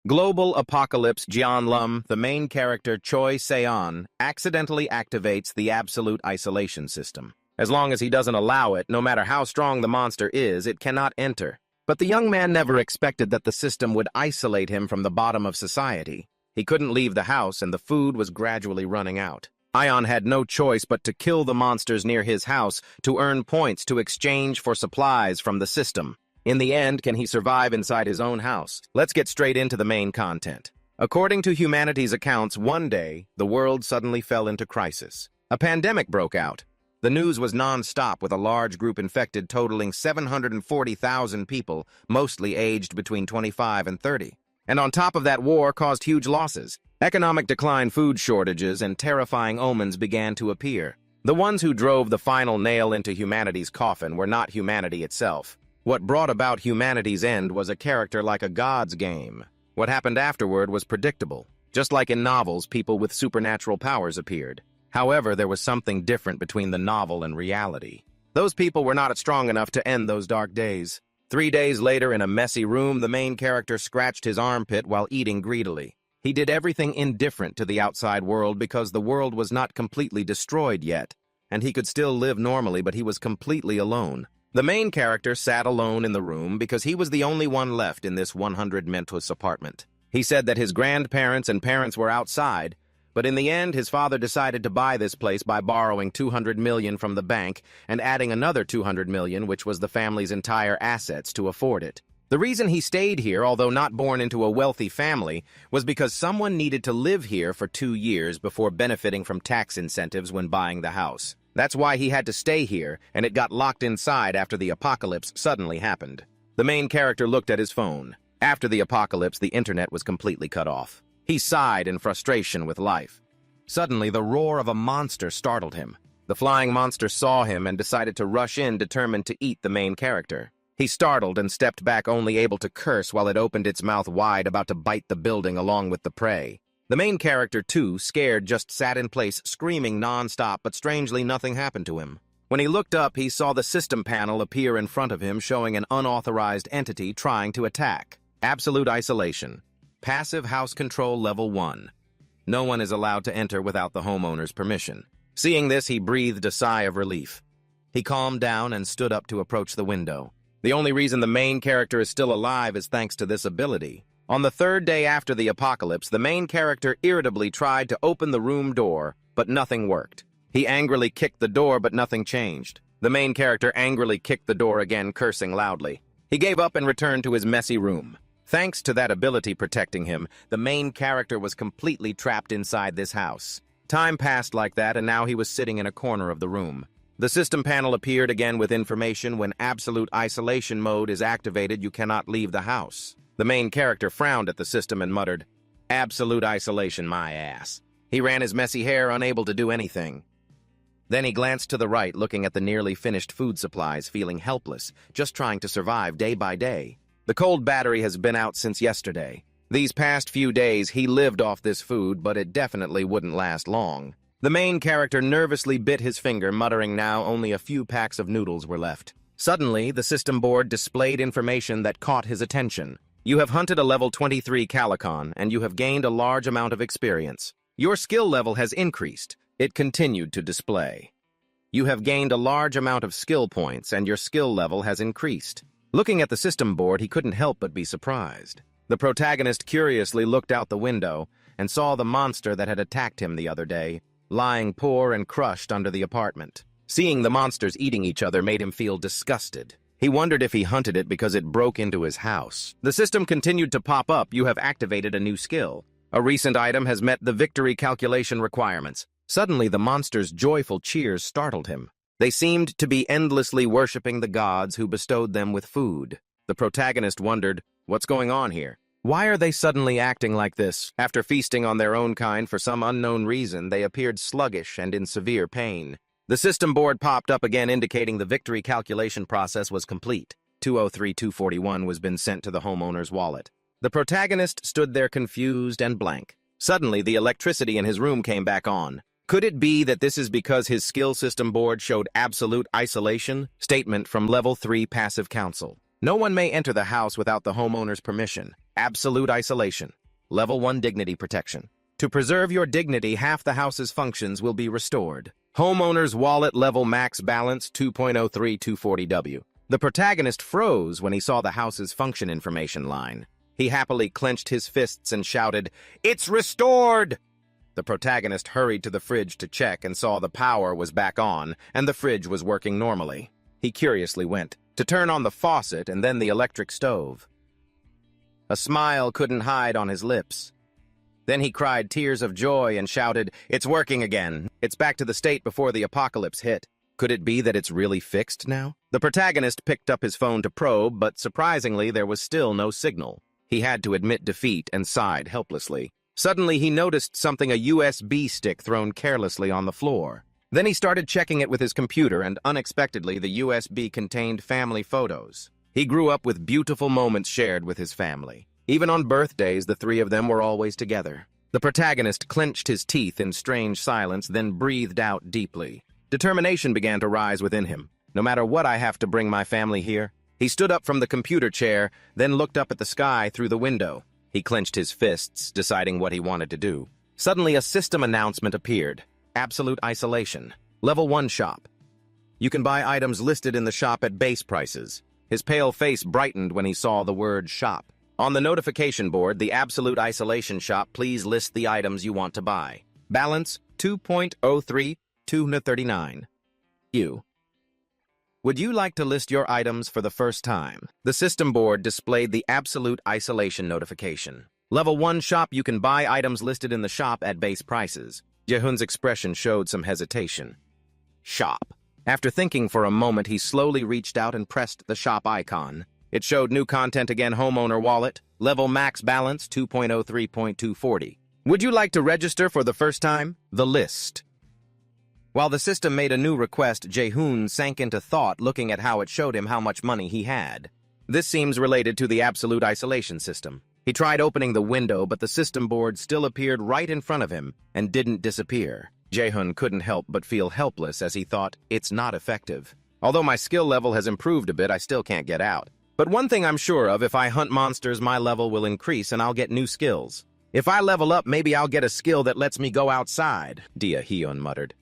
Global Apocalypse Jianlum, the main character Choi Se-on, accidentally activates the absolute isolation system. As long as he doesn't allow it, no matter how strong the monster is, it cannot enter. But the young man never expected that the system would isolate him from the bottom of society. He couldn't leave the house, and the food was gradually running out. Ion had no choice but to kill the monsters near his house to earn points to exchange for supplies from the system. In the end, can he survive inside his own house? Let's get straight into the main content. According to humanity's accounts, one day, the world suddenly fell into crisis. A pandemic broke out. The news was non-stop, with a large group infected totaling 740,000 people, mostly aged between 25 and 30. And on top of that, war caused huge losses. Economic decline, food shortages, and terrifying omens began to appear. The ones who drove the final nail into humanity's coffin were not humanity itself. What brought about humanity's end was a character like a god's game. What happened afterward was predictable. Just like in novels, people with supernatural powers appeared. However, there was something different between the novel and reality. Those people were not strong enough to end those dark days. 3 days later, in a messy room, the main character scratched his armpit while eating greedily. He did everything indifferent to the outside world because the world was not completely destroyed yet, and he could still live normally, but he was completely alone. The main character sat alone in the room because he was the only one left in this 100 Mentos apartment. He said that his grandparents and parents were outside, but in the end, his father decided to buy this place by borrowing $200 million from the bank and adding another $200 million, which was the family's entire assets, to afford it. The reason he stayed here, although not born into a wealthy family, was because someone needed to live here for 2 years before benefiting from tax incentives when buying the house. That's why he had to stay here, and it got locked inside after the apocalypse suddenly happened. The main character looked at his phone. After the apocalypse, the internet was completely cut off. He sighed in frustration with life. Suddenly, the roar of a monster startled him. The flying monster saw him and decided to rush in, determined to eat the main character. He startled and stepped back, only able to curse while it opened its mouth wide, about to bite the building along with the prey. The main character, too, scared, just sat in place, screaming non-stop, but strangely nothing happened to him. When he looked up, he saw the system panel appear in front of him, showing an unauthorized entity trying to attack. Absolute isolation. Passive house control level 1. No one is allowed to enter without the homeowner's permission. Seeing this, he breathed a sigh of relief. He calmed down and stood up to approach the window. The only reason the main character is still alive is thanks to this ability. On the 3rd day after the apocalypse, the main character irritably tried to open the room door, but nothing worked. He angrily kicked the door, but nothing changed. The main character angrily kicked the door again, cursing loudly. He gave up and returned to his messy room. Thanks to that ability protecting him, the main character was completely trapped inside this house. Time passed like that, and now he was sitting in a corner of the room. The system panel appeared again with information: when absolute isolation mode is activated, you cannot leave the house. The main character frowned at the system and muttered, "Absolute isolation, my ass." He ran his messy hair, unable to do anything. Then he glanced to the right, looking at the nearly finished food supplies, feeling helpless, just trying to survive day by day. The cold battery has been out since yesterday. These past few days, he lived off this food, but it definitely wouldn't last long. The main character nervously bit his finger, muttering now only a few packs of noodles were left. Suddenly, the system board displayed information that caught his attention. You have hunted a level 23 Calicon, and you have gained a large amount of experience. Your skill level has increased. It continued to display. You have gained a large amount of skill points, and your skill level has increased. Looking at the system board, he couldn't help but be surprised. The protagonist curiously looked out the window and saw the monster that had attacked him the other day, lying poor and crushed under the apartment. Seeing the monsters eating each other made him feel disgusted. He wondered if he hunted it because it broke into his house. The system continued to pop up. You have activated a new skill. A recent item has met the victory calculation requirements. Suddenly, the monster's joyful cheers startled him. They seemed to be endlessly worshipping the gods who bestowed them with food. The protagonist wondered, what's going on here? Why are they suddenly acting like this? After feasting on their own kind for some unknown reason, they appeared sluggish and in severe pain. The system board popped up again, indicating the victory calculation process was complete. 203,241 was been sent to the homeowner's wallet. The protagonist stood there confused and blank. Suddenly, the electricity in his room came back on. Could it be that this is because his skill system board showed absolute isolation? Statement from Level 3 Passive Council. No one may enter the house without the homeowner's permission. Absolute isolation. Level 1 dignity protection. To preserve your dignity, half the house's functions will be restored. Homeowner's wallet level max balance 2.03240W. The protagonist froze when he saw the house's function information line. He happily clenched his fists and shouted, "It's restored!" The protagonist hurried to the fridge to check and saw the power was back on and the fridge was working normally. He curiously went to turn on the faucet and then the electric stove. A smile couldn't hide on his lips. Then he cried tears of joy and shouted, "It's working again! It's back to the state before the apocalypse hit." Could it be that it's really fixed now? The protagonist picked up his phone to probe, but surprisingly there was still no signal. He had to admit defeat and sighed helplessly. Suddenly he noticed something, a USB stick thrown carelessly on the floor. Then he started checking it with his computer, and unexpectedly the USB contained family photos. He grew up with beautiful moments shared with his family. Even on birthdays, the three of them were always together. The protagonist clenched his teeth in strange silence, then breathed out deeply. Determination began to rise within him. No matter what, I have to bring my family here. He stood up from the computer chair, then looked up at the sky through the window. He clenched his fists, deciding what he wanted to do. Suddenly, a system announcement appeared. Absolute isolation. Level 1 shop. You can buy items listed in the shop at base prices. His pale face brightened when he saw the word shop. On the notification board, the Absolute Isolation shop, please list the items you want to buy. Balance 2.03239. Would you like to list your items for the first time? The system board displayed the Absolute Isolation notification. Level 1 shop, you can buy items listed in the shop at base prices. Jae-hoon's expression showed some hesitation. Shop. After thinking for a moment, he slowly reached out and pressed the shop icon. It showed new content again, homeowner wallet, level max balance 2.03.240. Would you like to register for the first time? The list. While the system made a new request, Jae-hoon sank into thought, looking at how it showed him how much money he had. This seems related to the Absolute Isolation system. He tried opening the window, but the system board still appeared right in front of him and didn't disappear. Jae-hoon couldn't help but feel helpless as he thought, it's not effective. Although my skill level has improved a bit, I still can't get out. But one thing I'm sure of, if I hunt monsters, my level will increase and I'll get new skills. If I level up, maybe I'll get a skill that lets me go outside, Jae-hoon muttered.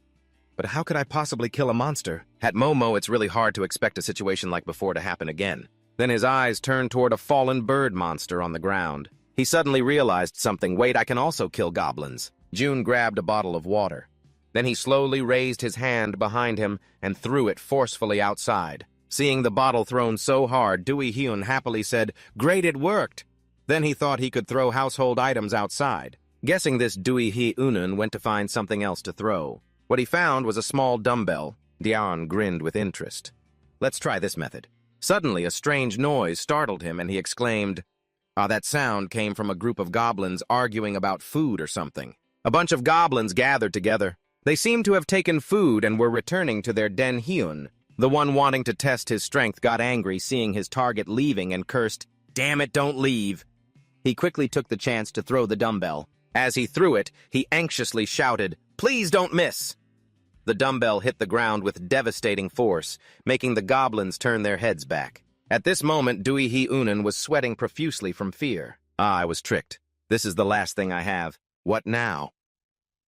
But how could I possibly kill a monster? At Momo, it's really hard to expect a situation like before to happen again. Then his eyes turned toward a fallen bird monster on the ground. He suddenly realized something. Wait, I can also kill goblins. June grabbed a bottle of water. Then he slowly raised his hand behind him and threw it forcefully outside. Seeing the bottle thrown so hard, Jae-hoon happily said, "Great, it worked!" Then he thought he could throw household items outside. Guessing this, Jae-hoon went to find something else to throw. What he found was a small dumbbell. Dion grinned with interest. Let's try this method. Suddenly, a strange noise startled him, and he exclaimed, that sound came from a group of goblins arguing about food or something. A bunch of goblins gathered together. They seemed to have taken food and were returning to their den. Hyun, the one wanting to test his strength, got angry seeing his target leaving and cursed, "Damn it, don't leave." He quickly took the chance to throw the dumbbell. As he threw it, he anxiously shouted, "Please don't miss!" The dumbbell hit the ground with devastating force, making the goblins turn their heads back. At this moment, Jae-hoon was sweating profusely from fear. I was tricked. This is the last thing I have. What now?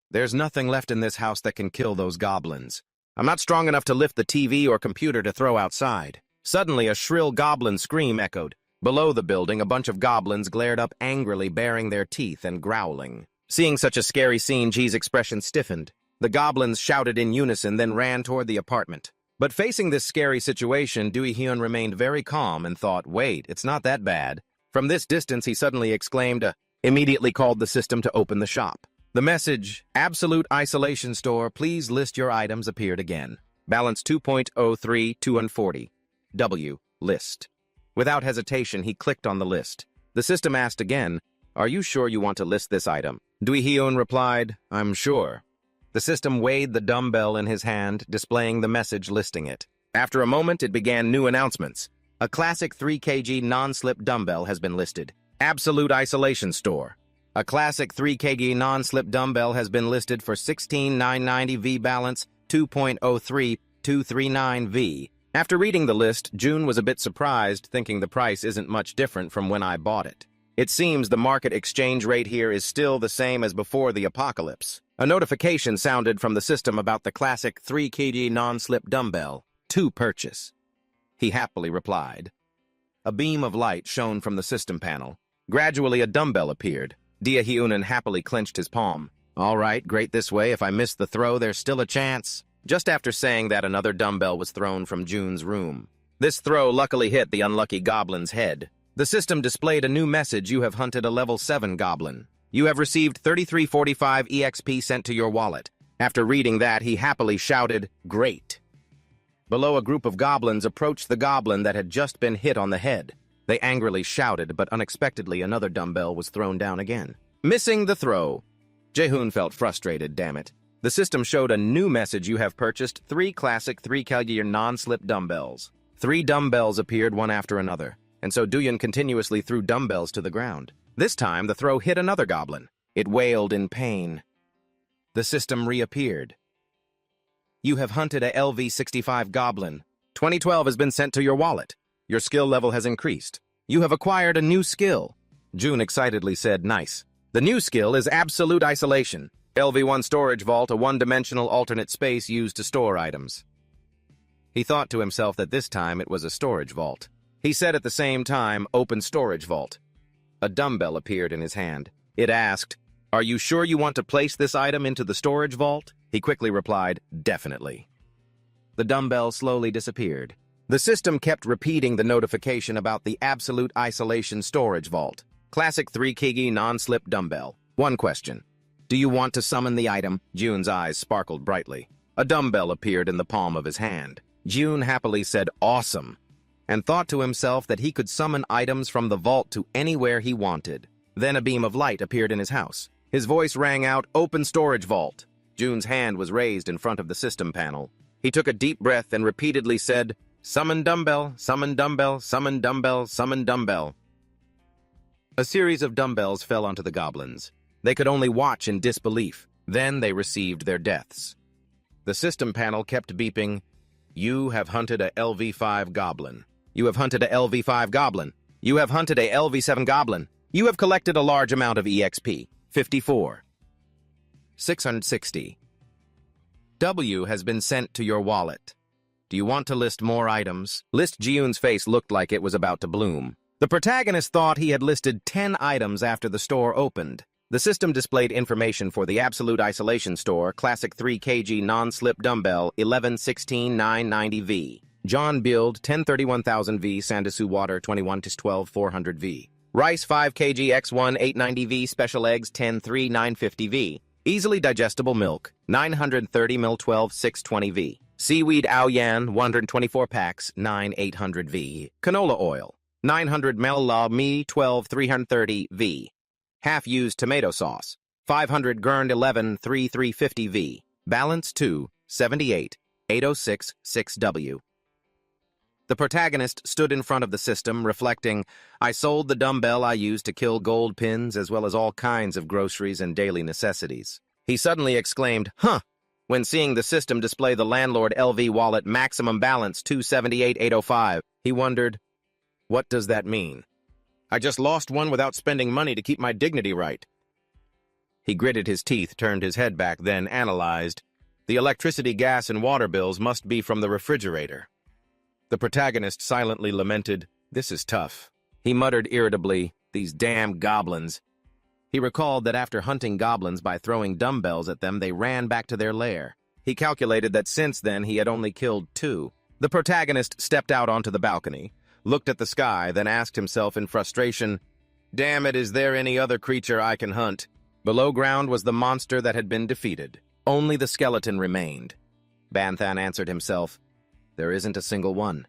There's nothing left in this house that can kill those goblins. I'm not strong enough to lift the TV or computer to throw outside. Suddenly, a shrill goblin scream echoed. Below the building, a bunch of goblins glared up angrily, baring their teeth and growling. Seeing such a scary scene, Ji's expression stiffened. The goblins shouted in unison, then ran toward the apartment. But facing this scary situation, Jae-hoon remained very calm and thought, wait, it's not that bad. From this distance, he suddenly exclaimed, immediately called the system to open the shop. The message, Absolute Isolation Store, please list your items, appeared again. Balance 2.03240. W. List. Without hesitation, he clicked on the list. The system asked again, are you sure you want to list this item? Jae-hoon replied, I'm sure. The system weighed the dumbbell in his hand, displaying the message listing it. After a moment, it began new announcements. A classic 3 kg non-slip dumbbell has been listed. Absolute Isolation Store. A classic 3 kg non-slip dumbbell has been listed for 16,990 V balance 2.03239V After reading the list, June was a bit surprised, thinking the price isn't much different from when I bought it. It seems the market exchange rate here is still the same as before the apocalypse. A notification sounded from the system about the classic 3 kg non-slip dumbbell, to purchase. He happily replied. A beam of light shone from the system panel. Gradually, a dumbbell appeared. Regeneration happily clenched his palm. All right, great this way. If I miss the throw, there's still a chance. Just after saying that, another dumbbell was thrown from June's room. This throw luckily hit the unlucky goblin's head. The system displayed a new message. You have hunted a level 7 goblin. You have received 3345 EXP sent to your wallet. After reading that, he happily shouted, "Great." Below, a group of goblins approached the goblin that had just been hit on the head. They angrily shouted, but unexpectedly another dumbbell was thrown down again. Missing the throw. Jehun felt frustrated, damn it. The system showed a new message. You have purchased 3 classic 3 kg non-slip dumbbells. 3 dumbbells appeared one after another, and so Duyan continuously threw dumbbells to the ground. This time, the throw hit another goblin. It wailed in pain. The system reappeared. You have hunted a LV-65 goblin. 2012 has been sent to your wallet. Your skill level has increased. You have acquired a new skill. June excitedly said, nice. The new skill is absolute isolation. LV1 storage vault, a one-dimensional alternate space used to store items. He thought to himself that this time it was a storage vault. He said at the same time, open storage vault. A dumbbell appeared in his hand. It asked, are you sure you want to place this item into the storage vault? He quickly replied, definitely. The dumbbell slowly disappeared. The system kept repeating the notification about the absolute isolation storage vault. Classic 3 kg non-slip dumbbell. One question. Do you want to summon the item? June's eyes sparkled brightly. A dumbbell appeared in the palm of his hand. June happily said, awesome, and thought to himself that he could summon items from the vault to anywhere he wanted. Then a beam of light appeared in his house. His voice rang out, open storage vault. June's hand was raised in front of the system panel. He took a deep breath and repeatedly said, summon dumbbell, summon dumbbell, summon dumbbell, summon dumbbell. A series of dumbbells fell onto the goblins. They could only watch in disbelief. Then they received their deaths. The system panel kept beeping, you have hunted a LV5 goblin. You have hunted a LV5 goblin. You have hunted a LV7 goblin. You have collected a large amount of EXP. 54. 660. W has been sent to your wallet. Do you want to list more items? List Jiun's face looked like it was about to bloom. The protagonist thought he had listed 10 items after the store opened. The system displayed information for the Absolute Isolation Store, Classic 3 kg Non-Slip Dumbbell, 11-16-990V. John Build, 10-31,000V, Sandasu Water, 21-12-400V. Rice, 5 kg X1, 890V, Special Eggs, 10-3-950V. Easily digestible milk, 930 ml, 12-620V. Seaweed Aoyan, 124 packs, 9-800V. Canola oil, 900 ml, La Mi, 12-330V. Half-used tomato sauce, 500 Gurned 11-3-350V. Balance 2, 78, 806, 6W. The protagonist stood in front of the system, reflecting, I sold the dumbbell I used to kill gold pins as well as all kinds of groceries and daily necessities. He suddenly exclaimed, huh, when seeing the system display the landlord LV wallet maximum balance 278,805. He wondered, what does that mean? I just lost one without spending money to keep my dignity right. He gritted his teeth, turned his head back, then analyzed. The electricity, gas, and water bills must be from the refrigerator. The protagonist silently lamented, this is tough. He muttered irritably, these damn goblins. He recalled that after hunting goblins by throwing dumbbells at them, they ran back to their lair. He calculated that since then he had only killed 2. The protagonist stepped out onto the balcony, looked at the sky, then asked himself in frustration, damn it, is there any other creature I can hunt? Below ground was the monster that had been defeated. Only the skeleton remained. Banthan answered himself, there isn't a single one.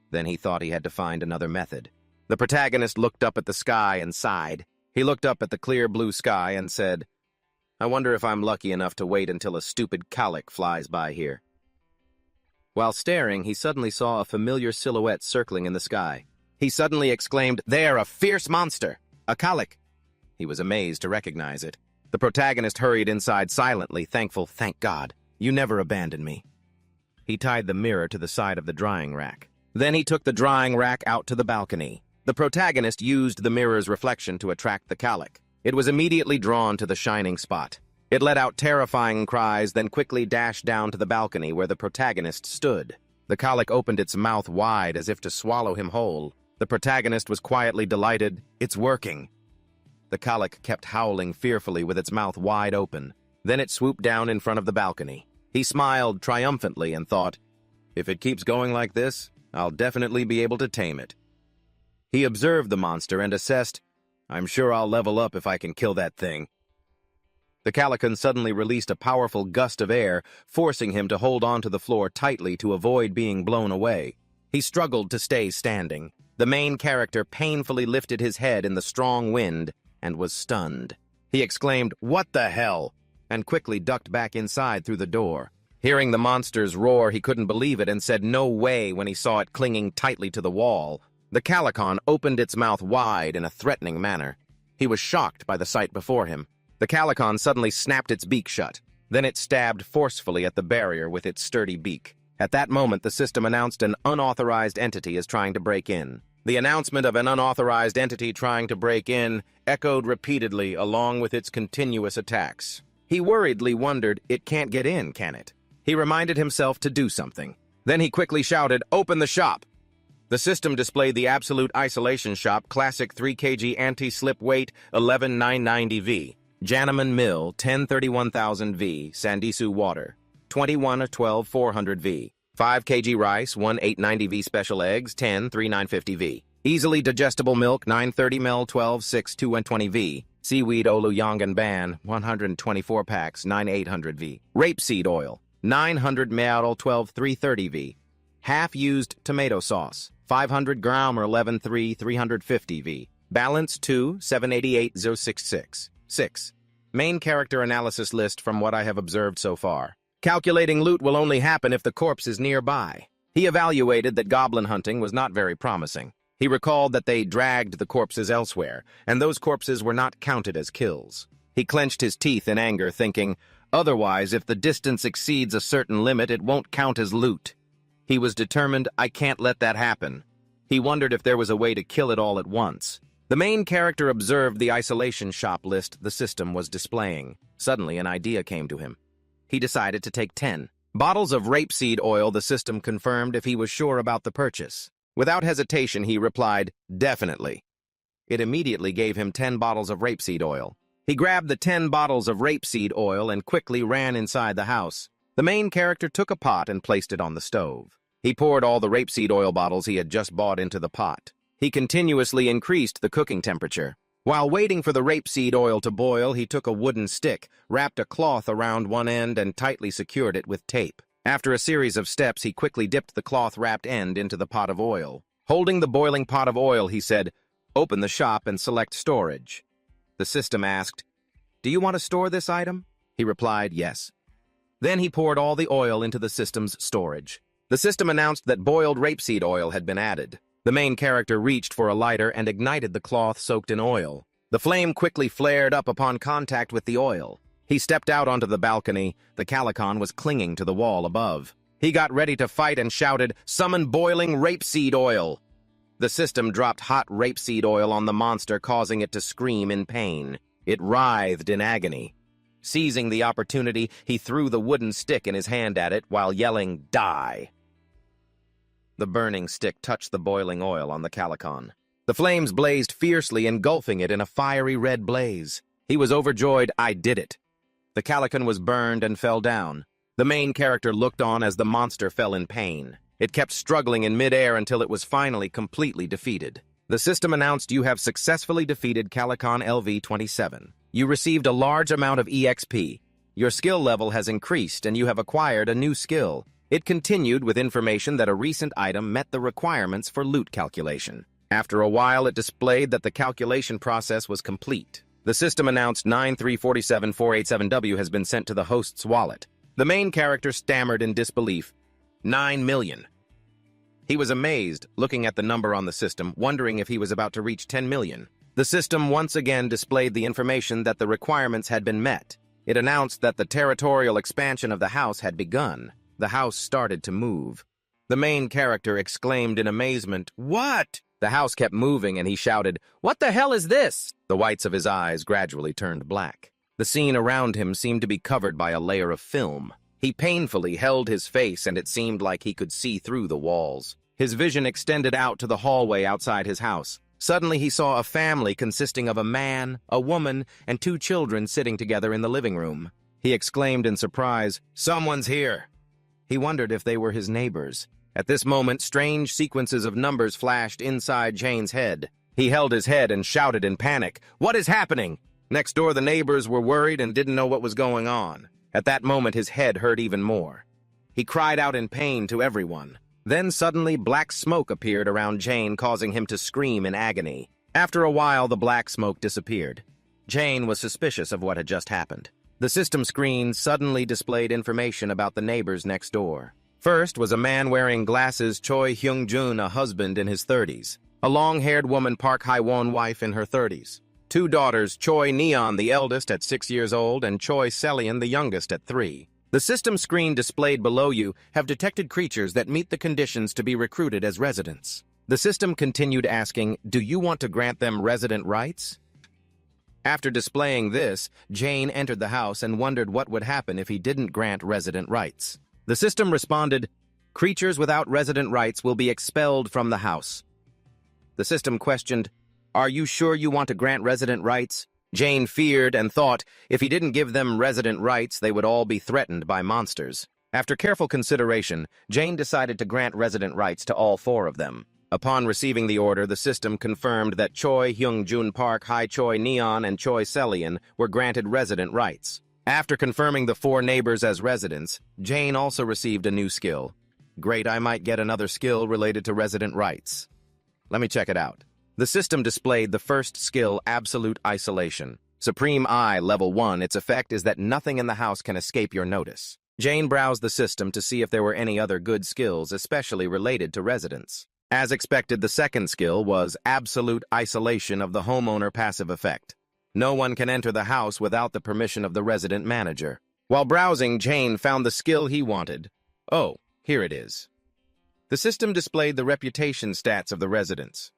Then he thought he had to find another method. The protagonist looked up at the sky and sighed. He looked up at the clear blue sky and said, I wonder if I'm lucky enough to wait until a stupid colic flies by here. While staring, he suddenly saw a familiar silhouette circling in the sky. He suddenly exclaimed, there, a fierce monster! A colic! He was amazed to recognize it. The protagonist hurried inside silently, thankful, thank God, you never abandoned me. He tied the mirror to the side of the drying rack. Then he took the drying rack out to the balcony. The protagonist used the mirror's reflection to attract the calic. It was immediately drawn to the shining spot. It let out terrifying cries, then quickly dashed down to the balcony where the protagonist stood. The calic opened its mouth wide as if to swallow him whole. The protagonist was quietly delighted. "It's working." The calic kept howling fearfully with its mouth wide open. Then it swooped down in front of the balcony. He smiled triumphantly and thought, "If it keeps going like this, I'll definitely be able to tame it." He observed the monster and assessed, "I'm sure I'll level up if I can kill that thing." The Calican suddenly released a powerful gust of air, forcing him to hold onto the floor tightly to avoid being blown away. He struggled to stay standing. The main character painfully lifted his head in the strong wind and was stunned. He exclaimed, "What the hell?" and quickly ducked back inside through the door. Hearing the monster's roar, he couldn't believe it and said no way when he saw it clinging tightly to the wall. The Calican opened its mouth wide in a threatening manner. He was shocked by the sight before him. The Calican suddenly snapped its beak shut. Then it stabbed forcefully at the barrier with its sturdy beak. At that moment, the system announced an unauthorized entity is trying to break in. The announcement of an unauthorized entity trying to break in echoed repeatedly along with its continuous attacks. He worriedly wondered, "It can't get in, can it?" He reminded himself to do something. Then he quickly shouted, "Open the shop!" The system displayed the Absolute Isolation Shop Classic 3 kg Anti-Slip Weight 11990V. Janneman Mill 1031,000V, Sandisu Water, 2112,400V. 5 kg Rice 1890V Special Eggs 103950V. Easily Digestible Milk 930 ml 126220V. Seaweed Olu Yongan Ban 124 packs 9800V. Rapeseed Oil 900 ml 12330V. Half-used tomato sauce 500 gram or 11.3 350V. Balance 2 788066. 6. Main character analysis list from what I have observed so far. Calculating loot will only happen if the corpse is nearby. He evaluated that goblin hunting was not very promising. He recalled that they dragged the corpses elsewhere, and those corpses were not counted as kills. He clenched his teeth in anger, thinking, otherwise, if the distance exceeds a certain limit, it won't count as loot. He was determined, I can't let that happen. He wondered if there was a way to kill it all at once. The main character observed the isolation shop list the system was displaying. Suddenly, an idea came to him. He decided to take 10 bottles of rapeseed oil. The system confirmed if he was sure about the purchase. Without hesitation, he replied, definitely. It immediately gave him 10 bottles of rapeseed oil. He grabbed the 10 bottles of rapeseed oil and quickly ran inside the house. The main character took a pot and placed it on the stove. He poured all the rapeseed oil bottles he had just bought into the pot. He continuously increased the cooking temperature. While waiting for the rapeseed oil to boil, he took a wooden stick, wrapped a cloth around one end, and tightly secured it with tape. After a series of steps, he quickly dipped the cloth-wrapped end into the pot of oil. Holding the boiling pot of oil, he said, "Open the shop and select storage." The system asked, "Do you want to store this item?" He replied, "Yes." Then he poured all the oil into the system's storage. The system announced that boiled rapeseed oil had been added. The main character reached for a lighter and ignited the cloth soaked in oil. The flame quickly flared up upon contact with the oil. He stepped out onto the balcony. The Calican was clinging to the wall above. He got ready to fight and shouted, "Summon boiling rapeseed oil!" The system dropped hot rapeseed oil on the monster, causing it to scream in pain. It writhed in agony. Seizing the opportunity, he threw the wooden stick in his hand at it while yelling, "Die!" The burning stick touched the boiling oil on the Calican. The flames blazed fiercely, engulfing it in a fiery red blaze. He was overjoyed. I did it. The Calican was burned and fell down. The main character looked on as the monster fell in pain. It kept struggling in midair until it was finally completely defeated. The system announced you have successfully defeated Calican LV-27. You received a large amount of EXP. Your skill level has increased and you have acquired a new skill. It continued with information that a recent item met the requirements for loot calculation. After a while, it displayed that the calculation process was complete. The system announced 9347487W has been sent to the host's wallet. The main character stammered in disbelief. 9 million. He was amazed, looking at the number on the system, wondering if he was about to reach 10 million. The system once again displayed the information that the requirements had been met. It announced that the territorial expansion of the house had begun. The house started to move. The main character exclaimed in amazement, "What?" The house kept moving and he shouted, "What the hell is this?" The whites of his eyes gradually turned black. The scene around him seemed to be covered by a layer of film. He painfully held his face and it seemed like he could see through the walls. His vision extended out to the hallway outside his house. Suddenly he saw a family consisting of a man, a woman, and 2 children sitting together in the living room. He exclaimed in surprise, "Someone's here!" He wondered if they were his neighbors. At this moment, strange sequences of numbers flashed inside Jane's head. He held his head and shouted in panic, "What is happening?" Next door, the neighbors were worried and didn't know what was going on. At that moment, his head hurt even more. He cried out in pain to everyone. Then suddenly, black smoke appeared around Jane, causing him to scream in agony. After a while, the black smoke disappeared. Jane was suspicious of what had just happened. The system screen suddenly displayed information about the neighbors next door. First was a man wearing glasses, Choi Hyung-jun, a husband in his 30s. A long-haired woman, Park Hae-won, wife in her 30s. 2 daughters, Choi Neon, the eldest at 6 years old, and Choi Selian, the youngest at 3. The system screen displayed below you have detected creatures that meet the conditions to be recruited as residents. The system continued asking, "Do you want to grant them resident rights?" After displaying this, Jane entered the house and wondered what would happen if he didn't grant resident rights. The system responded, "Creatures without resident rights will be expelled from the house." The system questioned, "Are you sure you want to grant resident rights?" Jane feared and thought if he didn't give them resident rights, they would all be threatened by monsters. After careful consideration, Jane decided to grant resident rights to all 4 of them. Upon receiving the order, the system confirmed that Choi Hyung-jun, Park Hae-choi Neon, and Choi Selian were granted resident rights. After confirming the 4 neighbors as residents, Jane also received a new skill. Great, I might get another skill related to resident rights. Let me check it out. The system displayed the first skill, Absolute Isolation. Supreme I, Level 1, its effect is that nothing in the house can escape your notice. Jane browsed the system to see if there were any other good skills, especially related to residents. As expected, the second skill was Absolute Isolation of the Homeowner passive effect. No one can enter the house without the permission of the resident manager. While browsing, Jane found the skill he wanted. Oh, here it is. The system displayed the reputation stats of the residents.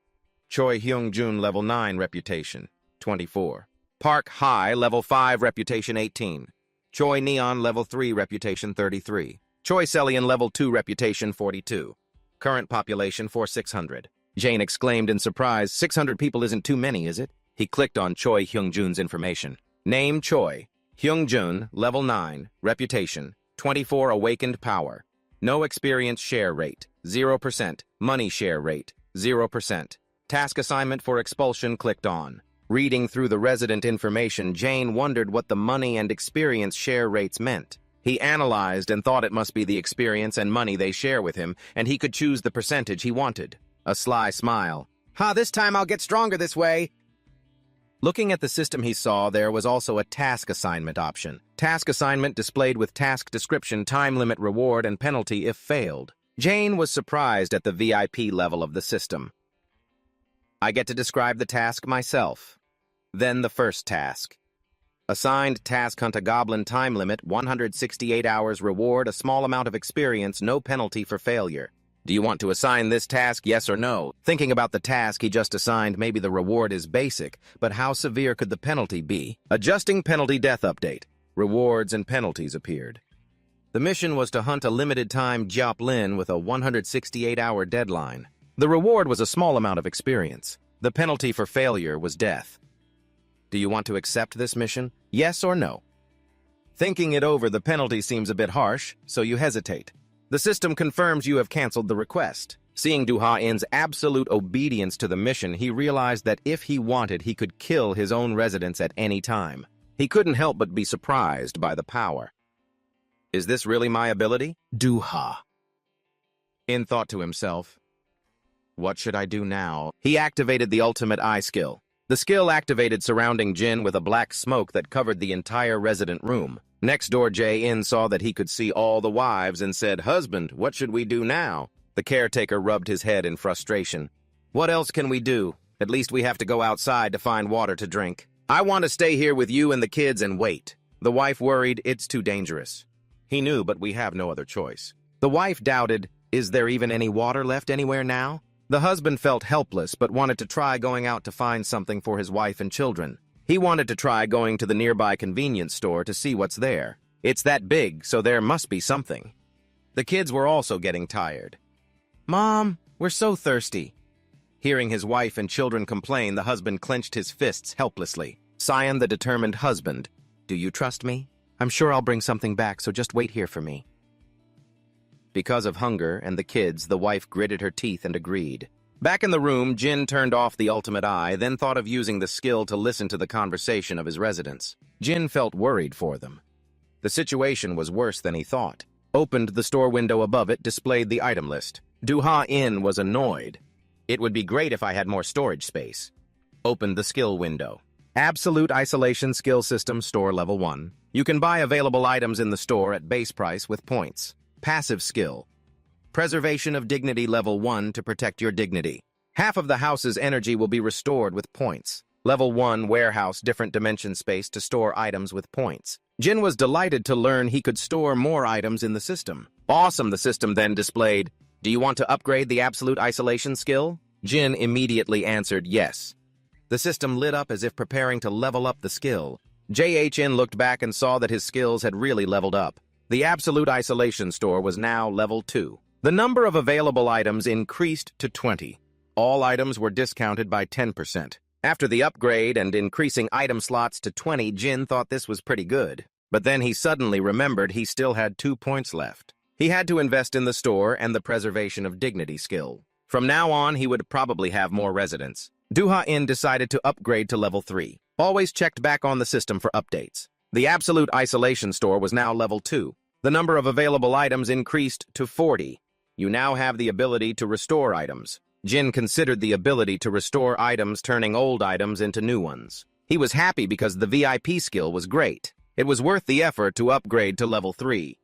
Choi Hyung-jun, Level 9, Reputation, 24. Park Hae, Level 5, Reputation, 18. Choi Neon, Level 3, Reputation, 33. Choi Selian, Level 2, Reputation, 42. Current population, 4600. Jane exclaimed in surprise, 600 people isn't too many, is it? He clicked on Choi Hyung-jun's information. Name, Choi. Hyung-jun, Level 9, Reputation, 24 Awakened Power. No experience share rate, 0%. Money share rate, 0%. Task assignment for expulsion clicked on. Reading through the resident information, Jane wondered what the money and experience share rates meant. He analyzed and thought it must be the experience and money they share with him, and he could choose the percentage he wanted. A sly smile. "Ha, this time I'll get stronger this way." Looking at the system he saw, there was also a task assignment option. Task assignment displayed with task description, time limit, reward, and penalty if failed. Jane was surprised at the VIP level of the system. I get to describe the task myself. Then the first task. Assigned task, hunt a goblin, time limit, 168 hours, reward, a small amount of experience, no penalty for failure. Do you want to assign this task, yes or no? Thinking about the task he just assigned, maybe the reward is basic, but how severe could the penalty be? Adjusting penalty death update. Rewards and penalties appeared. The mission was to hunt a limited-time Jiop Lin with a 168-hour deadline. The reward was a small amount of experience. The penalty for failure was death. Do you want to accept this mission? Yes or no? Thinking it over, the penalty seems a bit harsh, so you hesitate. The system confirms you have canceled the request. Seeing Du Ha-in's absolute obedience to the mission, he realized that if he wanted, he could kill his own residents at any time. He couldn't help but be surprised by the power. Is this really my ability? Du Ha-in thought to himself. What should I do now? He activated the ultimate eye skill. The skill activated surrounding Jin with a black smoke that covered the entire resident room. Next door, Jae-in saw that he could see all the wives and said, "Husband, what should we do now?" The caretaker rubbed his head in frustration. "What else can we do? At least we have to go outside to find water to drink. I want to stay here with you and the kids and wait." The wife worried, "It's too dangerous." He knew, but we have no other choice. The wife doubted, is there even any water left anywhere now? The husband felt helpless, but wanted to try going out to find something for his wife and children. He wanted to try going to the nearby convenience store to see what's there. It's that big, so there must be something. The kids were also getting tired. Mom, we're so thirsty. Hearing his wife and children complain, the husband clenched his fists helplessly. Sion, the determined husband, do you trust me? I'm sure I'll bring something back, so just wait here for me. Because of hunger and the kids, the wife gritted her teeth and agreed. Back in the room, Jin turned off the ultimate eye, then thought of using the skill to listen to the conversation of his residents. Jin felt worried for them. The situation was worse than he thought. Opened the store window above it, displayed the item list. Du-Ha-In was annoyed. It would be great if I had more storage space. Opened the skill window. Absolute Isolation Skill System, Store Level 1. You can buy available items in the store at base price with points. Passive skill. Preservation of Dignity Level 1 to protect your dignity. Half of the house's energy will be restored with points. Level 1 Warehouse Different Dimension Space to store items with points. Jin was delighted to learn he could store more items in the system. Awesome, the system then displayed. Do you want to upgrade the Absolute Isolation skill? Jin immediately answered yes. The system lit up as if preparing to level up the skill. JHN looked back and saw that his skills had really leveled up. The Absolute Isolation store was now level 2. The number of available items increased to 20. All items were discounted by 10%. After the upgrade and increasing item slots to 20, Jin thought this was pretty good. But then he suddenly remembered he still had 2 points left. He had to invest in the store and the Preservation of Dignity skill. From now on, he would probably have more residents. Du-Ha-In decided to upgrade to level 3. Always checked back on the system for updates. The Absolute Isolation store was now level 2. The number of available items increased to 40. You now have the ability to restore items. Jin considered the ability to restore items, turning old items into new ones. He was happy because the VIP skill was great. It was worth the effort to upgrade to level 3.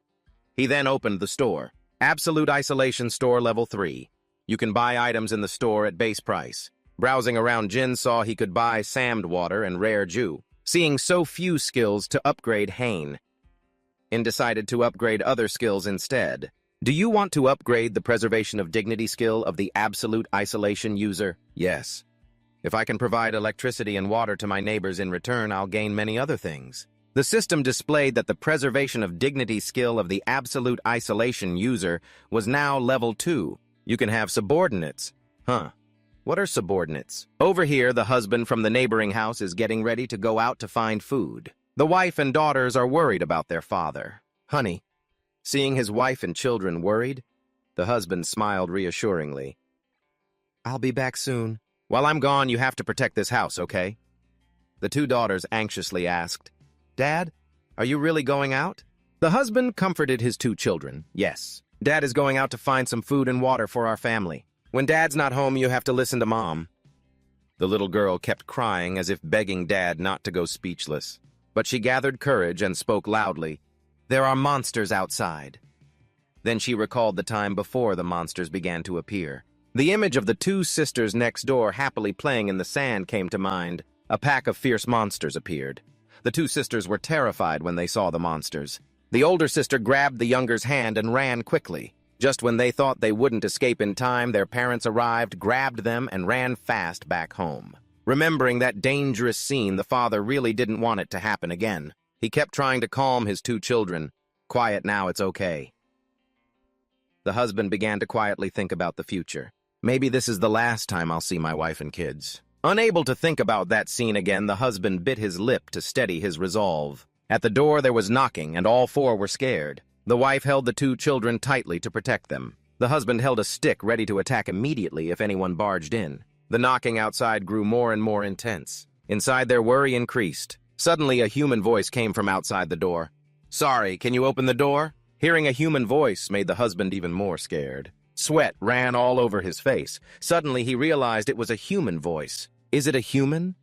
He then opened the store. Absolute Isolation Store Level 3. You can buy items in the store at base price. Browsing around, Jin saw he could buy Sammed Water and Rare Ju. Seeing so few skills to upgrade Hain, and decided to upgrade other skills instead. Do you want to upgrade the Preservation of Dignity skill of the Absolute Isolation user? Yes. If I can provide electricity and water to my neighbors in return, I'll gain many other things. The system displayed that the Preservation of Dignity skill of the Absolute Isolation user was now level 2. You can have subordinates. Huh. What are subordinates? Over here, the husband from the neighboring house is getting ready to go out to find food. The wife and daughters are worried about their father. Honey. Seeing his wife and children worried, the husband smiled reassuringly. I'll be back soon. While I'm gone, you have to protect this house, okay? The two daughters anxiously asked, Dad, are you really going out? The husband comforted his two children. Yes, Dad is going out to find some food and water for our family. When Dad's not home, you have to listen to Mom. The little girl kept crying as if begging Dad not to go speechless. But she gathered courage and spoke loudly. There are monsters outside. Then she recalled the time before the monsters began to appear. The image of the two sisters next door happily playing in the sand came to mind. A pack of fierce monsters appeared. The two sisters were terrified when they saw the monsters. The older sister grabbed the younger's hand and ran quickly. Just when they thought they wouldn't escape in time, their parents arrived, grabbed them, and ran fast back home. Remembering that dangerous scene, the father really didn't want it to happen again. He kept trying to calm his two children. Quiet now, it's okay. The husband began to quietly think about the future. Maybe this is the last time I'll see my wife and kids. Unable to think about that scene again, the husband bit his lip to steady his resolve. At the door there was knocking, and all four were scared. The wife held the two children tightly to protect them. The husband held a stick ready to attack immediately if anyone barged in. The knocking outside grew more and more intense. Inside, their worry increased. Suddenly, a human voice came from outside the door. Sorry, can you open the door? Hearing a human voice made the husband even more scared. Sweat ran all over his face. Suddenly, he realized it was a human voice. Is it a human?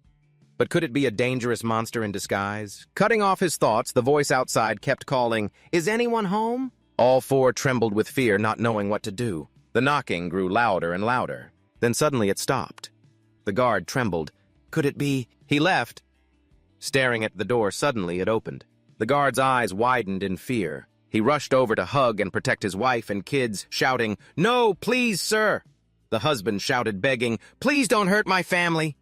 But could it be a dangerous monster in disguise? Cutting off his thoughts, the voice outside kept calling, Is anyone home? All four trembled with fear, not knowing what to do. The knocking grew louder and louder. Then suddenly it stopped. The guard trembled. Could it be? He left. Staring at the door, suddenly it opened. The guard's eyes widened in fear. He rushed over to hug and protect his wife and kids, shouting, "No, please, sir!" The husband shouted, begging, "Please don't hurt my family!"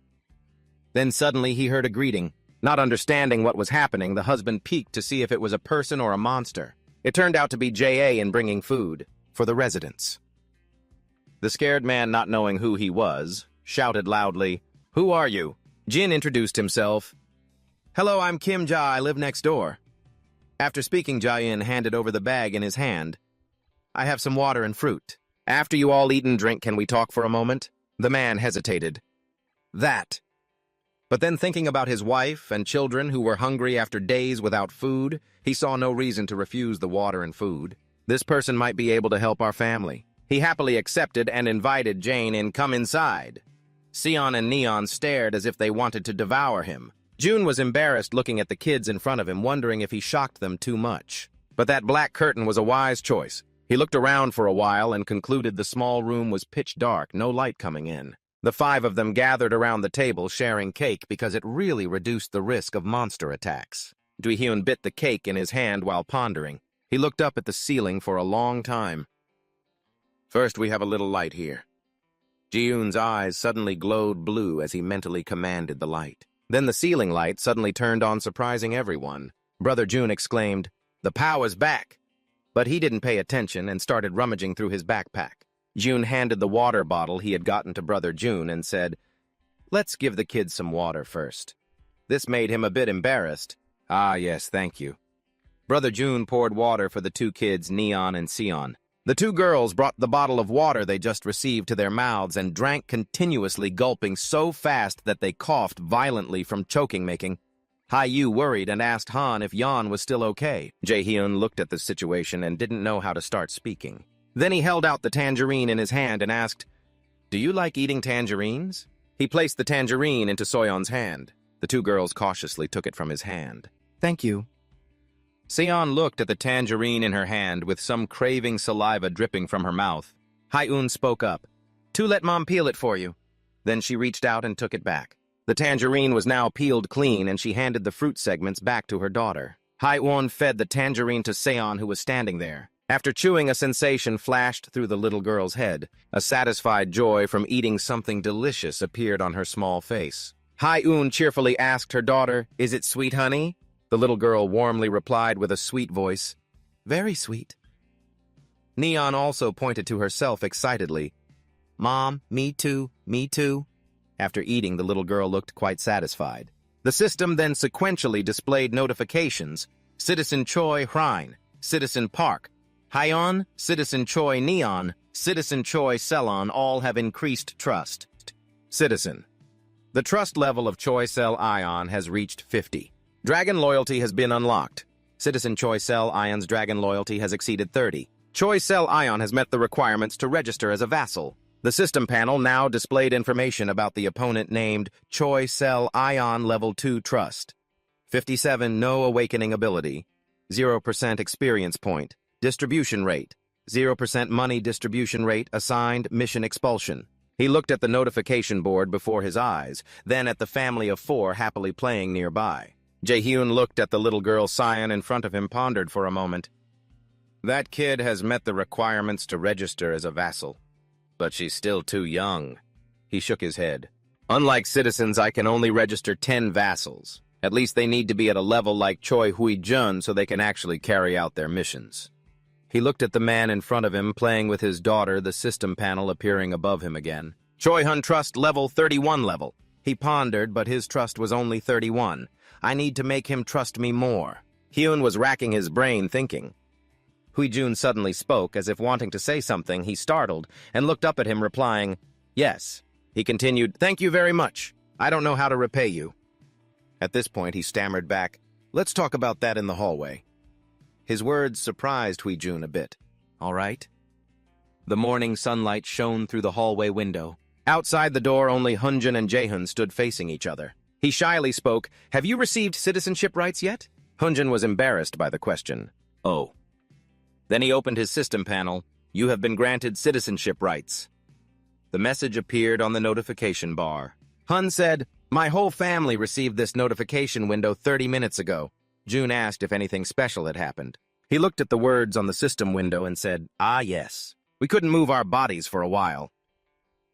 Then suddenly he heard a greeting. Not understanding what was happening, the husband peeked to see if it was a person or a monster. It turned out to be J.A. in bringing food for the residents. The scared man, not knowing who he was, shouted loudly, "Who are you?" Jin introduced himself. "Hello, I'm Kim Ja, I live next door." After speaking, Jae-in handed over the bag in his hand. "I have some water and fruit. After you all eat and drink, can we talk for a moment?" The man hesitated. That. But then thinking about his wife and children who were hungry after days without food, he saw no reason to refuse the water and food. This person might be able to help our family. He happily accepted and invited Jane in. "Come inside." Sion and Neon stared as if they wanted to devour him. June was embarrassed looking at the kids in front of him, wondering if he shocked them too much. But that black curtain was a wise choice. He looked around for a while and concluded the small room was pitch dark, no light coming in. The five of them gathered around the table sharing cake because it really reduced the risk of monster attacks. Dui-hyun bit the cake in his hand while pondering. He looked up at the ceiling for a long time. "First, we have a little light here." Ji-yoon's eyes suddenly glowed blue as he mentally commanded the light. Then the ceiling light suddenly turned on, surprising everyone. Brother June exclaimed, "The power's back!" But he didn't pay attention and started rummaging through his backpack. June handed the water bottle he had gotten to Brother June and said, "Let's give the kids some water first." This made him a bit embarrassed. "Ah, yes, thank you." Brother June poured water for the two kids, Neon and Sion. The two girls brought the bottle of water they just received to their mouths and drank continuously, gulping so fast that they coughed violently from choking-making. Hayu worried and asked Han if Yan was still okay. Jae-hyun looked at the situation and didn't know how to start speaking. Then he held out the tangerine in his hand and asked, "Do you like eating tangerines?" He placed the tangerine into Soyeon's hand. The two girls cautiously took it from his hand. "Thank you." Seon looked at the tangerine in her hand with some craving saliva dripping from her mouth. Haeun spoke up, "To let Mom peel it for you." Then she reached out and took it back. The tangerine was now peeled clean and she handed the fruit segments back to her daughter. Haeun fed the tangerine to Seon, who was standing there. After chewing, a sensation flashed through the little girl's head. A satisfied joy from eating something delicious appeared on her small face. Haeun cheerfully asked her daughter, "Is it sweet, honey?" The little girl warmly replied with a sweet voice, "Very sweet." Neon also pointed to herself excitedly. "Mom, me too, me too." After eating, the little girl looked quite satisfied. The system then sequentially displayed notifications. Citizen Choi Hrine, Citizen Park, Hyeon, Citizen Choi Neon, Citizen Choi Selon all have increased trust. Citizen. The trust level of Choi Sel Ion has reached 50. Dragon loyalty has been unlocked. Citizen Choi Sel Ion's dragon loyalty has exceeded 30. Choi Sel Ion has met the requirements to register as a vassal. The system panel now displayed information about the opponent named Choi Sel Ion Level 2 Trust. 57 No Awakening Ability, 0% Experience Point, Distribution Rate, 0% Money Distribution Rate Assigned Mission Expulsion. He looked at the notification board before his eyes, then at the family of 4 happily playing nearby. Jae-hyun looked at the little girl Sion in front of him, pondered for a moment. That kid has met the requirements to register as a vassal, but she's still too young. He shook his head. Unlike citizens, I can only register 10 vassals. At least they need to be at a level like Choi Hui-jun so they can actually carry out their missions. He looked at the man in front of him, playing with his daughter, the system panel appearing above him again. Choi Hun Trust level 31 level. He pondered, but his trust was only 31. I need to make him trust me more. Hyun was racking his brain, thinking. Hui-jun suddenly spoke, as if wanting to say something. He startled and looked up at him, replying, "Yes." He continued, "Thank you very much. I don't know how to repay you." At this point, he stammered back, "Let's talk about that in the hallway." His words surprised Hui-jun a bit. "All right." The morning sunlight shone through the hallway window. Outside the door, only Hunjin and Jaehyun stood facing each other. He shyly spoke, "Have you received citizenship rights yet?" Hunjin was embarrassed by the question. "Oh." Then he opened his system panel. "You have been granted citizenship rights." The message appeared on the notification bar. Hun said, "My whole family received this notification window 30 minutes ago." June asked if anything special had happened. He looked at the words on the system window and said, "Ah, yes. We couldn't move our bodies for a while."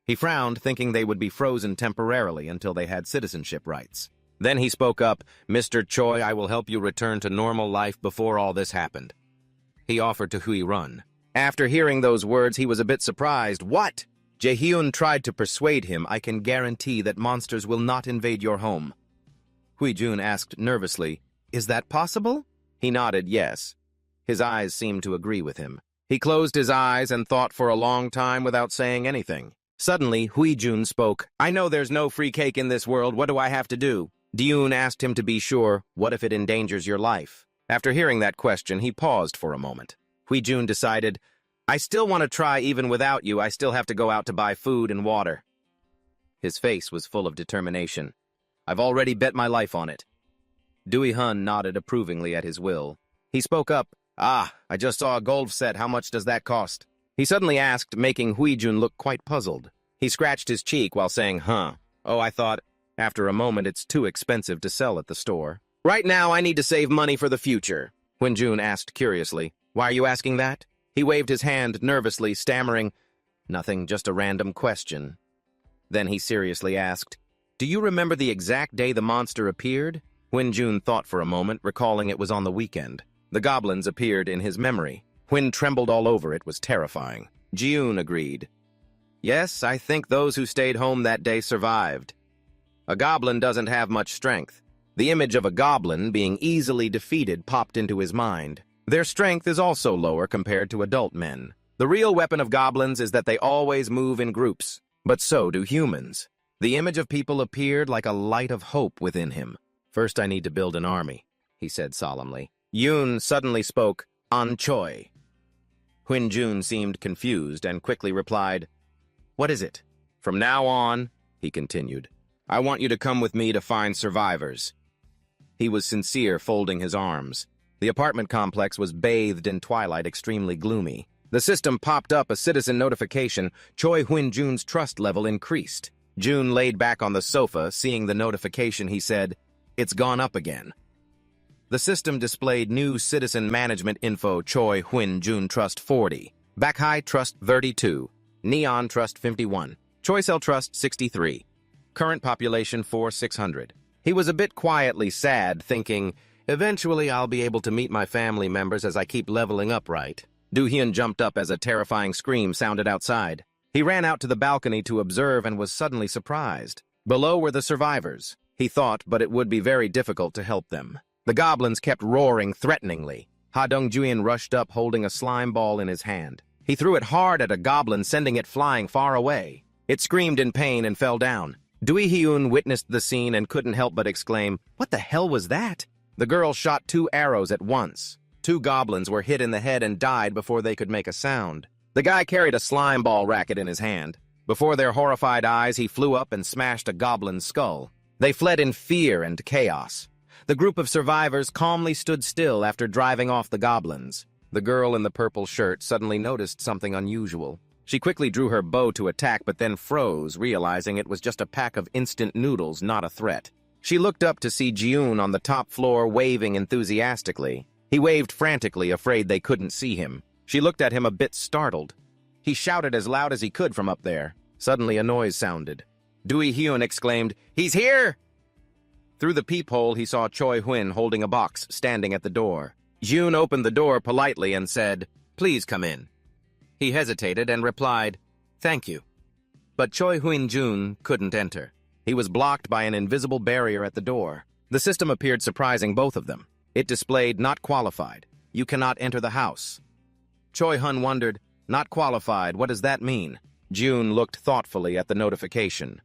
He frowned, thinking they would be frozen temporarily until they had citizenship rights. Then he spoke up, "Mr. Choi, I will help you return to normal life before all this happened." He offered to Hui Run. After hearing those words, he was a bit surprised. "What?" Jae-hyun tried to persuade him, "I can guarantee that monsters will not invade your home." Hui Jun asked nervously, "Is that possible?" He nodded yes. His eyes seemed to agree with him. He closed his eyes and thought for a long time without saying anything. Suddenly, Hui Jun spoke. "I know there's no free cake in this world. What do I have to do?" Dyun asked him to be sure, "What if it endangers your life?" After hearing that question, he paused for a moment. Hui Jun decided, "I still want to try even without you. I still have to go out to buy food and water." His face was full of determination. "I've already bet my life on it." Dewey Hun nodded approvingly at his will. He spoke up, "Ah, I just saw a gold set. How much does that cost?" He suddenly asked, making Hui Jun look quite puzzled. He scratched his cheek while saying, "Huh. Oh, I thought." After a moment, "It's too expensive to sell at the store." "Right now, I need to save money for the future," Hui Jun asked curiously. "Why are you asking that?" He waved his hand nervously, stammering, "Nothing, just a random question." Then he seriously asked, "Do you remember the exact day the monster appeared?" Hui Jun thought for a moment, recalling it was on the weekend. The goblins appeared in his memory. Huynh trembled all over. It was terrifying. Jiun agreed. "Yes, I think those who stayed home that day survived. A goblin doesn't have much strength." The image of a goblin being easily defeated popped into his mind. Their strength is also lower compared to adult men. The real weapon of goblins is that they always move in groups, but so do humans. The image of people appeared like a light of hope within him. "First, I need to build an army," he said solemnly. Yoon suddenly spoke, "An Choi." Hui Jun seemed confused and quickly replied, "What is it?" "From now on," he continued, "I want you to come with me to find survivors." He was sincere, folding his arms. The apartment complex was bathed in twilight, extremely gloomy. The system popped up a citizen notification. Choi Hui Jun's trust level increased. Jun laid back on the sofa. Seeing the notification, he said, "It's gone up again." The system displayed new citizen management info. Choi Hui Jun Trust 40. Bakhai Trust 32. Neon Trust 51. Choicel Trust 63. Current population 4,600. He was a bit quietly sad, thinking, "Eventually I'll be able to meet my family members as I keep leveling up, right?" Do-hyun jumped up as a terrifying scream sounded outside. He ran out to the balcony to observe and was suddenly surprised. Below were the survivors. He thought, but it would be very difficult to help them. The goblins kept roaring threateningly. Ha Dong-juin rushed up holding a slime ball in his hand. He threw it hard at a goblin, sending it flying far away. It screamed in pain and fell down. Dui-hyun witnessed the scene and couldn't help but exclaim, "What the hell was that?" The girl shot 2 arrows at once. 2 goblins were hit in the head and died before they could make a sound. The guy carried a slime ball racket in his hand. Before their horrified eyes, he flew up and smashed a goblin's skull. They fled in fear and chaos. The group of survivors calmly stood still after driving off the goblins. The girl in the purple shirt suddenly noticed something unusual. She quickly drew her bow to attack, but then froze, realizing it was just a pack of instant noodles, not a threat. She looked up to see Jiun on the top floor waving enthusiastically. He waved frantically, afraid they couldn't see him. She looked at him a bit startled. He shouted as loud as he could from up there. Suddenly a noise sounded. Dui-hyun exclaimed, "He's here!" Through the peephole, he saw Choi Hui holding a box, standing at the door. Jun opened the door politely and said, "Please come in." He hesitated and replied, "Thank you." But Choi Hui Jun couldn't enter. He was blocked by an invisible barrier at the door. The system appeared surprising both of them. It displayed, "Not qualified. You cannot enter the house." Choi Hun wondered, "Not qualified, what does that mean?" Jun looked thoughtfully at the notification.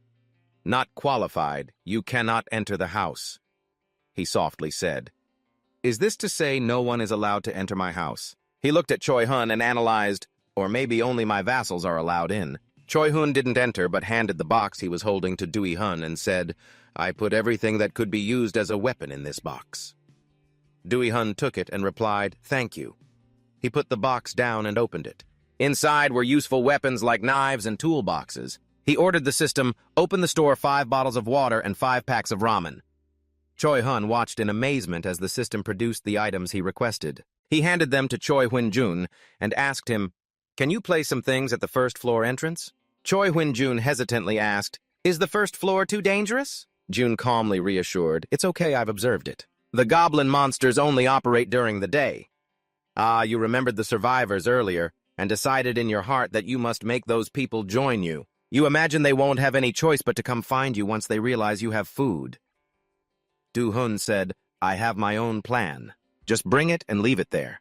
"Not qualified, you cannot enter the house," he softly said. "Is this to say no one is allowed to enter my house?" He looked at Choi Hun and analyzed, "Or maybe only my vassals are allowed in." Choi Hun didn't enter but handed the box he was holding to Dui Hun and said, "I put everything that could be used as a weapon in this box." Dui Hun took it and replied, "Thank you." He put the box down and opened it. Inside were useful weapons like knives and toolboxes. He ordered the system, "Open the store 5 bottles of water and 5 packs of ramen." Choi Hun watched in amazement as the system produced the items he requested. He handed them to Choi Hyun-jun and asked him, "Can you place some things at the first floor entrance?" Choi Hyun-jun hesitantly asked, "Is the first floor too dangerous?" Jun calmly reassured, "It's okay, I've observed it. The goblin monsters only operate during the day." Ah, you remembered the survivors earlier and decided in your heart that you must make those people join you. You imagine they won't have any choice but to come find you once they realize you have food. Do-hun said, "I have my own plan. Just bring it and leave it there."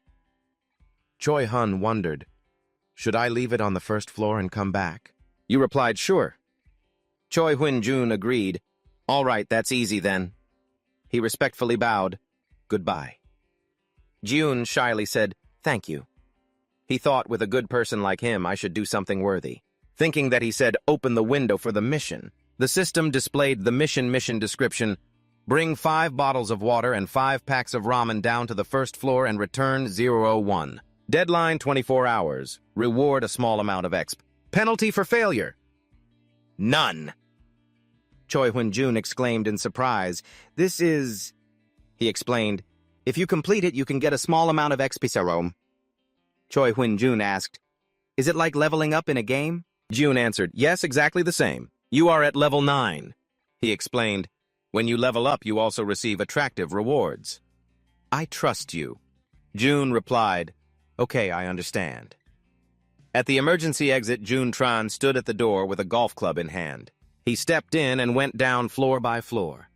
Choi Hun wondered, "Should I leave it on the first floor and come back?" You replied, "Sure." Choi Hyun-jun agreed. "All right, that's easy then." He respectfully bowed. "Goodbye." Jun shyly said, "Thank you." He thought with a good person like him I should do something worthy. Thinking that he said, "Open the window for the mission," the system displayed the mission description. Bring 5 bottles of water and 5 packs of ramen down to the first floor and return 001. Deadline 24 hours. Reward a small amount of exp. Penalty for failure. None. Choi Hyun-jun exclaimed in surprise. "This is..." He explained, "If you complete it, you can get a small amount of XP serum." Choi Hyun-jun asked, "Is it like leveling up in a game?" Jun answered, "Yes, exactly the same. You are at level 9. He explained, "When you level up, you also receive attractive rewards." "I trust you." Jun replied, "Okay, I understand." At the emergency exit, Jun Tran stood at the door with a golf club in hand. He stepped in and went down floor by floor.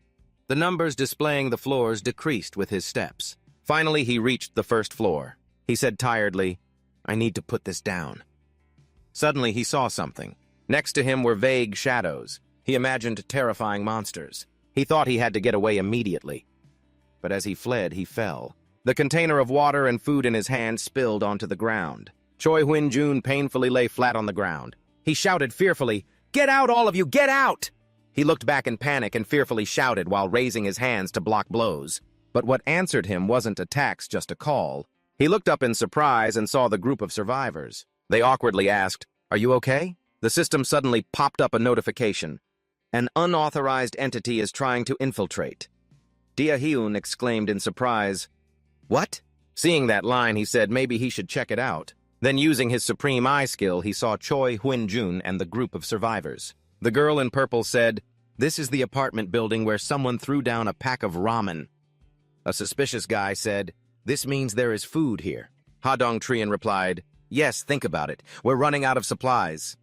The numbers displaying the floors decreased with his steps. Finally, he reached the first floor. He said tiredly, "I need to put this down." Suddenly, he saw something. Next to him were vague shadows. He imagined terrifying monsters. He thought he had to get away immediately. But as he fled, he fell. The container of water and food in his hand spilled onto the ground. Choi Hyun-jun painfully lay flat on the ground. He shouted fearfully, "Get out, all of you! Get out!" He looked back in panic and fearfully shouted while raising his hands to block blows. But what answered him wasn't attacks, just a call. He looked up in surprise and saw the group of survivors. They awkwardly asked, "Are you okay?" The system suddenly popped up a notification. "An unauthorized entity is trying to infiltrate." Dia-hyun exclaimed in surprise, "What?" Seeing that line, he said maybe he should check it out. Then using his supreme eye skill, he saw Choi Hyun-jun and the group of survivors. The girl in purple said, "This is the apartment building where someone threw down a pack of ramen." A suspicious guy said, "This means there is food here." Ha Dong-trian replied, "Yes, think about it. We're running out of supplies."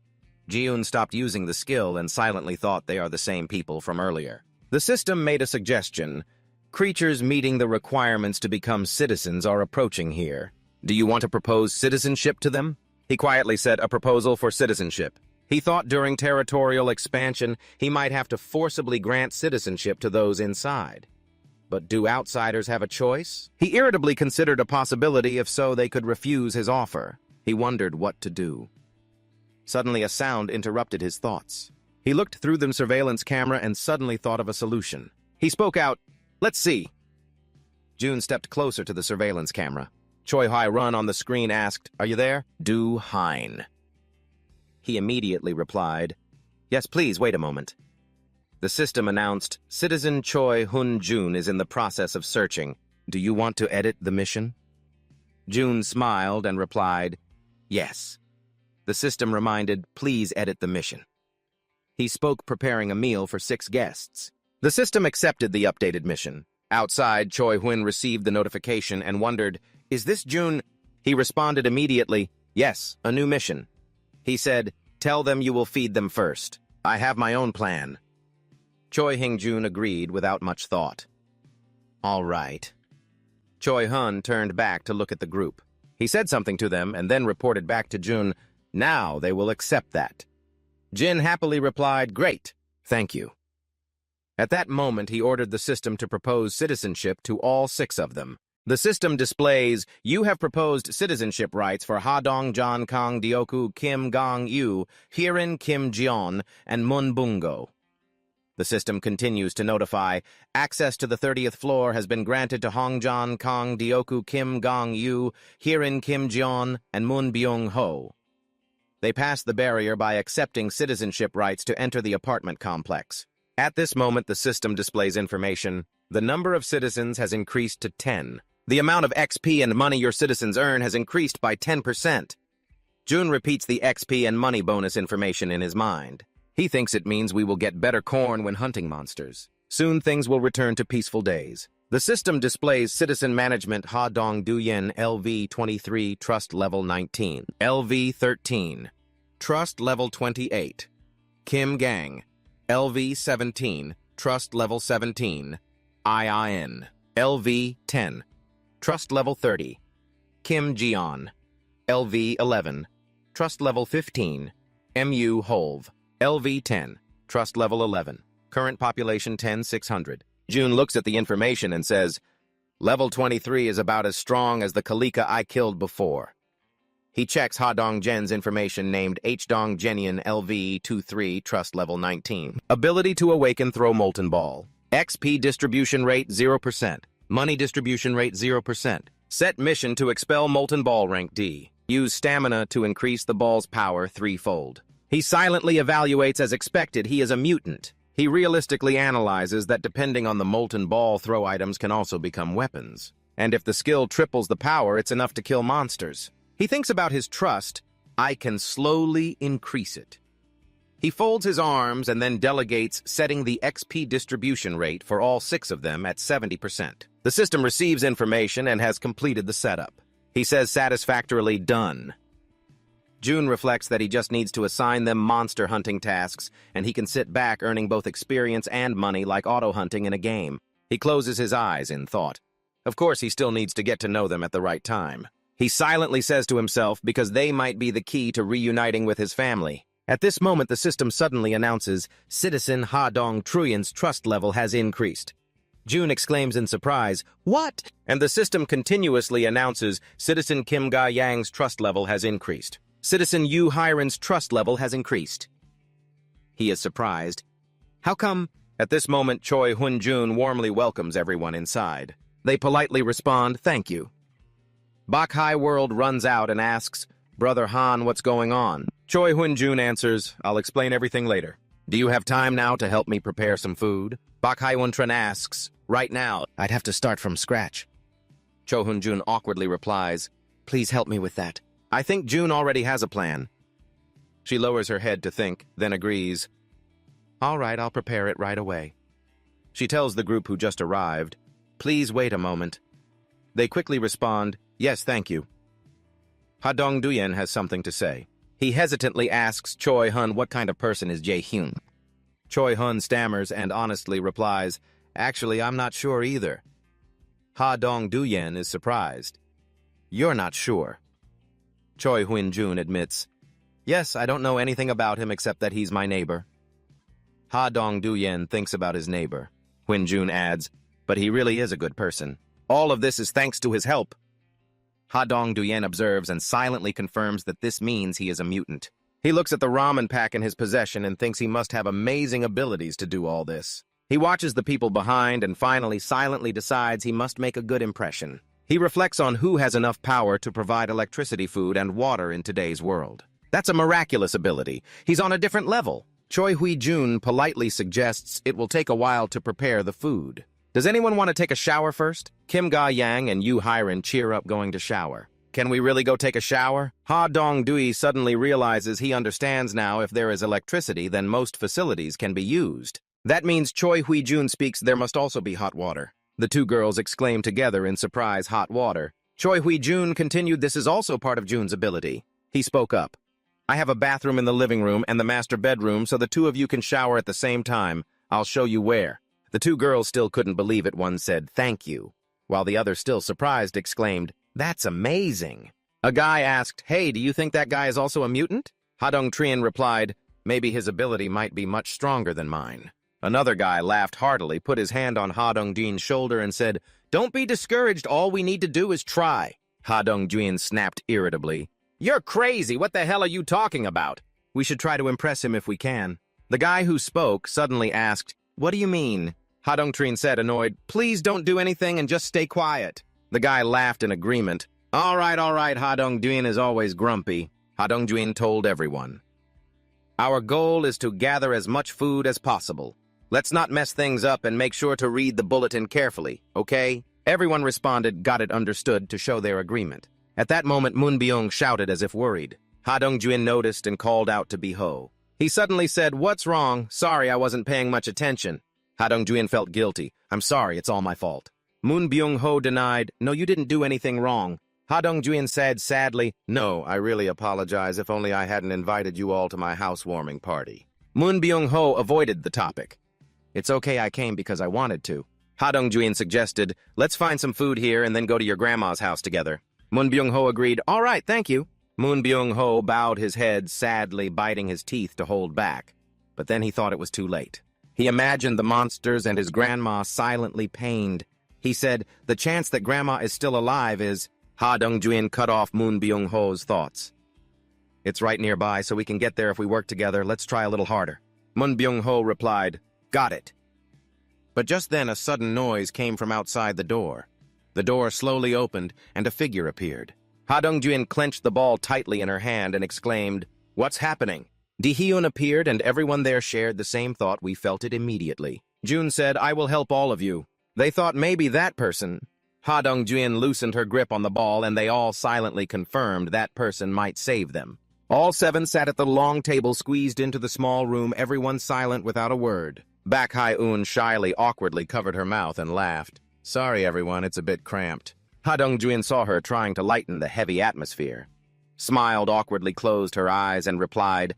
Ji-eun stopped using the skill and silently thought they are the same people from earlier. The system made a suggestion. "Creatures meeting the requirements to become citizens are approaching here. Do you want to propose citizenship to them?" He quietly said, "A proposal for citizenship." He thought during territorial expansion he might have to forcibly grant citizenship to those inside. But do outsiders have a choice? He irritably considered a possibility. If so, they could refuse his offer. He wondered what to do. Suddenly a sound interrupted his thoughts. He looked through the surveillance camera and suddenly thought of a solution. He spoke out, "Let's see." Jun stepped closer to the surveillance camera. Choi Hai-run on the screen asked, "Are you there?" Do-hein. He immediately replied, "Yes, please, wait a moment." The system announced, "Citizen Choi Hyun-jun is in the process of searching. Do you want to edit the mission?" Jun smiled and replied, "Yes." The system reminded, "Please edit the mission." He spoke, preparing a meal for 6 guests. The system accepted the updated mission. Outside, Choi Hyun received the notification and wondered, "Is this Jun?" He responded immediately, "Yes, a new mission." He said, "Tell them you will feed them first. I have my own plan." Choi Hyun-jun agreed without much thought. "All right." Choi Hun turned back to look at the group. He said something to them and then reported back to Jun, "Now they will accept that." Jin happily replied, "Great, thank you." At that moment, he ordered the system to propose citizenship to all 6 of them. The system displays, "You have proposed citizenship rights for Ha Dong-jan Kang Dioku Kim Gong-yu, Hirin Kim Jeon, and Mun Bungo. The system continues to notify, "Access to the 30th floor has been granted to Hongjan Kang Dioku Kim Gong-yu, Hirin Kim Jeon, and Mun Byung-ho." They pass the barrier by accepting citizenship rights to enter the apartment complex. At this moment, the system displays information. The number of citizens has increased to 10. The amount of XP and money your citizens earn has increased by 10%. June repeats the XP and money bonus information in his mind. He thinks it means we will get better corn when hunting monsters. Soon things will return to peaceful days. The system displays Citizen Management Ha Dong Duyen LV 23, Trust Level 19. LV 13, Trust Level 28. Kim Gang, LV 17, Trust Level 17. IIN, LV 10, Trust Level 30. Kim Jeon, LV 11, Trust Level 15. MU Holv, LV 10, Trust Level 11. Current population 10,600. June looks at the information and says, Level 23 is about as strong as the Kalika I killed before. He checks Ha Dong Jen's information named H Dong Jenian LV 23, Trust Level 19. Ability to awaken throw molten ball. XP distribution rate 0%. Money distribution rate 0%. Set mission to expel molten ball rank D. Use stamina to increase the ball's power 3-fold. He silently evaluates as expected he is a mutant. He realistically analyzes that depending on the molten ball, throw items can also become weapons. And if the skill triples the power, it's enough to kill monsters. He thinks about his trust. I can slowly increase it. He folds his arms and then delegates setting the XP distribution rate for all 6 of them at 70%. The system receives information and has completed the setup. He says satisfactorily done. June reflects that he just needs to assign them monster hunting tasks, and he can sit back earning both experience and money like auto-hunting in a game. He closes his eyes in thought. Of course, he still needs to get to know them at the right time. He silently says to himself because they might be the key to reuniting with his family. At this moment, the system suddenly announces Citizen Ha Dong Truyen's trust level has increased. June exclaims in surprise, "What?" And the system continuously announces Citizen Kim Ga Yang's trust level has increased. Citizen Yu Hiren's trust level has increased. He is surprised. How come? At this moment, Choi Hun-jun warmly welcomes everyone inside. They politely respond, "Thank you." Bak Hai World runs out and asks, "Brother Han, what's going on?" Choi Hun-jun answers, "I'll explain everything later. Do you have time now to help me prepare some food?" Bak Hai Wuntran asks, "Right now, I'd have to start from scratch." Cho Hun-jun awkwardly replies, "Please help me with that. I think June already has a plan." She lowers her head to think, then agrees. "All right, I'll prepare it right away." She tells the group who just arrived, "Please wait a moment." They quickly respond, "Yes, thank you." Ha Dong Duyen has something to say. He hesitantly asks Choi Hun what kind of person is Jae Hyun. Choi Hun stammers and honestly replies, "Actually, I'm not sure either." Ha Dong Duyen is surprised. "You're not sure?" Choi Hun-jun admits, "Yes, I don't know anything about him except that he's my neighbor." Ha Dong Duyen thinks about his neighbor. Hun-jun adds, "But he really is a good person. All of this is thanks to his help." Ha Dong Duyen observes and silently confirms that this means he is a mutant. He looks at the ramen pack in his possession and thinks he must have amazing abilities to do all this. He watches the people behind and finally silently decides he must make a good impression. He reflects on who has enough power to provide electricity, food, and water in today's world. That's a miraculous ability. He's on a different level. Choi Hui-jun politely suggests it will take a while to prepare the food. Does anyone want to take a shower first? Kim Ga Yang and Yu Hiren cheer up going to shower. Can we really go take a shower? Ha Dong Dui suddenly realizes he understands now if there is electricity, then most facilities can be used. That means Choi Hui-jun speaks there must also be hot water. The two girls exclaim together in surprise, "Hot water." Choi Hui-jun continued this is also part of Jun's ability. He spoke up. "I have a bathroom in the living room and the master bedroom so the two of you can shower at the same time. I'll show you where." The two girls still couldn't believe it. One said, "Thank you," while the other, still surprised, exclaimed, "That's amazing." A guy asked, "Hey, do you think that guy is also a mutant?" Ha Dong Trien replied, "Maybe his ability might be much stronger than mine." Another guy laughed heartily, put his hand on Ha Dong Duyen's shoulder and said, "Don't be discouraged, all we need to do is try." Ha Dong Duyen snapped irritably, "You're crazy, what the hell are you talking about?" "We should try to impress him if we can." The guy who spoke suddenly asked, "What do you mean?" Ha Dong Trien said, annoyed, "Please don't do anything and just stay quiet." The guy laughed in agreement. All right, Ha Dong Duyen is always grumpy." Ha Dong Duyen told everyone. "Our goal is to gather as much food as possible. Let's not mess things up and make sure to read the bulletin carefully, okay? Everyone responded, got it understood, to show their agreement. At that moment, Moon Byung shouted as if worried. Ha Dong-jun noticed and called out to Bi-ho. He suddenly said, "What's wrong? Sorry, I wasn't paying much attention." Ha Dong-jun felt guilty. "I'm sorry, it's all my fault." Moon Byung-ho denied, "No, you didn't do anything wrong." Ha Dong-jun said sadly, "No, I really apologize. If only I hadn't invited you all to my housewarming party." Moon Byung-ho avoided the topic. "It's okay, I came because I wanted to." Ha Dong-jun suggested, "Let's find some food here and then go to your grandma's house together." Moon Byung-ho agreed, "All right, thank you." Moon Byung-ho bowed his head, sadly biting his teeth to hold back. But then he thought it was too late. He imagined the monsters and his grandma silently pained. He said, "The chance that grandma is still alive is..." Ha Dong-jun cut off Moon Byung-ho's thoughts. "It's right nearby, so we can get there if we work together. Let's try a little harder." Moon Byung-ho replied, "Got it." But just then a sudden noise came from outside the door. The door slowly opened, and a figure appeared. Ha Dong-jun clenched the ball tightly in her hand and exclaimed, "What's happening?" Di-hyun appeared, and everyone there shared the same thought. We felt it immediately. Jun said, "I will help all of you." They thought maybe that person. Ha Dong-jun loosened her grip on the ball, and they all silently confirmed that person might save them. All seven sat at the long table squeezed into the small room, everyone silent without a word. Bak Hai-un shyly, awkwardly covered her mouth and laughed. "Sorry, everyone, it's a bit cramped." Ha Dong-jun saw her trying to lighten the heavy atmosphere. Smiled awkwardly, closed her eyes, and replied,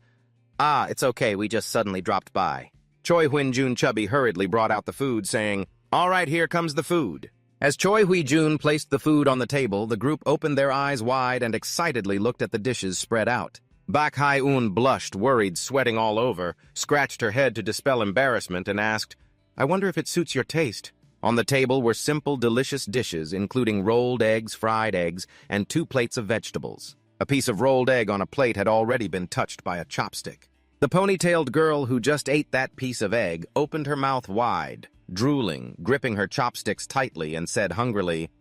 "Ah, it's okay, we just suddenly dropped by." Choi Hyun-jun Chubby hurriedly brought out the food, saying, "All right, here comes the food." As Choi Hui-jun placed the food on the table, the group opened their eyes wide and excitedly looked at the dishes spread out. Bak Hai-un blushed, worried, sweating all over, scratched her head to dispel embarrassment, and asked, "I wonder if it suits your taste." On the table were simple, delicious dishes, including rolled eggs, fried eggs, and 2 plates of vegetables. A piece of rolled egg on a plate had already been touched by a chopstick. The ponytailed girl who just ate that piece of egg opened her mouth wide, drooling, gripping her chopsticks tightly, and said hungrily,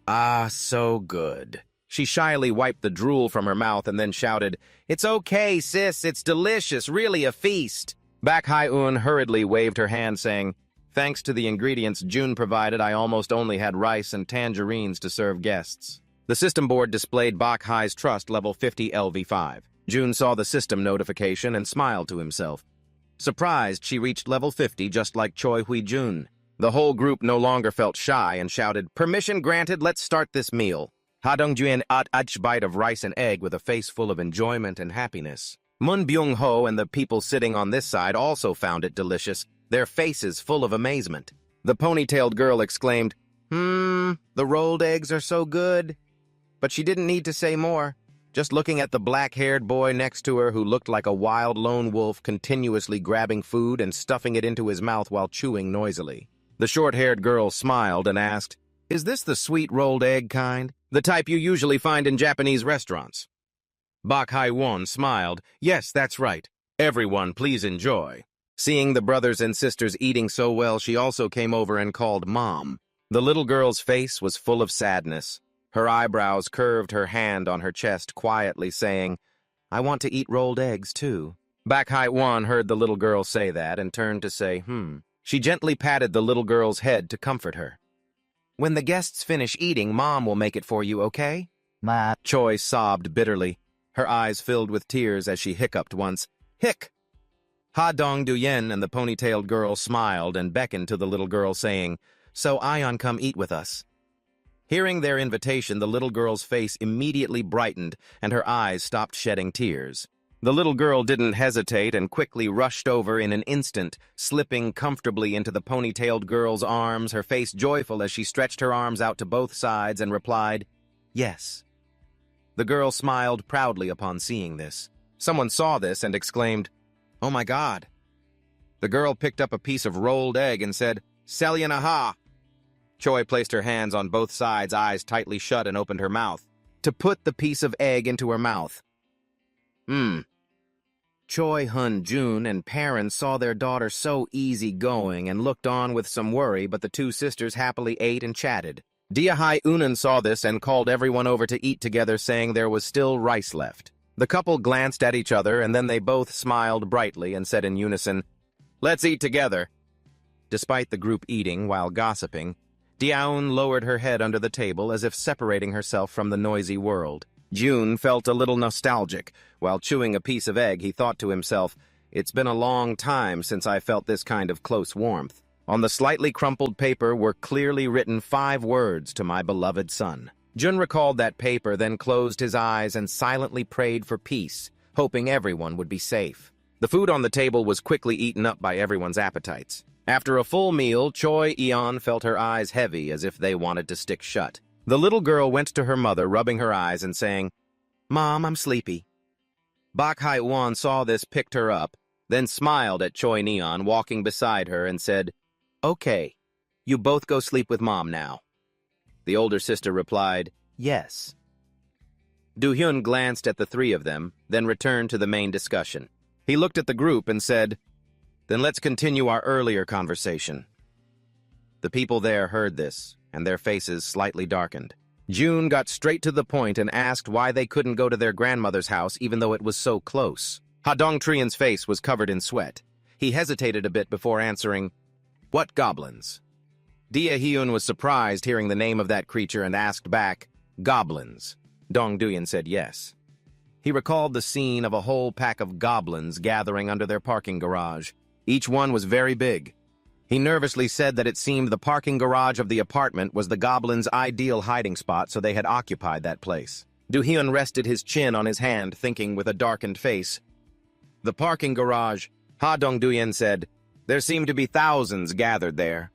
"Ah, so good." She shyly wiped the drool from her mouth and then shouted, "It's okay, sis, it's delicious, really a feast." Bak Hai-un hurriedly waved her hand, saying, "Thanks to the ingredients Jun provided, I almost only had rice and tangerines to serve guests." The system board displayed Bak Hai's trust level 50 LV5. Jun saw the system notification and smiled to himself. Surprised, she reached level 50 just like Choi Hui-jun. The whole group no longer felt shy and shouted, "Permission granted, let's start this meal." Ha Dong-jun ate each bite of rice and egg with a face full of enjoyment and happiness. Moon Byung-ho and the people sitting on this side also found it delicious, their faces full of amazement. The ponytailed girl exclaimed, the rolled eggs are so good." But she didn't need to say more. Just looking at the black-haired boy next to her who looked like a wild lone wolf continuously grabbing food and stuffing it into his mouth while chewing noisily. The short-haired girl smiled and asked, "Is this the sweet rolled egg kind? The type you usually find in Japanese restaurants?" Bak Hai-won smiled. "Yes, that's right. Everyone, please enjoy." Seeing the brothers and sisters eating so well, she also came over and called Mom. The little girl's face was full of sadness. Her eyebrows curved, her hand on her chest, quietly saying, "I want to eat rolled eggs, too." Bak Hai-won heard the little girl say that and turned to say, She gently patted the little girl's head to comfort her. "When the guests finish eating, Mom will make it for you, okay?" Ma. Choi sobbed bitterly. Her eyes filled with tears as she hiccuped once. "Hic!" Ha Dong-duyen and the ponytailed girl smiled and beckoned to the little girl, saying, "So Ion, come eat with us." Hearing their invitation, the little girl's face immediately brightened and her eyes stopped shedding tears. The little girl didn't hesitate and quickly rushed over in an instant, slipping comfortably into the ponytailed girl's arms, her face joyful as she stretched her arms out to both sides and replied, "Yes." The girl smiled proudly upon seeing this. Someone saw this and exclaimed, "Oh my God." The girl picked up a piece of rolled egg and said, "Selyan-aha." Choi placed her hands on both sides, eyes tightly shut, and opened her mouth to put the piece of egg into her mouth. Choi Hyun-jun and parents saw their daughter so easygoing and looked on with some worry, but the two sisters happily ate and chatted. Dia Hai-unan saw this and called everyone over to eat together, saying there was still rice left. The couple glanced at each other, and then they both smiled brightly and said in unison, "Let's eat together." Despite the group eating while gossiping, Diaoun lowered her head under the table as if separating herself from the noisy world. June felt a little nostalgic. While chewing a piece of egg, he thought to himself, "It's been a long time since I felt this kind of close warmth." On the slightly crumpled paper were clearly written 5 words to my beloved son. Jun recalled that paper, then closed his eyes and silently prayed for peace, hoping everyone would be safe. The food on the table was quickly eaten up by everyone's appetites. After a full meal, Choi Eon felt her eyes heavy as if they wanted to stick shut. The little girl went to her mother, rubbing her eyes and saying, "Mom, I'm sleepy." Bak Hai-won saw this, picked her up, then smiled at Choi Neon walking beside her and said, "Okay, you both go sleep with Mom now." The older sister replied, "Yes." Do-hyun glanced at the 3 of them, then returned to the main discussion. He looked at the group and said, "Then let's continue our earlier conversation." The people there heard this, and their faces slightly darkened. June got straight to the point and asked why they couldn't go to their grandmother's house even though it was so close. Ha Dong-trian's face was covered in sweat. He hesitated a bit before answering, "What goblins?" Dia-hyun was surprised hearing the name of that creature and asked back, "Goblins?" Dong-duyan said yes. He recalled the scene of a whole pack of goblins gathering under their parking garage. Each one was very big. He nervously said that it seemed the parking garage of the apartment was the goblins' ideal hiding spot, so they had occupied that place. Do-hyun rested his chin on his hand, thinking with a darkened face. "The parking garage," Ha Dong-duyan said. "There seemed to be thousands gathered there."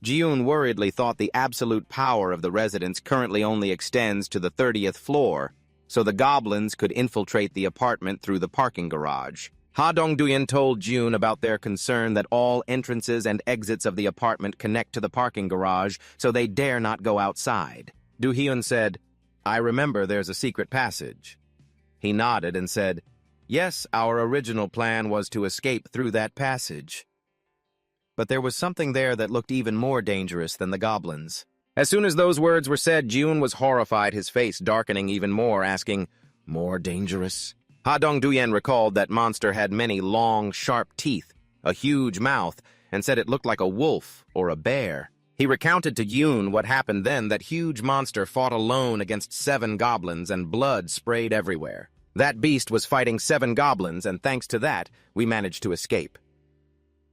Ji-yoon worriedly thought the absolute power of the residence currently only extends to the 30th floor, so the goblins could infiltrate the apartment through the parking garage. Ha Dong-duyan told June about their concern that all entrances and exits of the apartment connect to the parking garage, so they dare not go outside. Do-hyun said, "I remember there's a secret passage." He nodded and said, "Yes, our original plan was to escape through that passage." But there was something there that looked even more dangerous than the goblins. As soon as those words were said, June was horrified, his face darkening even more, asking, "More dangerous?" Ha Dong-duyan recalled that monster had many long, sharp teeth, a huge mouth, and said it looked like a wolf or a bear. He recounted to Yoon what happened then. That huge monster fought alone against 7 goblins and blood sprayed everywhere. That beast was fighting 7 goblins, and thanks to that, we managed to escape.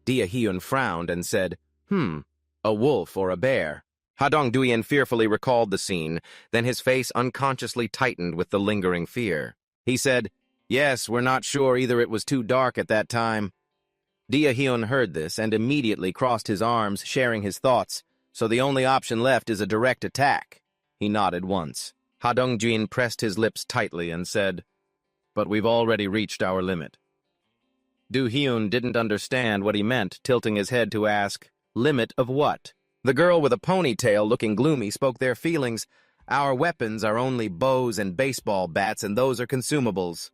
Dia-hyun frowned and said, "A wolf or a bear?" Ha Dong-duyan fearfully recalled the scene, then his face unconsciously tightened with the lingering fear. He said, "Yes, we're not sure, either it was too dark at that time." Dia-hyun heard this and immediately crossed his arms, sharing his thoughts. "So the only option left is a direct attack." He nodded once. Ha Dong-jin pressed his lips tightly and said, "But we've already reached our limit." Do-hyun didn't understand what he meant, tilting his head to ask, "Limit of what?" The girl with a ponytail, looking gloomy, spoke their feelings. "Our weapons are only bows and baseball bats, and those are consumables."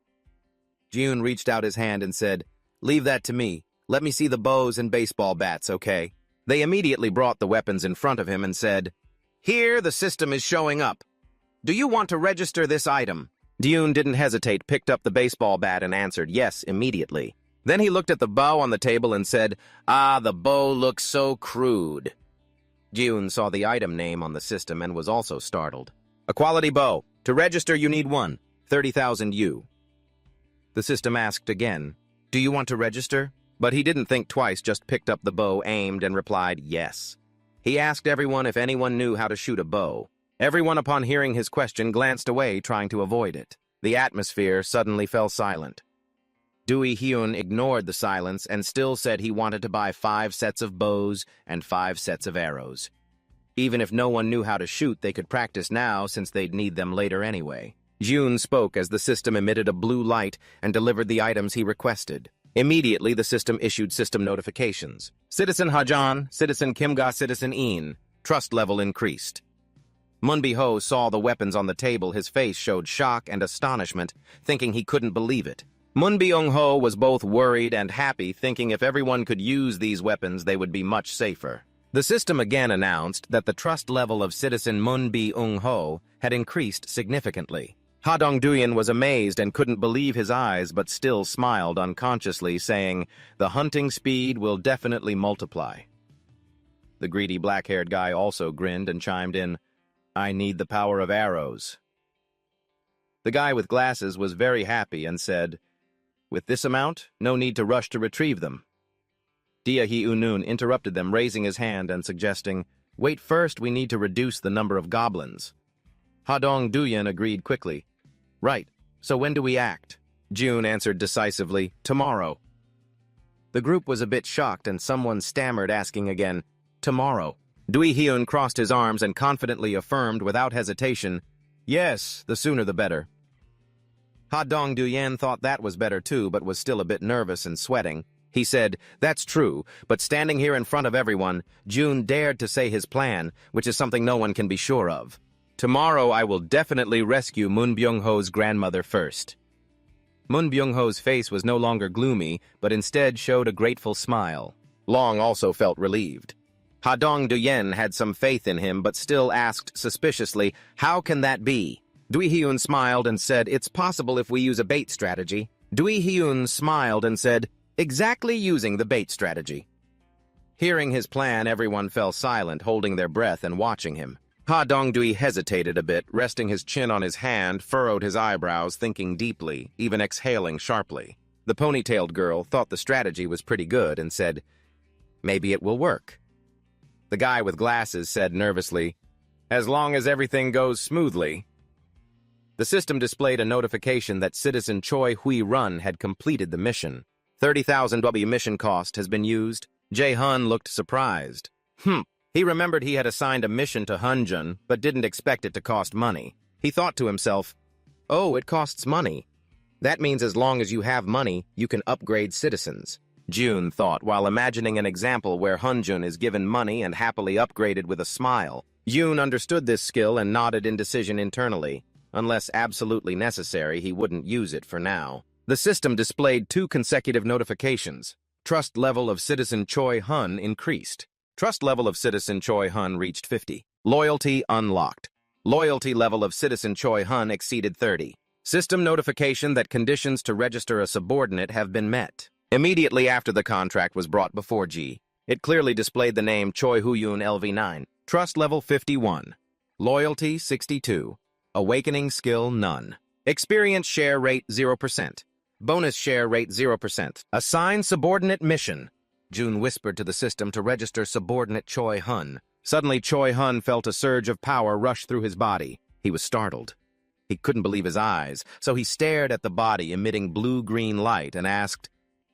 June reached out his hand and said, "Leave that to me. Let me see the bows and baseball bats, okay?" They immediately brought the weapons in front of him and said, "Here, the system is showing up. Do you want to register this item?" June didn't hesitate, picked up the baseball bat and answered yes immediately. Then he looked at the bow on the table and said, "Ah, the bow looks so crude." June saw the item name on the system and was also startled. "A quality bow. To register, you need 30,000 U." The system asked again, "Do you want to register?" But he didn't think twice, just picked up the bow, aimed, and replied yes. He asked everyone if anyone knew how to shoot a bow. Everyone, upon hearing his question, glanced away, trying to avoid it. The atmosphere suddenly fell silent. Do-hyun ignored the silence and still said he wanted to buy 5 sets of bows and 5 sets of arrows. Even if no one knew how to shoot, they could practice now since they'd need them later anyway. June spoke as the system emitted a blue light and delivered the items he requested. Immediately, the system issued system notifications. Citizen Hajan, Citizen Kimga, Citizen Een. Trust level increased. Moonbi-ho saw the weapons on the table. His face showed shock and astonishment, thinking he couldn't believe it. Moonbi-ho was both worried and happy, thinking if everyone could use these weapons, they would be much safer. The system again announced that the trust level of Citizen Moonbi-ho had increased significantly. Ha Dong-duyen was amazed and couldn't believe his eyes, but still smiled unconsciously, saying, "The hunting speed will definitely multiply." The greedy black-haired guy also grinned and chimed in, "I need the power of arrows." The guy with glasses was very happy and said, "With this amount, no need to rush to retrieve them." Dia Hi-unun interrupted them, raising his hand and suggesting, "Wait, first we need to reduce the number of goblins." Ha Dong-duyen agreed quickly. "Right, so when do we act?" June answered decisively, "Tomorrow." The group was a bit shocked and someone stammered, asking again, "Tomorrow?" Dui Hyun crossed his arms and confidently affirmed without hesitation, "Yes, the sooner the better." Ha Dong-duyen thought that was better too, but was still a bit nervous and sweating. He said, "That's true, but standing here in front of everyone, June dared to say his plan, which is something no one can be sure of. Tomorrow I will definitely rescue Moon Byung-ho's grandmother first." Moon Byung-ho's face was no longer gloomy, but instead showed a grateful smile. Long also felt relieved. Ha Dong-duyen had some faith in him, but still asked suspiciously, "How can that be?" Dui Hyun smiled and said, "It's possible if we use a bait strategy." Dui Hyun smiled and said, "Exactly using the bait strategy." Hearing his plan, everyone fell silent, holding their breath and watching him. Ha Dong-dui hesitated a bit, resting his chin on his hand, furrowed his eyebrows, thinking deeply, even exhaling sharply. The ponytailed girl thought the strategy was pretty good and said, "Maybe it will work." The guy with glasses said nervously, "As long as everything goes smoothly." The system displayed a notification that Citizen Choi Hui-run had completed the mission. 30,000 W mission cost has been used. Jae-hun looked surprised. He remembered he had assigned a mission to Hunjun, but didn't expect it to cost money. He thought to himself, "Oh, it costs money. That means as long as you have money, you can upgrade citizens." June thought, while imagining an example where Hunjun is given money and happily upgraded with a smile. Yoon understood this skill and nodded in decision internally. Unless absolutely necessary, he wouldn't use it for now. The system displayed 2 consecutive notifications. Trust level of Citizen Choi Hun increased. Trust level of Citizen Choi Hun reached 50. Loyalty unlocked. Loyalty level of Citizen Choi Hun exceeded 30. System notification that conditions to register a subordinate have been met. Immediately after the contract was brought before G, it clearly displayed the name Choi Huyun LV9. Trust level 51. Loyalty 62. Awakening skill none. Experience share rate 0%. Bonus share rate 0%. Assign subordinate mission. June whispered to the system to register subordinate Choi Hun. Suddenly, Choi Hun felt a surge of power rush through his body. He was startled. He couldn't believe his eyes, so he stared at the body emitting blue-green light and asked,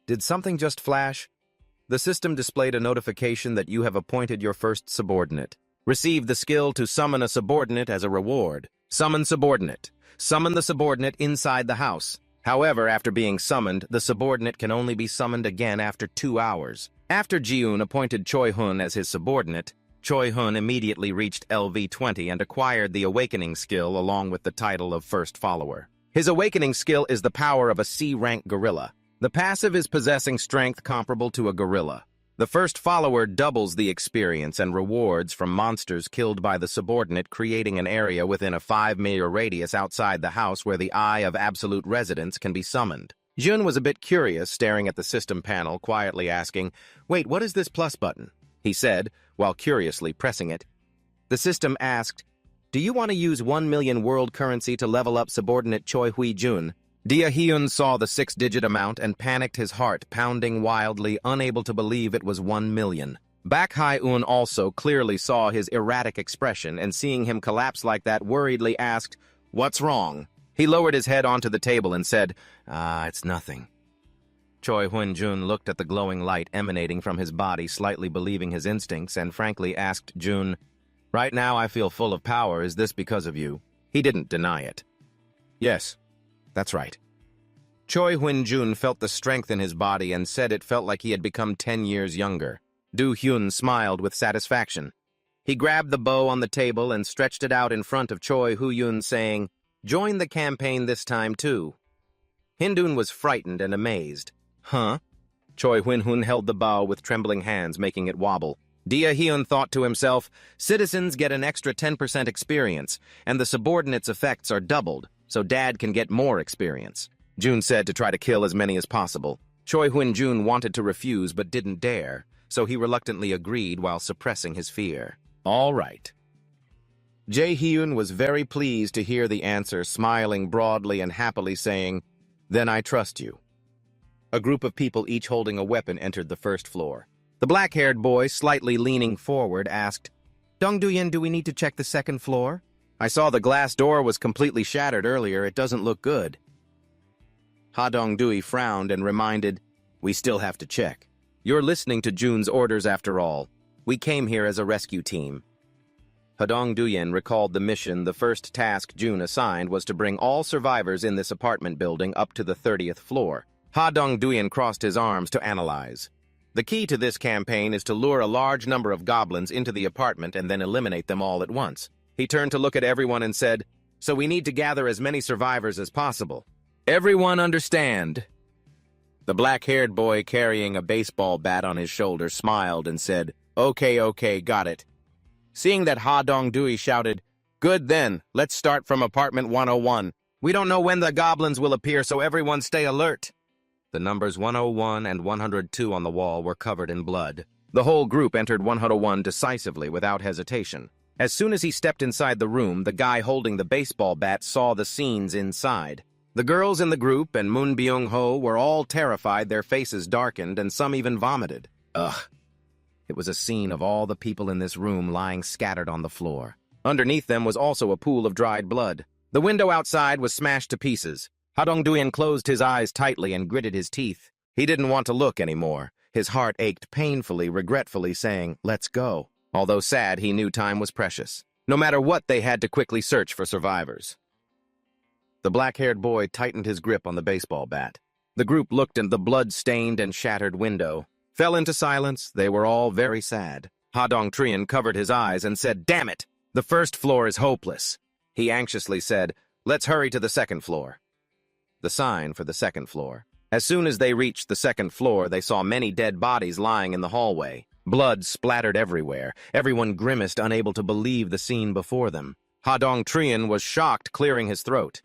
"Did something just flash?" The system displayed a notification that you have appointed your first subordinate. Receive the skill to summon a subordinate as a reward. Summon subordinate. Summon the subordinate inside the house. However, after being summoned, the subordinate can only be summoned again after 2 hours. After Jiun appointed Choi Hun as his subordinate, Choi Hun immediately reached LV20 and acquired the Awakening skill along with the title of First Follower. His Awakening skill is the power of a C-rank gorilla. The passive is possessing strength comparable to a gorilla. The First Follower doubles the experience and rewards from monsters killed by the subordinate, creating an area within a 5-meter radius outside the house where the Eye of Absolute Residence can be summoned. Jun was a bit curious, staring at the system panel, quietly asking, "Wait, what is this plus button?" He said, while curiously pressing it. The system asked, "Do you want to use 1 million world currency to level up subordinate Choi Hui-jun?" Dia Hyun saw the 6-digit amount and panicked, his heart pounding wildly, unable to believe it was 1 million. Bak Hai-un also clearly saw his erratic expression and seeing him collapse like that worriedly asked, "What's wrong?" He lowered his head onto the table and said, "It's nothing." Choi Hun-jun looked at the glowing light emanating from his body, slightly believing his instincts, and frankly asked Jun, "Right now I feel full of power. Is this because of you?" He didn't deny it. "Yes. That's right." Choi Hun-jun felt the strength in his body and said it felt like he had become 10 years younger. Do Hyun smiled with satisfaction. He grabbed the bow on the table and stretched it out in front of Choi Hu-yun, saying, "Join the campaign this time, too." Hindun was frightened and amazed. "Huh?" Choi Hun-hun held the bow with trembling hands, making it wobble. Dia Hyun thought to himself, "Citizens get an extra 10% experience, and the subordinates' effects are doubled. so Dad can get more experience. June said to try to kill as many as possible. Choi Hyun-jun wanted to refuse but didn't dare, so he reluctantly agreed while suppressing his fear. All right. Jae-hyun was very pleased to hear the answer, smiling broadly and happily saying, "Then I trust you." A group of people each holding a weapon entered the first floor. The black-haired boy, slightly leaning forward, asked, "Dong Do-yin, do we need to check the second floor? I saw the glass door was completely shattered earlier. It doesn't look good." Ha Dong-dui frowned and reminded, "We still have to check. You're listening to June's orders after all. We came here as a rescue team." Ha Dong-duyen recalled the mission. The first task June assigned was to bring all survivors in this apartment building up to the 30th floor. Ha Dong-duyen crossed his arms to analyze. The key to this campaign is to lure a large number of goblins into the apartment and then eliminate them all at once. He turned to look at everyone and said, "So we need to gather as many survivors as possible. Everyone understand?" The black-haired boy carrying a baseball bat on his shoulder smiled and said, Okay, got it." Seeing that Ha Dong-dui shouted, "Good then, let's start from apartment 101. We don't know when the goblins will appear, so everyone stay alert." The numbers 101 and 102 on the wall were covered in blood. The whole group entered 101 decisively without hesitation. As soon as he stepped inside the room, the guy holding the baseball bat saw the scenes inside. The girls in the group and Moon Byung-ho were all terrified, their faces darkened, and some even vomited. Ugh. It was a scene of all the people in this room lying scattered on the floor. Underneath them was also a pool of dried blood. The window outside was smashed to pieces. Ha Dong-duyen closed his eyes tightly and gritted his teeth. He didn't want to look anymore. His heart ached painfully, regretfully saying, "Let's go." Although sad, he knew time was precious. No matter what, they had to quickly search for survivors. The black-haired boy tightened his grip on the baseball bat. The group looked at the blood-stained and shattered window, fell into silence. They were all very sad. Ha Dong-trien covered his eyes and said, "Damn it! The first floor is hopeless." He anxiously said, "Let's hurry to the second floor." The sign for the second floor. As soon as they reached the second floor, they saw many dead bodies lying in the hallway. Blood splattered everywhere. Everyone grimaced, unable to believe the scene before them. Ha Dong-trien was shocked, clearing his throat.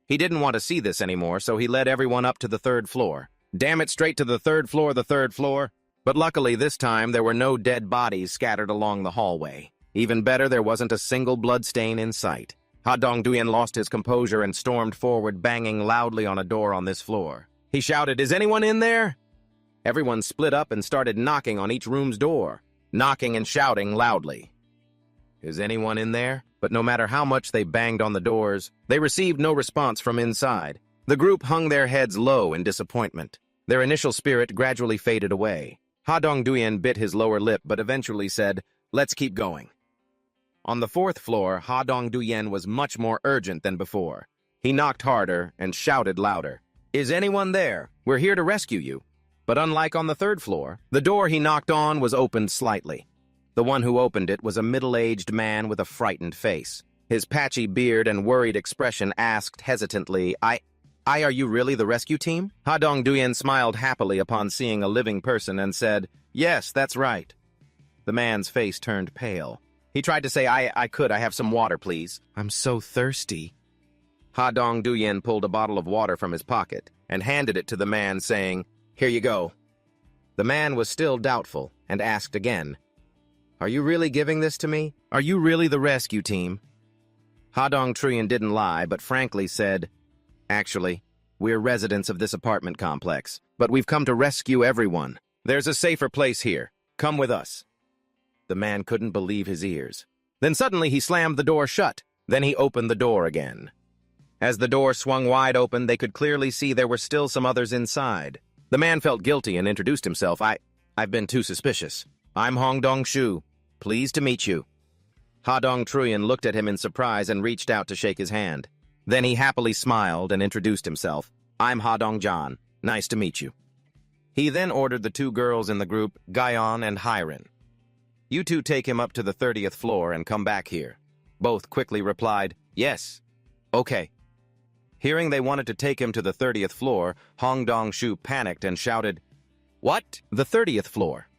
He didn't want to see this anymore, so he led everyone up to the third floor. Damn it, straight to the third floor, the third floor. But luckily this time there were no dead bodies scattered along the hallway. Even better, there wasn't a single blood stain in sight. Ha Dong-duyen lost his composure and stormed forward, banging loudly on a door on this floor. He shouted, "Is anyone in there?" Everyone split up and started knocking on each room's door, knocking and shouting loudly. "Is anyone in there?" But no matter how much they banged on the doors, they received no response from inside. The group hung their heads low in disappointment. Their initial spirit gradually faded away. Ha Dong-duyen bit his lower lip but eventually said, "Let's keep going." On the fourth floor, Ha Dong-duyen was much more urgent than before. He knocked harder and shouted louder. "Is anyone there? We're here to rescue you." But unlike on the third floor, the door he knocked on was opened slightly. The one who opened it was a middle-aged man with a frightened face. His patchy beard and worried expression asked hesitantly, Are you really the rescue team?" Ha Dong-duyen smiled happily upon seeing a living person and said, "Yes, that's right." The man's face turned pale. He tried to say, I have some water, please. "I'm so thirsty." Ha Dong-duyen pulled a bottle of water from his pocket and handed it to the man, saying, "Here you go." The man was still doubtful and asked again, "Are you really giving this to me? Are you really the rescue team?" Ha Dong-trien didn't lie, but frankly said, "Actually, we're residents of this apartment complex, but we've come to rescue everyone. There's a safer place here. Come with us." The man couldn't believe his ears. Then suddenly he slammed the door shut. Then he opened the door again. As the door swung wide open, they could clearly see there were still some others inside. The man felt guilty and introduced himself. I've been too suspicious. I'm Hong Dong-shu. Pleased to meet you." Ha Dong-trien looked at him in surprise and reached out to shake his hand. Then he happily smiled and introduced himself. "I'm Ha Dong-jan. Nice to meet you." He then ordered the two girls in the group, Gyeon and Hyrin. "You two take him up to the 30th floor and come back here." Both quickly replied, "Yes." "Okay." Hearing they wanted to take him to the 30th floor, Hong Dong-shu panicked and shouted, "What? The 30th floor?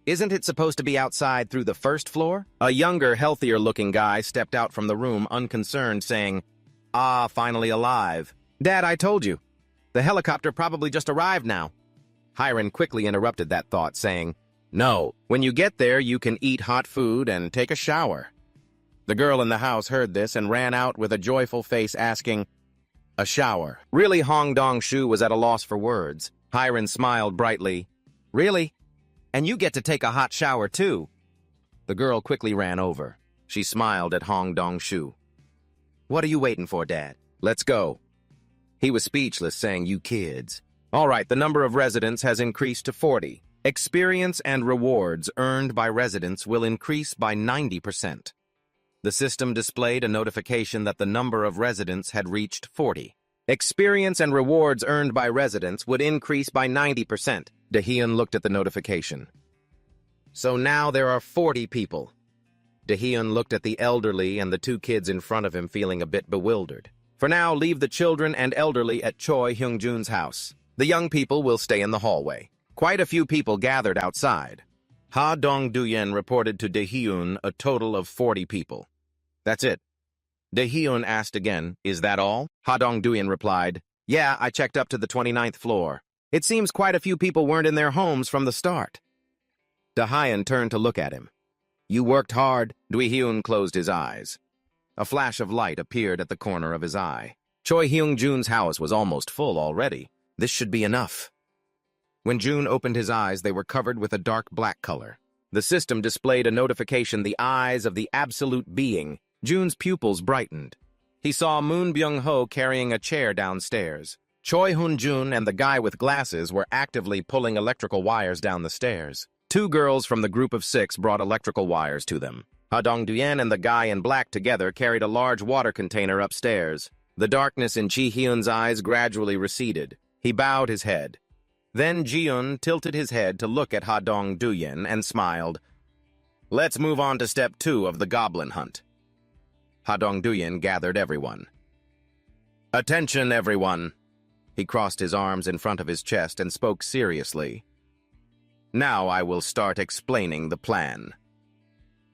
Isn't it supposed to be outside through the first floor?" A younger, healthier-looking guy stepped out from the room unconcerned, saying, Ah, finally alive. Dad, I told you. The helicopter probably just arrived now. Hiram quickly interrupted that thought, saying, No, when you get there, you can eat hot food and take a shower. The girl in the house heard this and ran out with a joyful face asking, A shower. Really, Hong Dong-shu was at a loss for words. Hiram smiled brightly. Really? And you get to take a hot shower, too. The girl quickly ran over. She smiled at Hong Dong-shu. What are you waiting for, Dad? Let's go. He was speechless, saying, You kids. All right, the number of residents has increased to 40. Experience and rewards earned by residents will increase by 90%. The system displayed a notification that the number of residents had reached 40. Experience and rewards earned by residents would increase by 90%. Dahyun looked at the notification. So now there are 40 people. Dahyun looked at the elderly and the two kids in front of him, feeling a bit bewildered. For now, leave the children and elderly at Choi Hyung-jun's house. The young people will stay in the hallway. Quite a few people gathered outside. Ha Dong-duyen reported to Dahyun a total of 40 people. That's it. Dahyun asked again, Is that all? Ha Dong-duyen replied, Yeah, I checked up to the 29th floor. It seems quite a few people weren't in their homes from the start. Dahyun turned to look at him. You worked hard. Dahyun closed his eyes. A flash of light appeared at the corner of his eye. Choi Hyung-jun's house was almost full already. This should be enough. When Jun opened his eyes, they were covered with a dark black color. The system displayed a notification, the eyes of the absolute being. Jun's pupils brightened. He saw Moon Byung-ho carrying a chair downstairs. Choi Hyun-jun and the guy with glasses were actively pulling electrical wires down the stairs. Two girls from the group of 6 brought electrical wires to them. Ha Dong-duyen and the guy in black together carried a large water container upstairs. The darkness in Ji-hyun's eyes gradually receded. He bowed his head. Then Ji-hyun tilted his head to look at Ha Dong-duyen and smiled. Let's move on to step 2 of the goblin hunt. Ha Dong-duyen gathered everyone. Attention, everyone. He crossed his arms in front of his chest and spoke seriously. Now I will start explaining the plan.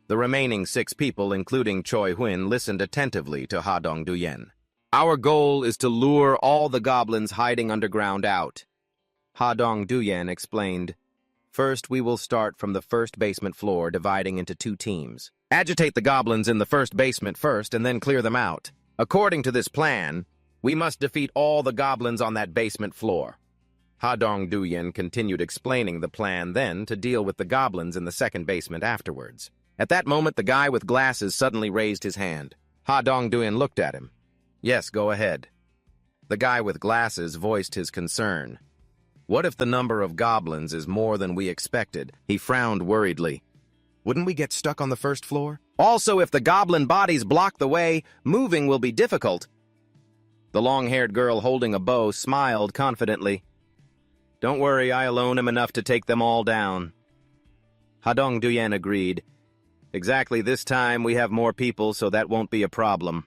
The remaining 6 people, including Choi Hyun, listened attentively to Ha Dong-duyen. Our goal is to lure all the goblins hiding underground out. Ha Dong-duyen explained. First, we will start from the first basement floor, dividing into 2 teams. Agitate the goblins in the first basement first and then clear them out. According to this plan, we must defeat all the goblins on that basement floor. Ha Dong-duyen continued explaining the plan then to deal with the goblins in the second basement afterwards. At that moment, the guy with glasses suddenly raised his hand. Ha Dong-duyen looked at him. Yes, go ahead. The guy with glasses voiced his concern. What if the number of goblins is more than we expected? He frowned worriedly. Wouldn't we get stuck on the first floor? Also, if the goblin bodies block the way, moving will be difficult. The long-haired girl holding a bow smiled confidently. Don't worry, I alone am enough to take them all down. Ha Dong-duyen agreed. Exactly this time we have more people, so that won't be a problem.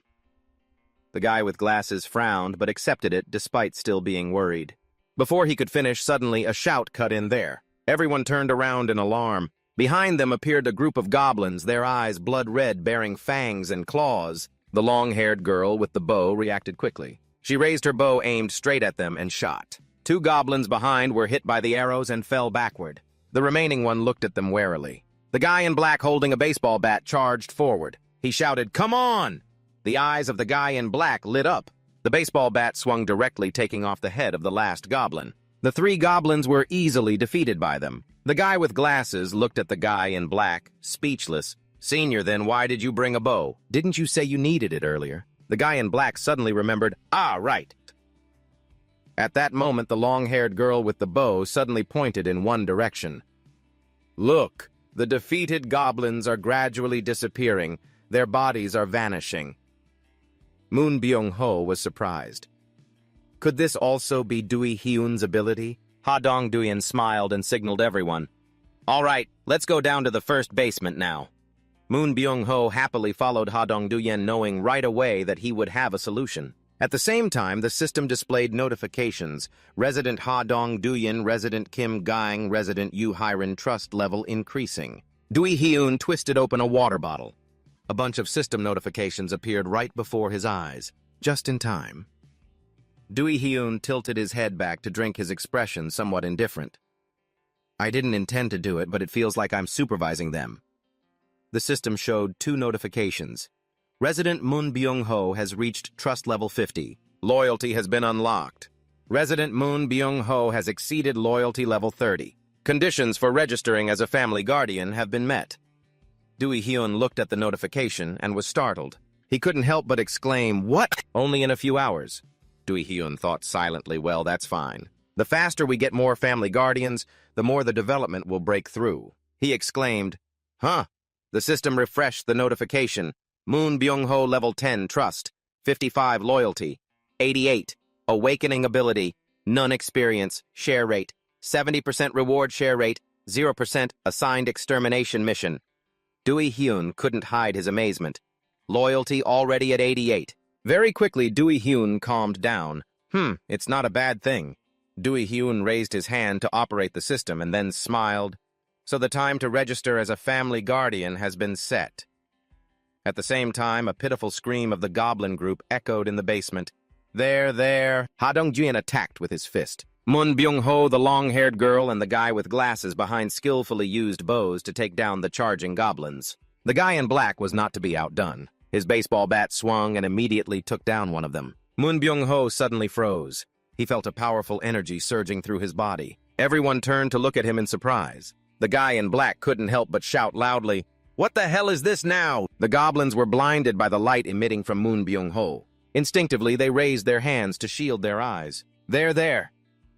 The guy with glasses frowned, but accepted it despite still being worried. Before he could finish, suddenly a shout cut in there. Everyone turned around in alarm. Behind them appeared a group of goblins, their eyes blood-red, bearing fangs and claws. The long-haired girl with the bow reacted quickly. She raised her bow, aimed straight at them, and shot. 2 goblins behind were hit by the arrows and fell backward. The remaining one looked at them warily. The guy in black holding a baseball bat charged forward. He shouted, Come on! The eyes of the guy in black lit up. The baseball bat swung directly, taking off the head of the last goblin. The 3 goblins were easily defeated by them. The guy with glasses looked at the guy in black, speechless. Senior, then why did you bring a bow? Didn't you say you needed it earlier? The guy in black suddenly remembered, Ah, right. At that moment, the long-haired girl with the bow suddenly pointed in one direction. Look, the defeated goblins are gradually disappearing. Their bodies are vanishing. Moon Byung-ho was surprised. Could this also be Dahyun's ability? Ha Dong-duyen smiled and signaled everyone. All right, let's go down to the first basement now. Moon Byung-ho happily followed Ha Dong-duyen, knowing right away that he would have a solution. At the same time, the system displayed notifications. Resident Ha Dong-duyen, Resident Kim Gang, Resident Yu Hiren trust level increasing. Dahyun twisted open a water bottle. A bunch of system notifications appeared right before his eyes. Just in time. Dewey Hyun tilted his head back to drink, his expression somewhat indifferent. I didn't intend to do it, but it feels like I'm supervising them. The system showed 2 notifications. Resident Moon Byung-ho has reached trust level 50. Loyalty has been unlocked. Resident Moon Byung-ho has exceeded loyalty level 30. Conditions for registering as a family guardian have been met. Dewey Hyun looked at the notification and was startled. He couldn't help but exclaim, "What?" Only in a few hours. Dewey Hyun thought silently, well, that's fine. The faster we get more family guardians, the more the development will break through. He exclaimed, "Huh." The system refreshed the notification. Moon Byung-ho level 10 trust, 55 loyalty, 88 awakening ability, none experience, share rate, 70% reward share rate, 0% assigned extermination mission. Dewey Hyun couldn't hide his amazement. Loyalty already at 88. Very quickly, Dewey Hyun calmed down. It's not a bad thing. Dewey Hyun raised his hand to operate the system and then smiled. So the time to register as a family guardian has been set. At the same time, a pitiful scream of the goblin group echoed in the basement. There. Ha Dong-jin attacked with his fist. Moon Byung-ho, the long-haired girl, and the guy with glasses behind skillfully used bows to take down the charging goblins. The guy in black was not to be outdone. His baseball bat swung and immediately took down one of them. Moon Byung-ho suddenly froze. He felt a powerful energy surging through his body. Everyone turned to look at him in surprise. The guy in black couldn't help but shout loudly, "What the hell is this now?" The goblins were blinded by the light emitting from Moon Byung-ho. Instinctively, they raised their hands to shield their eyes. There.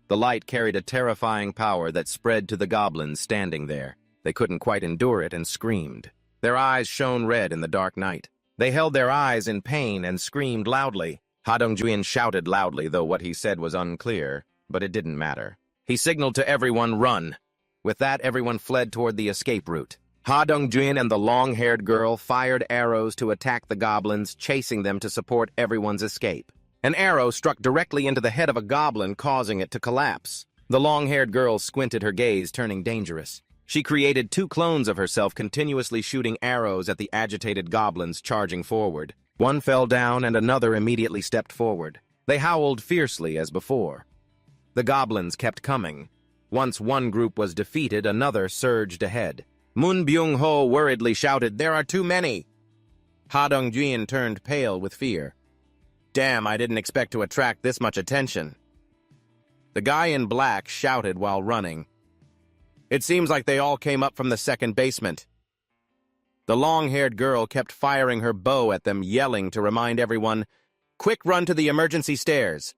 The light carried a terrifying power that spread to the goblins standing there. They couldn't quite endure it and screamed. Their eyes shone red in the dark night. They held their eyes in pain and screamed loudly. Ha Dong-jin shouted loudly, though what he said was unclear, but it didn't matter. He signaled to everyone, "Run." With that, everyone fled toward the escape route. Ha Dong-jin and the long-haired girl fired arrows to attack the goblins, chasing them to support everyone's escape. An arrow struck directly into the head of a goblin, causing it to collapse. The long-haired girl squinted, her gaze turning dangerous. She created 2 clones of herself, continuously shooting arrows at the agitated goblins charging forward. One fell down and another immediately stepped forward. They howled fiercely as before. The goblins kept coming. Once one group was defeated, another surged ahead. Moon Byung-ho worriedly shouted, "There are too many!" Ha Dong-jin turned pale with fear. Damn, I didn't expect to attract this much attention. The guy in black shouted while running. It seems like they all came up from the second basement. The long-haired girl kept firing her bow at them, yelling to remind everyone, "Quick, run to the emergency stairs."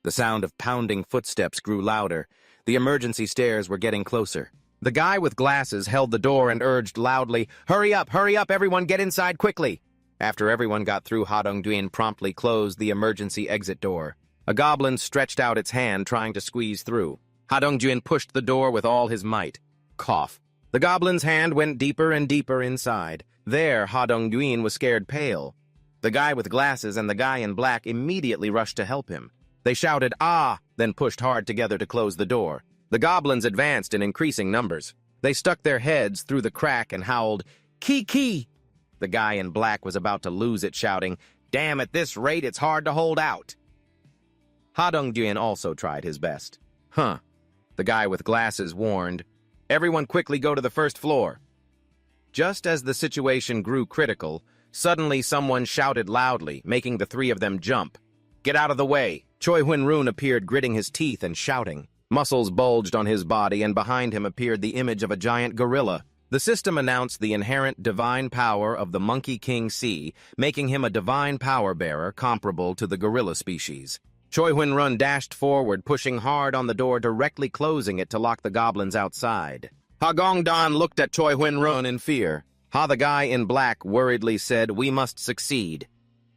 The sound of pounding footsteps grew louder. The emergency stairs were getting closer. The guy with glasses held the door and urged loudly, hurry up, everyone, get inside quickly." After everyone got through, Ha Dong-jin promptly closed the emergency exit door. A goblin stretched out its hand, trying to squeeze through. Ha Dong-jin pushed the door with all his might. Cough. The goblin's hand went deeper and deeper inside. There, Ha Dong-jin was scared pale. The guy with glasses and the guy in black immediately rushed to help him. They shouted, "Ah!" then pushed hard together to close the door. The goblins advanced in increasing numbers. They stuck their heads through the crack and howled, "Ki!" The guy in black was about to lose it, shouting, "Damn, at this rate, it's hard to hold out." Ha Dong-jin also tried his best. The guy with glasses warned, "Everyone quickly go to the first floor." Just as the situation grew critical, suddenly someone shouted loudly, making the 3 of them jump. "Get out of the way!" Choi Hyun-roon appeared, gritting his teeth and shouting. Muscles bulged on his body, and behind him appeared the image of a giant gorilla. The system announced the inherent divine power of the Monkey King Sea, making him a divine power bearer comparable to the gorilla species. Choi Hyun-roon dashed forward, pushing hard on the door, directly closing it to lock the goblins outside. Ha Gong-dan looked at Choi Hyun-roon in fear. Ha, the guy in black, worriedly said, "We must succeed."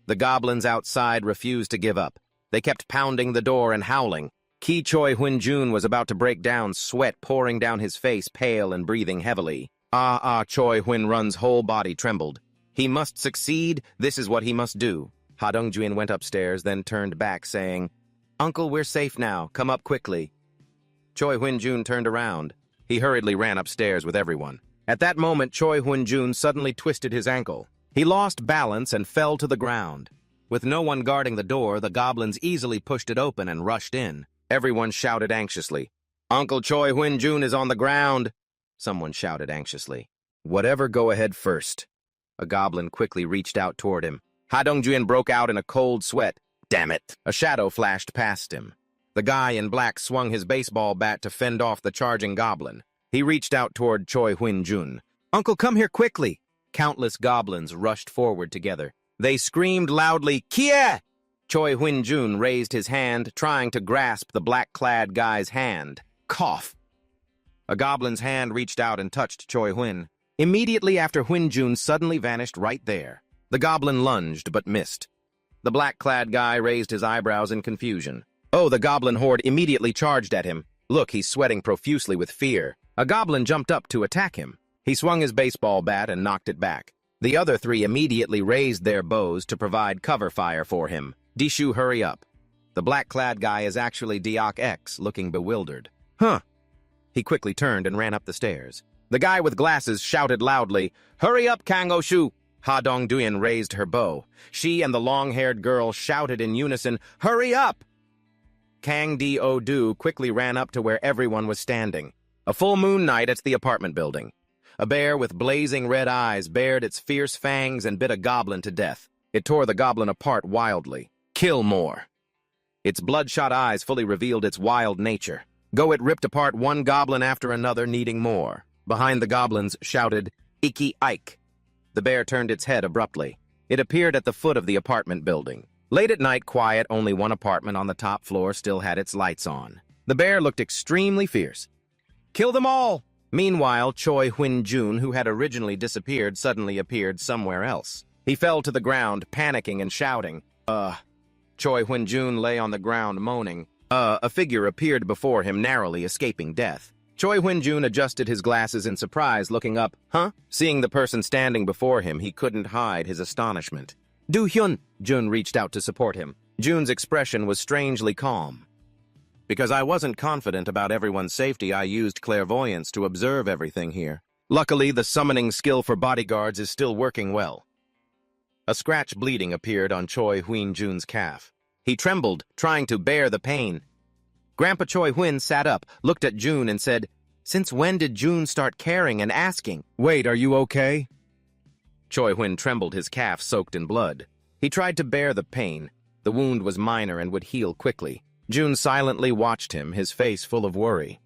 The goblins outside refused to give up. They kept pounding the door and howling. Ki Choi Hyun-jun was about to break down, sweat pouring down his face, pale and breathing heavily. Choi Hyun-roon's whole body trembled. He must succeed. This is what he must do. Ha Dong-jin went upstairs, then turned back, saying, "Uncle, we're safe now. Come up quickly." Choi Hyun-jun turned around. He hurriedly ran upstairs with everyone. At that moment, Choi Hyun-jun suddenly twisted his ankle. He lost balance and fell to the ground. With no one guarding the door, the goblins easily pushed it open and rushed in. Everyone shouted anxiously, "Uncle Choi Hyun-jun is on the ground!" Someone shouted anxiously, "Whatever, go ahead first." A goblin quickly reached out toward him. Ha Dong-jun broke out in a cold sweat. "Damn it!" A shadow flashed past him. The guy in black swung his baseball bat to fend off the charging goblin. He reached out toward Choi Hyun-jun. "Uncle, come here quickly!" Countless goblins rushed forward together. They screamed loudly, "Kie!" Choi Hyun-jun raised his hand, trying to grasp the black-clad guy's hand. Cough! A goblin's hand reached out and touched Choi Hyun. Immediately after, Hyun-jun suddenly vanished right there. The goblin lunged, but missed. The black-clad guy raised his eyebrows in confusion. Oh, the goblin horde immediately charged at him. Look, he's sweating profusely with fear. A goblin jumped up to attack him. He swung his baseball bat and knocked it back. The other three immediately raised their bows to provide cover fire for him. Dishu, hurry up. The black-clad guy is actually Diok X, looking bewildered. Huh. He quickly turned and ran up the stairs. The guy with glasses shouted loudly, "Hurry up, Kang Oshu!" Ha Dong-duyen raised her bow. She and the long-haired girl shouted in unison, "Hurry up!" Kang Do quickly ran up to where everyone was standing. A full moon night at the apartment building. A bear with blazing red eyes bared its fierce fangs and bit a goblin to death. It tore the goblin apart wildly. Kill more. Its bloodshot eyes fully revealed its wild nature. It ripped apart one goblin after another, needing more. Behind the goblins shouted, "Iki Ike." The bear turned its head abruptly. It appeared at the foot of the apartment building. Late at night, quiet, only one apartment on the top floor still had its lights on. The bear looked extremely fierce. "Kill them all!" Meanwhile, Choi Hyun-jun, who had originally disappeared, suddenly appeared somewhere else. He fell to the ground, panicking and shouting, Choi Hyun-jun lay on the ground, moaning. A figure appeared before him, narrowly escaping death. Choi Hyun-jun adjusted his glasses in surprise, looking up. Huh? Seeing the person standing before him, he couldn't hide his astonishment. Do-hyun! Jun reached out to support him. Jun's expression was strangely calm. Because I wasn't confident about everyone's safety, I used clairvoyance to observe everything here. Luckily, the summoning skill for bodyguards is still working well. A scratch bleeding appeared on Choi Hyun-jun's calf. He trembled, trying to bear the pain. Grandpa Choi Hyun sat up, looked at Jun and said, "Since when did Jun start caring and asking?" "Wait, are you okay?" Choi Hyun trembled, his calf soaked in blood. He tried to bear the pain. The wound was minor and would heal quickly. Jun silently watched him, his face full of worry.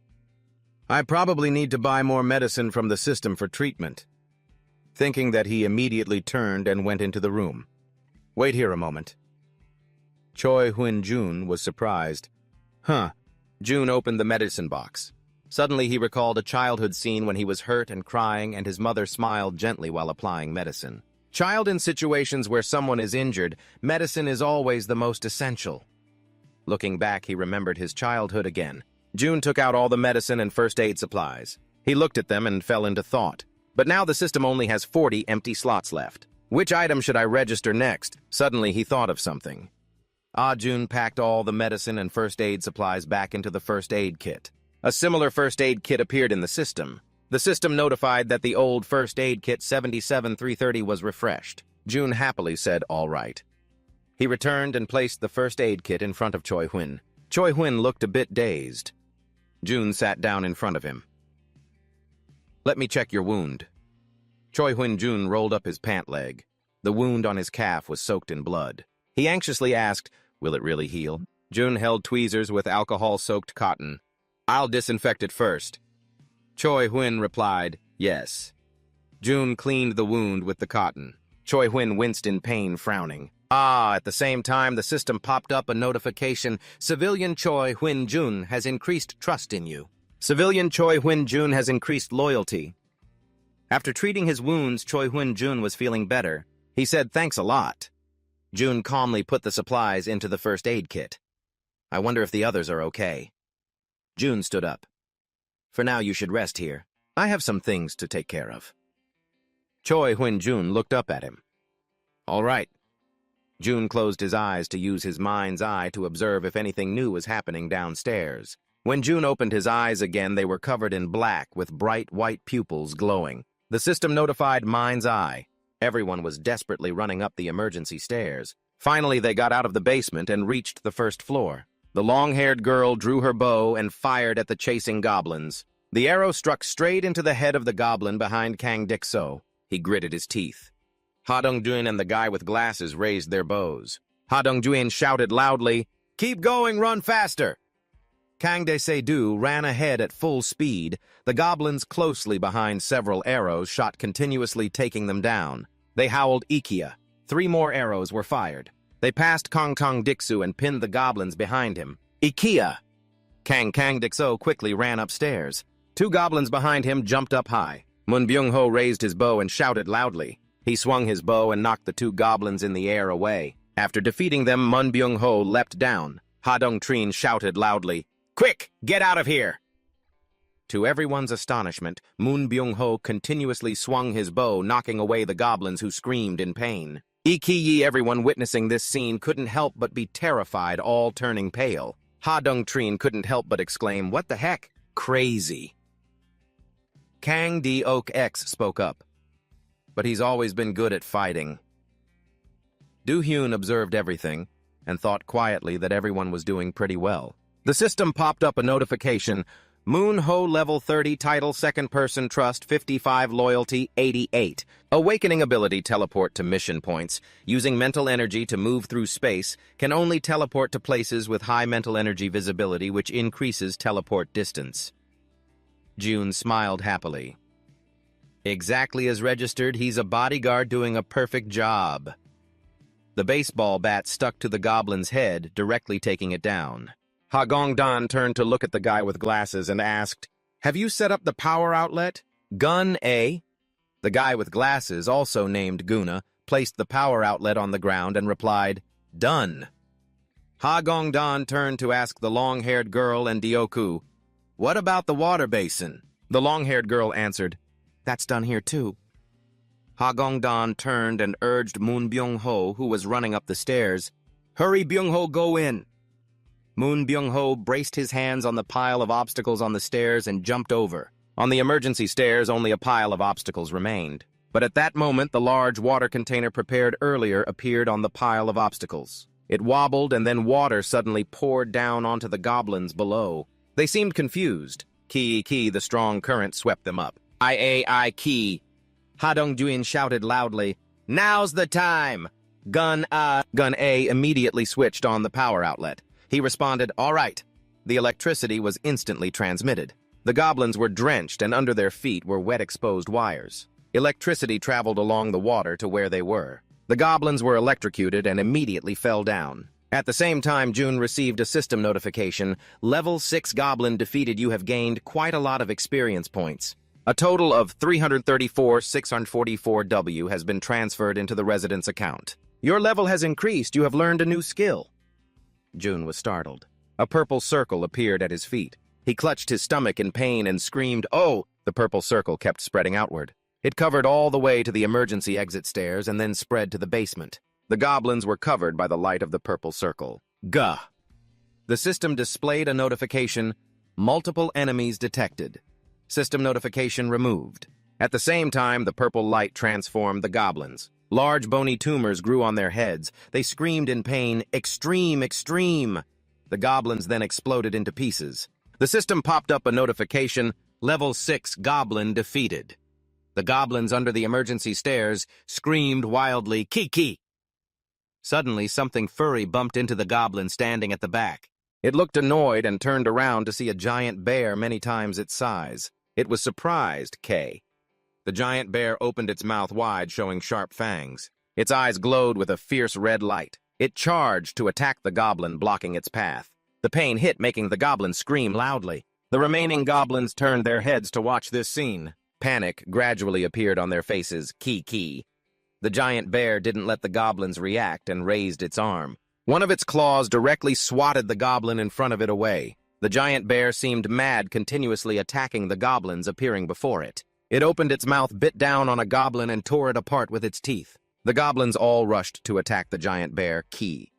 "I probably need to buy more medicine from the system for treatment." Thinking that, he immediately turned and went into the room. "Wait here a moment." Choi Hyun-jun was surprised. Huh. Jun opened the medicine box. Suddenly he recalled a childhood scene when he was hurt and crying, and his mother smiled gently while applying medicine. In situations where someone is injured, medicine is always the most essential. Looking back, he remembered his childhood again. Jun took out all the medicine and first aid supplies. He looked at them and fell into thought. But now the system only has 40 empty slots left. Which item should I register next? Suddenly he thought of something. Jun packed all the medicine and first aid supplies back into the first aid kit. A similar first aid kit appeared in the system. The system notified that the old first aid kit 77330 was refreshed. Jun happily said, "All right." He returned and placed the first aid kit in front of Choi Hyun. Choi Hyun looked a bit dazed. Jun sat down in front of him. "Let me check your wound." Choi Hyun-jun rolled up his pant leg. The wound on his calf was soaked in blood. He anxiously asked, "Will it really heal?" Jun held tweezers with alcohol-soaked cotton. "I'll disinfect it first." Choi Hyun replied, "Yes." Jun cleaned the wound with the cotton. Choi Hyun winced in pain, frowning. At the same time, the system popped up a notification. "Civilian Choi Hyun-jun has increased trust in you. Civilian Choi Hyun-jun has increased loyalty." After treating his wounds, Choi Hyun-jun was feeling better. He said, "Thanks a lot." Jun calmly put the supplies into the first aid kit. "I wonder if the others are okay." Jun stood up. "For now, you should rest here. I have some things to take care of." Choi Hyun-jun looked up at him. "All right." Jun closed his eyes to use his mind's eye to observe if anything new was happening downstairs. When Jun opened his eyes again, they were covered in black with bright white pupils glowing. The system notified mind's eye. Everyone was desperately running up the emergency stairs. Finally, they got out of the basement and reached the first floor. The long-haired girl drew her bow and fired at the chasing goblins. The arrow struck straight into the head of the goblin behind Kang Dixo. He gritted his teeth. Ha Dong-jun and the guy with glasses raised their bows. Ha Dong-jun shouted loudly, "Keep going, run faster!" Kang De-se-du ran ahead at full speed, the goblins closely behind several arrows shot continuously taking them down. They howled Ikia. 3 more arrows were fired. They passed Kang Dixu and pinned the goblins behind him. Ikia! Kang Dixo quickly ran upstairs. 2 goblins behind him jumped up high. Mun Byung-ho raised his bow and shouted loudly. He swung his bow and knocked the 2 goblins in the air away. After defeating them, Mun Byung-ho leapt down. Ha Dong-trin shouted loudly, "Quick, get out of here!" To everyone's astonishment, Mun Byung-ho continuously swung his bow, knocking away the goblins who screamed in pain. Ikiyi, everyone witnessing this scene, couldn't help but be terrified, all turning pale. Ha Dong-trin couldn't help but exclaim, "What the heck? Crazy." Kang De-ok spoke up. But he's always been good at fighting. Do-hyun observed everything and thought quietly that everyone was doing pretty well. The system popped up a notification. Moon-ho level 30, title second person, trust 55, loyalty 88. Awakening ability teleport to mission points. Using mental energy to move through space, can only teleport to places with high mental energy visibility, which increases teleport distance. June smiled happily. Exactly as registered, he's a bodyguard doing a perfect job. The baseball bat stuck to the goblin's head, directly taking it down. Ha Gong-dan turned to look at the guy with glasses and asked, "Have you set up the power outlet?" "Gun, eh?" The guy with glasses, also named Guna, placed the power outlet on the ground and replied, "Done." Ha Gong-dan turned to ask the long-haired girl and Dioku, "What about the water basin?" The long-haired girl answered, "That's done here too." Ha Gong-dan turned and urged Moon Byung-ho, who was running up the stairs, "Hurry, Byung-ho, go in." Moon Byung-ho braced his hands on the pile of obstacles on the stairs and jumped over. On the emergency stairs, only a pile of obstacles remained. But at that moment, the large water container prepared earlier appeared on the pile of obstacles. It wobbled, and then water suddenly poured down onto the goblins below. They seemed confused. Ki, the strong current swept them up. I, Ki. Ha Dong-jun shouted loudly, "Now's the time!" Gun A immediately switched on the power outlet. He responded, "All right." The electricity was instantly transmitted. The goblins were drenched, and under their feet were wet exposed wires. Electricity traveled along the water to where they were. The goblins were electrocuted and immediately fell down. At the same time, June received a system notification. Level 6 goblin defeated. You have gained quite a lot of experience points. A total of 334,644 W has been transferred into the resident's account. Your level has increased. You have learned a new skill. June was startled. A purple circle appeared at his feet. He clutched his stomach in pain and screamed, "Oh!" The purple circle kept spreading outward. It covered all the way to the emergency exit stairs and then spread to the basement. The goblins were covered by the light of the purple circle. Gah! The system displayed a notification, "Multiple enemies detected." System notification removed. At the same time, the purple light transformed the goblins. Large bony tumors grew on their heads. They screamed in pain, "Extreme, extreme!" The goblins then exploded into pieces. The system popped up a notification, "Level 6 goblin defeated." The goblins under the emergency stairs screamed wildly, "Kiki!" Suddenly, something furry bumped into the goblin standing at the back. It looked annoyed and turned around to see a giant bear many times its size. It was surprised, K. The giant bear opened its mouth wide, showing sharp fangs. Its eyes glowed with a fierce red light. It charged to attack the goblin, blocking its path. The pain hit, making the goblin scream loudly. The remaining goblins turned their heads to watch this scene. Panic gradually appeared on their faces, Ki. The giant bear didn't let the goblins react and raised its arm. One of its claws directly swatted the goblin in front of it away. The giant bear seemed mad, continuously attacking the goblins appearing before it. It opened its mouth, bit down on a goblin, and tore it apart with its teeth. The goblins all rushed to attack the giant bear, Ki.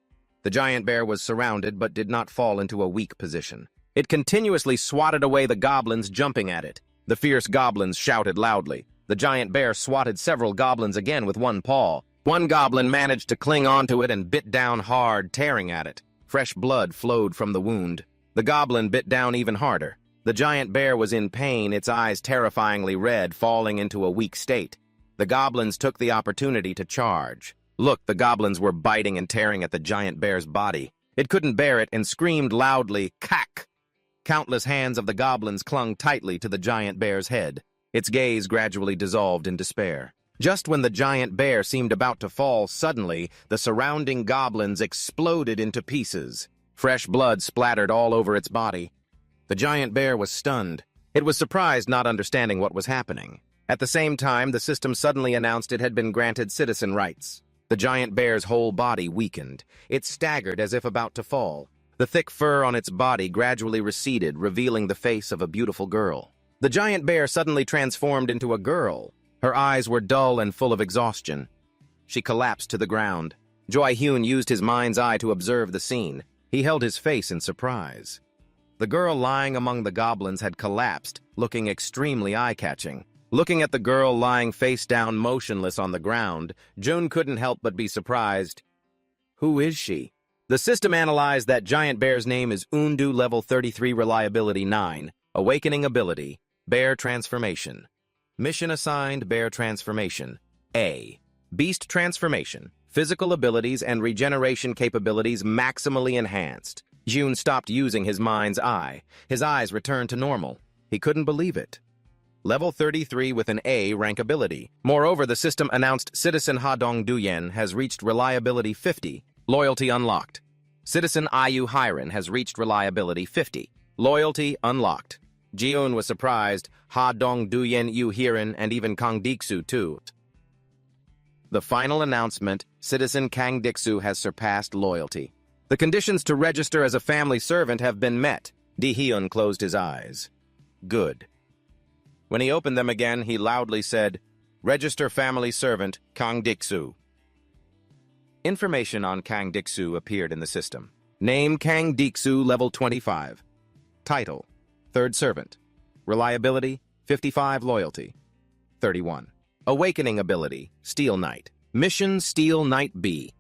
The giant bear was surrounded but did not fall into a weak position. It continuously swatted away the goblins, jumping at it. The fierce goblins shouted loudly. The giant bear swatted several goblins again with one paw. One goblin managed to cling onto it and bit down hard, tearing at it. Fresh blood flowed from the wound. The goblin bit down even harder. The giant bear was in pain, its eyes terrifyingly red, falling into a weak state. The goblins took the opportunity to charge. Look, the goblins were biting and tearing at the giant bear's body. It couldn't bear it and screamed loudly, "Cack!" Countless hands of the goblins clung tightly to the giant bear's head. Its gaze gradually dissolved in despair. Just when the giant bear seemed about to fall, suddenly, the surrounding goblins exploded into pieces. Fresh blood splattered all over its body. The giant bear was stunned. It was surprised, not understanding what was happening. At the same time, the system suddenly announced it had been granted citizen rights. The giant bear's whole body weakened. It staggered as if about to fall. The thick fur on its body gradually receded, revealing the face of a beautiful girl. The giant bear suddenly transformed into a girl. Her eyes were dull and full of exhaustion. She collapsed to the ground. Jae-hyun used his mind's eye to observe the scene. He held his face in surprise. The girl lying among the goblins had collapsed, looking extremely eye-catching. Looking at the girl lying face down motionless on the ground, Jun couldn't help but be surprised. Who is she? The system analyzed that giant bear's name is Undu Level 33 Reliability 9, Awakening Ability, Bear Transformation. Mission assigned, Bear Transformation. A. Beast Transformation. Physical abilities and regeneration capabilities maximally enhanced. Jun stopped using his mind's eye. His eyes returned to normal. He couldn't believe it. Level 33 with an A rank ability. Moreover, the system announced Citizen Ha Dong-duyen has reached Reliability 50, Loyalty unlocked. Citizen Ayu Hyren has reached Reliability 50, Loyalty unlocked. Jiun was surprised, Ha Dong-duyen, Yu Hiren, and even Kang Diksu too. The final announcement, Citizen Kang Diksu has surpassed Loyalty. The conditions to register as a family servant have been met. Di-hyun closed his eyes. Good. When he opened them again, he loudly said, "Register family servant, Kang Diksu." Information on Kang Diksu appeared in the system. Name Kang Diksu, level 25. Title, Third Servant. Reliability, 55 Loyalty, 31. Awakening ability, Steel Knight. Mission Steel Knight B.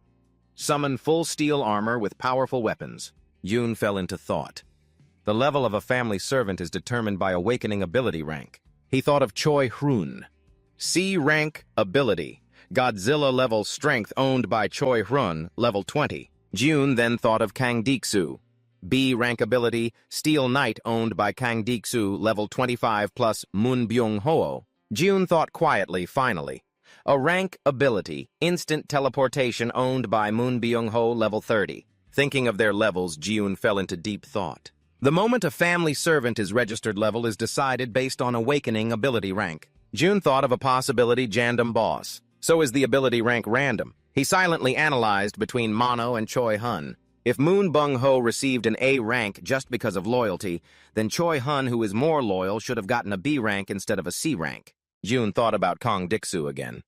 Summon full steel armor with powerful weapons. Yoon fell into thought. The level of a family servant is determined by awakening ability rank. He thought of Choi Hrun. C rank ability. Godzilla level strength owned by Choi Hrun, level 20. Jun then thought of Kang Diksu. B rank ability, Steel Knight owned by Kang Diksu, level 25 plus Moon Byung-ho. Jun thought quietly, finally. A rank ability, Instant Teleportation owned by Moon Byung-ho, level 30. Thinking of their levels, Jun fell into deep thought. The moment a family servant is registered level is decided based on awakening ability rank. Jun thought of a possibility Jandam boss. So is the ability rank random. He silently analyzed between Mono and Choi Hun. If Moon Byung-ho received an A rank just because of loyalty, then Choi Hun, who is more loyal, should have gotten a B rank instead of a C rank. Jun thought about Kang Diksu again.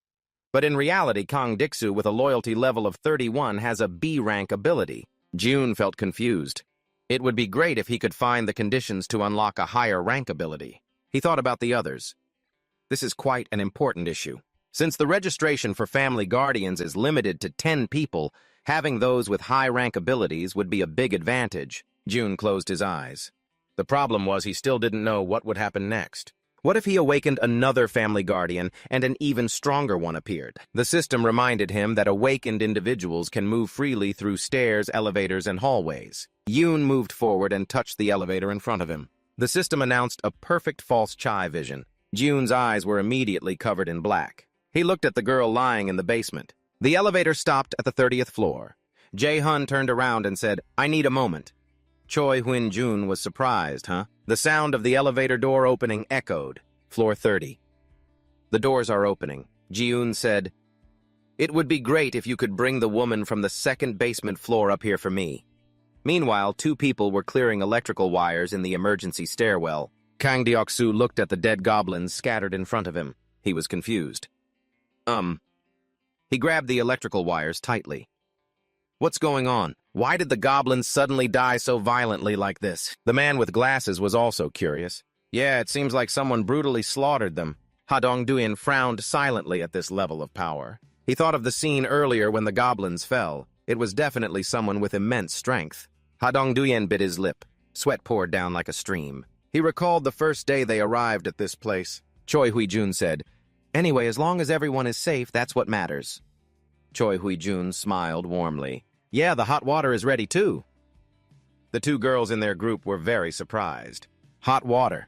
But in reality, Kang Diksu with a loyalty level of 31 has a B rank ability. Jun felt confused. It would be great if he could find the conditions to unlock a higher rank ability. He thought about the others. This is quite an important issue. Since the registration for family guardians is limited to 10 people, having those with high rank abilities would be a big advantage. Jun closed his eyes. The problem was he still didn't know what would happen next. What if he awakened another family guardian and an even stronger one appeared? The system reminded him that awakened individuals can move freely through stairs, elevators, and hallways. Yoon moved forward and touched the elevator in front of him. The system announced a perfect false chai vision. Jun's eyes were immediately covered in black. He looked at the girl lying in the basement. The elevator stopped at the 30th floor. Jae-hun turned around and said, "I need a moment." Choi Hyun-jun was surprised, huh? The sound of the elevator door opening echoed. Floor 30. The doors are opening. Ji-yoon said, "It would be great if you could bring the woman from the second basement floor up here for me." Meanwhile, 2 people were clearing electrical wires in the emergency stairwell. Kang Deok-soo looked at the dead goblins scattered in front of him. He was confused. He grabbed the electrical wires tightly. What's going on? Why did the goblins suddenly die so violently like this? The man with glasses was also curious. Yeah, it seems like someone brutally slaughtered them. Ha Dong-duyen frowned silently at this level of power. He thought of the scene earlier when the goblins fell. It was definitely someone with immense strength. Ha Dong-duyen bit his lip. Sweat poured down like a stream. He recalled the first day they arrived at this place. Choi Hui-jun said, "Anyway, as long as everyone is safe, that's what matters." Choi Hui-jun smiled warmly. "Yeah, the hot water is ready too." The two girls in their group were very surprised. Hot water.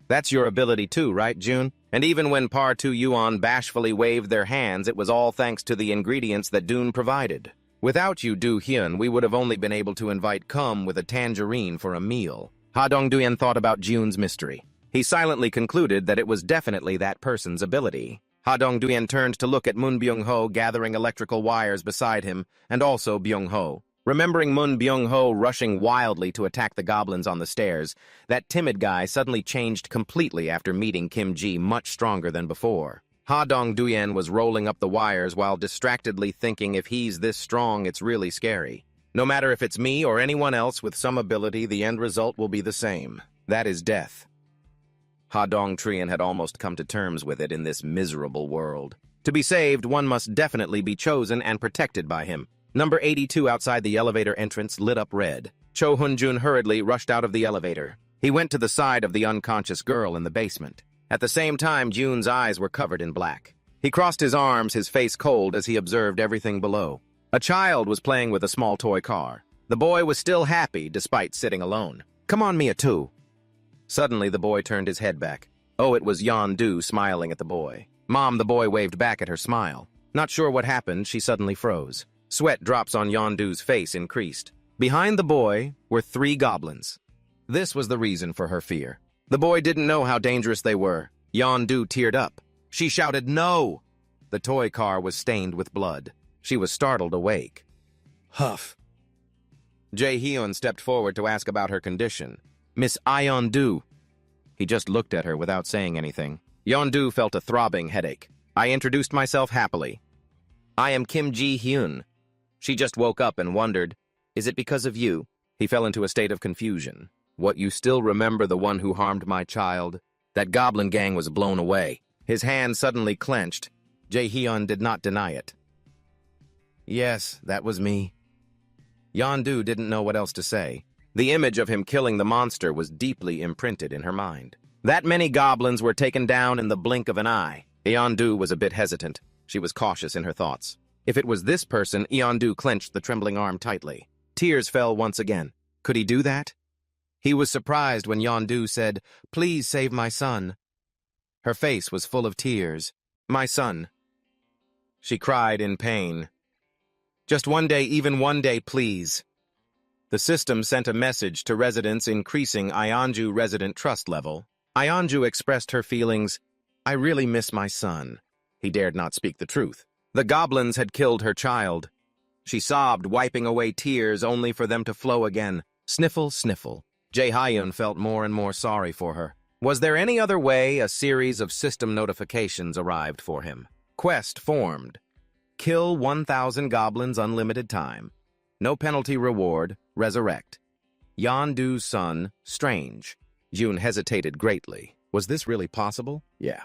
That's your ability too, right, Jun? And even when Par Tu Yuan bashfully waved their hands, it was all thanks to the ingredients that Dune provided. Without you, Du Hyun, we would have only been able to invite Kum with a tangerine for a meal. Ha Dong-duyen thought about Jun's mystery. He silently concluded that it was definitely that person's ability. Ha Dong-duyen turned to look at Moon Byung-ho gathering electrical wires beside him, and also Byung-ho. Remembering Moon Byung-ho rushing wildly to attack the goblins on the stairs, that timid guy suddenly changed completely after meeting Kim Ji, much stronger than before. Ha Dong-duyen was rolling up the wires while distractedly thinking, if he's this strong, it's really scary. No matter if it's me or anyone else with some ability, the end result will be the same. That is death. Ha Dong-trien had almost come to terms with it in this miserable world. To be saved, one must definitely be chosen and protected by him. Number 82 outside the elevator entrance lit up red. Cho Hun-jun hurriedly rushed out of the elevator. He went to the side of the unconscious girl in the basement. At the same time, Jun's eyes were covered in black. He crossed his arms, his face cold as he observed everything below. A child was playing with a small toy car. The boy was still happy despite sitting alone. "Come on, Mia, too." Suddenly, the boy turned his head back. Oh, it was Yeon-du smiling at the boy. "Mom," the boy waved back at her smile. Not sure what happened, she suddenly froze. Sweat drops on Yeon-du's face increased. Behind the boy were 3 goblins. This was the reason for her fear. The boy didn't know how dangerous they were. Yeon-du teared up. She shouted, "No!" The toy car was stained with blood. She was startled awake. Huff. Jae-hyun stepped forward to ask about her condition. "Miss Yeon-du." He just looked at her without saying anything. Yeon-du felt a throbbing headache. I introduced myself happily. "I am Kim Ji-hyun." She just woke up and wondered, "Is it because of you?" He fell into a state of confusion. "What, you still remember the one who harmed my child?" That goblin gang was blown away. His hand suddenly clenched. Jae-hyun did not deny it. "Yes, that was me." Yeon-du didn't know what else to say. The image of him killing the monster was deeply imprinted in her mind. That many goblins were taken down in the blink of an eye. Yeon-du was a bit hesitant. She was cautious in her thoughts. If it was this person, Yeon-du clenched the trembling arm tightly. Tears fell once again. Could he do that? He was surprised when Yeon-du said, "Please save my son." Her face was full of tears. "My son." She cried in pain. "Just one day, even one day, please." The system sent a message to residents increasing Ionju resident trust level. Ionju expressed her feelings. "I really miss my son." He dared not speak the truth. The goblins had killed her child. She sobbed, wiping away tears only for them to flow again. Sniffle, sniffle. Jae-hyun felt more and more sorry for her. Was there any other way? A series of system notifications arrived for him. Quest formed. Kill 1,000 goblins unlimited time. No penalty reward. Resurrect. Yeon-du's son, strange. Jun hesitated greatly. Was this really possible? Yeah.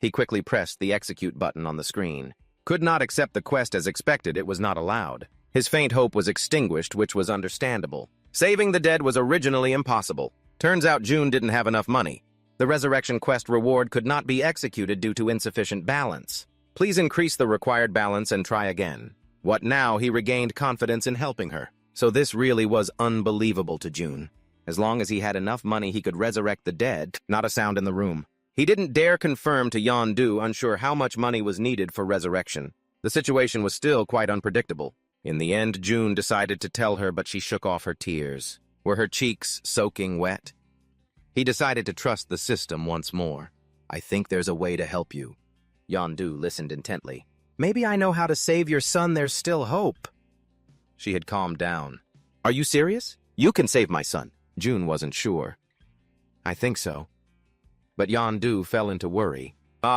He quickly pressed the execute button on the screen. Could not accept the quest as expected, it was not allowed. His faint hope was extinguished, which was understandable. Saving the dead was originally impossible. Turns out Jun didn't have enough money. The resurrection quest reward could not be executed due to insufficient balance. Please increase the required balance and try again. What now? He regained confidence in helping her. So this really was unbelievable to Jun. As long as he had enough money, he could resurrect the dead. Not a sound in the room. He didn't dare confirm to Yeon-du, unsure how much money was needed for resurrection. The situation was still quite unpredictable. In the end, Jun decided to tell her, but she shook off her tears. Were her cheeks soaking wet? He decided to trust the system once more. "I think there's a way to help you." Yeon-du listened intently. "Maybe I know how to save your son. There's still hope." She had calmed down. "Are you serious? You can save my son." Jun wasn't sure. "I think so." But Yeon-du fell into worry.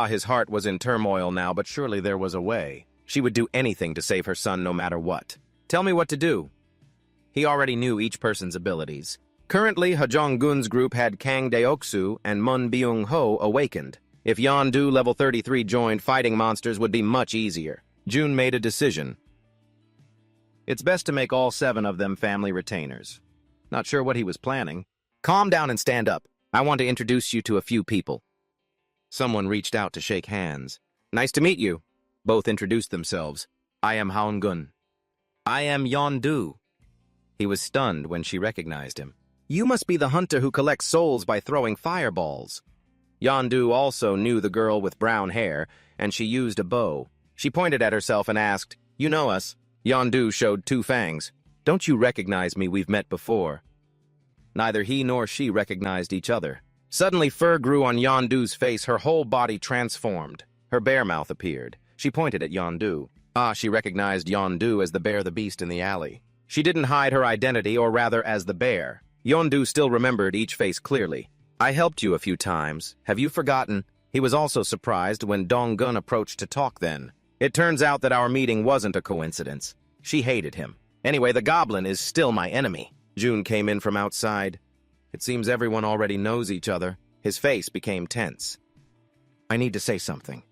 His heart was in turmoil now, but surely there was a way. She would do anything to save her son no matter what. "Tell me what to do." He already knew each person's abilities. Currently, Ha Jong-gun's group had Kang Deoksu and Moon Byung-ho awakened. If Yeon-du level 33 joined, fighting monsters would be much easier. June made a decision. It's best to make all 7 of them family retainers. Not sure what he was planning. Calm down and stand up. I want to introduce you to a few people. Someone reached out to shake hands. Nice to meet you. Both introduced themselves. I am Haun-gun. I am Yeon-du. He was stunned when she recognized him. You must be the hunter who collects souls by throwing fireballs. Yeon-du also knew the girl with brown hair, and she used a bow. She pointed at herself and asked, You know us? Yeon-du showed 2 fangs. Don't you recognize me? We've met before. Neither he nor she recognized each other. Suddenly fur grew on Yeon-du's face. Her whole body transformed. Her bear mouth appeared. She pointed at Yeon-du. She recognized Yeon-du as the bear the beast in the alley. She didn't hide her identity, or rather as the bear. Yeon-du still remembered each face clearly. I helped you a few times. Have you forgotten? He was also surprised when Dong-gun approached to talk then. It turns out that our meeting wasn't a coincidence. She hated him. Anyway, the goblin is still my enemy. June came in from outside. It seems everyone already knows each other. His face became tense. I need to say something.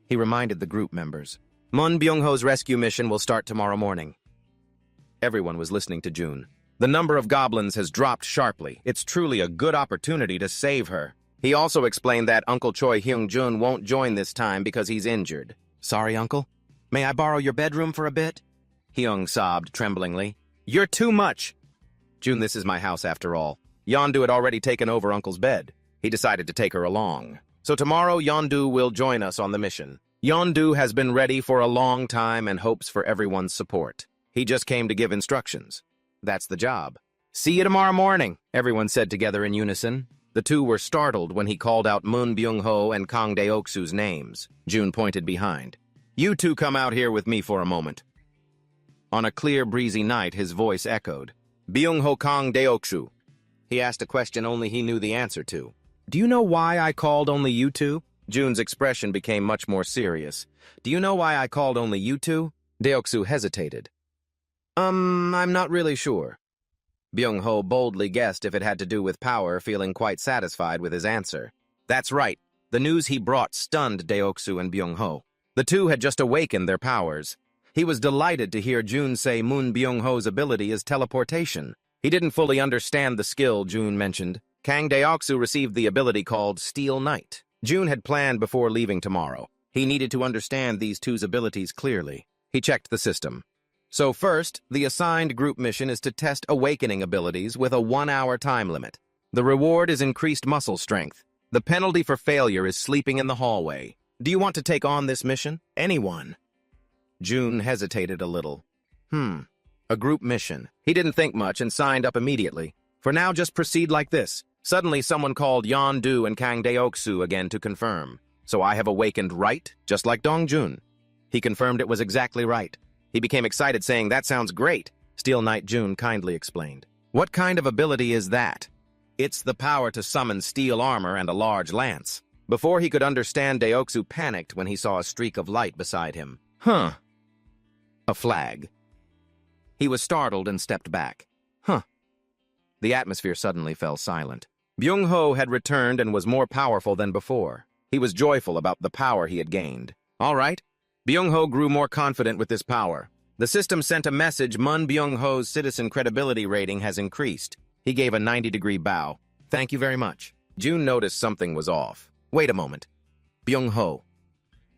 He reminded the group members. Mun Byung-ho's rescue mission will start tomorrow morning. Everyone was listening to June. The number of goblins has dropped sharply. It's truly a good opportunity to save her. He also explained that Uncle Choi Hyung-jun won't join this time because he's injured. Sorry, Uncle. May I borrow your bedroom for a bit? Hyung sobbed tremblingly. You're too much. June, this is my house after all. Yeon-du had already taken over Uncle's bed. He decided to take her along. So tomorrow, Yeon-du will join us on the mission. Yeon-du has been ready for a long time and hopes for everyone's support. He just came to give instructions. That's the job. See you tomorrow morning, everyone said together in unison. The 2 were startled when he called out Mun Byung-ho and Kang Dae-oksu's names. June pointed behind. You 2 come out here with me for a moment. On a clear, breezy night, his voice echoed. Byung-ho Kang Dae-oksu. He asked a question only he knew the answer to. Do you know why I called only you 2? June's expression became much more serious. Do you know why I called only you 2? Dae-oksu hesitated. I'm not really sure. Byung-ho boldly guessed if it had to do with power, feeling quite satisfied with his answer. That's right. The news he brought stunned Dae-oksu and Byung-ho. The 2 had just awakened their powers. He was delighted to hear June say Mun Byung-ho's ability is teleportation. He didn't fully understand the skill June mentioned. Kang Dae-oksu received the ability called Steel Knight. June had planned before leaving tomorrow. He needed to understand these 2's abilities clearly. He checked the system. So first, the assigned group mission is to test awakening abilities with a 1-hour time limit. The reward is increased muscle strength. The penalty for failure is sleeping in the hallway. Do you want to take on this mission? Anyone? June hesitated a little. A group mission. He didn't think much and signed up immediately. For now, just proceed like this. Suddenly, someone called Yeon-du and Kang Dae-oksu again to confirm. So I have awakened right, just like Dong-jun. He confirmed it was exactly right. He became excited, saying, That sounds great. Steel Knight June kindly explained. What kind of ability is that? It's the power to summon steel armor and a large lance. Before he could understand, Dae-oksu panicked when he saw a streak of light beside him. A flag. He was startled and stepped back. The atmosphere suddenly fell silent. Byung-ho had returned and was more powerful than before. He was joyful about the power he had gained. All right. Byung-ho grew more confident with this power. The system sent a message. Mun Byung-ho's citizen credibility rating has increased. He gave a 90-degree bow. Thank you very much. June noticed something was off. Wait a moment. Byung-ho.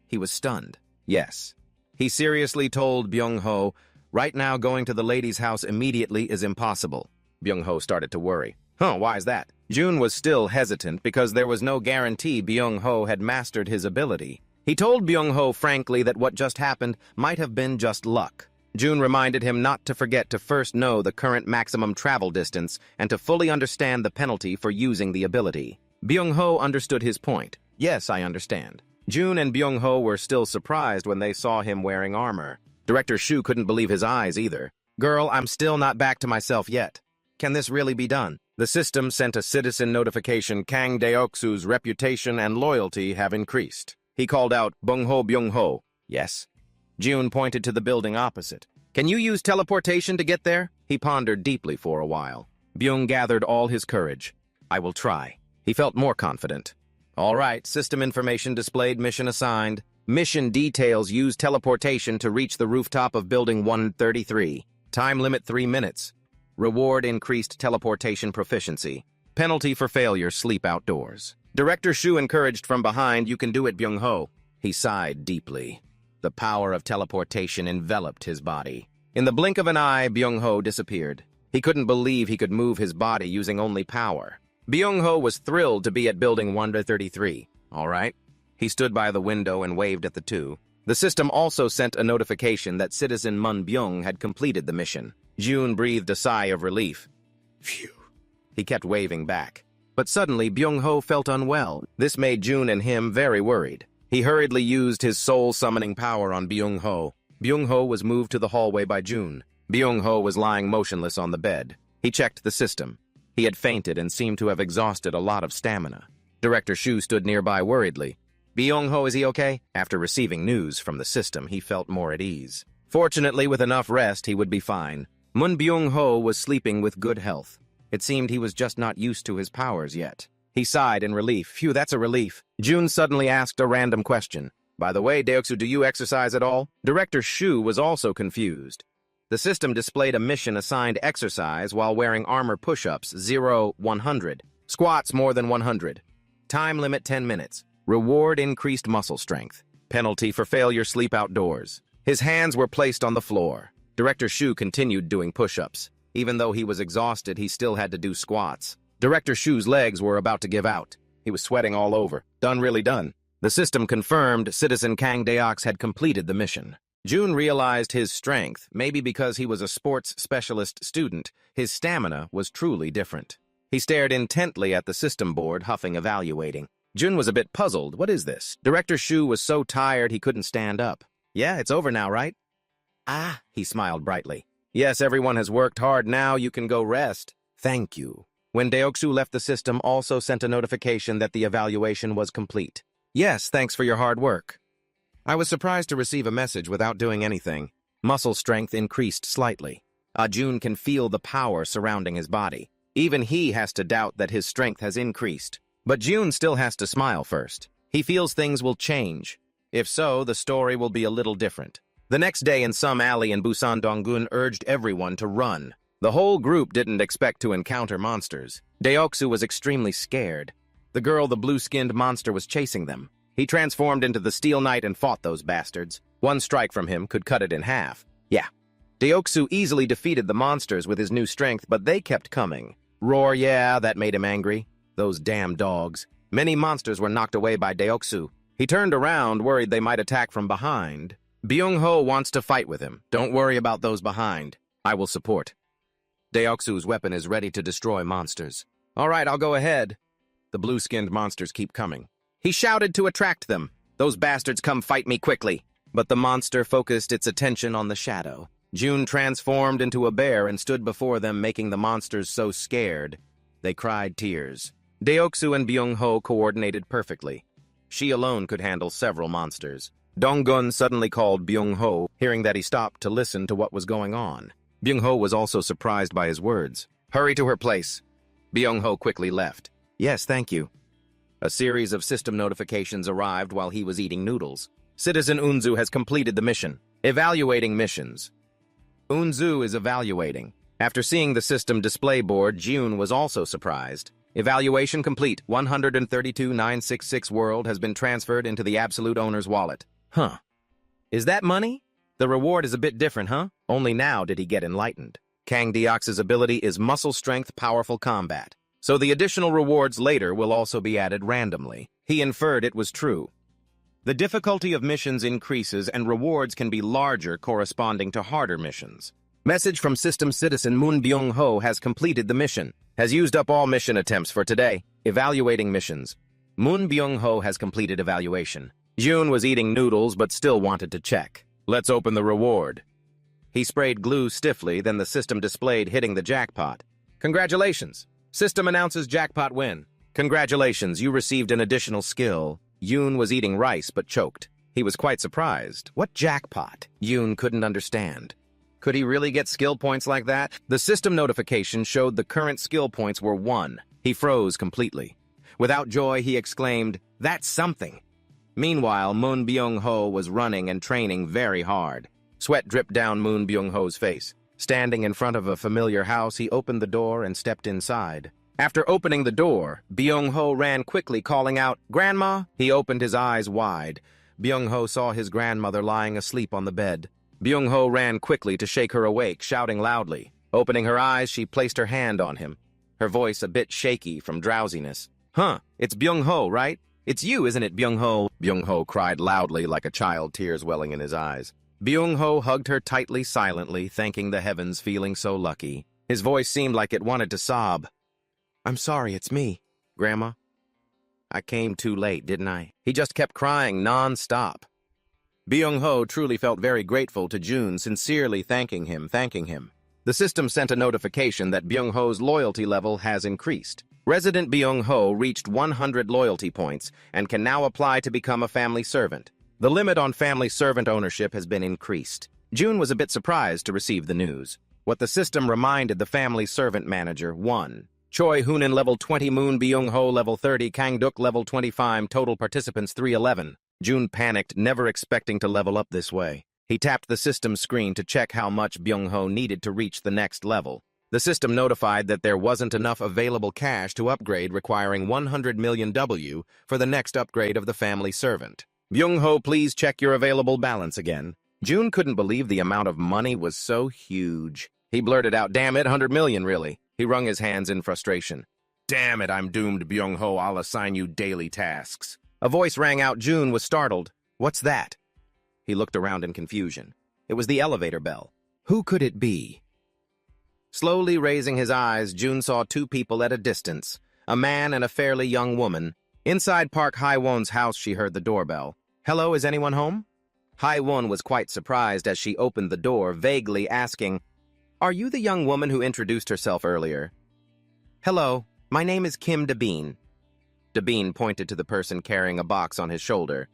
He was stunned. Yes. He seriously told Byung-ho, right now going to the lady's house immediately is impossible. Byung-ho started to worry. Why is that? June was still hesitant because there was no guarantee Byung-ho had mastered his ability. He told Byung-ho frankly that what just happened might have been just luck. June reminded him not to forget to first know the current maximum travel distance and to fully understand the penalty for using the ability. Byung-ho understood his point. Yes, I understand. June and Byung-ho were still surprised when they saw him wearing armor. Director Shu couldn't believe his eyes either. Girl, I'm still not back to myself yet. Can this really be done? The system sent a citizen notification. Kang Dae-oksu's reputation and loyalty have increased. He called out, Bung-ho Byung-ho. Yes. June pointed to the building opposite. Can you use teleportation to get there? He pondered deeply for a while. Byung gathered all his courage. I will try. He felt more confident. All right, system information displayed, mission assigned. Mission details: use teleportation to reach the rooftop of Building 133. Time limit 3 minutes. Reward: increased teleportation proficiency. Penalty for failure: sleep outdoors. Director Shu encouraged from behind, "You can do it, Byung-ho." He sighed deeply. The power of teleportation enveloped his body. In the blink of an eye, Byung-ho disappeared. He couldn't believe he could move his body using only power. Byung-ho was thrilled to be at Building 133. All right. He stood by the window and waved at the two. The system also sent a notification that Citizen Mun Byung had completed the mission. Jun breathed a sigh of relief. Phew. He kept waving back. But suddenly, Byung-ho felt unwell. This made Jun and him very worried. He hurriedly used his soul-summoning power on Byung-ho. Byung-ho was moved to the hallway by Jun. Byung-ho was lying motionless on the bed. He checked the system. He had fainted and seemed to have exhausted a lot of stamina. Director Shu stood nearby worriedly. "Byung-ho, is he okay?" After receiving news from the system, he felt more at ease. Fortunately, with enough rest, he would be fine. Mun Byung-ho was sleeping with good health. It seemed he was just not used to his powers yet. He sighed in relief. Phew, that's a relief. Jun suddenly asked a random question. "By the way, Deoksu, do you exercise at all?" Director Shu was also confused. The system displayed a mission assigned exercise while wearing armor push-ups 0-100, squats more than 100. Time limit 10 minutes. Reward: increased muscle strength. Penalty for failure: sleep outdoors. His hands were placed on the floor. Director Shu continued doing push-ups. Even though he was exhausted, he still had to do squats. Director Shu's legs were about to give out. He was sweating all over. Done, really done. The system confirmed Citizen Kang Deox had completed the mission. Jun realized his strength. Maybe because he was a sports specialist student, his stamina was truly different. He stared intently at the system board, huffing, evaluating. Jun was a bit puzzled. What is this? Director Shu was so tired he couldn't stand up. "Yeah, it's over now, right?" "Ah," he smiled brightly. "Yes, everyone has worked hard. Now you can go rest." "Thank you." When Deoksu left, the system also sent a notification that the evaluation was complete. "Yes, thanks for your hard work." I was surprised to receive a message without doing anything. Muscle strength increased slightly. Jun can feel the power surrounding his body. Even he has to doubt that his strength has increased. But Jun still has to smile first. He feels things will change. If so, the story will be a little different. The next day, in some alley in Busan, Donggun urged everyone to run. The whole group didn't expect to encounter monsters. Deoksu was extremely scared. The girl, the blue-skinned monster, was chasing them. He transformed into the Steel Knight and fought those bastards. One strike from him could cut it in half. Yeah. Deoksu easily defeated the monsters with his new strength, but they kept coming. Roar, yeah, that made him angry. Those damn dogs. Many monsters were knocked away by Deoksu. He turned around, worried they might attack from behind. Byung-ho wants to fight with him. Don't worry about those behind. I will support. Deoksu's weapon is ready to destroy monsters. All right, I'll go ahead. The blue-skinned monsters keep coming. He shouted to attract them. Those bastards, come fight me quickly. But the monster focused its attention on the shadow. Jun transformed into a bear and stood before them, making the monsters so scared. They cried tears. Deoksu and Byung-ho coordinated perfectly. She alone could handle several monsters. Donggun suddenly called Byung-ho, hearing that he stopped to listen to what was going on. Byung-ho was also surprised by his words. Hurry to her place. Byung-ho quickly left. Yes, thank you. A series of system notifications arrived while he was eating noodles. Citizen Unzu has completed the mission. Evaluating missions. Unzu is evaluating. After seeing the system display board, Jun was also surprised. Evaluation complete. 132,966 world has been transferred into the absolute owner's wallet. Huh. Is that money? The reward is a bit different, huh? Only now did he get enlightened. Kang Deox's ability is muscle strength, powerful combat. So the additional rewards later will also be added randomly. He inferred it was true. The difficulty of missions increases and rewards can be larger corresponding to harder missions. Message from System Citizen Mun Byung-ho has completed the mission. Has used up all mission attempts for today. Evaluating missions. Mun Byung-ho has completed evaluation. Jun was eating noodles but still wanted to check. Let's open the reward. He sprayed glue stiffly, then the system displayed hitting the jackpot. Congratulations. System announces jackpot win. Congratulations, you received an additional skill. Yoon was eating rice but choked. He was quite surprised. What jackpot? Yoon couldn't understand. Could he really get skill points like that? The system notification showed the current skill points were 1. He froze completely. Without joy, he exclaimed, "That's something." Meanwhile, Moon Byung-ho was running and training very hard. Sweat dripped down Moon Byung-ho's face. Standing in front of a familiar house, he opened the door and stepped inside. After opening the door, Byung-ho ran quickly, calling out, "Grandma!" He opened his eyes wide. Byung-ho saw his grandmother lying asleep on the bed. Byung-ho ran quickly to shake her awake, shouting loudly. Opening her eyes, she placed her hand on him, her voice a bit shaky from drowsiness. "Huh, it's Byung-ho, right? It's you, isn't it, Byung-ho?" Byung-ho cried loudly like a child, tears welling in his eyes. Byung-ho hugged her tightly, silently, thanking the heavens, feeling so lucky. His voice seemed like it wanted to sob. "I'm sorry, it's me, Grandma. I came too late, didn't I?" He just kept crying non-stop. Byung-ho truly felt very grateful to June, sincerely thanking him. The system sent a notification that Byung-ho's loyalty level has increased. Resident Byung-ho reached 100 loyalty points and can now apply to become a family servant. The limit on family servant ownership has been increased. June was a bit surprised to receive the news. What the system reminded the family servant manager: 1. Choi Hoonan level 20, Moon Byung-ho level 30, Kang-duk level 25, total participants 311. June panicked, never expecting to level up this way. He tapped the system screen to check how much Byung-ho needed to reach the next level. The system notified that there wasn't enough available cash to upgrade, requiring 100 million W for the next upgrade of the family servant. "Byung-ho, please check your available balance again." June couldn't believe the amount of money was so huge. He blurted out, "Damn it, 100 million, really?" He wrung his hands in frustration. "Damn it, I'm doomed, Byung-ho. I'll assign you daily tasks." A voice rang out. June was startled. "What's that?" He looked around in confusion. It was the elevator bell. Who could it be? Slowly raising his eyes, June saw two people at a distance, a man and a fairly young woman. Inside Park Hae-won's house, she heard the doorbell. "Hello, is anyone home?" Hae-won was quite surprised as she opened the door, vaguely asking, "Are you the young woman who introduced herself earlier?" "Hello, my name is Kim Dabin." Dabin pointed to the person carrying a box on his shoulder.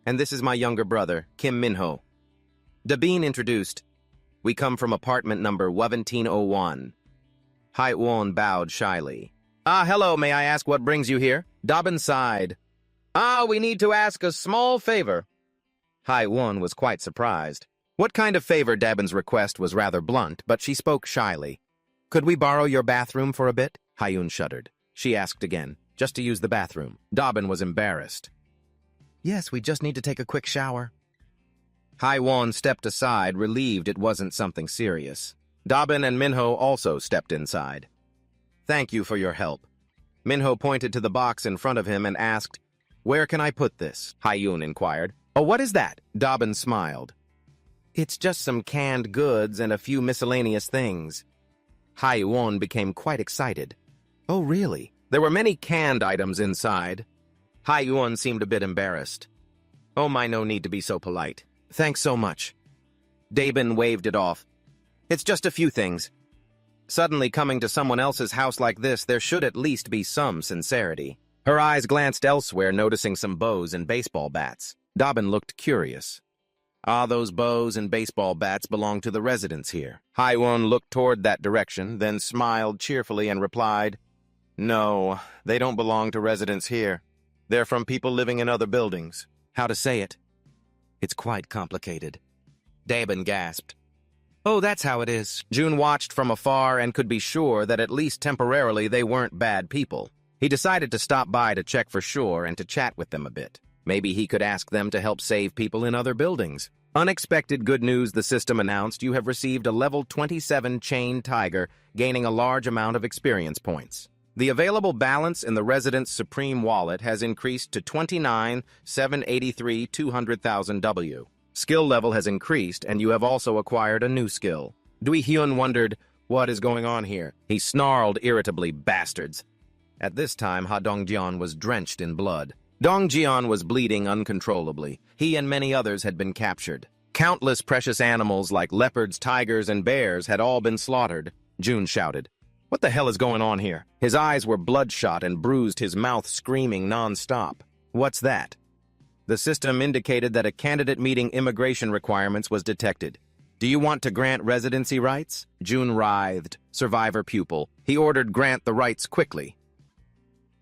"And this is my younger brother, Kim Min-ho." Dabin introduced, "We come from apartment number 1701. Hae-won bowed shyly. Hello, may I ask what brings you here?" Dabin sighed. We need to ask a small favor." Hae-won was quite surprised. What kind of favor? Dabin's request was rather blunt, but she spoke shyly. "Could we borrow your bathroom for a bit?" Hae-won shuddered. She asked again, "Just to use the bathroom." Dabin was embarrassed. "Yes, we just need to take a quick shower." Hae-won stepped aside, relieved it wasn't something serious. Dabin and Min-ho also stepped inside. "Thank you for your help." Min-ho pointed to the box in front of him and asked, "Where can I put this?" Hae-won inquired. "Oh, what is that?" Dabin smiled. "It's just some canned goods and a few miscellaneous things." Hae-won became quite excited. "Oh, really?" There were many canned items inside. Hae-won seemed a bit embarrassed. "Oh my, no need to be so polite. Thanks so much." Dabin waved it off. "It's just a few things." Suddenly coming to someone else's house like this, there should at least be some sincerity. Her eyes glanced elsewhere, noticing some bows and baseball bats. Dabin looked curious. Those bows and baseball bats belong to the residents here. Hae-won looked toward that direction, then smiled cheerfully and replied, "No, they don't belong to residents here. They're from people living in other buildings." How to say it? It's quite complicated. Dabin gasped. "Oh, that's how it is." June watched from afar and could be sure that at least temporarily they weren't bad people. He decided to stop by to check for sure and to chat with them a bit. Maybe he could ask them to help save people in other buildings. Unexpected good news, the system announced. You have received a level 27 chain tiger, gaining a large amount of experience points. The available balance in the resident's Supreme Wallet has increased to 29,783 200,000 W. Skill level has increased, and you have also acquired a new skill. Dui-hyun wondered, what is going on here? He snarled irritably, bastards. At this time, Ha Dong-jian was drenched in blood. Dong-jian was bleeding uncontrollably. He and many others had been captured. Countless precious animals like leopards, tigers, and bears had all been slaughtered. June shouted, "What the hell is going on here?" His eyes were bloodshot and bruised, his mouth screaming non-stop. "What's that?" The system indicated that a candidate meeting immigration requirements was detected. "Do you want to grant residency rights?" June writhed. Survivor pupil. He ordered grant the rights quickly.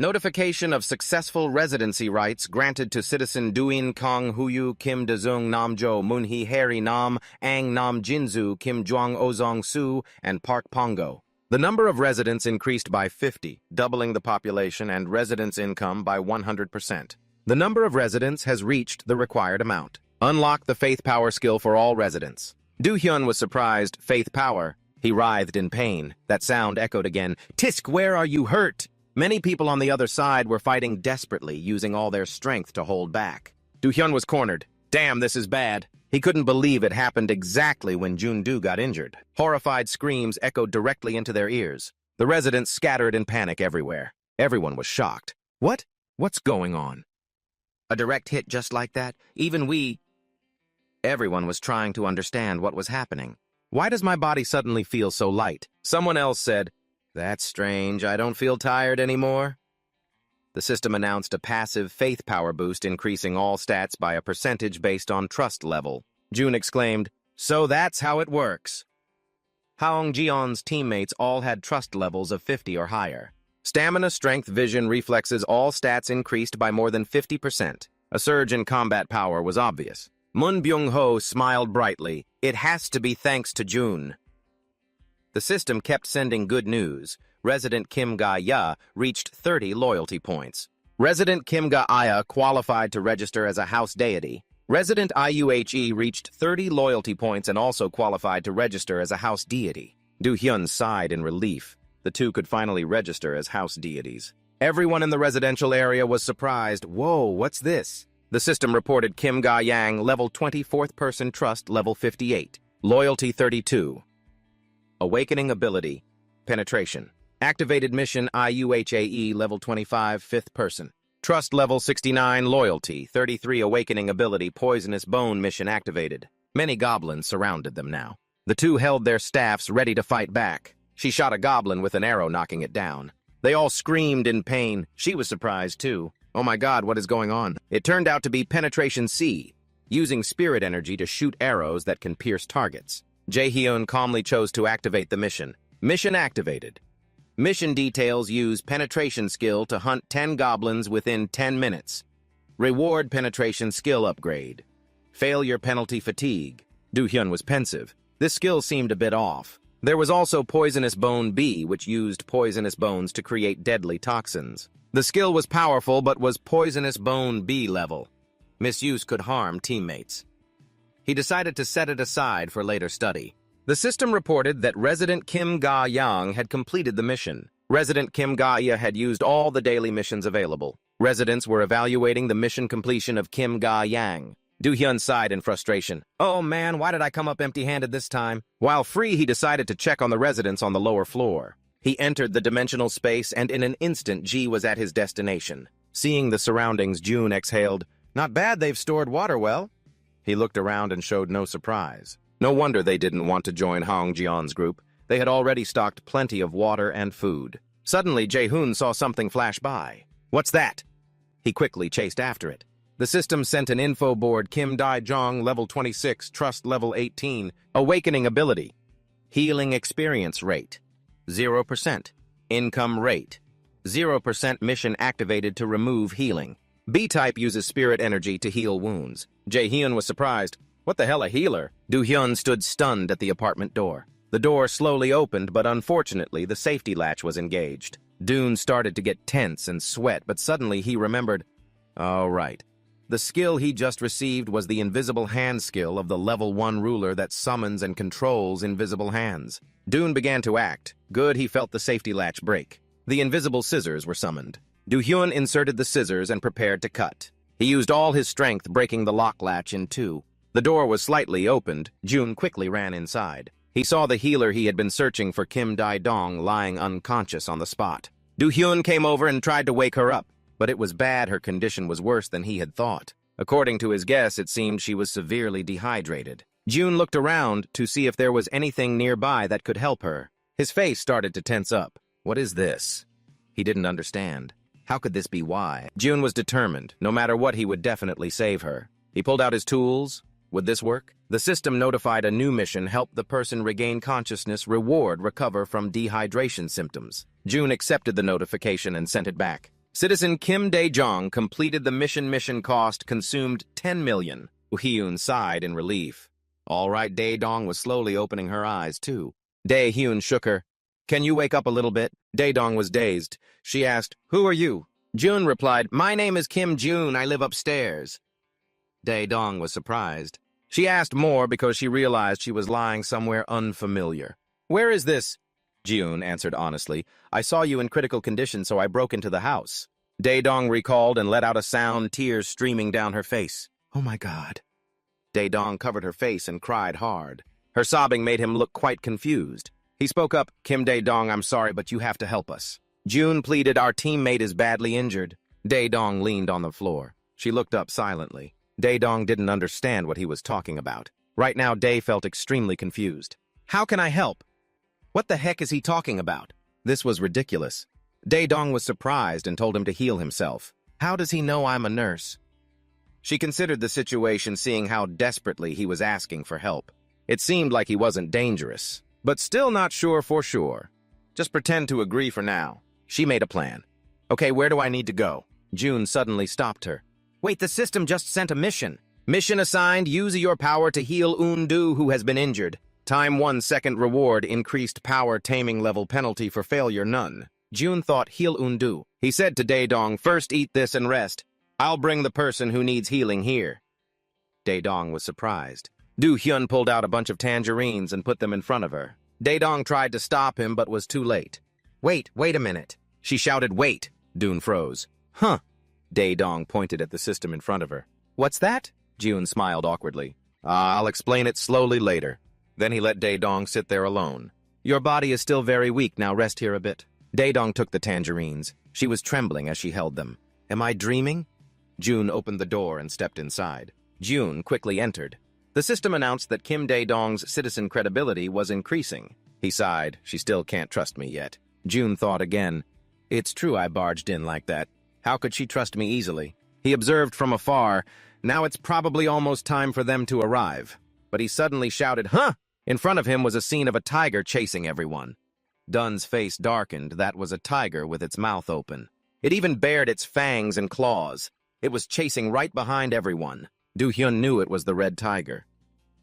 Notification of successful residency rights granted to citizen Duin Kong Huyu Kim Dezung Namjo Munhi Harry Nam Ang Nam Jinzu Kim Juang Ozong Su and Park Pongo. The number of residents increased by 50, doubling the population and residents' income by 100%. The number of residents has reached the required amount. Unlock the faith power skill for all residents. Do Hyun was surprised. Faith power. He writhed in pain. That sound echoed again. Tisk, where are you hurt? Many people on the other side were fighting desperately, using all their strength to hold back. Do-hyun was cornered. Damn, this is bad. He couldn't believe it happened exactly when Jun-do got injured. Horrified screams echoed directly into their ears. The residents scattered in panic everywhere. Everyone was shocked. What? What's going on? A direct hit just like that? Even we... Everyone was trying to understand what was happening. Why does my body suddenly feel so light? Someone else said, "That's strange, I don't feel tired anymore." The system announced a passive faith power boost increasing all stats by a percentage based on trust level. Jun exclaimed, "So that's how it works." Haong Jion's teammates all had trust levels of 50 or higher. Stamina, strength, vision, reflexes, all stats increased by more than 50%. A surge in combat power was obvious. Mun Byung-ho smiled brightly. It has to be thanks to Jun. The system kept sending good news. Resident Kim Ga-ya reached 30 loyalty points. Resident Kim Ga-ya qualified to register as a house deity. Resident IUHE reached 30 loyalty points and also qualified to register as a house deity. Do-hyun sighed in relief. The two could finally register as house deities. Everyone in the residential area was surprised. Whoa, what's this? The system reported Kim Ga-yang, level 24th person trust, level 58. Loyalty 32. Awakening ability. Penetration. Activated mission IUHAE, level 25, 5th person. Trust level 69, loyalty 33. Awakening ability, poisonous bone mission activated. Many goblins surrounded them now. The two held their staffs ready to fight back. She shot a goblin with an arrow, knocking it down. They all screamed in pain. She was surprised, too. Oh my god, what is going on? It turned out to be Penetration C, using spirit energy to shoot arrows that can pierce targets. Jae-hyun calmly chose to activate the mission. Mission activated. Mission details use penetration skill to hunt 10 goblins within 10 minutes. Reward penetration skill upgrade. Failure penalty fatigue. Do-hyun was pensive. This skill seemed a bit off. There was also Poisonous Bone B, which used poisonous bones to create deadly toxins. The skill was powerful, but was Poisonous Bone B level. Misuse could harm teammates. He decided to set it aside for later study. The system reported that Resident Kim Ga-yang had completed the mission. Resident Kim Ga-ya had used all the daily missions available. Residents were evaluating the mission completion of Kim Ga-yang. Do-hyun sighed in frustration. Oh man, why did I come up empty-handed this time? While free, he decided to check on the residents on the lower floor. He entered the dimensional space, and in an instant, Ji was at his destination. Seeing the surroundings, Jun exhaled. Not bad, they've stored water well. He looked around and showed no surprise. No wonder they didn't want to join Hong Jion's group. They had already stocked plenty of water and food. Suddenly, Jae-hoon saw something flash by. What's that? He quickly chased after it. The system sent an info board. Kim Dae-jong, level 26, trust level 18, awakening ability. Healing experience rate. 0%. Income rate. 0% mission activated to remove healing. B-type uses spirit energy to heal wounds. Jae-hyun was surprised. What the hell, a healer? Do-hyun stood stunned at the apartment door. The door slowly opened, but unfortunately the safety latch was engaged. Dune started to get tense and sweat, but suddenly he remembered. Oh, right. The skill he just received was the invisible hand skill of the level 1 ruler that summons and controls invisible hands. Dune began to act. Good, he felt the safety latch break. The invisible scissors were summoned. Do-hyun inserted the scissors and prepared to cut. He used all his strength, breaking the lock latch in two. The door was slightly opened. Jun quickly ran inside. He saw the healer he had been searching for, Kim Dae-dong, lying unconscious on the spot. Do-hyun came over and tried to wake her up, but it was bad. Her condition was worse than he had thought. According to his guess, it seemed she was severely dehydrated. Jun looked around to see if there was anything nearby that could help her. His face started to tense up. What is this? He didn't understand. How could this be why? Jun was determined. No matter what, he would definitely save her. He pulled out his tools. Would this work? The system notified a new mission. Help the person regain consciousness. Reward recover from dehydration symptoms. Jun accepted the notification and sent it back. Citizen Kim Dae-jong completed the mission cost consumed 10 million. Hyun sighed in relief. All right, Dae-dong was slowly opening her eyes, too. Dae-hyun shook her. Can you wake up a little bit? Dae-dong was dazed. She asked, Who are you? Jun replied, My name is Kim Jun. I live upstairs. Dae-dong was surprised. She asked more because she realized she was lying somewhere unfamiliar. Where is this? Jun answered honestly. I saw you in critical condition, so I broke into the house. Dae-dong recalled and let out a sound, tears streaming down her face. Oh my God. Dae-dong covered her face and cried hard. Her sobbing made him look quite confused. He spoke up, Kim Dae-dong, I'm sorry, but you have to help us. Jun pleaded, our teammate is badly injured. Dae-dong leaned on the floor. She looked up silently. Dae-dong didn't understand what he was talking about. Right now, Dae felt extremely confused. How can I help? What the heck is he talking about? This was ridiculous. Dae-dong was surprised and told him to heal himself. How does he know I'm a nurse? She considered the situation, seeing how desperately he was asking for help. It seemed like he wasn't dangerous, but still not sure for sure. Just pretend to agree for now. She made a plan. Okay, where do I need to go? Jun suddenly stopped her. Wait, the system just sent a mission. Mission assigned, use your power to heal Eun-do who has been injured. Time 1 second reward, increased power taming level penalty for failure none. Jun thought heal Eun-do. He said to Dae-dong, first eat this and rest. I'll bring the person who needs healing here. Dae-dong was surprised. Do-hyun pulled out a bunch of tangerines and put them in front of her. Dae-dong tried to stop him but was too late. Wait a minute. She shouted, wait. Dune froze. Huh. Dae-dong pointed at the system in front of her. What's that? Jun smiled awkwardly. I'll explain it slowly later. Then he let Dae-dong sit there alone. Your body is still very weak, now rest here a bit. Dae-dong took the tangerines. She was trembling as she held them. Am I dreaming? Jun opened the door and stepped inside. Jun quickly entered. The system announced that Kim Dae-dong's citizen credibility was increasing. He sighed. She still can't trust me yet. Jun thought again. It's true I barged in like that. How could she trust me easily? He observed from afar. Now it's probably almost time for them to arrive. But he suddenly shouted, Huh! In front of him was a scene of a tiger chasing everyone. Dun's face darkened. That was a tiger with its mouth open. It even bared its fangs and claws. It was chasing right behind everyone. Do-hyun knew it was the red tiger.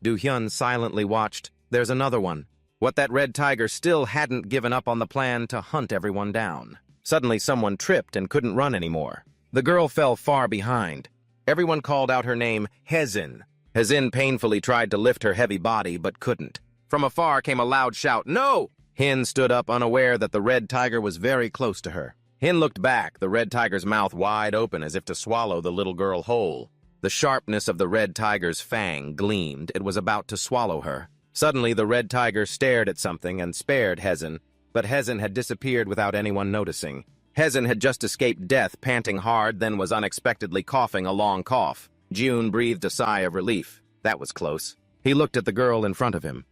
Do-hyun silently watched. There's another one. What that red tiger still hadn't given up on the plan to hunt everyone down. Suddenly someone tripped and couldn't run anymore. The girl fell far behind. Everyone called out her name, Hezin. Hezin painfully tried to lift her heavy body but couldn't. From afar came a loud shout, No! Hin stood up unaware that the red tiger was very close to her. Hin looked back, the red tiger's mouth wide open as if to swallow the little girl whole. The sharpness of the red tiger's fang gleamed. It was about to swallow her. Suddenly, the red tiger stared at something and spared Hezin, but Hezin had disappeared without anyone noticing. Hezin had just escaped death, panting hard, then was unexpectedly coughing a long cough. Jun breathed a sigh of relief. That was close. He looked at the girl in front of him.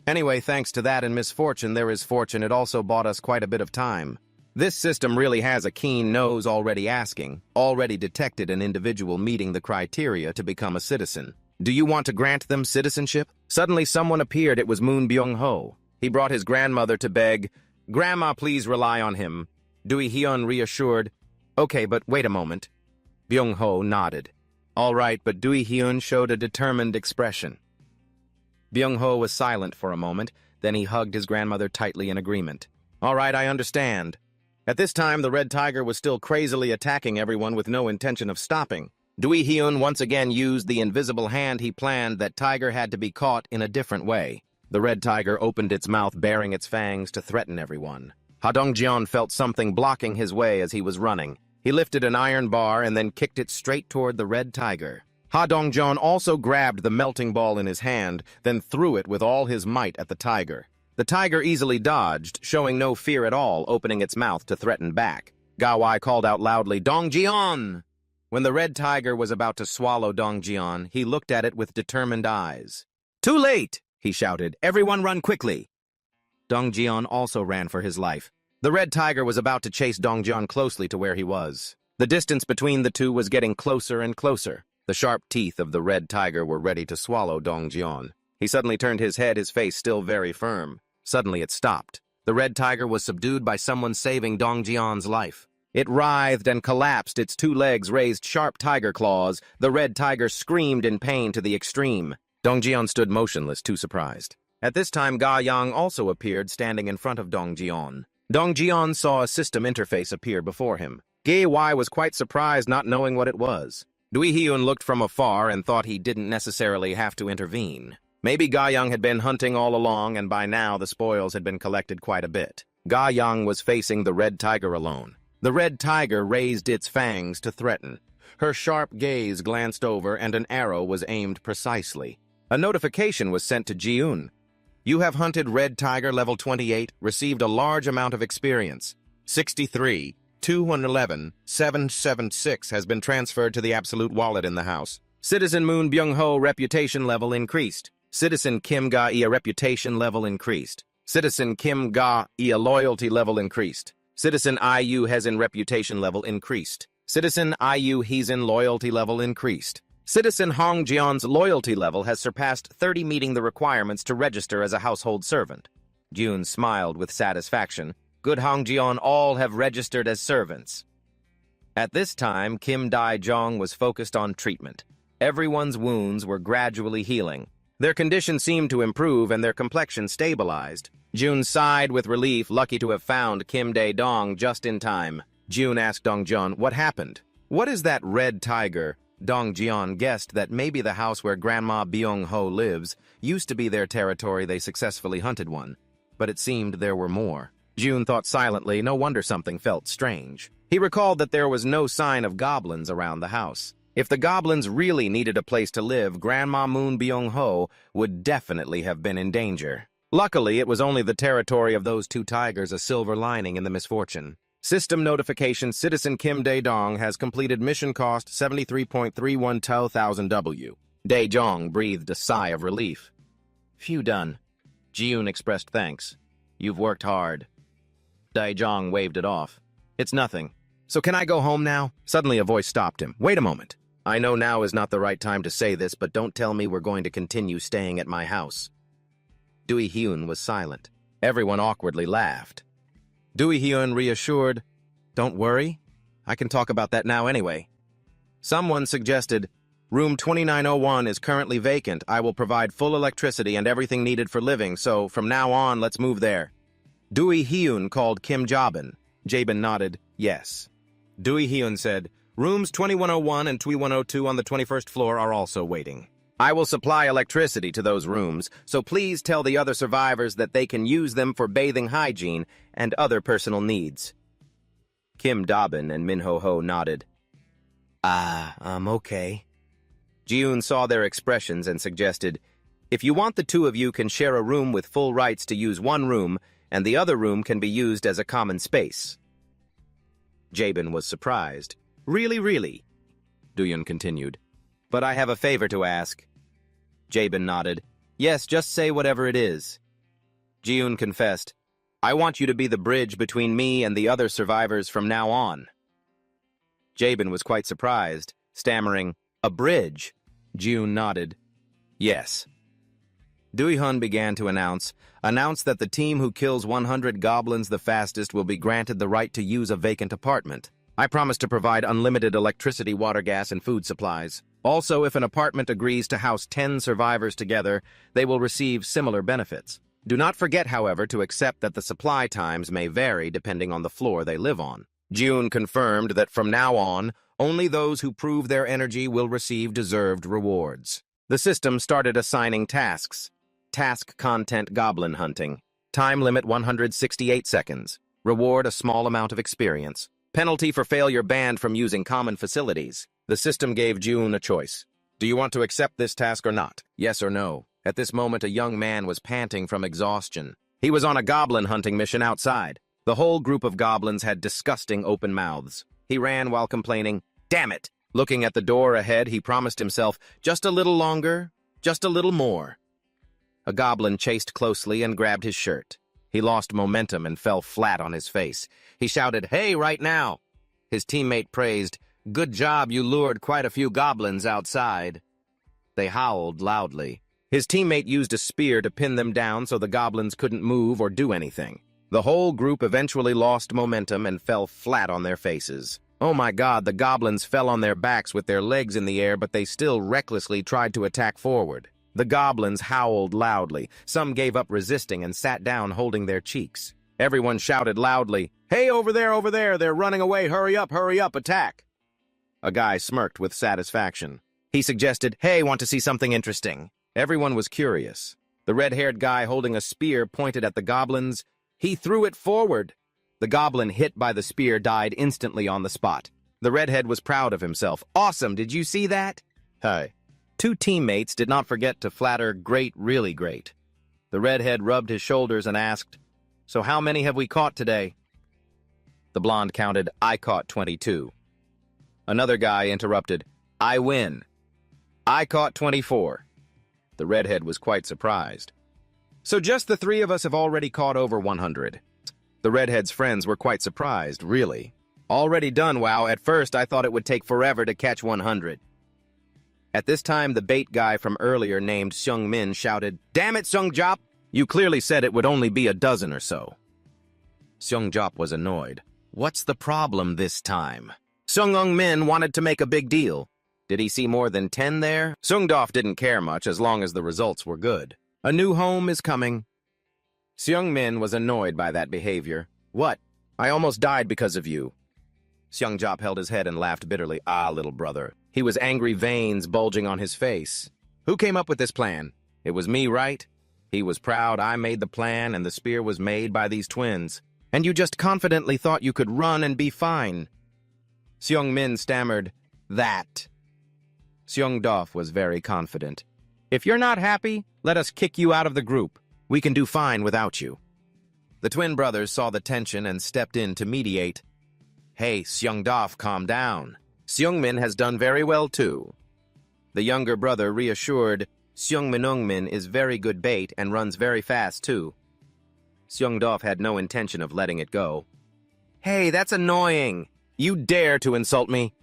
Anyway, thanks to that and misfortune, there is fortune. It also bought us quite a bit of time. This system really has a keen nose already detected an individual meeting the criteria to become a citizen. Do you want to grant them citizenship? Suddenly someone appeared. It was Moon Byung-ho. He brought his grandmother to beg, Grandma, please rely on him. Doo-hyun reassured, Okay, but wait a moment. Byung-ho nodded. All right, but Doo-hyun showed a determined expression. Byung-ho was silent for a moment, then he hugged his grandmother tightly in agreement. All right, I understand. At this time, the red tiger was still crazily attacking everyone with no intention of stopping. Doo-hyun once again used the invisible hand he planned. That tiger had to be caught in a different way. The red tiger opened its mouth, baring its fangs to threaten everyone. Ha Dong-jeon felt something blocking his way as he was running. He lifted an iron bar and then kicked it straight toward the red tiger. Ha Dong-jeon also grabbed the melting ball in his hand, then threw it with all his might at the tiger. The tiger easily dodged, showing no fear at all, opening its mouth to threaten back. Gawai called out loudly, Dong-jeon! When the red tiger was about to swallow Dong-jeon, he looked at it with determined eyes. Too late! He shouted. Everyone run quickly! Dong-jeon also ran for his life. The red tiger was about to chase Dong-jeon closely to where he was. The distance between the two was getting closer and closer. The sharp teeth of the red tiger were ready to swallow Dong-jeon. He suddenly turned his head, his face still very firm. Suddenly it stopped. The red tiger was subdued by someone saving Dong-jeon's life. It writhed and collapsed, its two legs raised sharp tiger claws. The red tiger screamed in pain to the extreme. Dongjian stood motionless, too surprised. At this time, Ga Yang also appeared, standing in front of Dongjian. Dongjian saw a system interface appear before him. Ge Wei was quite surprised, not knowing what it was. Dui Hyun looked from afar and thought he didn't necessarily have to intervene. Maybe Ga Yang had been hunting all along, and by now the spoils had been collected quite a bit. Ga Yang was facing the red tiger alone. The red tiger raised its fangs to threaten. Her sharp gaze glanced over, and an arrow was aimed precisely. A notification was sent to Jiun. You have hunted red tiger level 28, received a large amount of experience. 63, 211, 776 has been transferred to the absolute wallet in the house. Citizen Moon Byung-ho reputation level increased. Citizen Kim Ga-ia reputation level increased. Citizen Kim Ga-ia loyalty level increased. Citizen IU Hezin reputation level increased. Citizen IU Hezin loyalty level increased. Citizen Hong Jian's loyalty level has surpassed 30, meeting the requirements to register as a household servant. Jun smiled with satisfaction. Good Hong Jian all have registered as servants. At this time, Kim Dae-jong was focused on treatment. Everyone's wounds were gradually healing. Their condition seemed to improve and their complexion stabilized. Jun sighed with relief, lucky to have found Kim Dae-dong just in time. Jun asked Dongjian, what happened? What is that red tiger? Dongjian guessed that maybe the house where Grandma Byung-ho lives used to be their territory. They successfully hunted one. But it seemed there were more. Jun thought silently, no wonder something felt strange. He recalled that there was no sign of goblins around the house. If the goblins really needed a place to live, Grandma Moon Byung-ho would definitely have been in danger. Luckily, it was only the territory of those two tigers, a silver lining in the misfortune. System notification: Citizen Kim Dae-dong has completed mission cost 73.31 thousand W. Dae-jong breathed a sigh of relief. Phew, done. Jiun expressed thanks. You've worked hard. Dae-jong waved it off. It's nothing. So can I go home now? Suddenly a voice stopped him. Wait a moment. I know now is not the right time to say this, but don't tell me we're going to continue staying at my house. Dui Hyun was silent. Everyone awkwardly laughed. Dui Hyun reassured, don't worry, I can talk about that now anyway. Someone suggested, room 2901 is currently vacant. I will provide full electricity and everything needed for living, so from now on, let's move there. Dui Hyun called Kim Jabin. Jabin nodded, yes. Dui Hyun said, rooms 2101 and 2102 on the 21st floor are also waiting. I will supply electricity to those rooms, so please tell the other survivors that they can use them for bathing hygiene and other personal needs. Kim Dabin and Min Ho-ho nodded. Okay. Jiun saw their expressions and suggested, if you want, the two of you can share a room with full rights to use one room, and the other room can be used as a common space. Jabin was surprised. Really? Duyun continued. But I have a favor to ask. Jabin nodded. Yes, just say whatever it is. Jiun confessed. I want you to be the bridge between me and the other survivors from now on. Jabin was quite surprised, stammering, a bridge? Jiun nodded. Yes. Dui-hun began to announce that the team who kills 100 goblins the fastest will be granted the right to use a vacant apartment. I promise to provide unlimited electricity, water, gas, and food supplies. Also, if an apartment agrees to house 10 survivors together, they will receive similar benefits. Do not forget, however, to accept that the supply times may vary depending on the floor they live on. June confirmed that from now on, only those who prove their energy will receive deserved rewards. The system started assigning tasks. Task content: goblin hunting. Time limit 168 seconds. Reward: a small amount of experience. Penalty for failure: banned from using common facilities. The system gave June a choice. Do you want to accept this task or not? Yes or no? At this moment, a young man was panting from exhaustion. He was on a goblin hunting mission outside. The whole group of goblins had disgusting open mouths. He ran while complaining, "Damn it!" Looking at the door ahead, he promised himself, just a little longer, just a little more. A goblin chased closely and grabbed his shirt. He lost momentum and fell flat on his face. He shouted, "Hey, right now!" His teammate praised, "Good job, you lured quite a few goblins outside." They howled loudly. His teammate used a spear to pin them down so the goblins couldn't move or do anything. The whole group eventually lost momentum and fell flat on their faces. Oh my God, the goblins fell on their backs with their legs in the air, but they still recklessly tried to attack forward. The goblins howled loudly. Some gave up resisting and sat down holding their cheeks. Everyone shouted loudly, "Hey, over there, they're running away, hurry up, attack!" A guy smirked with satisfaction. He suggested, "Hey, want to see something interesting?" Everyone was curious. The red-haired guy holding a spear pointed at the goblins. He threw it forward. The goblin hit by the spear died instantly on the spot. The redhead was proud of himself. "Awesome, did you see that?" "Hey." Two teammates did not forget to flatter "great, really great." The redhead rubbed his shoulders and asked, "So how many have we caught today?" The blonde counted, "I caught 22. Another guy interrupted, "I win. I caught 24. The redhead was quite surprised. "So just the three of us have already caught over 100. The redhead's friends were quite surprised, really. "Already done, wow. At first, I thought it would take forever to catch 100. At this time, the bait guy from earlier named Seung Min shouted, "Damn it, Seung Jop! You clearly said it would only be a dozen or so." Seung Jop was annoyed. What's the problem this time? Seung Min wanted to make a big deal. Did he see more than 10 there? Seung Dof didn't care much as long as the results were good. A new home is coming. Seung Min was annoyed by that behavior. "What? I almost died because of you." Seung Jop held his head and laughed bitterly. "Ah, little brother." He was angry, veins bulging on his face. "Who came up with this plan? It was me, right?" He was proud. "I made the plan, and the spear was made by these twins. And you just confidently thought you could run and be fine." Seung Min stammered, "That." Seung Dof was very confident. "If you're not happy, let us kick you out of the group. We can do fine without you." The twin brothers saw the tension and stepped in to mediate. "Hey, Seung Dof, calm down. Seung Min has done very well too." The younger brother reassured, "Seung Min is very good bait and runs very fast too." Seung Dof had no intention of letting it go. "Hey, that's annoying. You dare to insult me?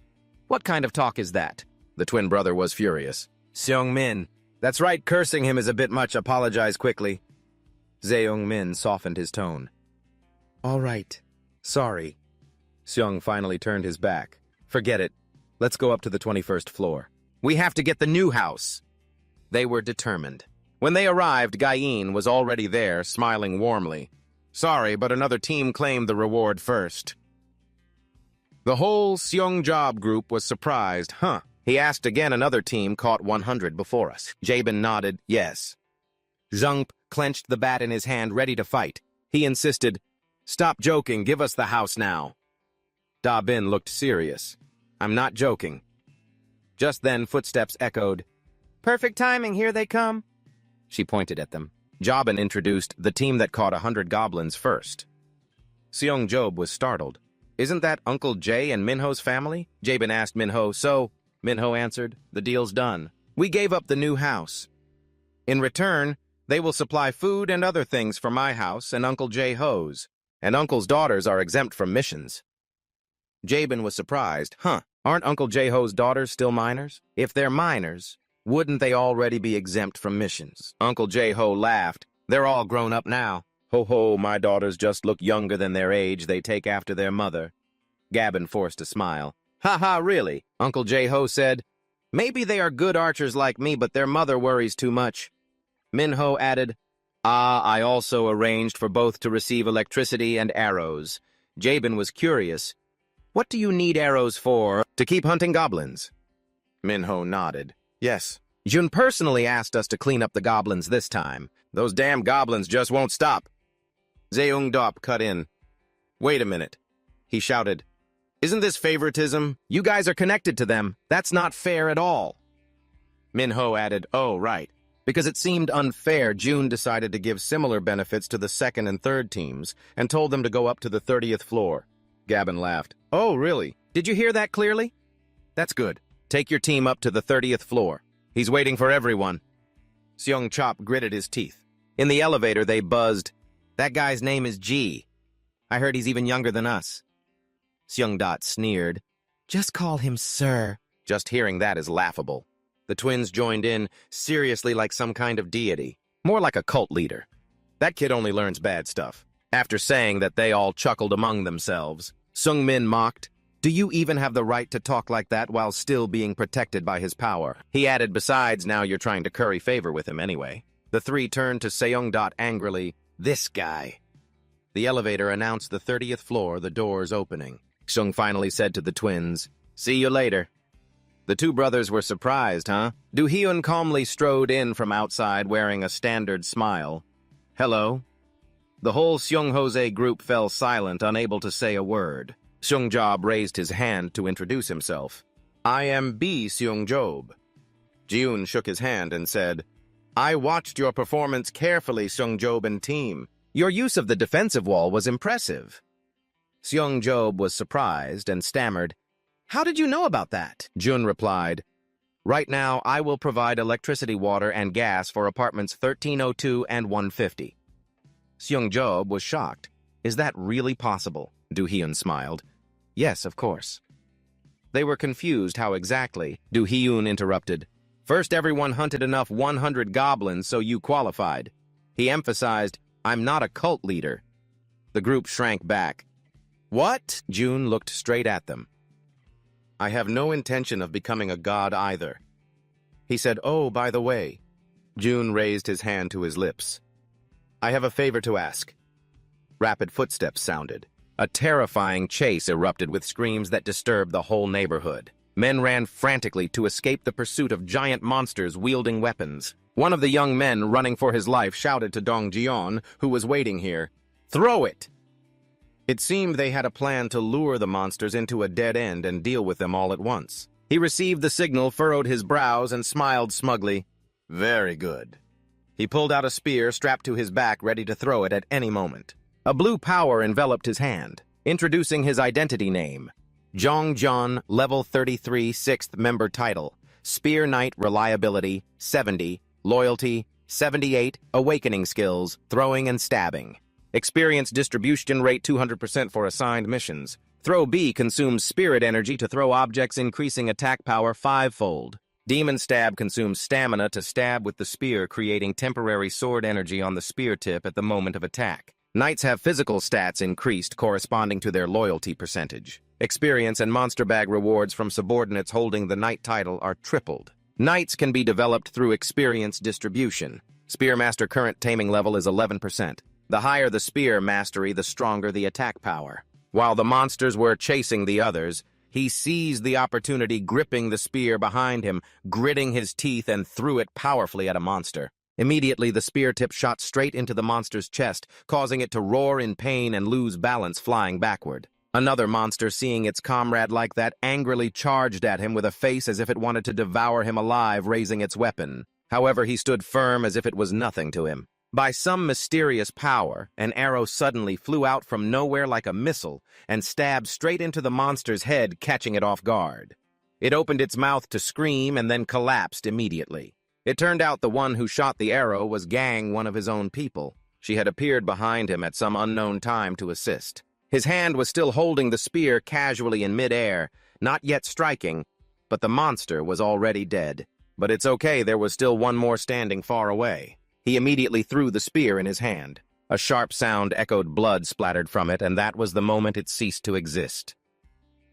What kind of talk is that?" The twin brother was furious. "Seung Min, that's right, cursing him is a bit much. Apologize quickly." Seung Min softened his tone. "All right. Sorry." Seung finally turned his back. "Forget it. Let's go up to the 21st floor. We have to get the new house." They were determined. When they arrived, Gain was already there, smiling warmly. "Sorry, but another team claimed the reward first." The whole Seung Job group was surprised. "Huh." He asked again. "Another team caught 100 before us." Jabin nodded, "Yes." Zhang clenched the bat in his hand, ready to fight. He insisted, "Stop joking, give us the house now." Da Bin looked serious. "I'm not joking." Just then, footsteps echoed. "Perfect timing, here they come." She pointed at them. Jabin introduced the team that caught 100 goblins first. Seung Job was startled. "Isn't that Uncle Jay and Minho's family?" Jabin asked Minho. "So," Minho answered, "the deal's done. We gave up the new house. In return, they will supply food and other things for my house and Uncle Jay Ho's, and Uncle's daughters are exempt from missions." Jabin was surprised. "Huh, aren't Uncle Jay Ho's daughters still minors? If they're minors, wouldn't they already be exempt from missions?" Uncle Jay Ho laughed. "They're all grown up now. Ho ho, my daughters just look younger than their age. They take after their mother." Gabin forced a smile. "Ha ha, really?" Uncle Jay Ho said. "Maybe they are good archers like me, but their mother worries too much." Minho added, "Ah, I also arranged for both to receive electricity and arrows." Jabin was curious. "What do you need arrows for?" "To keep hunting goblins." Minho nodded. "Yes. Jun personally asked us to clean up the goblins this time. Those damn goblins just won't stop." Seung Dop cut in. "Wait a minute," he shouted. "Isn't this favoritism? You guys are connected to them. That's not fair at all." Minho added, "Oh, right. Because it seemed unfair, June decided to give similar benefits to the second and third teams and told them to go up to the 30th floor. Gabin laughed. "Oh, really? Did you hear that clearly? That's good. Take your team up to the 30th floor. He's waiting for everyone." Seung Chop gritted his teeth. In the elevator, they buzzed, "That guy's name is G. I heard he's even younger than us." Seung Dot sneered. "Just call him Sir." Just hearing that is laughable. The twins joined in, seriously like some kind of deity. More like a cult leader. "That kid only learns bad stuff." After saying that, they all chuckled among themselves. Sung-min mocked, "Do you even have the right to talk like that while still being protected by his power?" He added, "Besides, now you're trying to curry favor with him anyway." The three turned to Seong angrily. "This guy." The elevator announced the 30th floor, the doors opening. Sung finally said to the twins, "See you later." The two brothers were surprised, huh? Do Hyun calmly strode in from outside wearing a standard smile. "Hello." The whole Seong-hose group fell silent, unable to say a word. Seung-job raised his hand to introduce himself. "I am B. Seung-job." Jiun shook his hand and said, "I watched your performance carefully, Seung-job and team. Your use of the defensive wall was impressive." Seung-job was surprised and stammered, "How did you know about that?" Jun replied, "Right now, I will provide electricity, water, and gas for apartments 1302 and 150. Seung-job was shocked. "Is that really possible?" Do-hyun smiled. "Yes, of course." They were confused how exactly. Do-hyun interrupted. "First, everyone hunted enough 100 goblins, so you qualified." He emphasized, "I'm not a cult leader." The group shrank back. "What?" Jun looked straight at them. "I have no intention of becoming a god either." He said, "Oh, by the way." Jun raised his hand to his lips. "I have a favor to ask." Rapid footsteps sounded. A terrifying chase erupted with screams that disturbed the whole neighborhood. Men ran frantically to escape the pursuit of giant monsters wielding weapons. One of the young men running for his life shouted to Dong Jion, who was waiting here, "Throw it!" It seemed they had a plan to lure the monsters into a dead end and deal with them all at once. He received the signal, furrowed his brows, and smiled smugly. "Very good." He pulled out a spear strapped to his back, ready to throw it at any moment. A blue power enveloped his hand, introducing his identity name. Jong Jeon, level 33, 6th member title. Spear Knight reliability, 70. Loyalty, 78. Awakening skills, throwing and stabbing. Experience distribution rate 200% for assigned missions. Throw B consumes spirit energy to throw objects, increasing attack power 5-fold. Demon Stab consumes stamina to stab with the spear, creating temporary sword energy on the spear tip at the moment of attack. Knights have physical stats increased corresponding to their loyalty percentage. Experience and monster bag rewards from subordinates holding the Knight title are tripled. Knights can be developed through experience distribution. Spearmaster current taming level is 11%. The higher the spear mastery, the stronger the attack power. While the monsters were chasing the others, he seized the opportunity, gripping the spear behind him, gritting his teeth, and threw it powerfully at a monster. Immediately, the spear tip shot straight into the monster's chest, causing it to roar in pain and lose balance, flying backward. Another monster, seeing its comrade like that, angrily charged at him with a face as if it wanted to devour him alive, raising its weapon. However, he stood firm as if it was nothing to him. By some mysterious power, an arrow suddenly flew out from nowhere like a missile and stabbed straight into the monster's head, catching it off guard. It opened its mouth to scream and then collapsed immediately. It turned out the one who shot the arrow was Gang, one of his own people. She had appeared behind him at some unknown time to assist. His hand was still holding the spear casually in midair, not yet striking, but the monster was already dead. But it's okay, there was still one more standing far away. He immediately threw the spear in his hand. A sharp sound echoed, blood splattered from it, and that was the moment it ceased to exist.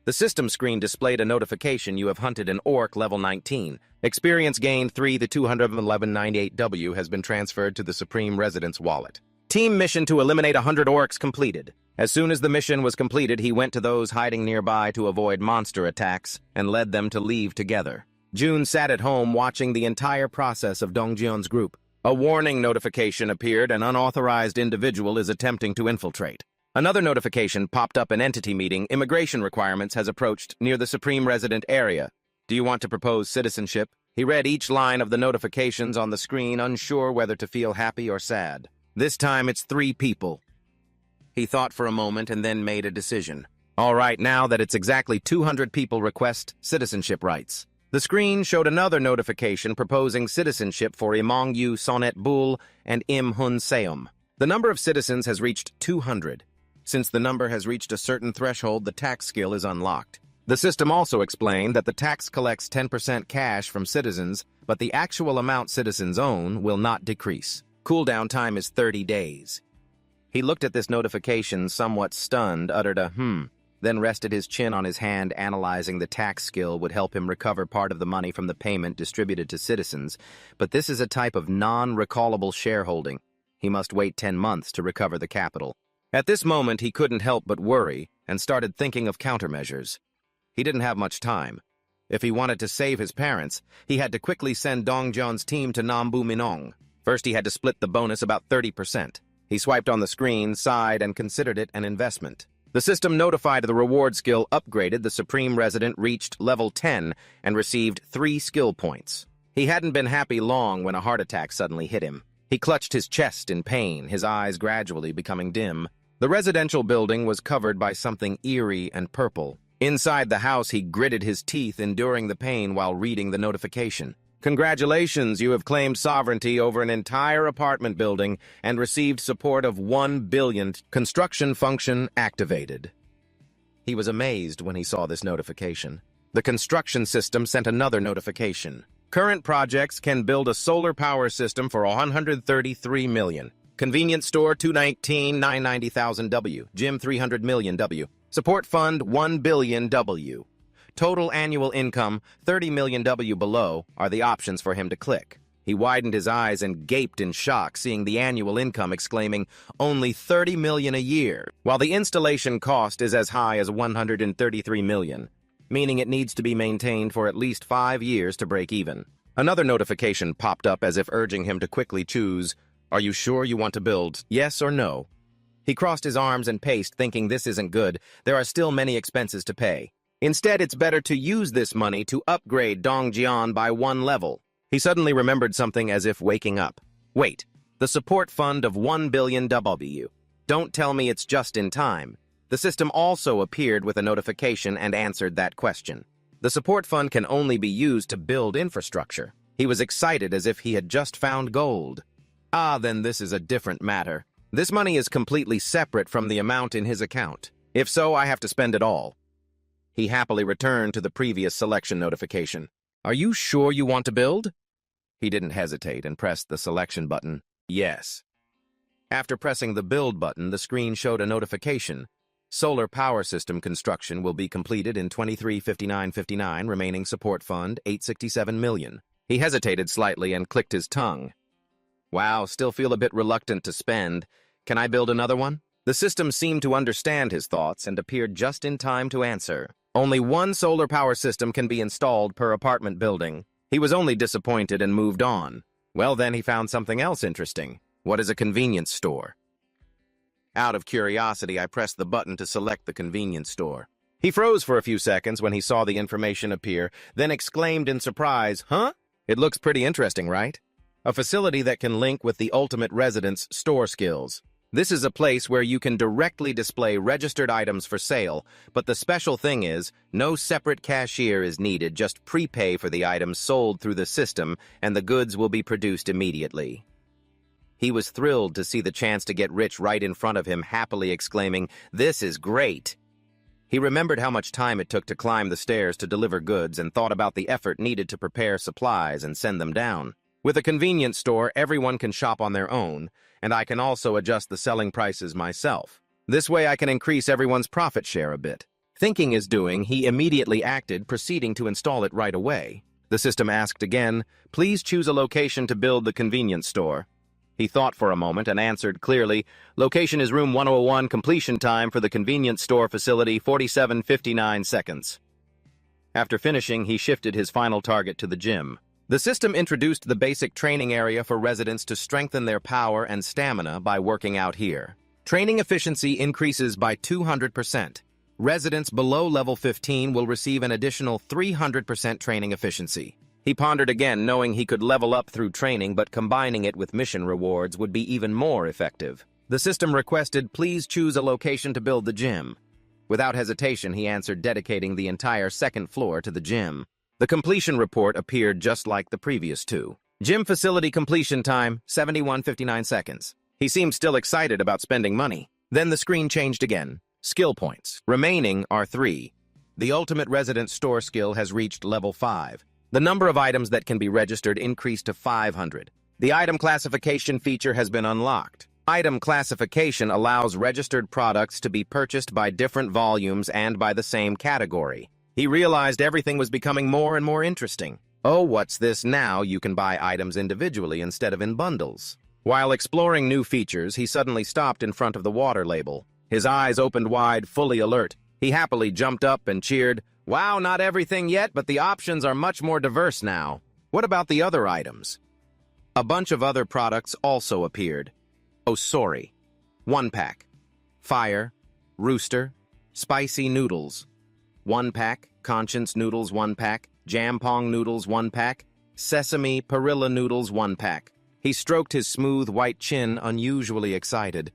The system screen displayed a notification: you have hunted an orc level 19. Experience gained 3. The 21198W has been transferred to the Supreme Residence wallet. Team mission to eliminate 100 orcs completed. As soon as the mission was completed, he went to those hiding nearby to avoid monster attacks and led them to leave together. Jun sat at home watching the entire process of Dongjeon's group. A warning notification appeared: an unauthorized individual is attempting to infiltrate. Another notification popped up: an entity meeting, immigration requirements has approached near the Supreme Resident area. Do you want to propose citizenship? He read each line of the notifications on the screen, unsure whether to feel happy or sad. This time it's 3 people. He thought for a moment and then made a decision. All right, now that it's exactly 200 people request citizenship rights. The screen showed another notification proposing citizenship for Imong Yu Sonet Bul and Im Hun Seum. The number of citizens has reached 200. Since the number has reached a certain threshold, the tax skill is unlocked. The system also explained that the tax collects 10% cash from citizens, but the actual amount citizens own will not decrease. Cooldown time is 30 days. He looked at this notification somewhat stunned, uttered a then rested his chin on his hand, analyzing the tax skill would help him recover part of the money from the payment distributed to citizens, but this is a type of non-recallable shareholding. He must wait 10 months to recover the capital. At this moment, he couldn't help but worry and started thinking of countermeasures. He didn't have much time. If he wanted to save his parents, he had to quickly send Dongjian's team to Nambu Minong. First, he had to split the bonus about 30%. He swiped on the screen, sighed, and considered it an investment. The system notified the reward skill upgraded. The Supreme Resident reached level 10 and received 3 skill points. He hadn't been happy long when a heart attack suddenly hit him. He clutched his chest in pain, his eyes gradually becoming dim. The residential building was covered by something eerie and purple. Inside the house, he gritted his teeth, enduring the pain while reading the notification. Congratulations, you have claimed sovereignty over an entire apartment building and received support of 1 billion. Construction function activated. He was amazed when he saw this notification. The construction system sent another notification. Current projects can build a solar power system for 133 million. Convenience store 219,990,000 W. Gym 300 million W. Support fund 1 billion W. Total annual income, 30 million W. Below are the options for him to click. He widened his eyes and gaped in shock, seeing the annual income, exclaiming, only 30 million a year, while the installation cost is as high as 133 million, meaning it needs to be maintained for at least 5 years to break even. Another notification popped up as if urging him to quickly choose, are you sure you want to build, yes or no? He crossed his arms and paced, thinking this isn't good, there are still many expenses to pay. Instead, it's better to use this money to upgrade Dongjian by 1 level. He suddenly remembered something as if waking up. Wait, the support fund of 1 billion W. Don't tell me it's just in time. The system also appeared with a notification and answered that question. The support fund can only be used to build infrastructure. He was excited as if he had just found gold. Ah, then this is a different matter. This money is completely separate from the amount in his account. If so, I have to spend it all. He happily returned to the previous selection notification. Are you sure you want to build? He didn't hesitate and pressed the selection button. Yes. After pressing the build button, the screen showed a notification. Solar power system construction will be completed in 235959, remaining support fund 867 million. He hesitated slightly and clicked his tongue. Wow, still feel a bit reluctant to spend. Can I build another one? The system seemed to understand his thoughts and appeared just in time to answer. Only 1 solar power system can be installed per apartment building. He was only disappointed and moved on. Well, then he found something else interesting. What is a convenience store? Out of curiosity, I pressed the button to select the convenience store. He froze for a few seconds when he saw the information appear, then exclaimed in surprise, huh? It looks pretty interesting, right? A facility that can link with the ultimate resident's store skills. This is a place where you can directly display registered items for sale, but the special thing is, no separate cashier is needed, just prepay for the items sold through the system, and the goods will be produced immediately. He was thrilled to see the chance to get rich right in front of him, happily exclaiming, this is great! He remembered how much time it took to climb the stairs to deliver goods and thought about the effort needed to prepare supplies and send them down. With a convenience store, everyone can shop on their own, and I can also adjust the selling prices myself. This way I can increase everyone's profit share a bit. Thinking is doing, he immediately acted, proceeding to install it right away. The system asked again, please choose a location to build the convenience store. He thought for a moment and answered clearly, location is room 101, completion time for the convenience store facility 47:59 seconds. After finishing, he shifted his final target to the gym. The system introduced the basic training area for residents to strengthen their power and stamina by working out here. Training efficiency increases by 200%. Residents below level 15 will receive an additional 300% training efficiency. He pondered again, knowing he could level up through training, but combining it with mission rewards would be even more effective. The system requested, please choose a location to build the gym. Without hesitation, he answered, dedicating the entire second floor to the gym. The completion report appeared just like the previous two. Gym facility completion time, 71:59 seconds. He seemed still excited about spending money. Then the screen changed again. Skill points. Remaining are 3. The ultimate resident store skill has reached level 5. The number of items that can be registered increased to 500. The item classification feature has been unlocked. Item classification allows registered products to be purchased by different volumes and by the same category. He realized everything was becoming more and more interesting. Oh, what's this now? You can buy items individually instead of in bundles. While exploring new features, he suddenly stopped in front of the water label. His eyes opened wide, fully alert. He happily jumped up and cheered, "Wow, not everything yet, but the options are much more diverse now. What about the other items?" A bunch of other products also appeared. Oh, sorry. 1-pack. Fire. Rooster. Spicy noodles. 1-pack. Conscience noodles 1-pack. Jampong noodles 1-pack. Sesame perilla noodles 1-pack. He stroked his smooth white chin, unusually excited.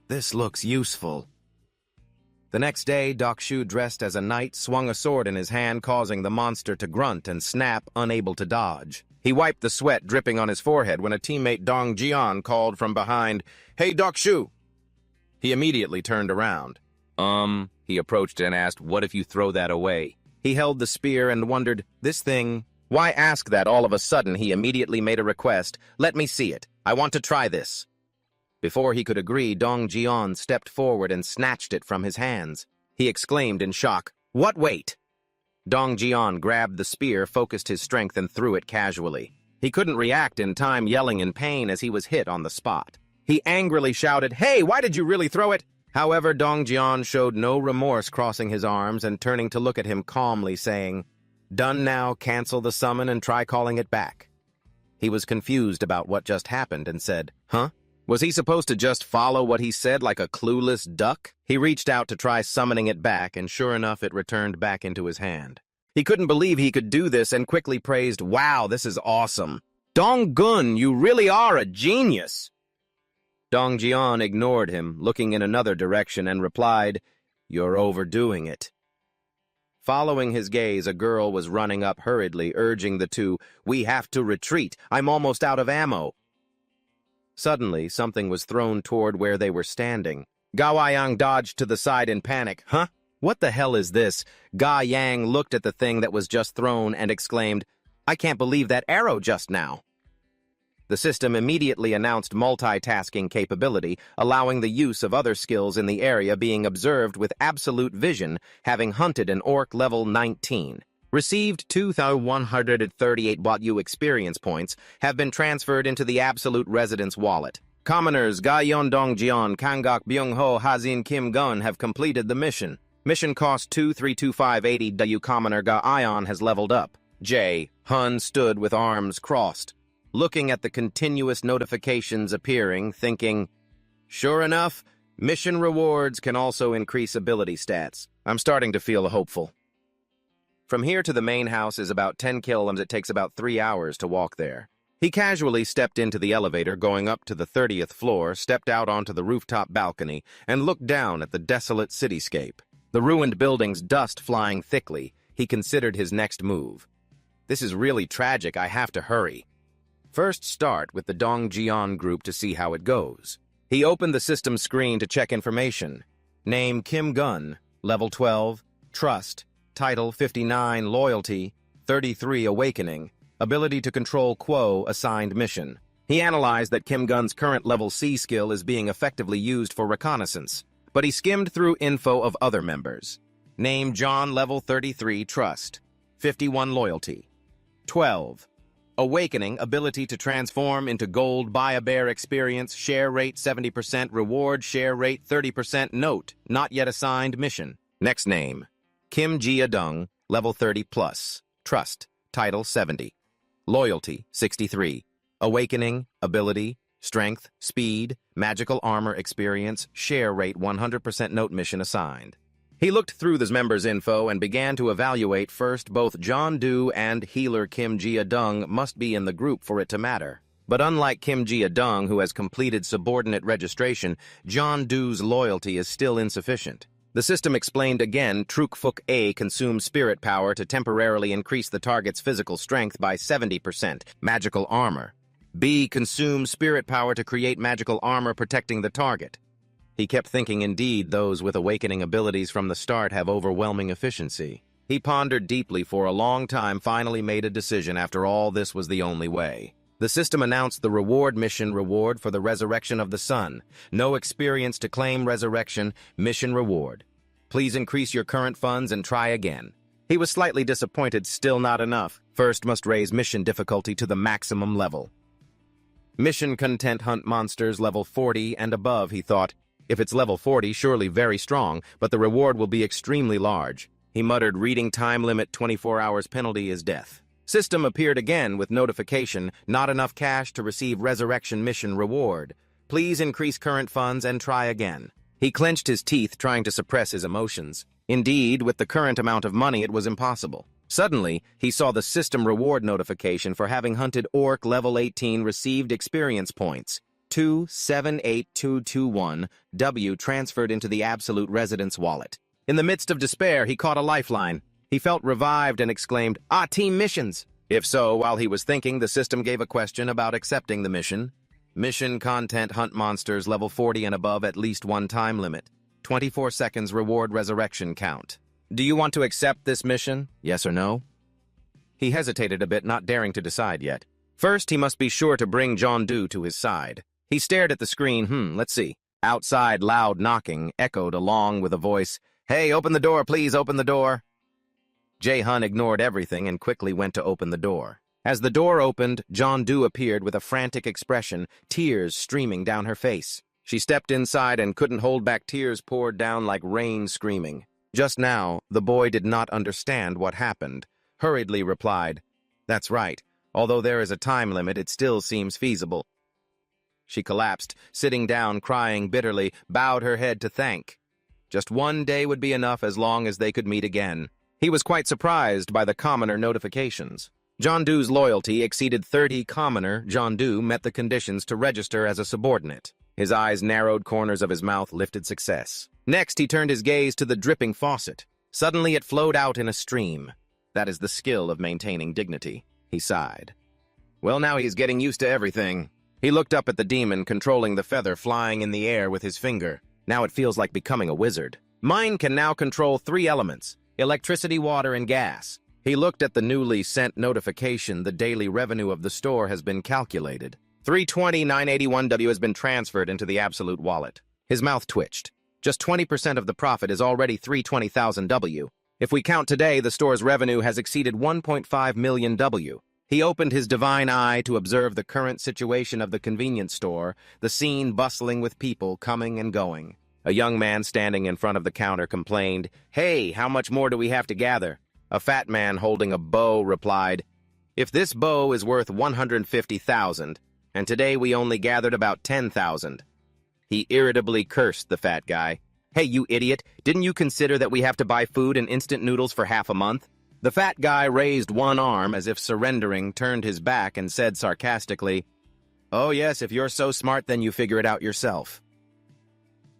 This looks useful. The next day, Dokshu, dressed as a knight, swung a sword in his hand, causing the monster to grunt and snap, unable to dodge. He wiped the sweat dripping on his forehead when a teammate Dong Jian called from behind, "Hey, Dokshu!" He immediately turned around. He approached and asked, "What if you throw that away?" He held the spear and wondered, "This thing..." Why ask that all of a sudden? He immediately made a request. "Let me see it. I want to try this." Before he could agree, Dong Jian stepped forward and snatched it from his hands. He exclaimed in shock, "What, wait?" Dong Jian grabbed the spear, focused his strength, and threw it casually. He couldn't react in time, yelling in pain as he was hit on the spot. He angrily shouted, "Hey, why did you really throw it?" However, Dong Jian showed no remorse, crossing his arms and turning to look at him calmly, saying, "Done now, cancel the summon and try calling it back." He was confused about what just happened and said, "Huh? Was he supposed to just follow what he said like a clueless duck?" He reached out to try summoning it back, and sure enough, it returned back into his hand. He couldn't believe he could do this and quickly praised, "Wow, this is awesome. Dong Gun, you really are a genius." Dong Jian ignored him, looking in another direction, and replied, "You're overdoing it." Following his gaze, a girl was running up hurriedly, urging the two, "We have to retreat. I'm almost out of ammo." Suddenly, something was thrown toward where they were standing. Ga Yang dodged to the side in panic. "Huh? What the hell is this?" Ga Yang looked at the thing that was just thrown and exclaimed, "I can't believe that arrow just now." The system immediately announced multitasking capability, allowing the use of other skills in the area, being observed with absolute vision, having hunted an orc level 19. Received 2,138 Watt-U experience points have been transferred into the Absolute Residence wallet. Commoners Ga Yon Dong Jian, Kangok Byung-ho, Hazin Kim Gun have completed the mission. Mission cost 2,32580 W. Commoner Ga Ion has leveled up. J. Hun stood with arms crossed, looking at the continuous notifications appearing, thinking, "Sure enough, mission rewards can also increase ability stats. I'm starting to feel hopeful." From here to the main house is about 10 kilometers. It takes about 3 hours to walk there. He casually stepped into the elevator, going up to the 30th floor, stepped out onto the rooftop balcony, and looked down at the desolate cityscape. The ruined buildings, dust flying thickly. He considered his next move. "This is really tragic. I have to hurry." First, start with the Dong Jian group to see how it goes. He opened the system screen to check information. Name Kim Gun, level 12, Trust, Title 59, Loyalty, 33, Awakening, Ability to control Quo, assigned mission. He analyzed that Kim Gun's current level C skill is being effectively used for reconnaissance, but he skimmed through info of other members. Name John, level 33, Trust, 51, Loyalty, 12. Awakening, ability to transform into gold, buy a bear experience, share rate 70%, reward, share rate 30%, note, not yet assigned mission. Next name, Kim Jia Dung, level 30 plus, Trust, Title 70, Loyalty 63, Awakening, ability, strength, speed, magical armor experience, share rate 100%, note, mission assigned. He looked through the members' info and began to evaluate. First, both John Doe and healer Kim Jia Dung must be in the group for it to matter. But unlike Kim Jia Dung, who has completed subordinate registration, John Doe's loyalty is still insufficient. The system explained again. Trukfuk A consumes spirit power to temporarily increase the target's physical strength by 70%, magical armor. B consumes spirit power to create magical armor protecting the target. He kept thinking, indeed, those with awakening abilities from the start have overwhelming efficiency. He pondered deeply for a long time, finally made a decision. After all, this was the only way. The system announced the reward mission reward for the resurrection of the sun. No experience to claim resurrection, mission reward. Please increase your current funds and try again. He was slightly disappointed, still not enough. First must raise mission difficulty to the maximum level. Mission content hunt monsters level 40 and above, he thought. If it's level 40, surely very strong, but the reward will be extremely large. He muttered, reading time limit 24 hours penalty is death. System appeared again with notification, not enough cash to receive resurrection mission reward. Please increase current funds and try again. He clenched his teeth, trying to suppress his emotions. Indeed, with the current amount of money, it was impossible. Suddenly, he saw the system reward notification for having hunted orc level 18 received experience points. 278221 W transferred into the absolute residence wallet. In the midst of despair, he caught a lifeline. He felt revived and exclaimed, "Ah, team missions!" If so, while he was thinking, the system gave a question about accepting the mission. Mission content hunt monsters level 40 and above at least one time limit. 24 seconds reward resurrection count. Do you want to accept this mission? Yes or no? He hesitated a bit, not daring to decide yet. First, he must be sure to bring John Doe to his side. He stared at the screen. Let's see. Outside, loud knocking echoed along with a voice. "Hey, open the door, please, open the door." Jae-hun ignored everything and quickly went to open the door. As the door opened, John Doe appeared with a frantic expression, tears streaming down her face. She stepped inside and couldn't hold back, tears poured down like rain, screaming. Just now, the boy did not understand what happened. Hurriedly replied, "That's right. Although there is a time limit, it still seems feasible." She collapsed, sitting down, crying bitterly, bowed her head to thank. Just one day would be enough as long as they could meet again. He was quite surprised by the commoner notifications. John Doe's loyalty exceeded 30. Commoner John Doe met the conditions to register as a subordinate. His eyes narrowed, corners of his mouth lifted success. Next, he turned his gaze to the dripping faucet. Suddenly, it flowed out in a stream. That is the skill of maintaining dignity. He sighed. Well, now he's getting used to everything. He looked up at the demon, controlling the feather flying in the air with his finger. Now it feels like becoming a wizard. Mine can now control 3 elements: electricity, water, and gas. He looked at the newly sent notification. The daily revenue of the store has been calculated. 320,981 W has been transferred into the absolute wallet. His mouth twitched. Just 20% of the profit is already 320,000 W. If we count today, the store's revenue has exceeded 1.5 million W. He opened his divine eye to observe the current situation of the convenience store, the scene bustling with people coming and going. A young man standing in front of the counter complained, "Hey, how much more do we have to gather?" A fat man holding a bow replied, "If this bow is worth 150,000, and today we only gathered about 10,000. He irritably cursed the fat guy. "Hey, you idiot, didn't you consider that we have to buy food and instant noodles for half a month?" The fat guy raised one arm as if surrendering, turned his back, and said sarcastically, "Oh yes, if you're so smart, then you figure it out yourself."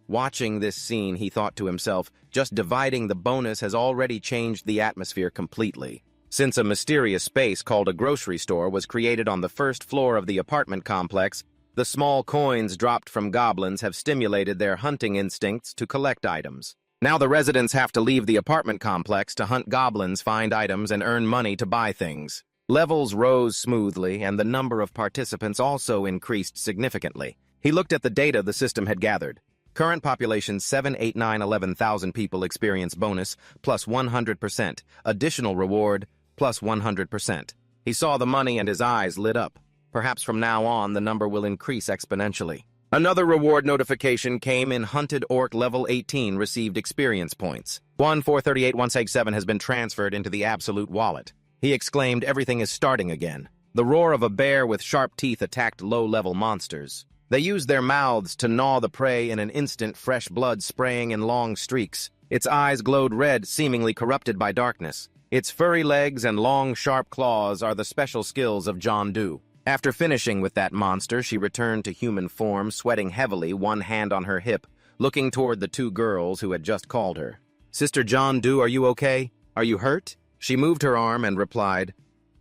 Watching this scene, he thought to himself, just dividing the bonus has already changed the atmosphere completely. Since a mysterious space called a grocery store was created on the first floor of the apartment complex, the small coins dropped from goblins have stimulated their hunting instincts to collect items. Now the residents have to leave the apartment complex to hunt goblins, find items, and earn money to buy things. Levels rose smoothly, and the number of participants also increased significantly. He looked at the data the system had gathered. Current population 78911,000 people experience bonus plus 100%. Additional reward plus 100%. He saw the money and his eyes lit up. Perhaps from now on the number will increase exponentially. Another reward notification came in. Hunted orc level 18 received experience points. 1438167 has been transferred into the absolute wallet. He exclaimed, everything is starting again. The roar of a bear with sharp teeth attacked low-level monsters. They used their mouths to gnaw the prey in an instant, fresh blood spraying in long streaks. Its eyes glowed red, seemingly corrupted by darkness. Its furry legs and long, sharp claws are the special skills of John Doe. After finishing with that monster, she returned to human form, sweating heavily, one hand on her hip, looking toward the 2 girls who had just called her. "Sister John Doe, are you okay? Are you hurt?" She moved her arm and replied,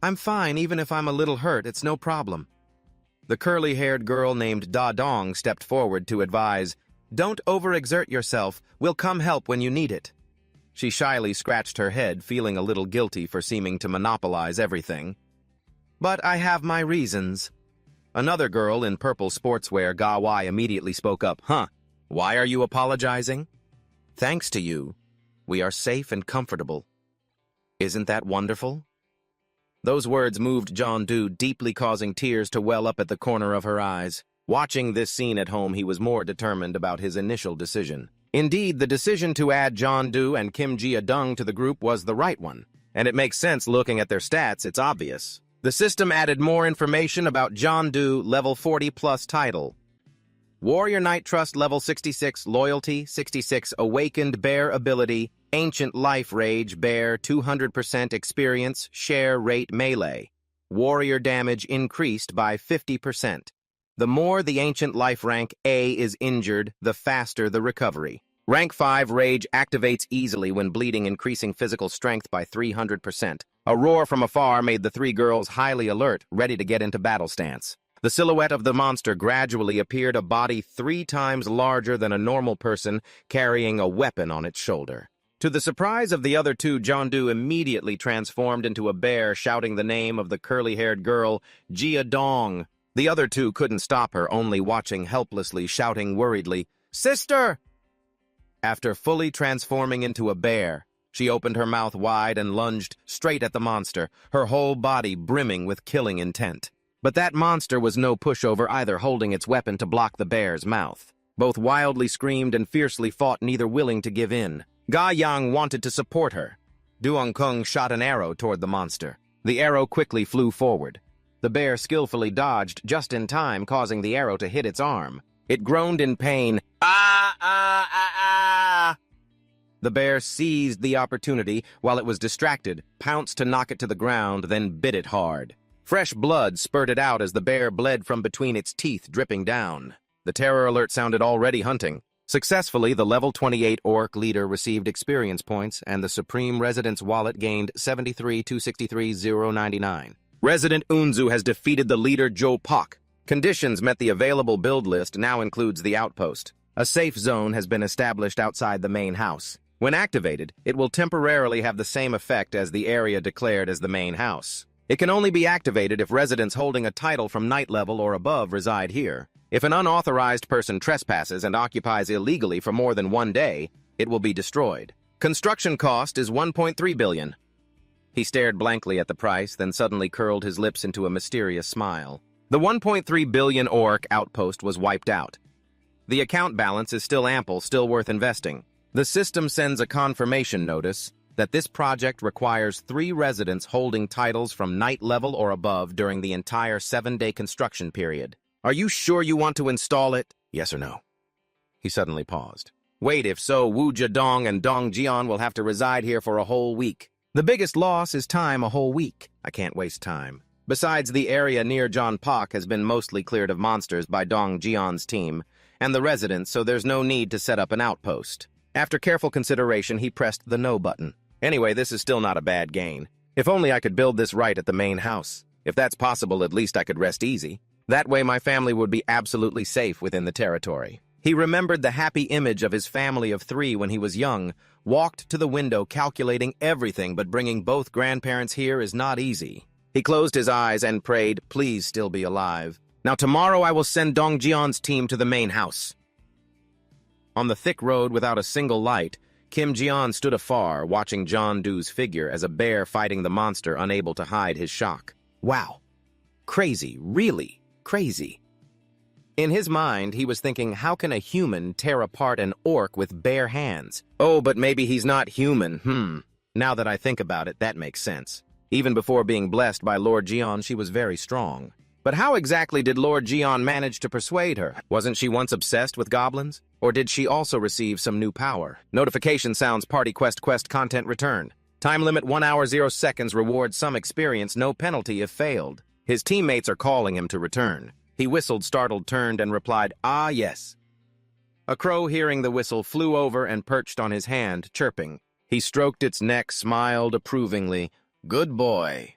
"I'm fine, even if I'm a little hurt, it's no problem." The curly-haired girl named Da Dong stepped forward to advise, "Don't overexert yourself. We'll come help when you need it." She shyly scratched her head, feeling a little guilty for seeming to monopolize everything. "But I have my reasons." Another girl in purple sportswear Ga Wai immediately spoke up. Huh, why are you apologizing? Thanks to you, we are safe and comfortable. Isn't that wonderful? Those words moved John Doe deeply, causing tears to well up at the corner of her eyes. Watching this scene at home, he was more determined about his initial decision. Indeed, the decision to add John Doe and Kim Ji-dong to the group was the right one. And it makes sense looking at their stats, it's obvious. The system added more information about John Doe, level 40 plus title. Warrior Knight Trust level 66, Loyalty 66, Awakened Bear Ability, Ancient Life Rage Bear 200% Experience, Share Rate Melee. Warrior Damage increased by 50%. The more the Ancient Life rank A is injured, the faster the recovery. Rank 5 Rage activates easily when bleeding, increasing physical strength by 300%. A roar from afar made the three girls highly alert, ready to get into battle stance. The silhouette of the monster gradually appeared, a body 3 times larger than a normal person, carrying a weapon on its shoulder. To the surprise of the other two, John Doe immediately transformed into a bear, shouting the name of the curly-haired girl, Ji-dong. The other two couldn't stop her, only watching helplessly, shouting worriedly, "Sister!" After fully transforming into a bear, she opened her mouth wide and lunged straight at the monster, her whole body brimming with killing intent. But that monster was no pushover either, holding its weapon to block the bear's mouth. Both wildly screamed and fiercely fought, neither willing to give in. Ga Yang wanted to support her. Duong Kung shot an arrow toward the monster. The arrow quickly flew forward. The bear skillfully dodged just in time, causing the arrow to hit its arm. It groaned in pain. Ah, ah, ah, ah! The bear seized the opportunity while it was distracted, pounced to knock it to the ground, then bit it hard. Fresh blood spurted out as the bear bled from between its teeth, dripping down. The terror alert sounded already hunting. Successfully, the level 28 orc leader received experience points, and the Supreme Resident's wallet gained 73,263,099. Resident Unzu has defeated the leader Jo Pak. Conditions met. The available build list now includes the outpost. A safe zone has been established outside the main house. When activated, it will temporarily have the same effect as the area declared as the main house. It can only be activated if residents holding a title from Knight level or above reside here. If an unauthorized person trespasses and occupies illegally for more than 1 day, it will be destroyed. Construction cost is 1.3 billion. He stared blankly at the price, then suddenly curled his lips into a mysterious smile. The 1.3 billion orc outpost was wiped out. The account balance is still ample, still worth investing. The system sends a confirmation notice that this project requires 3 residents holding titles from Knight level or above during the entire 7-day construction period. Are you sure you want to install it? Yes or no? He suddenly paused. Wait, if so, Wu Zedong and Dong Jian will have to reside here for a whole week. The biggest loss is time, a whole week. I can't waste time. Besides, the area near John Pak has been mostly cleared of monsters by Dong Jian's team and the residents, so there's no need to set up an outpost. After careful consideration, he pressed the no button. Anyway, this is still not a bad gain. If only I could build this right at the main house. If that's possible, at least I could rest easy. That way my family would be absolutely safe within the territory. He remembered the happy image of his family of 3 when he was young, walked to the window calculating everything, but bringing both grandparents here is not easy. He closed his eyes and prayed, please still be alive. Now tomorrow I will send Dong Jian's team to the main house. On the thick road without a single light, Kim Jian stood afar, watching John Doe's figure as a bear fighting the monster, unable to hide his shock. Wow. Crazy, really crazy. In his mind, he was thinking, how can a human tear apart an orc with bare hands? Oh, but maybe he's not human. Now that I think about it, that makes sense. Even before being blessed by Lord Jian, she was very strong. But how exactly did Lord Jian manage to persuade her? Wasn't she once obsessed with goblins? Or did she also receive some new power? Notification sounds party quest content returned. Time limit 1 hour 0 seconds, reward some experience, no penalty if failed. His teammates are calling him to return. He whistled, startled, turned, and replied, ah, yes. A crow, hearing the whistle, flew over and perched on his hand, chirping. He stroked its neck, smiled approvingly. Good boy.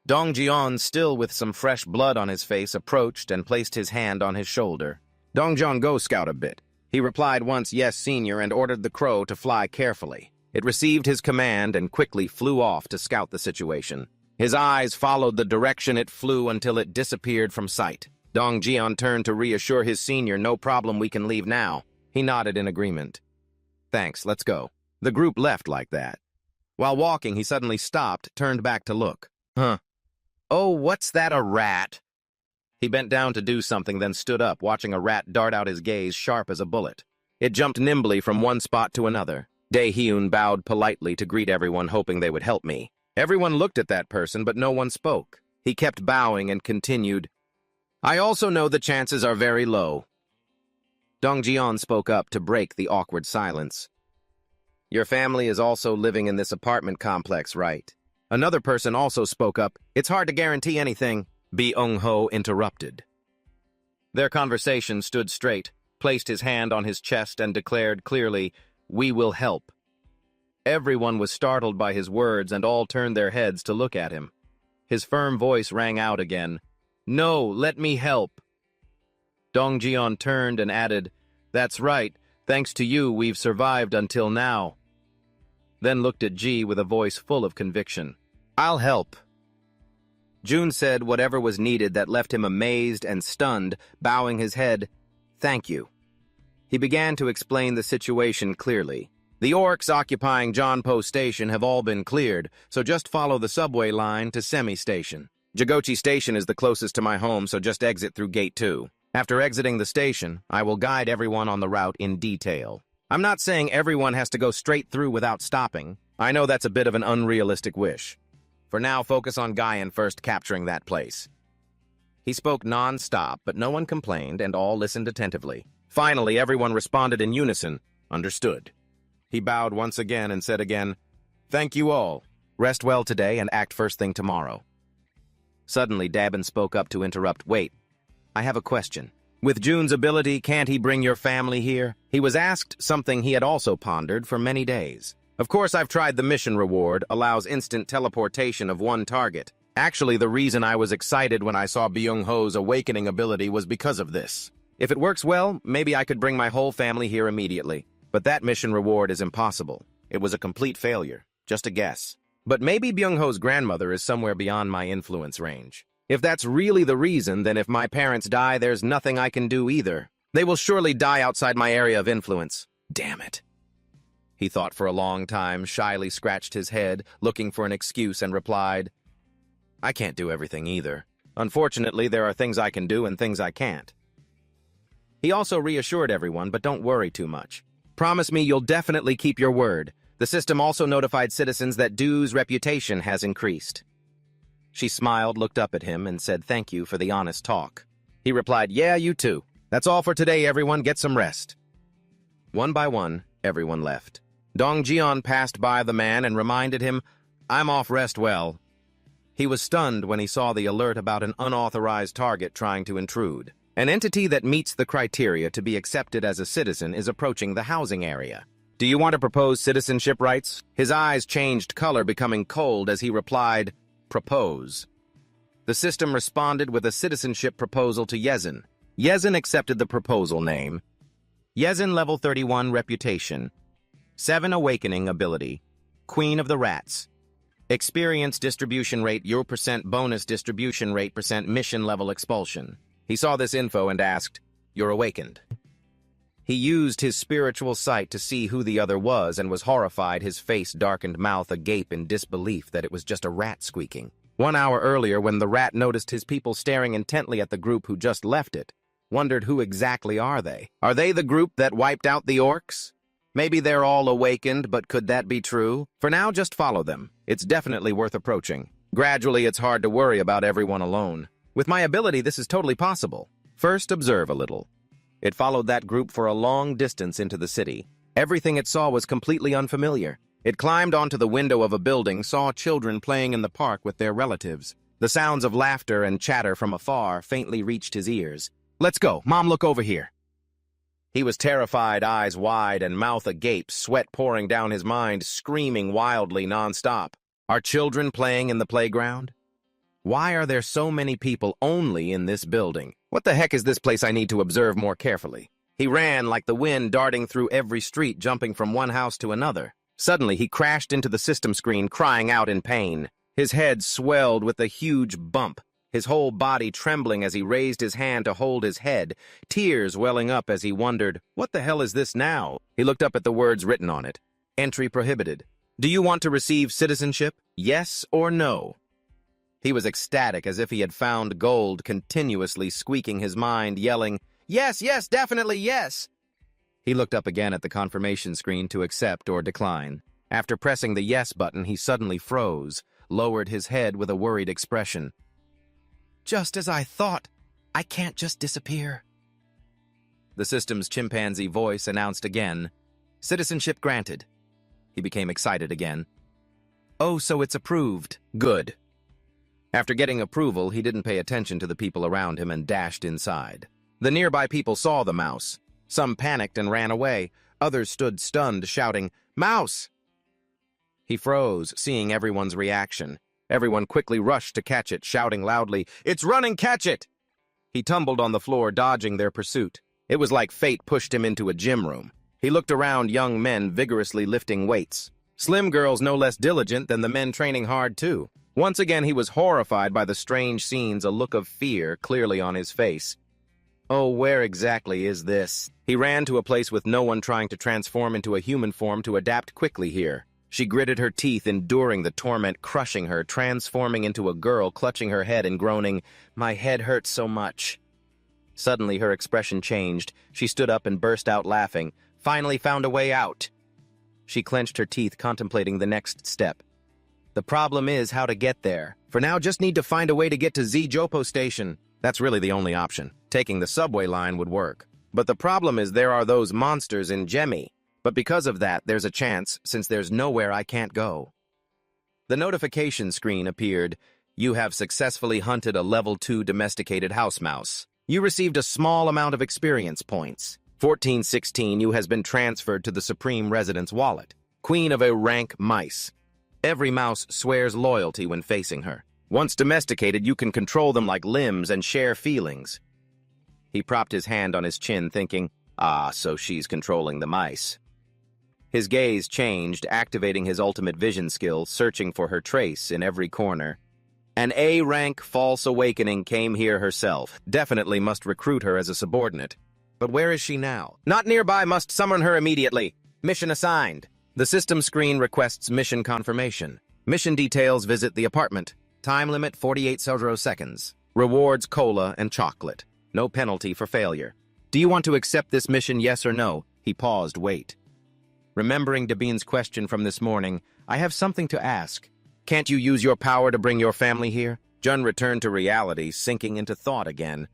Dong Jian, still with some fresh blood on his face, approached and placed his hand on his shoulder. Dong Jian, go scout a bit. He replied once, yes, senior, and ordered the crow to fly carefully. It received his command and quickly flew off to scout the situation. His eyes followed the direction it flew until it disappeared from sight. Dong Jian turned to reassure his senior, "No problem, we can leave now." He nodded in agreement. "Thanks, let's go." The group left like that. While walking, he suddenly stopped, turned back to look. "Huh. Oh, what's that, a rat?" He bent down to do something, then stood up, watching a rat dart out his gaze sharp as a bullet. It jumped nimbly from one spot to another. Dae-hyun bowed politely to greet everyone, hoping they would help me. Everyone looked at that person, but no one spoke. He kept bowing and continued, "I also know the chances are very low." Dong Jian spoke up to break the awkward silence. "Your family is also living in this apartment complex, right?" Another person also spoke up. "It's hard to guarantee anything." Byung-ho interrupted. Their conversation stood straight, placed his hand on his chest, and declared clearly, "We will help." Everyone was startled by his words, and all turned their heads to look at him. His firm voice rang out again. "No, let me help." Dong Jian turned and added, "That's right. Thanks to you, we've survived until now." Then looked at Ji with a voice full of conviction. "I'll help." Jun said whatever was needed that left him amazed and stunned, bowing his head, "Thank you." He began to explain the situation clearly. "The orcs occupying Jeonpo Station have all been cleared, so just follow the subway line to Semi Station. Jagochi Station is the closest to my home, so just exit through Gate 2. After exiting the station, I will guide everyone on the route in detail. I'm not saying everyone has to go straight through without stopping. I know that's a bit of an unrealistic wish. For now, focus on Guyan first capturing that place." He spoke non-stop, but no one complained, and all listened attentively. Finally, everyone responded in unison, "Understood." He bowed once again and said again, "Thank you all. Rest well today and act first thing tomorrow." Suddenly, Dabin spoke up to interrupt. "Wait, I have a question. With Jun's ability, can't he bring your family here?" He was asked something he had also pondered for many days. "Of course, I've tried the mission reward, allows instant teleportation of one target. Actually, the reason I was excited when I saw Byung-ho's awakening ability was because of this. If it works well, maybe I could bring my whole family here immediately. But that mission reward is impossible. It was a complete failure. Just a guess. But maybe Byung-ho's grandmother is somewhere beyond my influence range. If that's really the reason, then if my parents die, there's nothing I can do either. They will surely die outside my area of influence. Damn it." He thought for a long time, shyly scratched his head, looking for an excuse, and replied, "I can't do everything either. Unfortunately, there are things I can do and things I can't." He also reassured everyone, "But don't worry too much. Promise me you'll definitely keep your word. The system also notified citizens that Du's reputation has increased." She smiled, looked up at him, and said thank you for the honest talk. He replied, "Yeah, you too. That's all for today, everyone. Get some rest." One by one, everyone left. Dong Jian passed by the man and reminded him, "I'm off, rest well." He was stunned when he saw the alert about an unauthorized target trying to intrude. An entity that meets the criteria to be accepted as a citizen is approaching the housing area. "Do you want to propose citizenship rights?" His eyes changed color, becoming cold as he replied, "Propose." The system responded with a citizenship proposal to Yezin. Yezin accepted the proposal name. Yezin level 31 reputation. 7 awakening ability. Queen of the Rats. Experience distribution rate, your % bonus distribution rate, % mission level expulsion. He saw this info and asked, "You're awakened." He used his spiritual sight to see who the other was and was horrified, his face darkened, mouth agape in disbelief that it was just a rat squeaking. 1 hour earlier, when the rat noticed his people staring intently at the group who just left it, wondered who exactly are they? Are they the group that wiped out the orcs? Maybe they're all awakened, but could that be true? For now, just follow them. It's definitely worth approaching. Gradually, it's hard to worry about everyone alone. With my ability, this is totally possible. First, observe a little. It followed that group for a long distance into the city. Everything it saw was completely unfamiliar. It climbed onto the window of a building, saw children playing in the park with their relatives. The sounds of laughter and chatter from afar faintly reached his ears. "Let's go. Mom, look over here." He was terrified, eyes wide and mouth agape, sweat pouring down his mind, screaming wildly nonstop. Are children playing in the playground? Why are there so many people only in this building? What the heck is this place? I need to observe more carefully. He ran like the wind, darting through every street, jumping from one house to another. Suddenly, he crashed into the system screen, crying out in pain. His head swelled with a huge bump, his whole body trembling as he raised his hand to hold his head, tears welling up as he wondered, what the hell is this now? He looked up at the words written on it. Entry prohibited. Do you want to receive citizenship? Yes or no? He was ecstatic as if he had found gold, continuously squeaking his mind, yelling, yes, yes, definitely yes. He looked up again at the confirmation screen to accept or decline. After pressing the yes button, he suddenly froze, lowered his head with a worried expression. Just as I thought, I can't just disappear. The system's chimpanzee voice announced again, citizenship granted. He became excited again. Oh, so it's approved. Good. After getting approval, he didn't pay attention to the people around him and dashed inside. The nearby people saw the mouse. Some panicked and ran away. Others stood stunned, shouting, Mouse! He froze, seeing everyone's reaction. Everyone quickly rushed to catch it, shouting loudly, It's running, catch it! He tumbled on the floor, dodging their pursuit. It was like fate pushed him into a gym room. He looked around young men vigorously lifting weights. Slim girls no less diligent than the men training hard too. Once again he was horrified by the strange scenes, a look of fear clearly on his face. Oh, where exactly is this? He ran to a place with no one trying to transform into a human form to adapt quickly here. She gritted her teeth, enduring the torment crushing her, transforming into a girl, clutching her head and groaning, My head hurts so much. Suddenly her expression changed. She stood up and burst out laughing, finally found a way out. She clenched her teeth, contemplating the next step. The problem is how to get there. For now, just need to find a way to get to Jopo Station. That's really the only option. Taking the subway line would work. But the problem is there are those monsters in Jemmy. But because of that, there's a chance, since there's nowhere I can't go. The notification screen appeared. You have successfully hunted a level 2 domesticated house mouse. You received a small amount of experience points. 1416, you has been transferred to the Supreme Residence wallet. Queen of a rank mice. Every mouse swears loyalty when facing her. Once domesticated, you can control them like limbs and share feelings. He propped his hand on his chin, thinking, so she's controlling the mice. His gaze changed, activating his ultimate vision skill, searching for her trace in every corner. An A-rank false awakening came here herself. Definitely must recruit her as a subordinate. But where is she now? Not nearby, must summon her immediately. Mission assigned. The system screen requests mission confirmation. Mission details: visit the apartment. Time limit 48 seconds. Rewards cola and chocolate. No penalty for failure. Do you want to accept this mission, yes or no? He paused, wait. Remembering Dabin's question from this morning, I have something to ask. Can't you use your power to bring your family here? Jun returned to reality, sinking into thought again.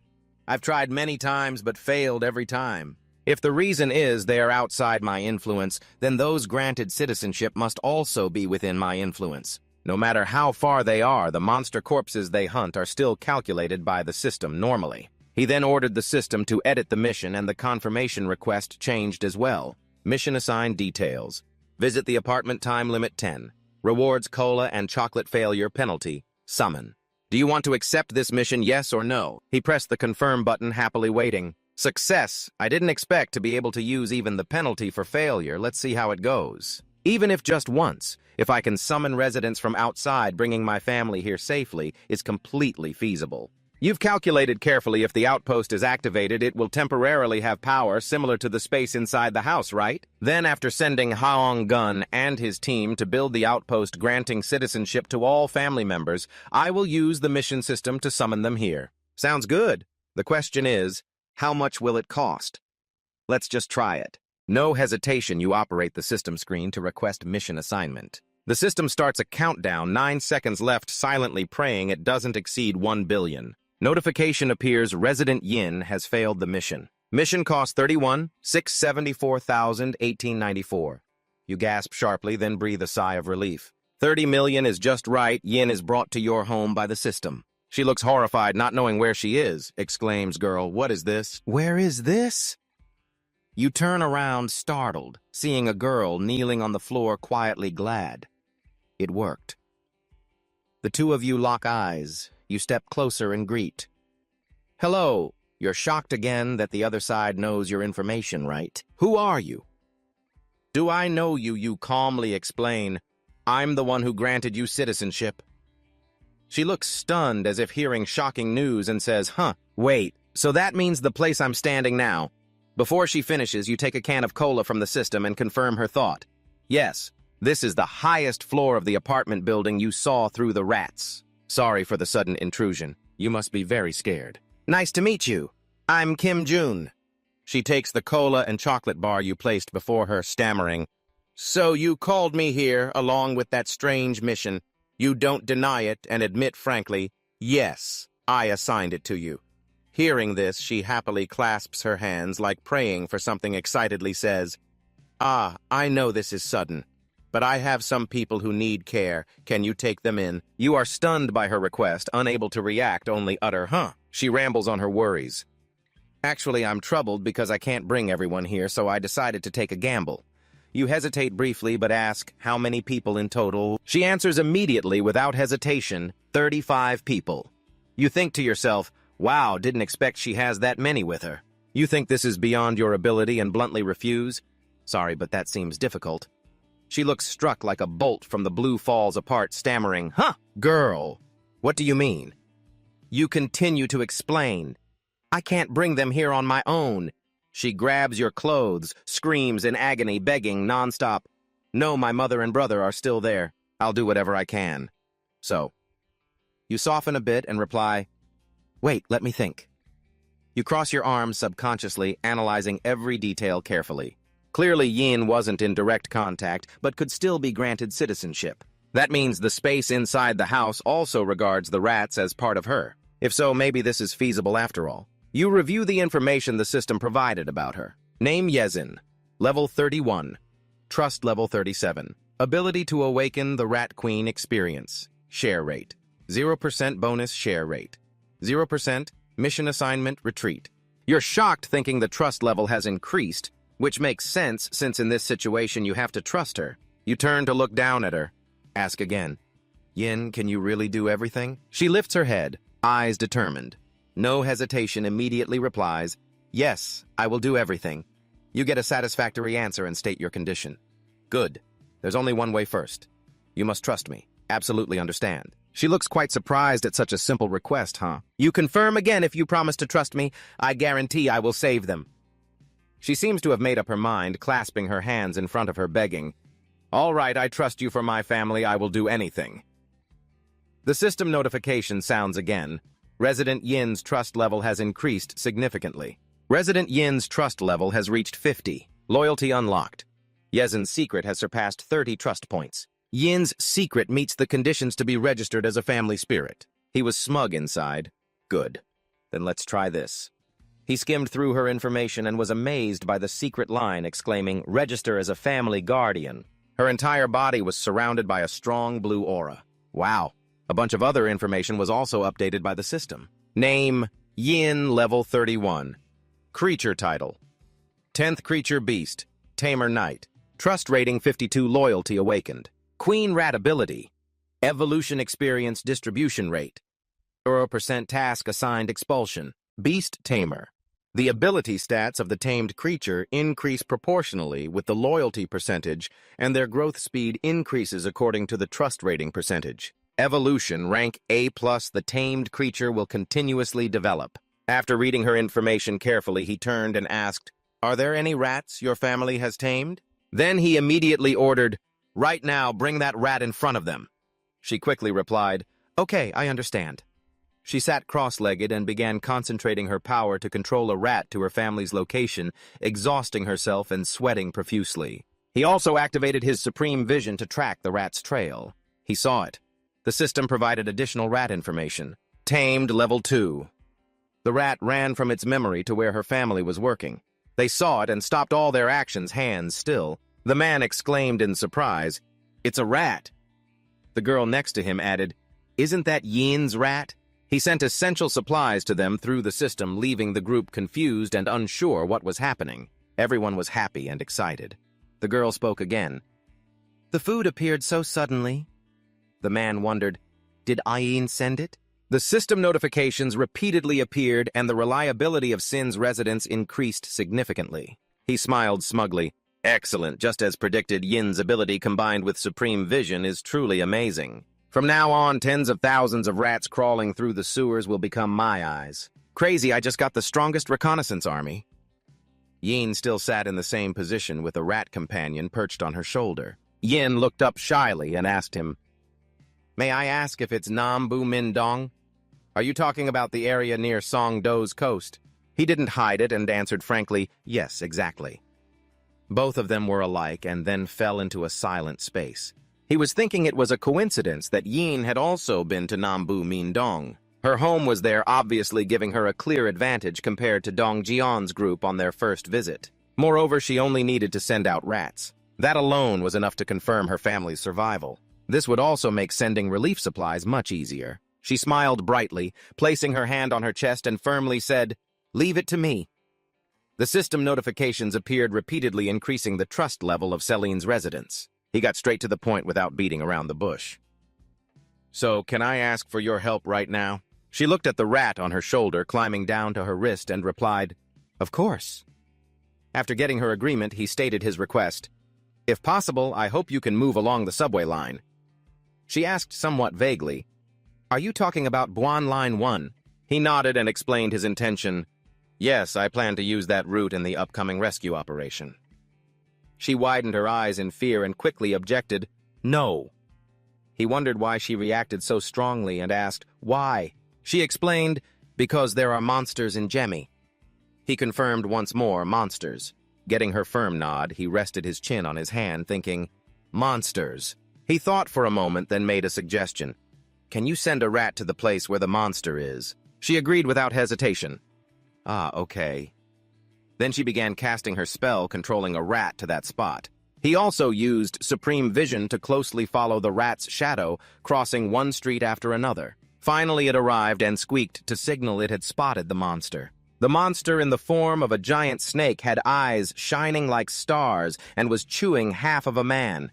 I've tried many times but failed every time. If the reason is they are outside my influence, then those granted citizenship must also be within my influence. No matter how far they are, the monster corpses they hunt are still calculated by the system normally. He then ordered the system to edit the mission, and the confirmation request changed as well. Mission assigned details. Visit the apartment, time limit 10. Rewards cola and chocolate, failure penalty. Summon. Do you want to accept this mission, yes or no? He pressed the confirm button, happily waiting. Success. I didn't expect to be able to use even the penalty for failure. Let's see how it goes. Even if just once, if I can summon residents from outside, bringing my family here safely is completely feasible. You've calculated carefully if the outpost is activated, it will temporarily have power similar to the space inside the house, right? Then after sending Haong Gun and his team to build the outpost granting citizenship to all family members, I will use the mission system to summon them here. Sounds good. The question is, how much will it cost? Let's just try it. No hesitation, you operate the system screen to request mission assignment. The system starts a countdown, 9 seconds left, silently praying it doesn't exceed 1 billion. Notification appears, Resident Yin has failed the mission. Mission cost 31,674,1894. You gasp sharply, then breathe a sigh of relief. 30 million is just right. Yin is brought to your home by the system. She looks horrified, not knowing where she is, exclaims girl. What is this? Where is this? You turn around, startled, seeing a girl kneeling on the floor, quietly glad. It worked. The two of you lock eyes. You step closer and greet. Hello. You're shocked again that the other side knows your information, right? Who are you? Do I know you? You calmly explain. I'm the one who granted you citizenship. She looks stunned as if hearing shocking news and says, wait, so that means the place I'm standing now. Before she finishes, you take a can of cola from the system and confirm her thought. Yes, this is the highest floor of the apartment building you saw through the rats. Sorry for the sudden intrusion. You must be very scared. Nice to meet you. I'm Kim Jun. She takes the cola and chocolate bar you placed before her, stammering. So you called me here along with that strange mission. You don't deny it and admit frankly, yes, I assigned it to you. Hearing this, she happily clasps her hands like praying for something, excitedly says, I know this is sudden, but I have some people who need care. Can you take them in? You are stunned by her request, unable to react, only utter, She rambles on her worries. Actually, I'm troubled because I can't bring everyone here, so I decided to take a gamble. You hesitate briefly, but ask, how many people in total? She answers immediately, without hesitation, 35 people. You think to yourself, wow, didn't expect she has that many with her. You think this is beyond your ability and bluntly refuse? Sorry, but that seems difficult. She looks struck like a bolt from the blue falls apart, stammering, Girl, what do you mean? You continue to explain. I can't bring them here on my own. She grabs your clothes, screams in agony, begging nonstop. No, my mother and brother are still there. I'll do whatever I can. So, you soften a bit and reply, wait, let me think. You cross your arms subconsciously, analyzing every detail carefully. Clearly, Yin wasn't in direct contact, but could still be granted citizenship. That means the space inside the house also regards the rats as part of her. If so, maybe this is feasible after all. You review the information the system provided about her. Name Yezin. Level 31. Trust level 37. Ability to awaken the Rat Queen experience. Share rate. 0% bonus share rate. 0% mission assignment retreat. You're shocked thinking the trust level has increased, which makes sense since in this situation you have to trust her. You turn to look down at her. Ask again. Yin, can you really do everything? She lifts her head, eyes determined. No hesitation, immediately replies, yes, I will do everything. You get a satisfactory answer and state your condition. Good. There's only one way first. You must trust me. Absolutely understand. She looks quite surprised at such a simple request, You confirm again if you promise to trust me. I guarantee I will save them. She seems to have made up her mind, clasping her hands in front of her, begging, all right, I trust you for my family. I will do anything. The system notification sounds again. Resident Yin's trust level has increased significantly. Resident Yin's trust level has reached 50. Loyalty unlocked. Yezin's secret has surpassed 30 trust points. Yin's secret meets the conditions to be registered as a family spirit. He was smug inside. Good. Then let's try this. He skimmed through her information and was amazed by the secret line, exclaiming, register as a family guardian. Her entire body was surrounded by a strong blue aura. Wow. A bunch of other information was also updated by the system. Name, Yin, level 31. Creature title, 10th creature beast, Tamer Knight. Trust rating 52, loyalty awakened. Queen rat ability, evolution experience distribution rate. 0% task assigned expulsion. Beast tamer. The ability stats of the tamed creature increase proportionally with the loyalty percentage, and their growth speed increases according to the trust rating percentage. Evolution, rank A+, the tamed creature will continuously develop. After reading her information carefully, he turned and asked, are there any rats your family has tamed? Then he immediately ordered, right now, bring that rat in front of them. She quickly replied, okay, I understand. She sat cross-legged and began concentrating her power to control a rat to her family's location, exhausting herself and sweating profusely. He also activated his supreme vision to track the rat's trail. He saw it. The system provided additional rat information. Tamed level 2. The rat ran from its memory to where her family was working. They saw it and stopped all their actions, hands still. The man exclaimed in surprise, it's a rat. The girl next to him added, isn't that Yin's rat? He sent essential supplies to them through the system, leaving the group confused and unsure what was happening. Everyone was happy and excited. The girl spoke again. The food appeared so suddenly. The man wondered, did Yin send it? The system notifications repeatedly appeared and the reliability of Sin's residence increased significantly. He smiled smugly. Excellent, just as predicted, Yin's ability combined with supreme vision is truly amazing. From now on, tens of thousands of rats crawling through the sewers will become my eyes. Crazy, I just got the strongest reconnaissance army. Yin still sat in the same position with a rat companion perched on her shoulder. Yin looked up shyly and asked him, "May I ask if it's Nam Bu Min Dong? Are you talking about the area near Song Do's coast?" He didn't hide it and answered frankly, "Yes, exactly." Both of them were alike and then fell into a silent space. He was thinking it was a coincidence that Yin had also been to Nam Bu Min Dong. Her home was there, obviously giving her a clear advantage compared to Dong Jian's group on their first visit. Moreover, she only needed to send out rats. That alone was enough to confirm her family's survival. This would also make sending relief supplies much easier. She smiled brightly, placing her hand on her chest and firmly said, "Leave it to me." The system notifications appeared repeatedly, increasing the trust level of Celine's residents. He got straight to the point without beating around the bush. "So, can I ask for your help right now?" She looked at the rat on her shoulder, climbing down to her wrist, and replied, "Of course." After getting her agreement, he stated his request. "If possible, I hope you can move along the subway line." She asked somewhat vaguely, "Are you talking about Buan Line 1? He nodded and explained his intention. "Yes, I plan to use that route in the upcoming rescue operation." She widened her eyes in fear and quickly objected, "No." He wondered why she reacted so strongly and asked, "Why?" She explained, "Because there are monsters in Jemmy." He confirmed once more, monsters. Getting her firm nod, he rested his chin on his hand, thinking, "Monsters." He thought for a moment, then made a suggestion. "Can you send a rat to the place where the monster is?" She agreed without hesitation. "Ah, okay." Then she began casting her spell, controlling a rat to that spot. He also used Supreme Vision to closely follow the rat's shadow, crossing one street after another. Finally, it arrived and squeaked to signal it had spotted the monster. The monster, in the form of a giant snake, had eyes shining like stars and was chewing half of a man.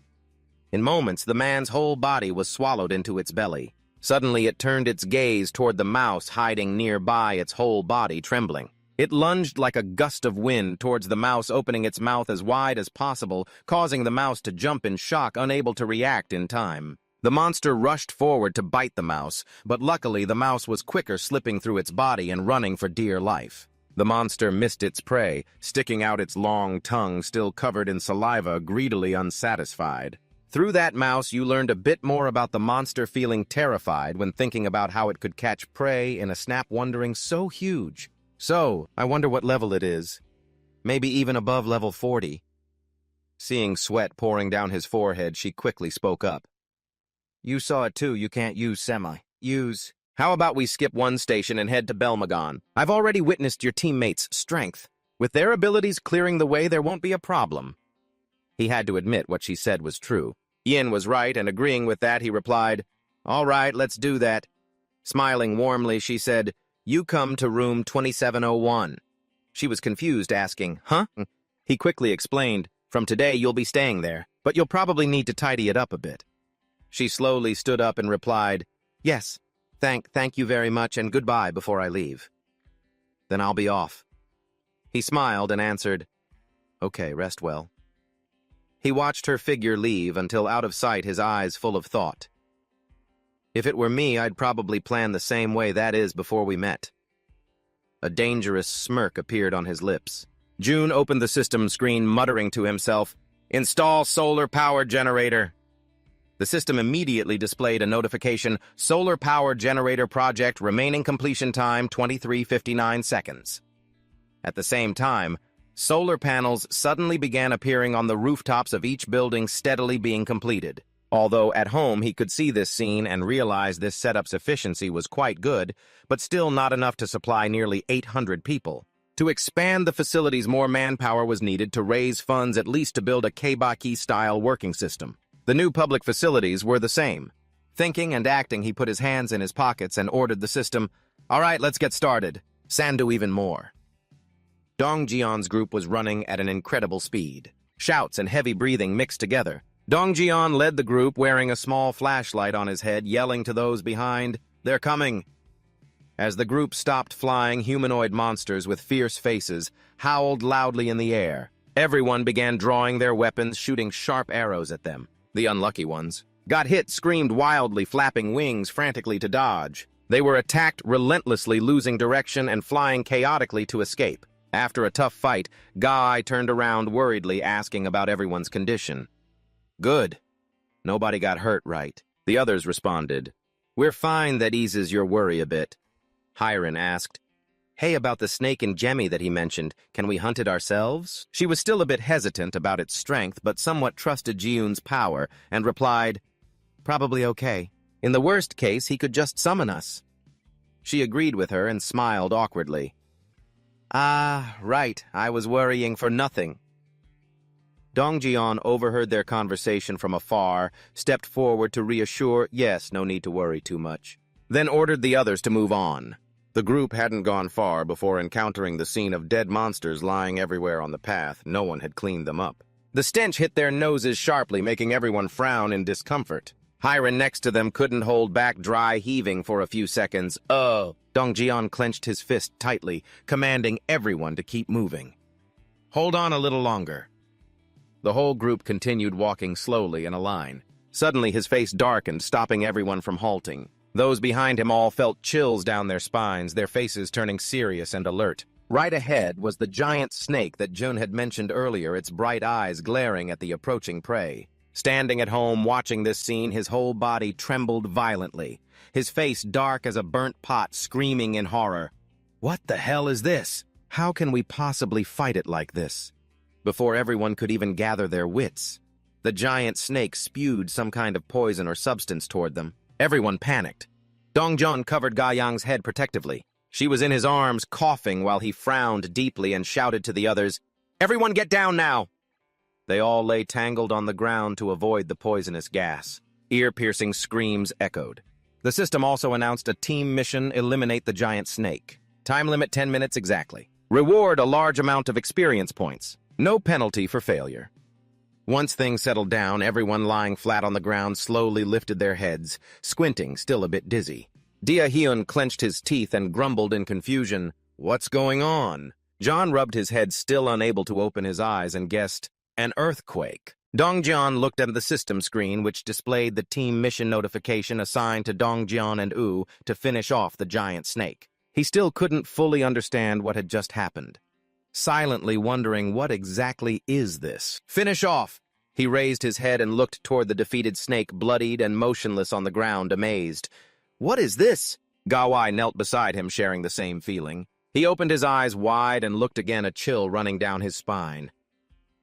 In moments, the man's whole body was swallowed into its belly. Suddenly, it turned its gaze toward the mouse hiding nearby, its whole body trembling. It lunged like a gust of wind towards the mouse, opening its mouth as wide as possible, causing the mouse to jump in shock, unable to react in time. The monster rushed forward to bite the mouse, but luckily the mouse was quicker, slipping through its body and running for dear life. The monster missed its prey, sticking out its long tongue, still covered in saliva, greedily unsatisfied. Through that mouse, you learned a bit more about the monster feeling terrified when thinking about how it could catch prey in a snap, wondering so huge. "So, I wonder what level it is. Maybe even above level 40. Seeing sweat pouring down his forehead, she quickly spoke up. "You saw it too, you can't use semi. Use. How about we skip one station and head to Belmagon? I've already witnessed your teammates' strength. With their abilities clearing the way, there won't be a problem." He had to admit what she said was true. Yin was right, and agreeing with that, he replied, "All right, let's do that." Smiling warmly, she said, "You come to room 2701. She was confused, asking, "Huh?" He quickly explained, "From today, you'll be staying there, but you'll probably need to tidy it up a bit." She slowly stood up and replied, "Yes, thank you very much, and goodbye before I leave. Then I'll be off." He smiled and answered, "Okay, rest well." He watched her figure leave until out of sight, his eyes full of thought. "If it were me, I'd probably plan the same way that is before we met." A dangerous smirk appeared on his lips. June opened the system screen, muttering to himself, "Install solar power generator." The system immediately displayed a notification, "Solar power generator project, remaining completion time 23:59 seconds. At the same time, solar panels suddenly began appearing on the rooftops of each building, steadily being completed. Although at home he could see this scene and realize this setup's efficiency was quite good, but still not enough to supply nearly 800 people. To expand the facilities, more manpower was needed to raise funds at least to build a Keibaki-style working system. The new public facilities were the same. Thinking and acting, he put his hands in his pockets and ordered the system, "All right, let's get started. Sandu even more." Dong Jian's group was running at an incredible speed. Shouts and heavy breathing mixed together. Dong Jian led the group, wearing a small flashlight on his head, yelling to those behind, "They're coming!" As the group stopped flying, humanoid monsters with fierce faces howled loudly in the air. Everyone began drawing their weapons, shooting sharp arrows at them. The unlucky ones, got hit, screamed wildly, flapping wings frantically to dodge. They were attacked relentlessly, losing direction and flying chaotically to escape. After a tough fight, Guy turned around worriedly, asking about everyone's condition. "Good. Nobody got hurt, right?" The others responded. "We're fine, that eases your worry a bit." Hiren asked, "Hey, about the snake and Jemmy that he mentioned, can we hunt it ourselves?" She was still a bit hesitant about its strength, but somewhat trusted Ji-Yoon's power, and replied, "Probably okay. In the worst case, he could just summon us." She agreed with her and smiled awkwardly. "Ah, right, I was worrying for nothing." Dongjian overheard their conversation from afar, stepped forward to reassure, yes, no need to worry too much, then ordered the others to move on. The group hadn't gone far before encountering the scene of dead monsters lying everywhere on the path. No one had cleaned them up. The stench hit their noses sharply, making everyone frown in discomfort. Hiren next to them couldn't hold back, dry heaving for a few seconds. "Oh!" Dongjian clenched his fist tightly, commanding everyone to keep moving. "Hold on a little longer." The whole group continued walking slowly in a line. Suddenly his face darkened, stopping everyone from halting. Those behind him all felt chills down their spines, their faces turning serious and alert. Right ahead was the giant snake that Jun had mentioned earlier, its bright eyes glaring at the approaching prey. Standing at home watching this scene, his whole body trembled violently, his face dark as a burnt pot, screaming in horror. "What the hell is this? How can we possibly fight it like this?" Before everyone could even gather their wits, the giant snake spewed some kind of poison or substance toward them. Everyone panicked. Dongjian covered Ga Yang's head protectively. She was in his arms, coughing while he frowned deeply and shouted to the others, "Everyone get down now!" They all lay tangled on the ground to avoid the poisonous gas. Ear-piercing screams echoed. The system also announced a team mission: eliminate the giant snake. Time limit 10 minutes exactly. Reward a large amount of experience points. No penalty for failure. Once things settled down, everyone lying flat on the ground slowly lifted their heads, squinting, still a bit dizzy. Dia Hyun clenched his teeth and grumbled in confusion, "What's going on?" John rubbed his head, still unable to open his eyes, and guessed, "An earthquake." Dongjian looked at the system screen, which displayed the team mission notification assigned to Dongjian and Wu to finish off the giant snake. He still couldn't fully understand what had just happened, silently wondering, what exactly is this? "Finish off!" He raised his head and looked toward the defeated snake, bloodied and motionless on the ground, amazed. "What is this?" Gawai knelt beside him, sharing the same feeling. He opened his eyes wide and looked again, a chill running down his spine.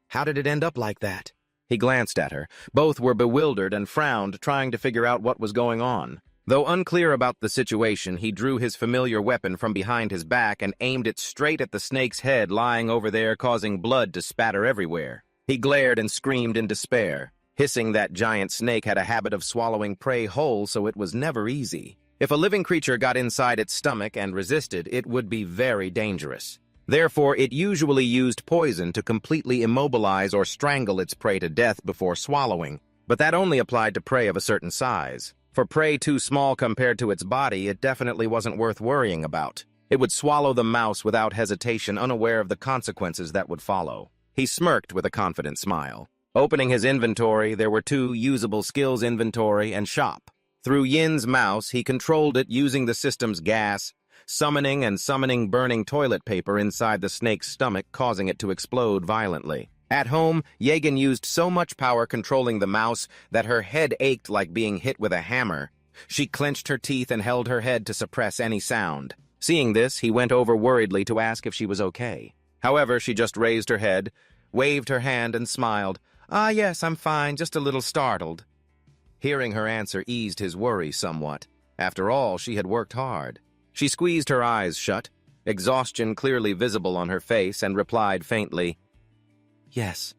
"How did it end up like that?" He glanced at her. Both were bewildered and frowned, trying to figure out what was going on. Though unclear about the situation, he drew his familiar weapon from behind his back and aimed it straight at the snake's head lying over there, causing blood to spatter everywhere. He glared and screamed in despair, hissing that giant snake had a habit of swallowing prey whole, so it was never easy. If a living creature got inside its stomach and resisted, it would be very dangerous. Therefore, it usually used poison to completely immobilize or strangle its prey to death before swallowing, but that only applied to prey of a certain size. For prey too small compared to its body, it definitely wasn't worth worrying about. It would swallow the mouse without hesitation, unaware of the consequences that would follow. He smirked with a confident smile. Opening his inventory, there were 2 usable skills: inventory and shop. Through Yin's mouse, he controlled it using the system's gas, summoning burning toilet paper inside the snake's stomach, causing it to explode violently. At home, Yegan used so much power controlling the mouse that her head ached like being hit with a hammer. She clenched her teeth and held her head to suppress any sound. Seeing this, he went over worriedly to ask if she was okay. However, she just raised her head, waved her hand, and smiled. "Ah, yes, I'm fine, just a little startled." Hearing her answer eased his worry somewhat. After all, she had worked hard. She squeezed her eyes shut, exhaustion clearly visible on her face, and replied faintly, "Yes."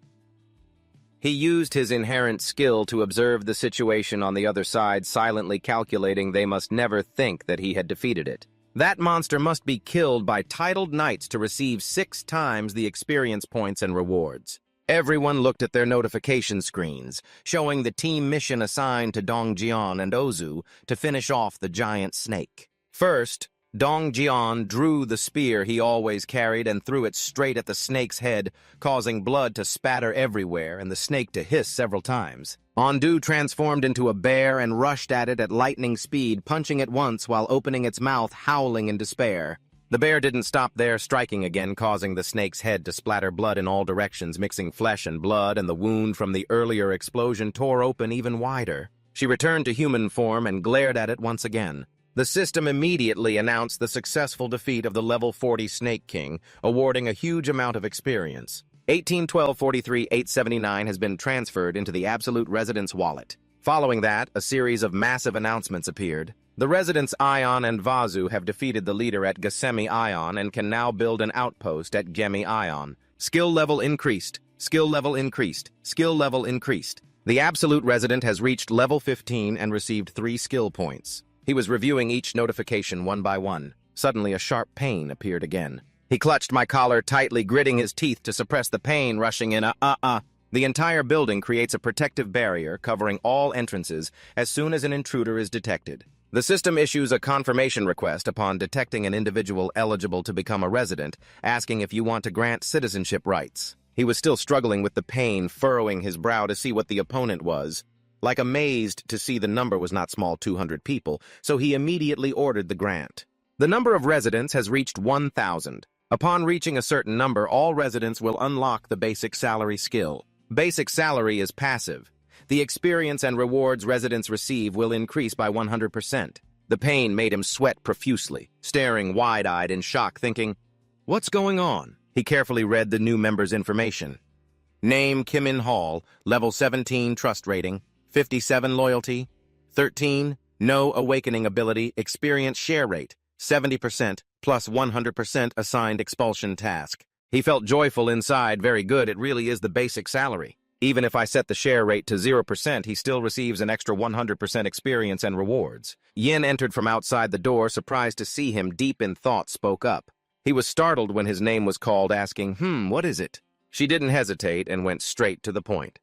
He used his inherent skill to observe the situation on the other side, silently calculating they must never think that he had defeated it. That monster must be killed by titled knights to receive 6 times the experience points and rewards. Everyone looked at their notification screens, showing the team mission assigned to Dongjian and Ozu to finish off the giant snake. First, Dong Jian drew the spear he always carried and threw it straight at the snake's head, causing blood to spatter everywhere and the snake to hiss several times. Ondu transformed into a bear and rushed at it at lightning speed, punching it once while opening its mouth, howling in despair. The bear didn't stop there, striking again, causing the snake's head to splatter blood in all directions, mixing flesh and blood, and the wound from the earlier explosion tore open even wider. She returned to human form and glared at it once again. The system immediately announced the successful defeat of the level 40 Snake King, awarding a huge amount of experience. 1812-43-879 has been transferred into the Absolute Residence wallet. Following that, a series of massive announcements appeared. The residents Ion and Vazu have defeated the leader at Gasemi Ion and can now build an outpost at Gemi Ion. Skill level increased. Skill level increased. Skill level increased. The Absolute Resident has reached level 15 and received 3 skill points. He was reviewing each notification one by one. Suddenly, a sharp pain appeared again. He clutched my collar tightly, gritting his teeth to suppress the pain rushing in. The entire building creates a protective barrier covering all entrances as soon as an intruder is detected. The system issues a confirmation request upon detecting an individual eligible to become a resident, asking if you want to grant citizenship rights. He was still struggling with the pain, furrowing his brow to see what the opponent was. Like amazed to see the number was not small, 200 people, so he immediately ordered the grant. The number of residents has reached 1,000. Upon reaching a certain number, all residents will unlock the basic salary skill. Basic salary is passive. The experience and rewards residents receive will increase by 100%. The pain made him sweat profusely, staring wide-eyed in shock, thinking, "What's going on?" He carefully read the new member's information. Name, Kim-In Hall, level 17, trust rating, 57 loyalty, 13, no awakening ability, experience share rate, 70%, plus 100% assigned expulsion task. He felt joyful inside. Very good, it really is the basic salary. Even if I set the share rate to 0%, he still receives an extra 100% experience and rewards. Yin entered from outside the door, surprised to see him, deep in thought, spoke up. He was startled when his name was called, asking, what is it? She didn't hesitate and went straight to the point.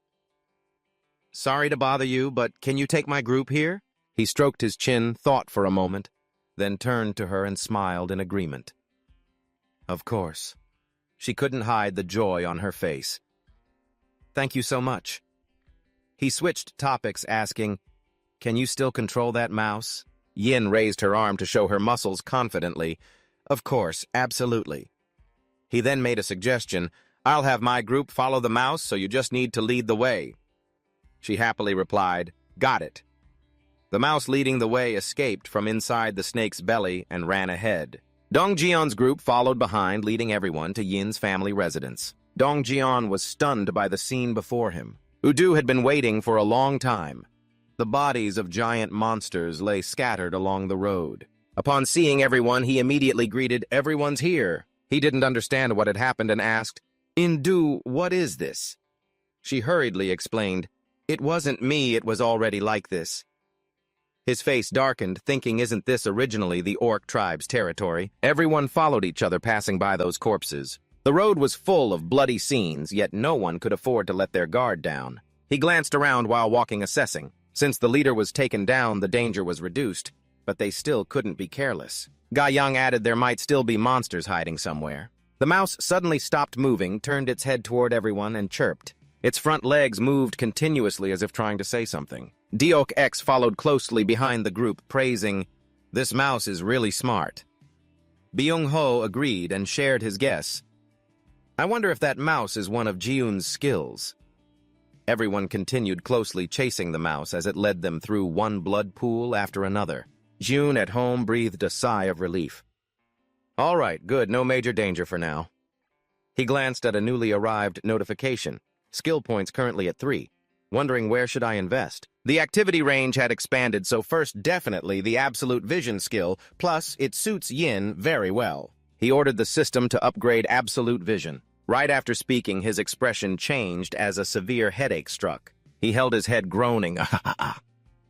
Sorry to bother you, but can you take my group here? He stroked his chin, thought for a moment, then turned to her and smiled in agreement. Of course. She couldn't hide the joy on her face. Thank you so much. He switched topics, asking, Can you still control that mouse? Yin raised her arm to show her muscles confidently. Of course, absolutely. He then made a suggestion. I'll have my group follow the mouse, so you just need to lead the way. She happily replied, Got it. The mouse leading the way escaped from inside the snake's belly and ran ahead. Dong Jian's group followed behind, leading everyone to Yin's family residence. Dong Jian was stunned by the scene before him. Udu had been waiting for a long time. The bodies of giant monsters lay scattered along the road. Upon seeing everyone, he immediately greeted, Everyone's here. He didn't understand what had happened and asked, Indu, what is this? She hurriedly explained, It wasn't me, it was already like this. His face darkened, thinking, Isn't this originally the Orc tribe's territory? Everyone followed each other, passing by those corpses. The road was full of bloody scenes, yet no one could afford to let their guard down. He glanced around while walking, assessing. Since the leader was taken down, the danger was reduced, but they still couldn't be careless. Ga Yang added there might still be monsters hiding somewhere. The mouse suddenly stopped moving, turned its head toward everyone, and chirped. Its front legs moved continuously as if trying to say something. Diok X followed closely behind the group, praising, This mouse is really smart. Byung-ho agreed and shared his guess. I wonder if that mouse is one of Jiun's skills. Everyone continued closely chasing the mouse as it led them through one blood pool after another. Jiun at home breathed a sigh of relief. All right, good, no major danger for now. He glanced at a newly arrived notification. Skill points currently at 3. Wondering where should I invest? The activity range had expanded, so first definitely the absolute vision skill, plus it suits Yin very well. He ordered the system to upgrade absolute vision. Right after speaking, his expression changed as a severe headache struck. He held his head, groaning.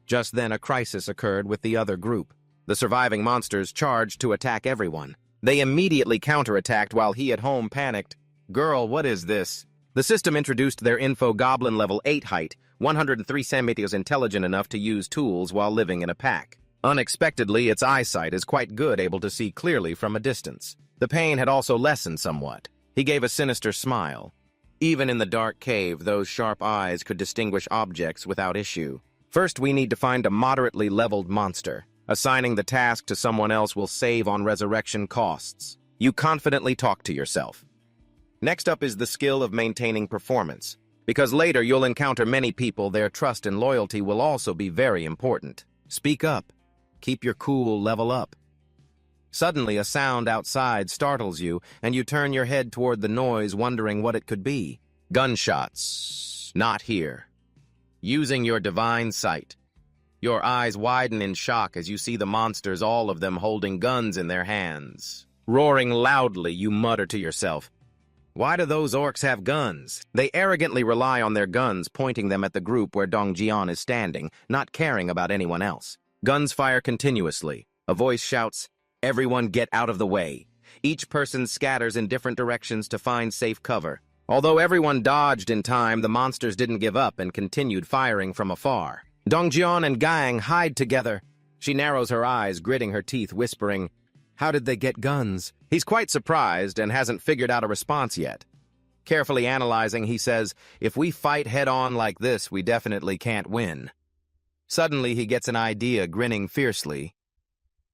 Just then, a crisis occurred with the other group. The surviving monsters charged to attack everyone. They immediately counterattacked while he at home panicked. Girl, what is this? The system introduced their info goblin level 8 height, 103 centimeters intelligent enough to use tools while living in a pack. Unexpectedly, its eyesight is quite good, able to see clearly from a distance. The pain had also lessened somewhat. He gave a sinister smile. Even in the dark cave, those sharp eyes could distinguish objects without issue. First, we need to find a moderately leveled monster. Assigning the task to someone else will save on resurrection costs. You confidently talk to yourself. Next up is the skill of maintaining performance. Because later you'll encounter many people, their trust and loyalty will also be very important. Speak up. Keep your cool, level up. Suddenly, a sound outside startles you, and you turn your head toward the noise, wondering what it could be. Gunshots. Not here. Using your divine sight. Your eyes widen in shock as you see the monsters, all of them holding guns in their hands. Roaring loudly, you mutter to yourself, "Why do those orcs have guns?" They arrogantly rely on their guns, pointing them at the group where Dong Jian is standing, not caring about anyone else. Guns fire continuously. A voice shouts, "Everyone get out of the way." Each person scatters in different directions to find safe cover. Although everyone dodged in time, the monsters didn't give up and continued firing from afar. Dongjian and Gang hide together. She narrows her eyes, gritting her teeth, whispering, "How did they get guns?" He's quite surprised and hasn't figured out a response yet. Carefully analyzing, he says, "If we fight head-on like this, we definitely can't win." Suddenly, he gets an idea, grinning fiercely.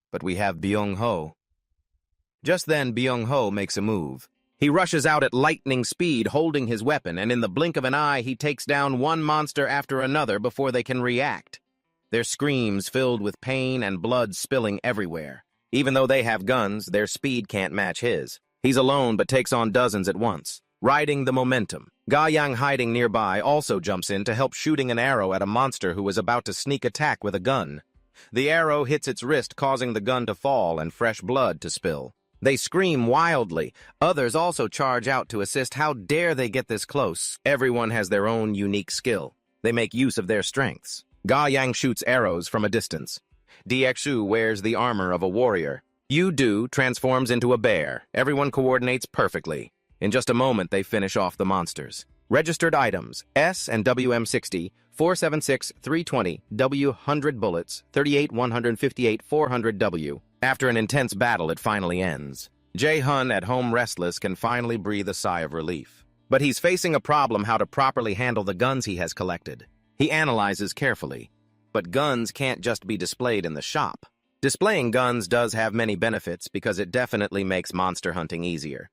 But we have Byung-ho. Just then, Byung-ho makes a move. He rushes out at lightning speed, holding his weapon, and in the blink of an eye, he takes down one monster after another before they can react. Their screams filled with pain and blood spilling everywhere. Even though they have guns, their speed can't match his. He's alone but takes on dozens at once, riding the momentum. Ga Yang, hiding nearby, also jumps in to help, shooting an arrow at a monster who is about to sneak attack with a gun. The arrow hits its wrist, causing the gun to fall and fresh blood to spill. They scream wildly. Others also charge out to assist. How dare they get this close? Everyone has their own unique skill. They make use of their strengths. Ga Yang shoots arrows from a distance. DXU wears the armor of a warrior. Yu Du transforms into a bear. Everyone coordinates perfectly. In just a moment, they finish off the monsters. Registered items: S and WM60, 476, 320, W 100 bullets, 38, 158, 400 W. After an intense battle, it finally ends. Jae-hun, at home restless, can finally breathe a sigh of relief. But he's facing a problem: how to properly handle the guns he has collected. He analyzes carefully. But guns can't just be displayed in the shop. Displaying guns does have many benefits because it definitely makes monster hunting easier.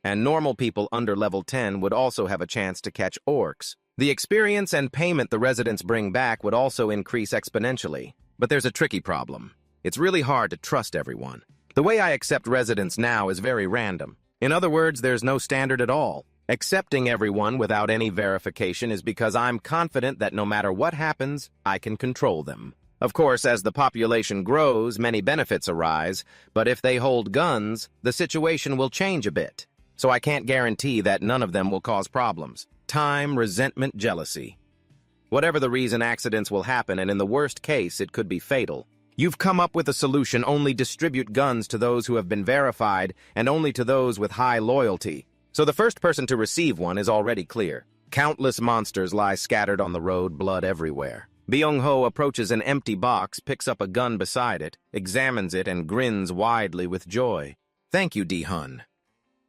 And normal people under level 10 would also have a chance to catch orcs. The experience and payment the residents bring back would also increase exponentially. But there's a tricky problem. It's really hard to trust everyone. The way I accept residents now is very random. In other words, there's no standard at all. Accepting everyone without any verification is because I'm confident that no matter what happens, I can control them. Of course, as the population grows, many benefits arise, but if they hold guns, the situation will change a bit. So I can't guarantee that none of them will cause problems. Time, resentment, jealousy. Whatever the reason, accidents will happen, and in the worst case, it could be fatal. You've come up with a solution: only distribute guns to those who have been verified, and only to those with high loyalty. So the first person to receive one is already clear. Countless monsters lie scattered on the road, blood everywhere. Byung-ho approaches an empty box, picks up a gun beside it, examines it, and grins widely with joy. "Thank you, D-hun."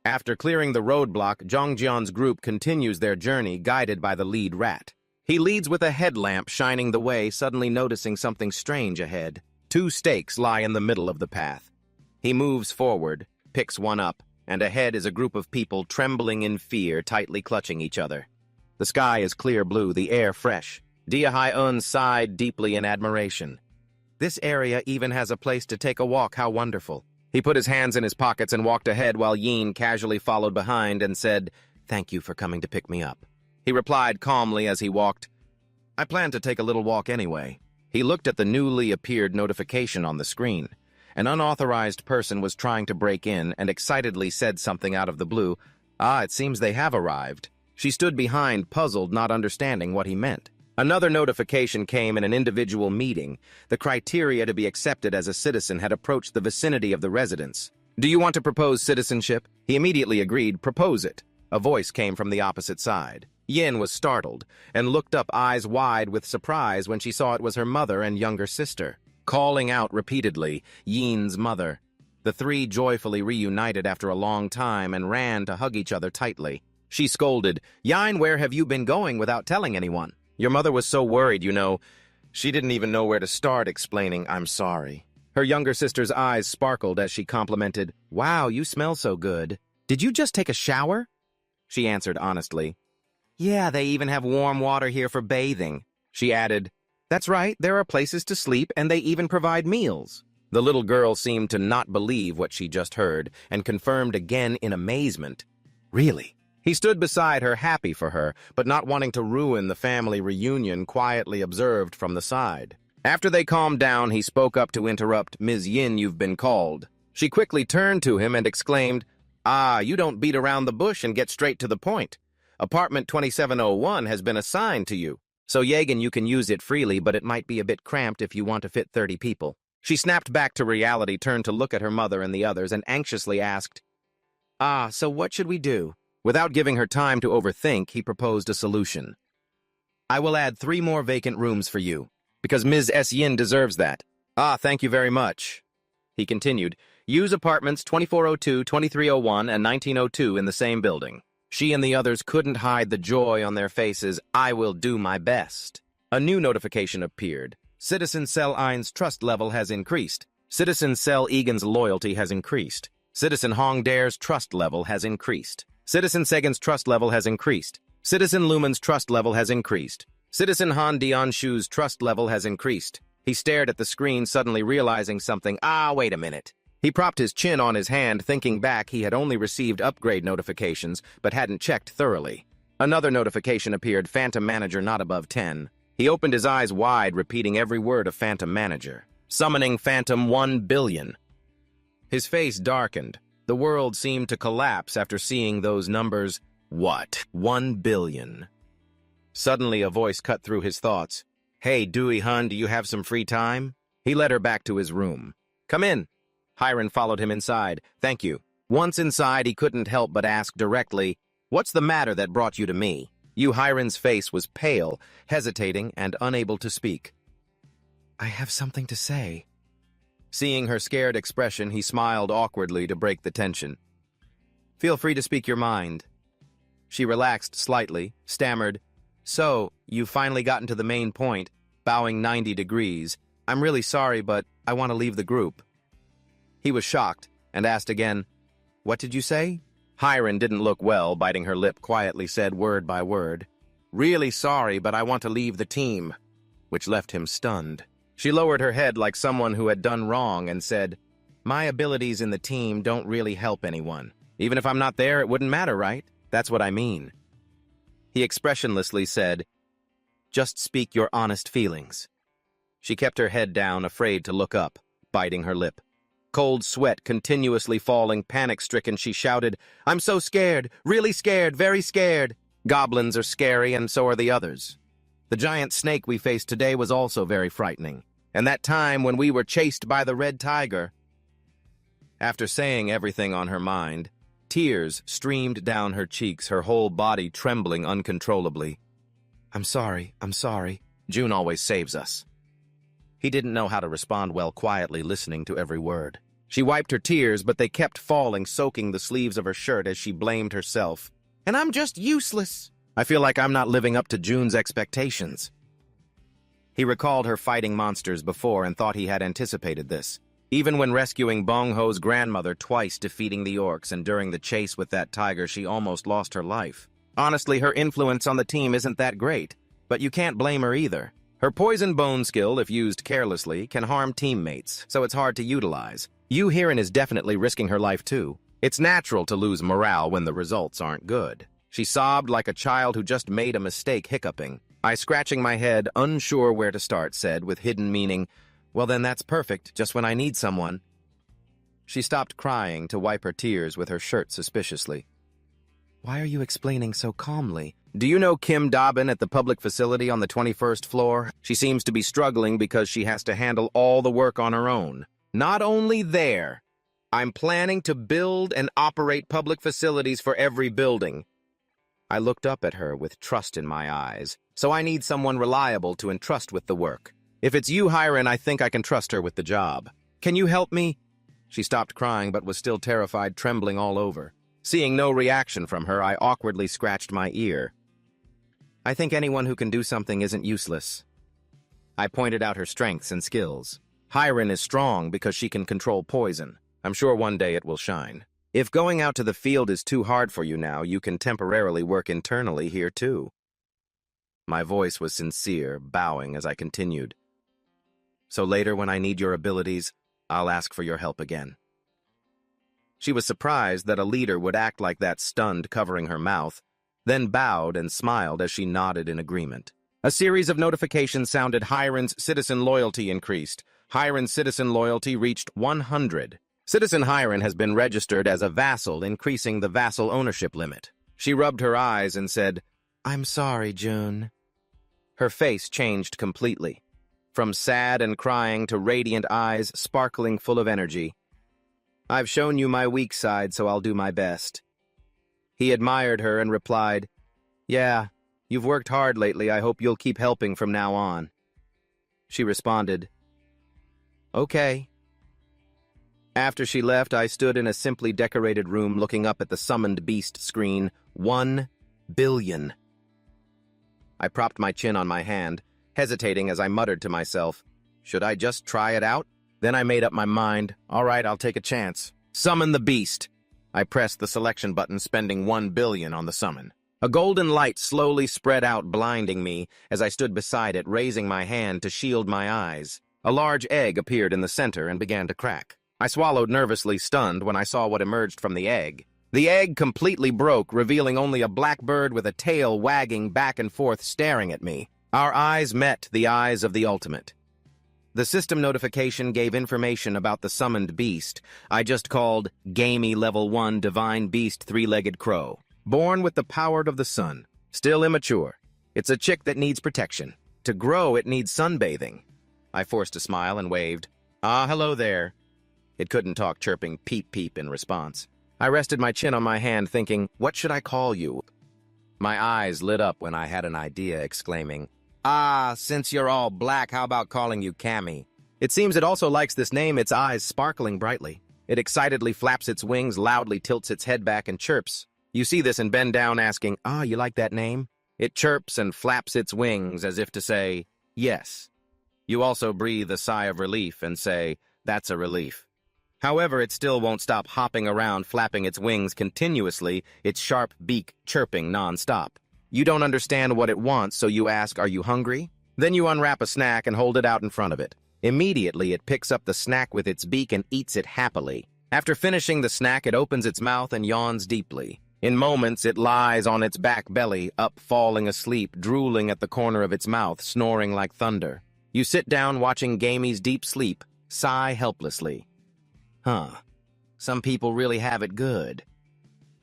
After clearing the roadblock, Jongjian's group continues their journey, guided by the lead rat. He leads with a headlamp shining the way, suddenly noticing something strange ahead. 2 stakes lie in the middle of the path. He moves forward, picks one up, and ahead is a group of people trembling in fear, tightly clutching each other. The sky is clear blue, the air fresh. Dia Hai-un sighed deeply in admiration. This area even has a place to take a walk. How wonderful. He put his hands in his pockets and walked ahead while Yin casually followed behind and said, "Thank you for coming to pick me up." He replied calmly as he walked, "I plan to take a little walk anyway." He looked at the newly appeared notification on the screen. An unauthorized person was trying to break in and excitedly said something out of the blue. It seems they have arrived. She stood behind, puzzled, not understanding what he meant. Another notification came in an individual meeting. The criteria to be accepted as a citizen had approached the vicinity of the residence. "Do you want to propose citizenship?" He immediately agreed. "Propose it." A voice came from the opposite side. Yin was startled and looked up, eyes wide with surprise, when she saw it was her mother and younger sister. calling out repeatedly, Yin's mother. The three joyfully reunited after a long time and ran to hug each other tightly. She scolded, Yin, where have you been going without telling anyone? Your mother was so worried, you know. She didn't even know where to start explaining, I'm sorry. Her younger sister's eyes sparkled as she complimented, Wow, you smell so good. Did you just take a shower? She answered honestly. Yeah, they even have warm water here for bathing. She added, That's right, there are places to sleep and they even provide meals. The little girl seemed to not believe what she just heard and confirmed again in amazement. Really? He stood beside her, happy for her, but not wanting to ruin the family reunion, quietly observed from the side. After they calmed down, he spoke up to interrupt, Ms. Yin, you've been called. She quickly turned to him and exclaimed, Ah, you don't beat around the bush and get straight to the point. Apartment 2701 has been assigned to you. So Yegan, you can use it freely, but it might be a bit cramped if you want to fit 30 people. She snapped back to reality, turned to look at her mother and the others, and anxiously asked, Ah, so what should we do? Without giving her time to overthink, he proposed a solution. I will add 3 more vacant rooms for you, because Ms. S. Yin deserves that. Ah, thank you very much. He continued, use apartments 2402, 2301, and 1902 in the same building. She and the others couldn't hide the joy on their faces. I will do my best. A new notification appeared. Citizen Cell Ein's trust level has increased. Citizen Cell Egan's loyalty has increased. Citizen Hong Dare's trust level has increased. Citizen Sagan's trust level has increased. Citizen Lumen's trust level has increased. Citizen Han Dianshu's trust level has increased. He stared at the screen, suddenly realizing something. Ah, wait a minute. He propped his chin on his hand, thinking back he had only received upgrade notifications, but hadn't checked thoroughly. Another notification appeared, Phantom Manager not above 10. He opened his eyes wide, repeating every word of Phantom Manager. Summoning Phantom 1 billion. His face darkened. The world seemed to collapse after seeing those numbers. What? 1 billion. Suddenly a voice cut through his thoughts. Hey, Dewey Hun, do you have some free time? He led her back to his room. Come in. Hiron followed him inside. Thank you. Once inside, he couldn't help but ask directly, What's the matter that brought you to me? Hiron's face was pale, hesitating, and unable to speak. I have something to say. Seeing her scared expression, he smiled awkwardly to break the tension. Feel free to speak your mind. She relaxed slightly, stammered, So, you've finally gotten to the main point, bowing 90 degrees. I'm really sorry, but I want to leave the group. He was shocked, and asked again, What did you say? Hiron didn't look well, biting her lip, quietly said word by word, Really sorry, but I want to leave the team, which left him stunned. She lowered her head like someone who had done wrong and said, My abilities in the team don't really help anyone. Even if I'm not there, it wouldn't matter, right? That's what I mean. He expressionlessly said, Just speak your honest feelings. She kept her head down, afraid to look up, biting her lip. Cold sweat continuously falling, panic-stricken, she shouted, I'm so scared, really scared, very scared. Goblins are scary, and so are the others. The giant snake we faced today was also very frightening. And that time when we were chased by the red tiger. After saying everything on her mind, tears streamed down her cheeks, her whole body trembling uncontrollably. I'm sorry. June always saves us. He didn't know how to respond well, quietly listening to every word. She wiped her tears, but they kept falling, soaking the sleeves of her shirt as she blamed herself. And I'm just useless. I feel like I'm not living up to June's expectations. He recalled her fighting monsters before and thought he had anticipated this. Even when rescuing Bong Ho's grandmother, twice defeating the orcs, and during the chase with that tiger, she almost lost her life. Honestly, her influence on the team isn't that great, but you can't blame her either. Her poison bone skill, if used carelessly, can harm teammates, so it's hard to utilize. Hiron is definitely risking her life too. It's natural to lose morale when the results aren't good. She sobbed like a child who just made a mistake, hiccuping. I, scratching my head, unsure where to start, said, with hidden meaning, Well then that's perfect, just when I need someone. She stopped crying to wipe her tears with her shirt suspiciously. Why are you explaining so calmly? Do you know Kim Dobbin at the public facility on the 21st floor? She seems to be struggling because she has to handle all the work on her own. Not only there, I'm planning to build and operate public facilities for every building. I looked up at her with trust in my eyes, so I need someone reliable to entrust with the work. If it's you, Hiren, I think I can trust her with the job. Can you help me? She stopped crying but was still terrified, trembling all over. Seeing no reaction from her, I awkwardly scratched my ear. I think anyone who can do something isn't useless. I pointed out her strengths and skills. Hiren is strong because she can control poison. I'm sure one day it will shine. If going out to the field is too hard for you now, you can temporarily work internally here too. My voice was sincere, bowing as I continued. So later, when I need your abilities, I'll ask for your help again. She was surprised that a leader would act like that, stunned, covering her mouth, then bowed and smiled as she nodded in agreement. A series of notifications sounded. Hiren's citizen loyalty increased. Hiren's citizen loyalty reached 100. Citizen Hiren has been registered as a vassal, increasing the vassal ownership limit. She rubbed her eyes and said, I'm sorry, June. Her face changed completely. From sad and crying to radiant eyes sparkling full of energy. I've shown you my weak side, so I'll do my best. He admired her and replied, Yeah, you've worked hard lately. I hope you'll keep helping from now on. She responded, Okay. After she left, I stood in a simply decorated room looking up at the summoned beast screen. 1 billion. I propped my chin on my hand, hesitating as I muttered to myself, should I just try it out? Then I made up my mind. All right, I'll take a chance. Summon the beast. I pressed the selection button, spending 1 billion on the summon. A golden light slowly spread out, blinding me as I stood beside it, raising my hand to shield my eyes. A large egg appeared in the center and began to crack. I swallowed nervously, stunned when I saw what emerged from the egg. The egg completely broke, revealing only a black bird with a tail wagging back and forth, staring at me. Our eyes met the eyes of the ultimate. The system notification gave information about the summoned beast. I just called Gamey Level 1 Divine Beast Three-Legged Crow. Born with the power of the sun. Still immature. It's a chick that needs protection. To grow, it needs sunbathing. I forced a smile and waved. Ah, hello there. It couldn't talk, chirping peep peep in response. I rested my chin on my hand, thinking, what should I call you? My eyes lit up when I had an idea, exclaiming, Ah, since you're all black, how about calling you Cammy? It seems it also likes this name, its eyes sparkling brightly. It excitedly flaps its wings, loudly tilts its head back and chirps. You see this and bend down asking, Ah, you like that name? It chirps and flaps its wings as if to say, yes. You also breathe a sigh of relief and say, that's a relief. However, it still won't stop hopping around, flapping its wings continuously, its sharp beak chirping non-stop. You don't understand what it wants, so you ask, are you hungry? Then you unwrap a snack and hold it out in front of it. Immediately, it picks up the snack with its beak and eats it happily. After finishing the snack, it opens its mouth and yawns deeply. In moments, it lies on its back belly, up, falling asleep, drooling at the corner of its mouth, snoring like thunder. You sit down watching Gamey's deep sleep, sigh helplessly. Huh. Some people really have it good.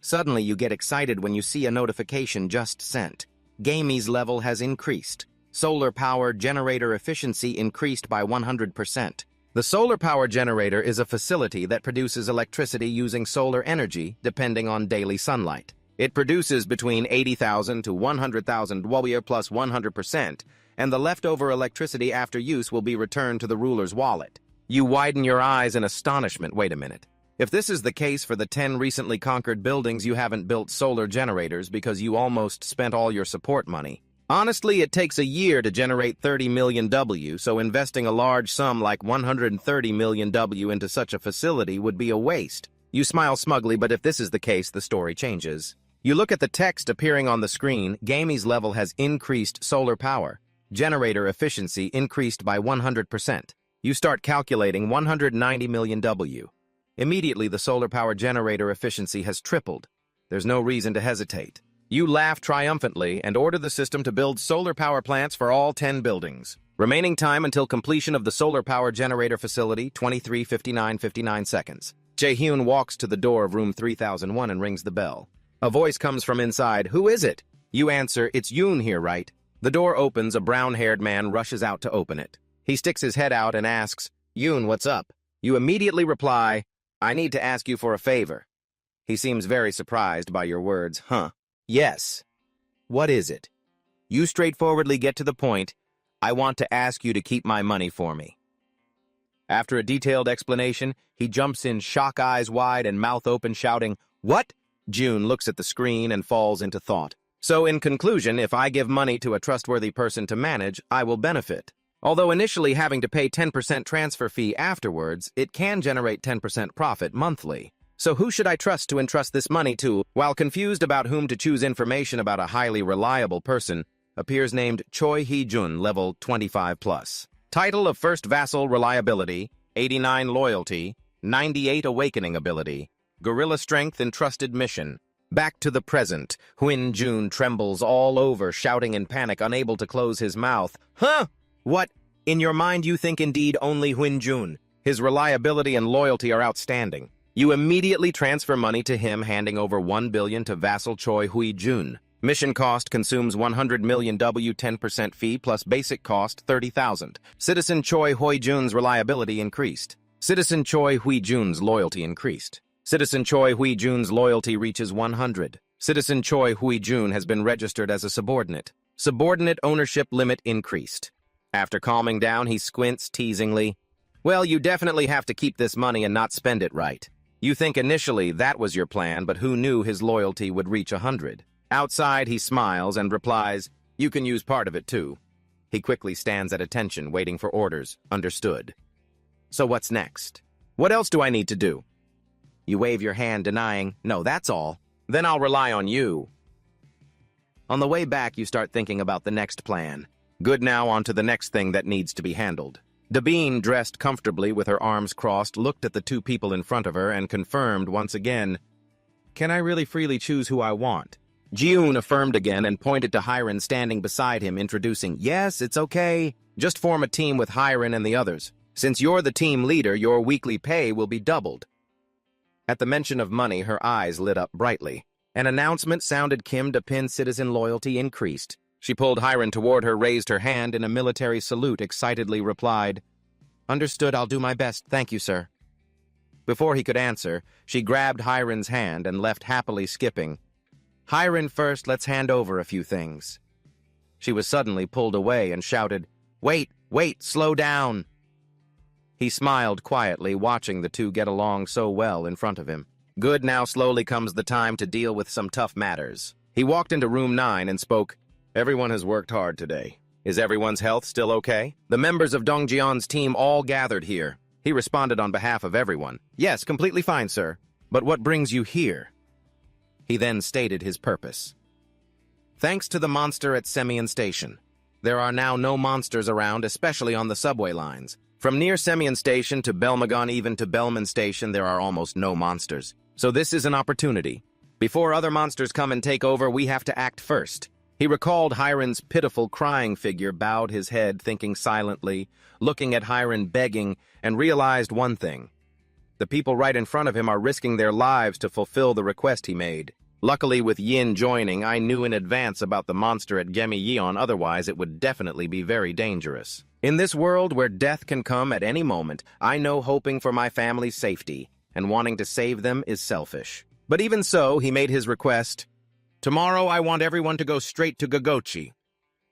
Suddenly, you get excited when you see a notification just sent. Gamey's level has increased. Solar power generator efficiency increased by 100%. The solar power generator is a facility that produces electricity using solar energy, depending on daily sunlight. It produces between 80,000 to 100,000 warrior plus 100%, and the leftover electricity after use will be returned to the ruler's wallet. You widen your eyes in astonishment. Wait a minute. If this is the case for the 10 recently conquered buildings, you haven't built solar generators because you almost spent all your support money. Honestly, it takes a year to generate 30 million W, so investing a large sum like 130 million W into such a facility would be a waste. You smile smugly, but if this is the case, the story changes. You look at the text appearing on the screen. Gamey's level has increased solar power. Generator efficiency increased by 100%. You start calculating 190 million W. Immediately, the solar power generator efficiency has tripled. There's no reason to hesitate. You laugh triumphantly and order the system to build solar power plants for all 10 buildings. Remaining time until completion of the solar power generator facility, 23:59:59 seconds. Jae-hyun walks to the door of room 3001 and rings the bell. A voice comes from inside. Who is it? You answer, it's Yoon here, right? The door opens, a brown-haired man rushes out to open it. He sticks his head out and asks, Yoon, what's up? You immediately reply, I need to ask you for a favor. He seems very surprised by your words. Huh? Yes. What is it? You straightforwardly get to the point. I want to ask you to keep my money for me. After a detailed explanation, he jumps in, shock eyes wide and mouth open, shouting, "What?" June looks at the screen and falls into thought. So in conclusion, if I give money to a trustworthy person to manage, I will benefit. Although initially having to pay 10% transfer fee afterwards, it can generate 10% profit monthly. So who should I trust to entrust this money to? While confused about whom to choose, information about a highly reliable person appears named Choi Hee-jun, level 25+. Title of First Vassal Reliability, 89 Loyalty, 98 Awakening Ability, Guerrilla Strength and Trusted Mission. Back to the present, Hyun-jun trembles all over, shouting in panic, unable to close his mouth. Huh? What? In your mind you think indeed only Hyun-jun. His reliability and loyalty are outstanding. You immediately transfer money to him, handing over 1 billion to vassal Choi Hee-jun. Mission cost consumes 100 million W, 10% fee plus basic cost 30,000. Citizen Choi Hee-jun's reliability increased. Citizen Choi Hee-jun's loyalty increased. Citizen Choi Hee-jun's loyalty reaches 100. Citizen Choi Hee-jun has been registered as a subordinate. Subordinate ownership limit increased. After calming down, he squints teasingly. Well, you definitely have to keep this money and not spend it right. You think initially that was your plan, but who knew his loyalty would reach 100? Outside, he smiles and replies, "You can use part of it too." He quickly stands at attention, waiting for orders. Understood. So what's next? What else do I need to do? You wave your hand, denying, "No, that's all. Then I'll rely on you." On the way back, you start thinking about the next plan. Good, now on to the next thing that needs to be handled. Dabine, dressed comfortably with her arms crossed, looked at the two people in front of her and confirmed once again, "Can I really freely choose who I want?" Jiun affirmed again and pointed to Hiren standing beside him, introducing, "Yes, it's okay. Just form a team with Hiren and the others. Since you're the team leader, your weekly pay will be doubled." At the mention of money, her eyes lit up brightly. An announcement sounded. Kim Da-pin citizen loyalty increased. She pulled Hiren toward her, raised her hand in a military salute, excitedly replied, "Understood, I'll do my best, thank you, sir." Before he could answer, she grabbed Hiren's hand and left, happily skipping. "Hiren, first, let's hand over a few things." She was suddenly pulled away and shouted, Wait, slow down." He smiled quietly, watching the two get along so well in front of him. Good, now slowly comes the time to deal with some tough matters. He walked into room 9 and spoke, "Everyone has worked hard today. Is everyone's health still okay?" The members of Dongjian's team all gathered here. He responded on behalf of everyone. "Yes, completely fine, sir. But what brings you here?" He then stated his purpose. "Thanks to the monster at Semian Station. There are now no monsters around, especially on the subway lines. From near Semian Station to Belmagon, even to Belman Station, there are almost no monsters. So this is an opportunity. Before other monsters come and take over, we have to act first." He recalled Hiren's pitiful crying figure, bowed his head, thinking silently, looking at Hiren begging, and realized one thing. The people right in front of him are risking their lives to fulfill the request he made. Luckily, with Yin joining, I knew in advance about the monster at Gemi Yeon, otherwise it would definitely be very dangerous. In this world where death can come at any moment, I know hoping for my family's safety and wanting to save them is selfish. But even so, he made his request. "Tomorrow I want everyone to go straight to Gogochi."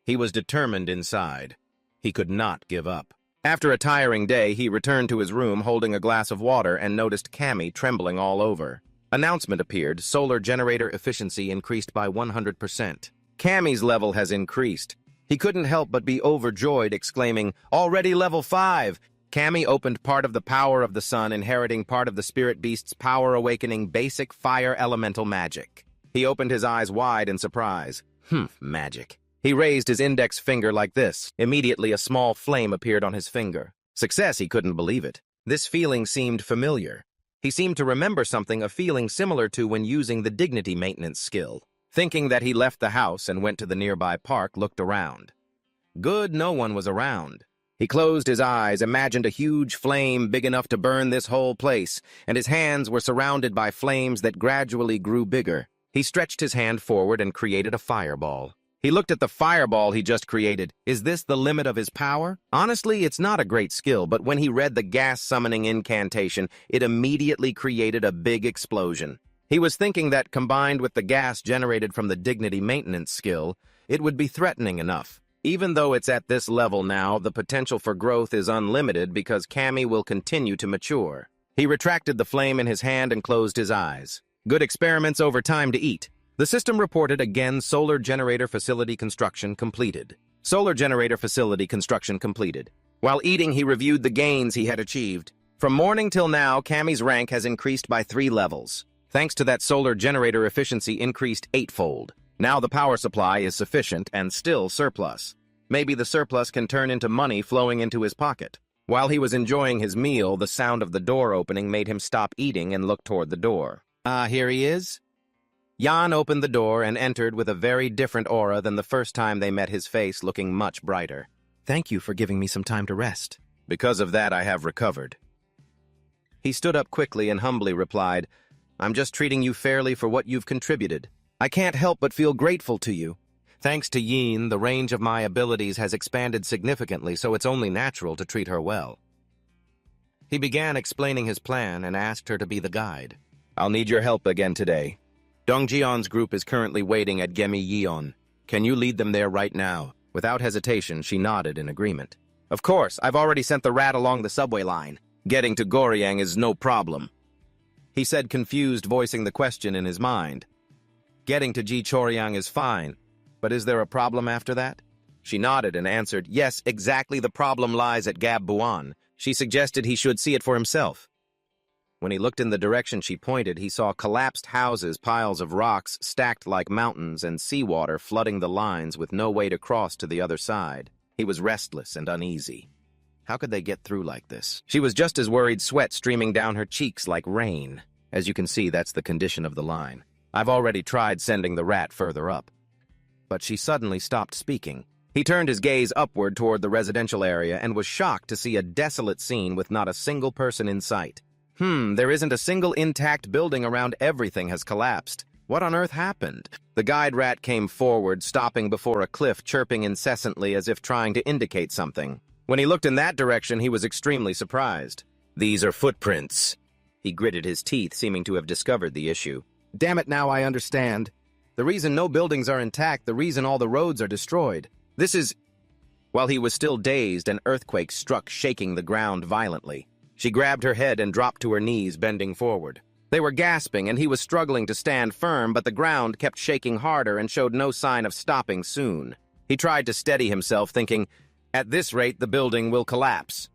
He was determined inside. He could not give up. After a tiring day, he returned to his room holding a glass of water and noticed Cammy trembling all over. Announcement appeared. Solar generator efficiency increased by 100%. Cammy's level has increased. He couldn't help but be overjoyed, exclaiming, "Already level 5! Cammy opened part of the power of the sun, inheriting part of the spirit beast's power, awakening basic fire elemental magic. He opened his eyes wide in surprise. Magic. He raised his index finger like this. Immediately, a small flame appeared on his finger. Success, he couldn't believe it. This feeling seemed familiar. He seemed to remember something, a feeling similar to when using the dignity maintenance skill. Thinking that, he left the house and went to the nearby park, looked around. Good, no one was around. He closed his eyes, imagined a huge flame big enough to burn this whole place, and his hands were surrounded by flames that gradually grew bigger. He stretched his hand forward and created a fireball. He looked at the fireball he just created. Is this the limit of his power? Honestly, it's not a great skill, but when he read the gas summoning incantation, it immediately created a big explosion. He was thinking that, combined with the gas generated from the dignity maintenance skill, it would be threatening enough. Even though it's at this level now, the potential for growth is unlimited because Cammy will continue to mature. He retracted the flame in his hand and closed his eyes. Good experiments over time to eat. The system reported again solar generator facility construction completed. Solar generator facility construction completed. While eating, he reviewed the gains he had achieved. From morning till now, Cammy's rank has increased by 3 levels. Thanks to that solar generator efficiency increased 8-fold. Now the power supply is sufficient and still surplus. Maybe the surplus can turn into money flowing into his pocket. While he was enjoying his meal, the sound of the door opening made him stop eating and look toward the door. Here he is. Jan opened the door and entered with a very different aura than the first time they met, his face looking much brighter. Thank you for giving me some time to rest. Because of that, I have recovered. He stood up quickly and humbly replied, I'm just treating you fairly for what you've contributed. I can't help but feel grateful to you. Thanks to Yin, the range of my abilities has expanded significantly, so it's only natural to treat her well. He began explaining his plan and asked her to be the guide. I'll need your help again today. Dongjion's group is currently waiting at Gemi Yeon. Can you lead them there right now? Without hesitation, she nodded in agreement. Of course, I've already sent the rat along the subway line. Getting to Goryang is no problem. He said, confused, voicing the question in his mind. Getting to Jichoryang is fine, but is there a problem after that? She nodded and answered, yes, exactly, the problem lies at Gab Buan. She suggested he should see it for himself. When he looked in the direction she pointed, he saw collapsed houses, piles of rocks stacked like mountains, and seawater flooding the lines with no way to cross to the other side. He was restless and uneasy. How could they get through like this? She was just as worried, sweat streaming down her cheeks like rain. As you can see, that's the condition of the line. I've already tried sending the rat further up. But she suddenly stopped speaking. He turned his gaze upward toward the residential area and was shocked to see a desolate scene with not a single person in sight. There isn't a single intact building around. Everything has collapsed. What on earth happened? The guide rat came forward, stopping before a cliff, chirping incessantly as if trying to indicate something. When he looked in that direction, he was extremely surprised. These are footprints. He gritted his teeth, seeming to have discovered the issue. Damn it, now I understand. The reason no buildings are intact, the reason all the roads are destroyed. This is... While he was still dazed, an earthquake struck, shaking the ground violently. She grabbed her head and dropped to her knees, bending forward. They were gasping, and he was struggling to stand firm, but the ground kept shaking harder and showed no sign of stopping soon. He tried to steady himself, thinking, at this rate, the building will collapse.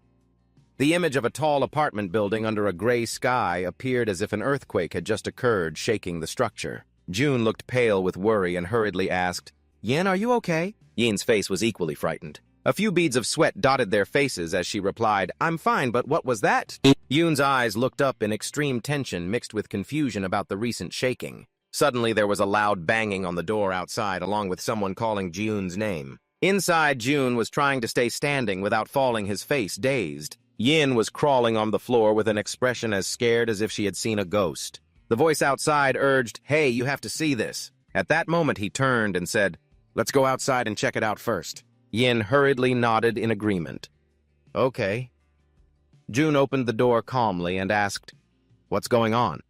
The image of a tall apartment building under a gray sky appeared as if an earthquake had just occurred, shaking the structure. June looked pale with worry and hurriedly asked, Yin, are you okay? Yin's face was equally frightened. A few beads of sweat dotted their faces as she replied, I'm fine, but what was that? Yoon's eyes looked up in extreme tension mixed with confusion about the recent shaking. Suddenly there was a loud banging on the door outside, along with someone calling Yoon's name. Inside, Yoon was trying to stay standing without falling, his face dazed. Yin was crawling on the floor with an expression as scared as if she had seen a ghost. The voice outside urged, hey, you have to see this. At that moment he turned and said, let's go outside and check it out first. Yin hurriedly nodded in agreement. Okay. June opened the door calmly and asked, what's going on?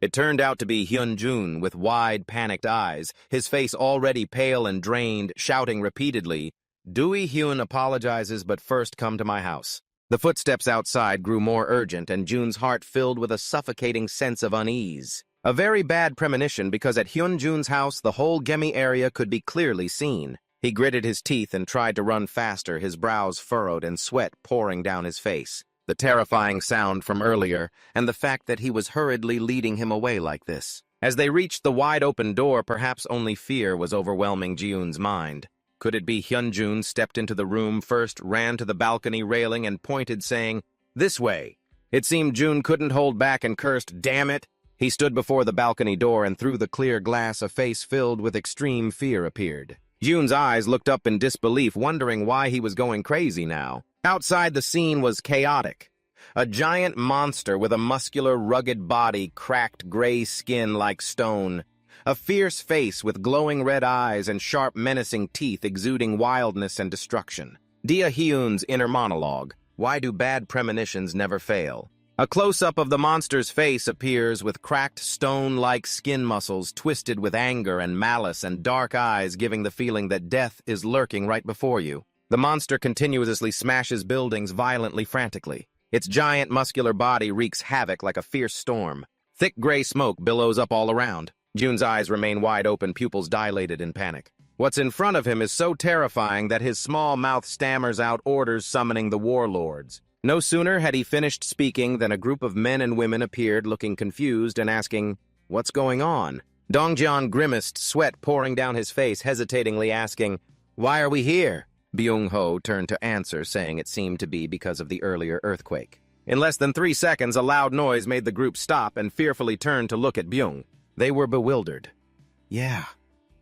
It turned out to be Hyun-jun with wide, panicked eyes, his face already pale and drained, shouting repeatedly, Dewey Hyun apologizes, but first come to my house. The footsteps outside grew more urgent, and June's heart filled with a suffocating sense of unease. A very bad premonition, because at Hyun-jun's house the whole Gemi area could be clearly seen. He gritted his teeth and tried to run faster, his brows furrowed and sweat pouring down his face. The terrifying sound from earlier, and the fact that he was hurriedly leading him away like this. As they reached the wide-open door, perhaps only fear was overwhelming Jiun's mind. Could it be Hyun-jun stepped into the room first, ran to the balcony railing, and pointed, saying, this way? It seemed June couldn't hold back and cursed, damn it! He stood before the balcony door, and through the clear glass a face filled with extreme fear appeared. June's eyes looked up in disbelief, wondering why he was going crazy now. Outside, the scene was chaotic. A giant monster with a muscular, rugged body, cracked gray skin like stone. A fierce face with glowing red eyes and sharp, menacing teeth exuding wildness and destruction. Dia Hyun's inner monologue. Why do bad premonitions never fail? A close-up of the monster's face appears with cracked stone-like skin muscles twisted with anger and malice and dark eyes giving the feeling that death is lurking right before you. The monster continuously smashes buildings violently, frantically. Its giant muscular body wreaks havoc like a fierce storm. Thick gray smoke billows up all around. June's eyes remain wide open, pupils dilated in panic. What's in front of him is so terrifying that his small mouth stammers out orders summoning the warlords. No sooner had he finished speaking than a group of men and women appeared looking confused and asking, "What's going on?" Dongjian grimaced, sweat pouring down his face, hesitatingly asking, "Why are we here?" Byung-ho turned to answer, saying it seemed to be because of the earlier earthquake. In less than 3 seconds, a loud noise made the group stop and fearfully turn to look at Byung. They were bewildered. Yeah.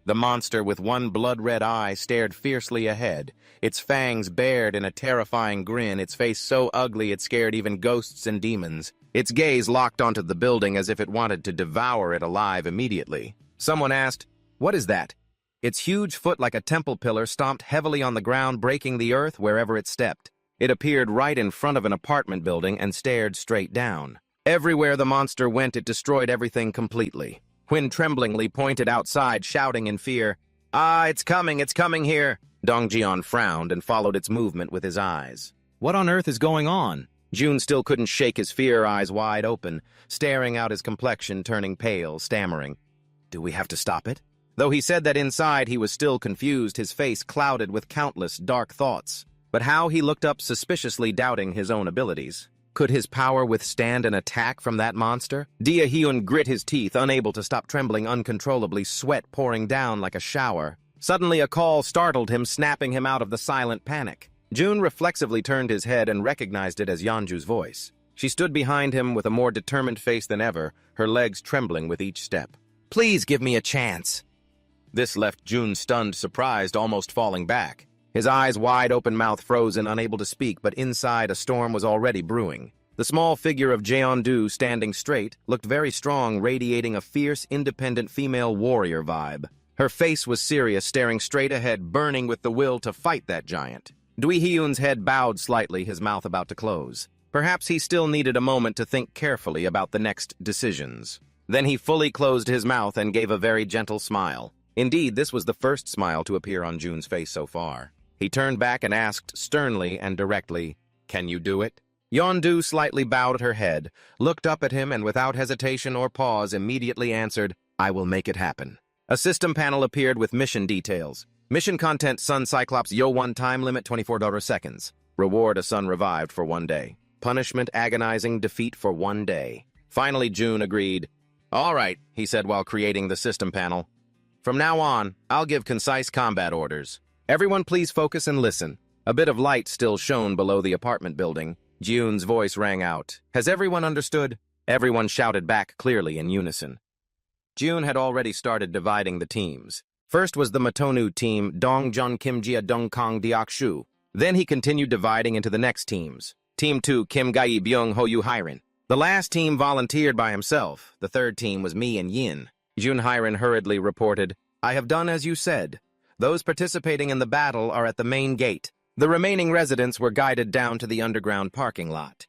The monster with one blood-red eye stared fiercely ahead, its fangs bared in a terrifying grin, its face so ugly it scared even ghosts and demons. Its gaze locked onto the building as if it wanted to devour it alive immediately. Someone asked, "What is that?" Its huge foot like a temple pillar stomped heavily on the ground, breaking the earth wherever it stepped. It appeared right in front of an apartment building and stared straight down. Everywhere the monster went, it destroyed everything completely. Huynh tremblingly pointed outside, shouting in fear, "Ah, it's coming here!" Dongjian frowned and followed its movement with his eyes. What on earth is going on? June still couldn't shake his fear, eyes wide open, staring out, his complexion turning pale, stammering, "Do we have to stop it?" Though he said that inside he was still confused, his face clouded with countless dark thoughts. But how he looked up suspiciously, doubting his own abilities. Could his power withstand an attack from that monster? Dia Hyun grit his teeth, unable to stop trembling uncontrollably, sweat pouring down like a shower. Suddenly a call startled him, snapping him out of the silent panic. June reflexively turned his head and recognized it as Yeonju's voice. She stood behind him with a more determined face than ever, her legs trembling with each step. "Please give me a chance." This left June stunned, surprised, almost falling back. His eyes wide open, mouth frozen, unable to speak, but inside a storm was already brewing. The small figure of Jeondu, standing straight, looked very strong, radiating a fierce, independent female warrior vibe. Her face was serious, staring straight ahead, burning with the will to fight that giant. Dui Hyun's head bowed slightly, his mouth about to close. Perhaps he still needed a moment to think carefully about the next decisions. Then he fully closed his mouth and gave a very gentle smile. Indeed, this was the first smile to appear on June's face so far. He turned back and asked sternly and directly, "Can you do it?" Yeondu slightly bowed her head, looked up at him, and without hesitation or pause immediately answered, "I will make it happen." A system panel appeared with mission details. Mission content: Sun Cyclops Yo1 time limit 24 seconds. Reward: a sun revived for 1 day. Punishment: agonizing defeat for 1 day. Finally, June agreed. "All right," he said while creating the system panel. "From now on, I'll give concise combat orders. Everyone please focus and listen." A bit of light still shone below the apartment building. June's voice rang out. "Has everyone understood?" Everyone shouted back clearly in unison. June had already started dividing the teams. First was the Matonu team, Dongjun Kimjia Dongkang Diakshu. Then he continued dividing into the next teams. Team 2, Kim Gai Byung Hoyu Hyrin. The last team volunteered by himself. The third team was me and Yin. Jun Hyrin hurriedly reported, "I have done as you said. Those participating in the battle are at the main gate. The remaining residents were guided down to the underground parking lot."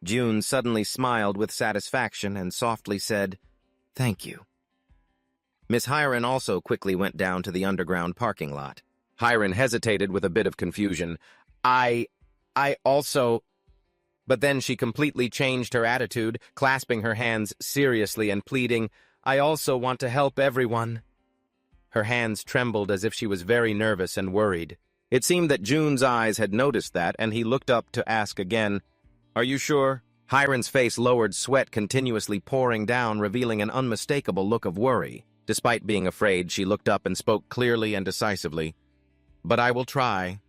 June suddenly smiled with satisfaction and softly said, "Thank you." Miss Hyren also quickly went down to the underground parking lot. Hyren hesitated with a bit of confusion. I also... But then she completely changed her attitude, clasping her hands seriously and pleading, "I also want to help everyone." Her hands trembled as if she was very nervous and worried. It seemed that June's eyes had noticed that, and he looked up to ask again, "Are you sure?" Hyren's face lowered, sweat continuously pouring down, revealing an unmistakable look of worry. Despite being afraid, she looked up and spoke clearly and decisively, "But I will try."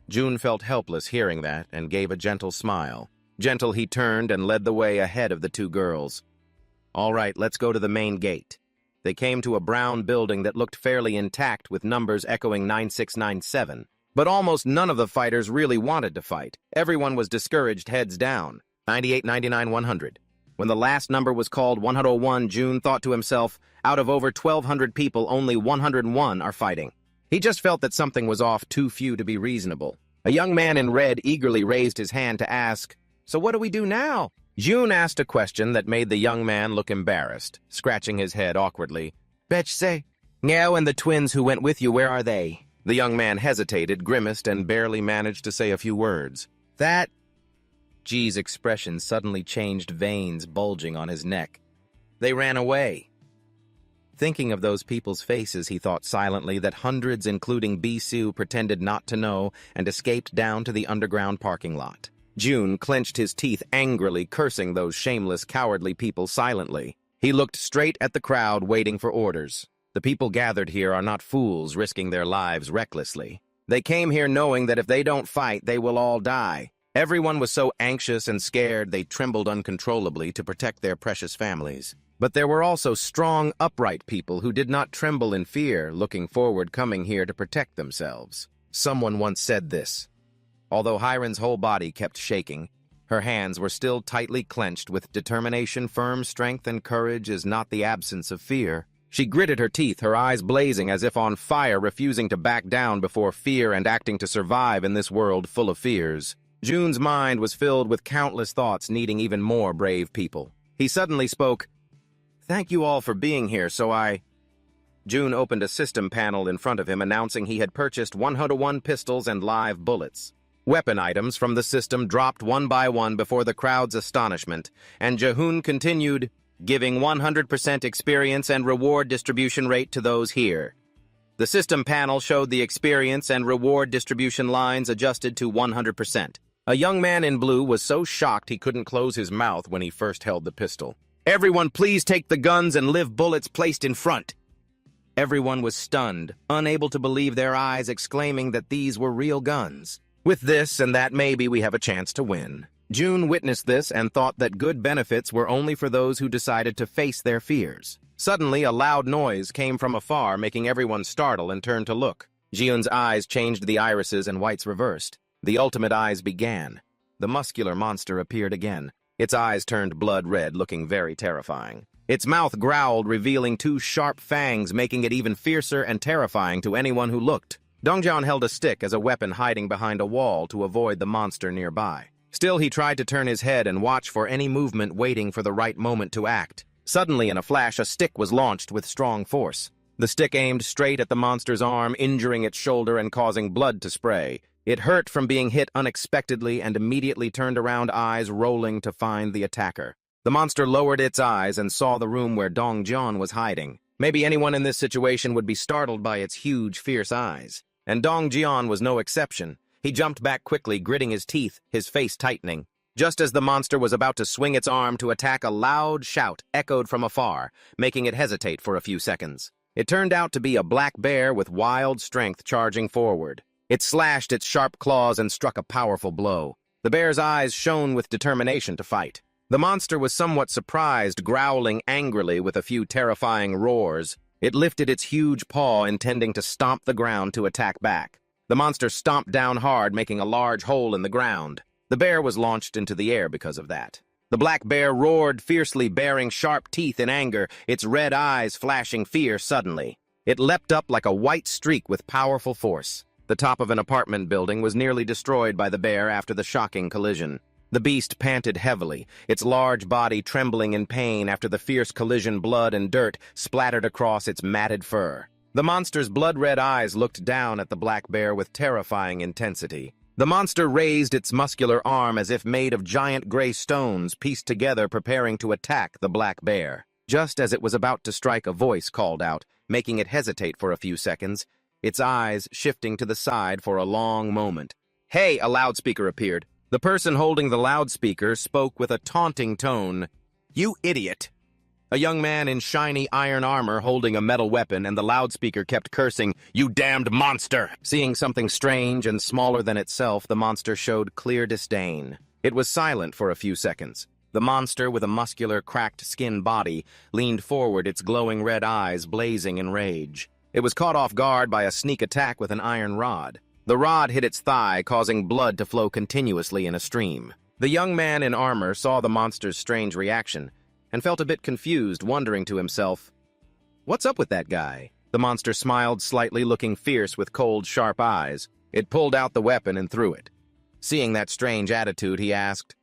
June felt helpless hearing that and gave a gentle smile. Gentle, he turned and led the way ahead of the two girls. "All right, let's go to the main gate." They came to a brown building that looked fairly intact with numbers echoing 9697. But almost none of the fighters really wanted to fight. Everyone was discouraged, heads down. 98, 99, 100. When the last number was called 101, June thought to himself, out of over 1,200 people, only 101 are fighting. He just felt that something was off, too few to be reasonable. A young man in red eagerly raised his hand to ask, So what do we do now? June asked a question that made the young man look embarrassed, scratching his head awkwardly. Betch say, Ngao and the twins who went with you, where are they? The young man hesitated, grimaced, and barely managed to say a few words. That... G's expression suddenly changed, veins bulging on his neck. They ran away. Thinking of those people's faces, he thought silently that hundreds, including Bisu, pretended not to know and escaped down to the underground parking lot. June clenched his teeth angrily, cursing those shameless, cowardly people silently. He looked straight at the crowd, waiting for orders. The people gathered here are not fools risking their lives recklessly. They came here knowing that if they don't fight, they will all die. Everyone was so anxious and scared they trembled uncontrollably to protect their precious families. But there were also strong, upright people who did not tremble in fear, looking forward, coming here to protect themselves. Someone once said this. Although Hiren's whole body kept shaking, her hands were still tightly clenched with determination. Firm strength and courage is not the absence of fear. She gritted her teeth, her eyes blazing as if on fire, refusing to back down before fear and acting to survive in this world full of fears. June's mind was filled with countless thoughts needing even more brave people. He suddenly spoke, Thank you all for being here, June opened a system panel in front of him, announcing he had purchased 101 pistols and live bullets. Weapon items from the system dropped one by one before the crowd's astonishment, and Jahun continued, giving 100% experience and reward distribution rate to those here. The system panel showed the experience and reward distribution lines adjusted to 100%. A young man in blue was so shocked he couldn't close his mouth when he first held the pistol. Everyone please take the guns and live bullets placed in front. Everyone was stunned, unable to believe their eyes, exclaiming that these were real guns. With this and that, maybe we have a chance to win. June witnessed this and thought that good benefits were only for those who decided to face their fears. Suddenly, a loud noise came from afar, making everyone startle and turn to look. Jiun's eyes changed, the irises and whites reversed. The ultimate eyes began. The muscular monster appeared again. Its eyes turned blood red, looking very terrifying. Its mouth growled, revealing two sharp fangs, making it even fiercer and terrifying to anyone who looked. Dongjian held a stick as a weapon, hiding behind a wall to avoid the monster nearby. Still, he tried to turn his head and watch for any movement, waiting for the right moment to act. Suddenly, in a flash, a stick was launched with strong force. The stick aimed straight at the monster's arm, injuring its shoulder and causing blood to spray. It hurt from being hit unexpectedly and immediately turned around, eyes rolling to find the attacker. The monster lowered its eyes and saw the room where Dongjian was hiding. Maybe anyone in this situation would be startled by its huge, fierce eyes. And Dongjian was no exception. He jumped back quickly, gritting his teeth, his face tightening. Just as the monster was about to swing its arm to attack, a loud shout echoed from afar, making it hesitate for a few seconds. It turned out to be a black bear with wild strength charging forward. It slashed its sharp claws and struck a powerful blow. The bear's eyes shone with determination to fight. The monster was somewhat surprised, growling angrily with a few terrifying roars. It lifted its huge paw, intending to stomp the ground to attack back. The monster stomped down hard, making a large hole in the ground. The bear was launched into the air because of that. The black bear roared fiercely, baring sharp teeth in anger, its red eyes flashing fear suddenly. It leapt up like a white streak with powerful force. The top of an apartment building was nearly destroyed by the bear after the shocking collision. The beast panted heavily, its large body trembling in pain after the fierce collision. Blood and dirt splattered across its matted fur. The monster's blood-red eyes looked down at the black bear with terrifying intensity. The monster raised its muscular arm as if made of giant gray stones pieced together, preparing to attack the black bear. Just as it was about to strike, a voice called out, making it hesitate for a few seconds, its eyes shifting to the side for a long moment. "Hey!" a loudspeaker appeared. The person holding the loudspeaker spoke with a taunting tone. "You idiot!" A young man in shiny iron armor holding a metal weapon, and the loudspeaker kept cursing, "You damned monster!" Seeing something strange and smaller than itself, the monster showed clear disdain. It was silent for a few seconds. The monster, with a muscular, cracked skin body, leaned forward, its glowing red eyes blazing in rage. It was caught off guard by a sneak attack with an iron rod. The rod hit its thigh, causing blood to flow continuously in a stream. The young man in armor saw the monster's strange reaction and felt a bit confused, wondering to himself, "What's up with that guy?" The monster smiled slightly, looking fierce with cold, sharp eyes. It pulled out the weapon and threw it. Seeing that strange attitude, he asked,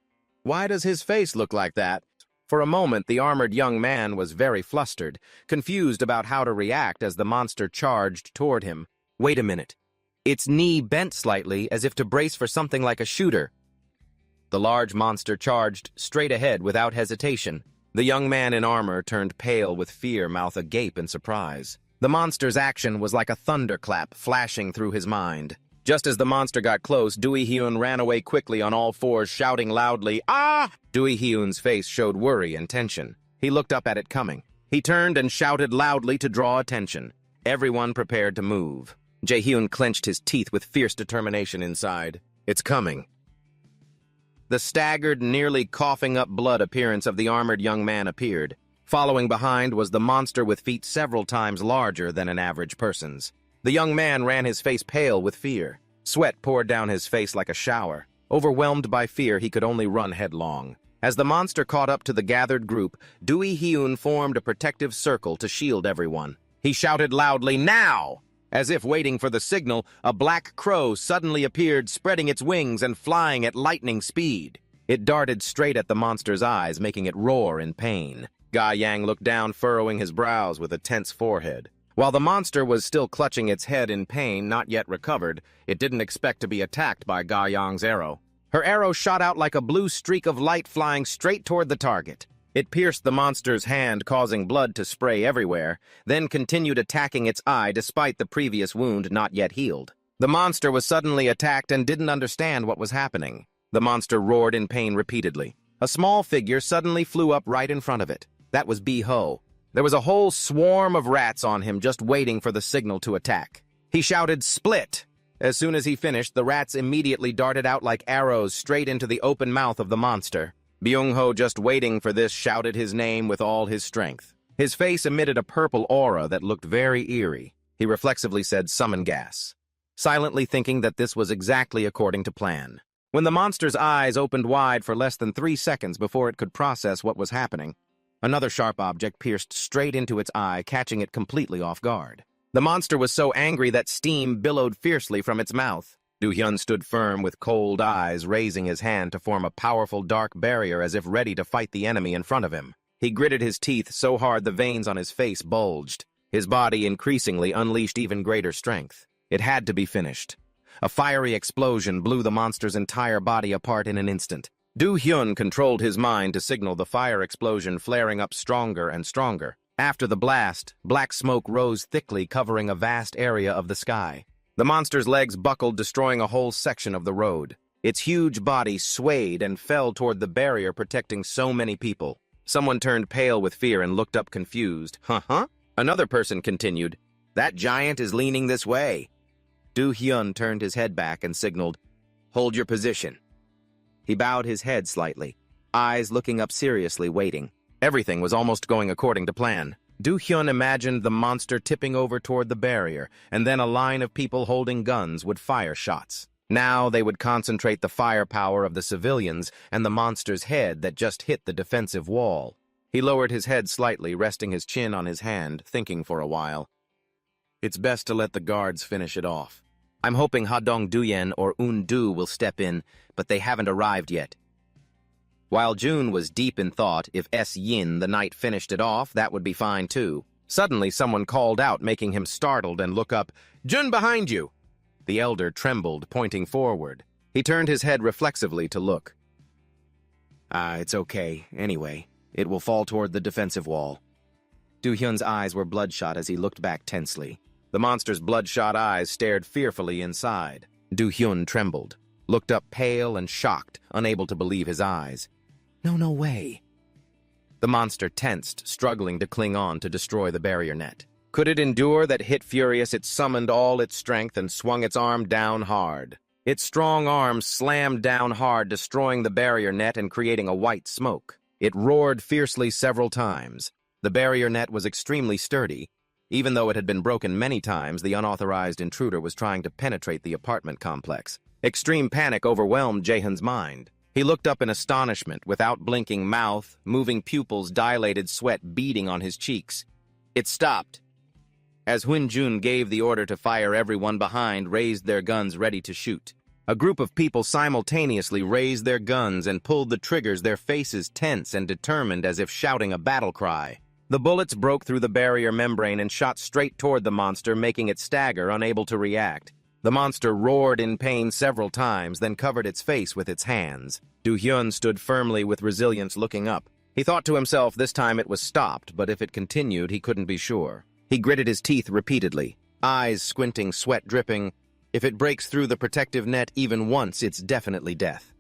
Why does his face look like that? For a moment, the armored young man was very flustered, confused about how to react as the monster charged toward him. Wait a minute. Its knee bent slightly, as if to brace for something like a shooter. The large monster charged straight ahead without hesitation. The young man in armor turned pale with fear, mouth agape in surprise. The monster's action was like a thunderclap flashing through his mind. Just as the monster got close, Doo-hyun ran away quickly on all fours, shouting loudly, "Ah!" Doo-hyun's face showed worry and tension. He looked up at it coming. He turned and shouted loudly to draw attention. Everyone prepared to move. Jae-hyun clenched his teeth with fierce determination inside. It's coming. The staggered, nearly coughing up blood appearance of the armored young man appeared. Following behind was the monster with feet several times larger than an average person's. The young man ran his face pale with fear. Sweat poured down his face like a shower. Overwhelmed by fear, he could only run headlong. As the monster caught up to the gathered group, Doo-hyun formed a protective circle to shield everyone. He shouted loudly, "Now!" As if waiting for the signal, a black crow suddenly appeared, spreading its wings and flying at lightning speed. It darted straight at the monster's eyes, making it roar in pain. Ga Yang looked down, furrowing his brows with a tense forehead. While the monster was still clutching its head in pain, not yet recovered, it didn't expect to be attacked by Ga Yang's arrow. Her arrow shot out like a blue streak of light, flying straight toward the target. It pierced the monster's hand, causing blood to spray everywhere, then continued attacking its eye despite the previous wound not yet healed. The monster was suddenly attacked and didn't understand what was happening. The monster roared in pain repeatedly. A small figure suddenly flew up right in front of it. That was Bi-ho. There was a whole swarm of rats on him just waiting for the signal to attack. He shouted, "Split!" As soon as he finished, the rats immediately darted out like arrows straight into the open mouth of the monster. Byung-ho, just waiting for this, shouted his name with all his strength. His face emitted a purple aura that looked very eerie. He reflexively said, "Summon gas," silently thinking that this was exactly according to plan. When the monster's eyes opened wide for less than 3 seconds before it could process what was happening, another sharp object pierced straight into its eye, catching it completely off guard. The monster was so angry that steam billowed fiercely from its mouth. Doo-hyun stood firm with cold eyes, raising his hand to form a powerful dark barrier as if ready to fight the enemy in front of him. He gritted his teeth so hard the veins on his face bulged. His body increasingly unleashed even greater strength. It had to be finished. A fiery explosion blew the monster's entire body apart in an instant. Doo-hyun controlled his mind to signal the fire explosion, flaring up stronger and stronger. After the blast, black smoke rose thickly, covering a vast area of the sky. The monster's legs buckled, destroying a whole section of the road. Its huge body swayed and fell toward the barrier protecting so many people. Someone turned pale with fear and looked up confused. Huh? Another person continued, "That giant is leaning this way." Doo-hyun turned his head back and signaled, "Hold your position." He bowed his head slightly, eyes looking up seriously, waiting. Everything was almost going according to plan. Doo-hyun imagined the monster tipping over toward the barrier, and then a line of people holding guns would fire shots. Now they would concentrate the firepower of the civilians and the monster's head that just hit the defensive wall. He lowered his head slightly, resting his chin on his hand, thinking for a while. It's best to let the guards finish it off. I'm hoping Ha-dong Duyen or Un-du will step in, but they haven't arrived yet. While Jun was deep in thought, if S-Yin the knight finished it off, that would be fine too. Suddenly someone called out, making him startled and look up. "Jun, behind you!" The elder trembled, pointing forward. He turned his head reflexively to look. It's okay. Anyway, it will fall toward the defensive wall. Doo-hyun's eyes were bloodshot as he looked back tensely. The monster's bloodshot eyes stared fearfully inside. Doo-hyun trembled, looked up pale and shocked, unable to believe his eyes. No way. The monster tensed, struggling to cling on to destroy the barrier net. Could it endure that hit furious? It summoned all its strength and swung its arm down hard. Its strong arm slammed down hard, destroying the barrier net and creating a white smoke. It roared fiercely several times. The barrier net was extremely sturdy. Even though it had been broken many times, the unauthorized intruder was trying to penetrate the apartment complex. Extreme panic overwhelmed Jaehyun's mind. He looked up in astonishment, without blinking mouth, moving pupils, dilated sweat beading on his cheeks. It stopped. As Hyun-jun gave the order to fire, everyone behind raised their guns ready to shoot. A group of people simultaneously raised their guns and pulled the triggers, their faces tense and determined as if shouting a battle cry. The bullets broke through the barrier membrane and shot straight toward the monster, making it stagger, unable to react. The monster roared in pain several times, then covered its face with its hands. Do-hyun stood firmly with resilience, looking up. He thought to himself this time it was stopped, but if it continued, he couldn't be sure. He gritted his teeth repeatedly, eyes squinting, sweat dripping. If it breaks through the protective net even once, it's definitely death.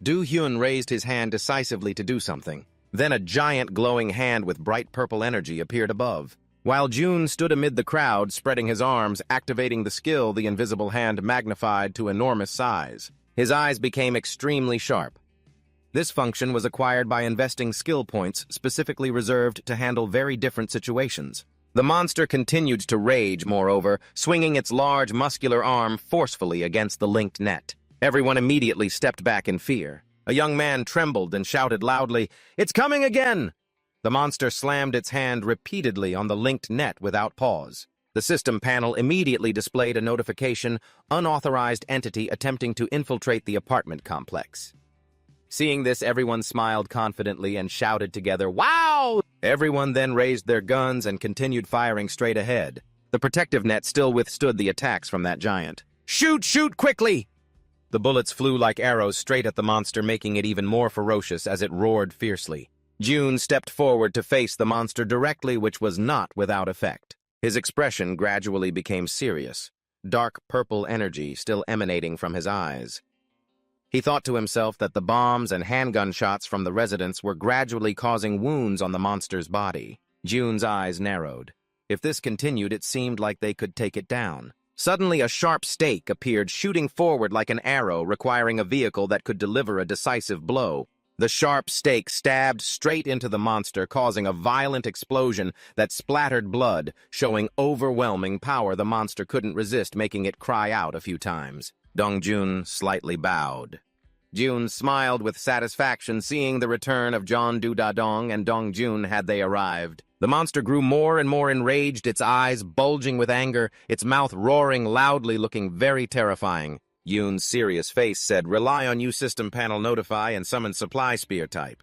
Do-hyun raised his hand decisively to do something. Then a giant glowing hand with bright purple energy appeared above. While June stood amid the crowd, spreading his arms, activating the skill, the invisible hand magnified to enormous size. His eyes became extremely sharp. This function was acquired by investing skill points specifically reserved to handle very different situations. The monster continued to rage, moreover, swinging its large, muscular arm forcefully against the linked net. Everyone immediately stepped back in fear. A young man trembled and shouted loudly, "It's coming again!" The monster slammed its hand repeatedly on the linked net without pause. The system panel immediately displayed a notification, unauthorized entity attempting to infiltrate the apartment complex. Seeing this, everyone smiled confidently and shouted together, "Wow!" Everyone then raised their guns and continued firing straight ahead. The protective net still withstood the attacks from that giant. "Shoot! Shoot quickly!" The bullets flew like arrows straight at the monster, making it even more ferocious as it roared fiercely. June stepped forward to face the monster directly, which was not without effect. His expression gradually became serious, dark purple energy still emanating from his eyes. He thought to himself that the bombs and handgun shots from the residents were gradually causing wounds on the monster's body. June's eyes narrowed. If this continued, it seemed like they could take it down. Suddenly, a sharp stake appeared, shooting forward like an arrow, requiring a vehicle that could deliver a decisive blow. The sharp stake stabbed straight into the monster, causing a violent explosion that splattered blood, showing overwhelming power. The monster couldn't resist, making it cry out a few times. Dong-jun slightly bowed. June smiled with satisfaction, seeing the return of John Do-da-dong and Dong-jun had they arrived. The monster grew more and more enraged, its eyes bulging with anger, its mouth roaring loudly, looking very terrifying. Yoon's serious face said, "Rely on you system panel, notify and summon supply spear type."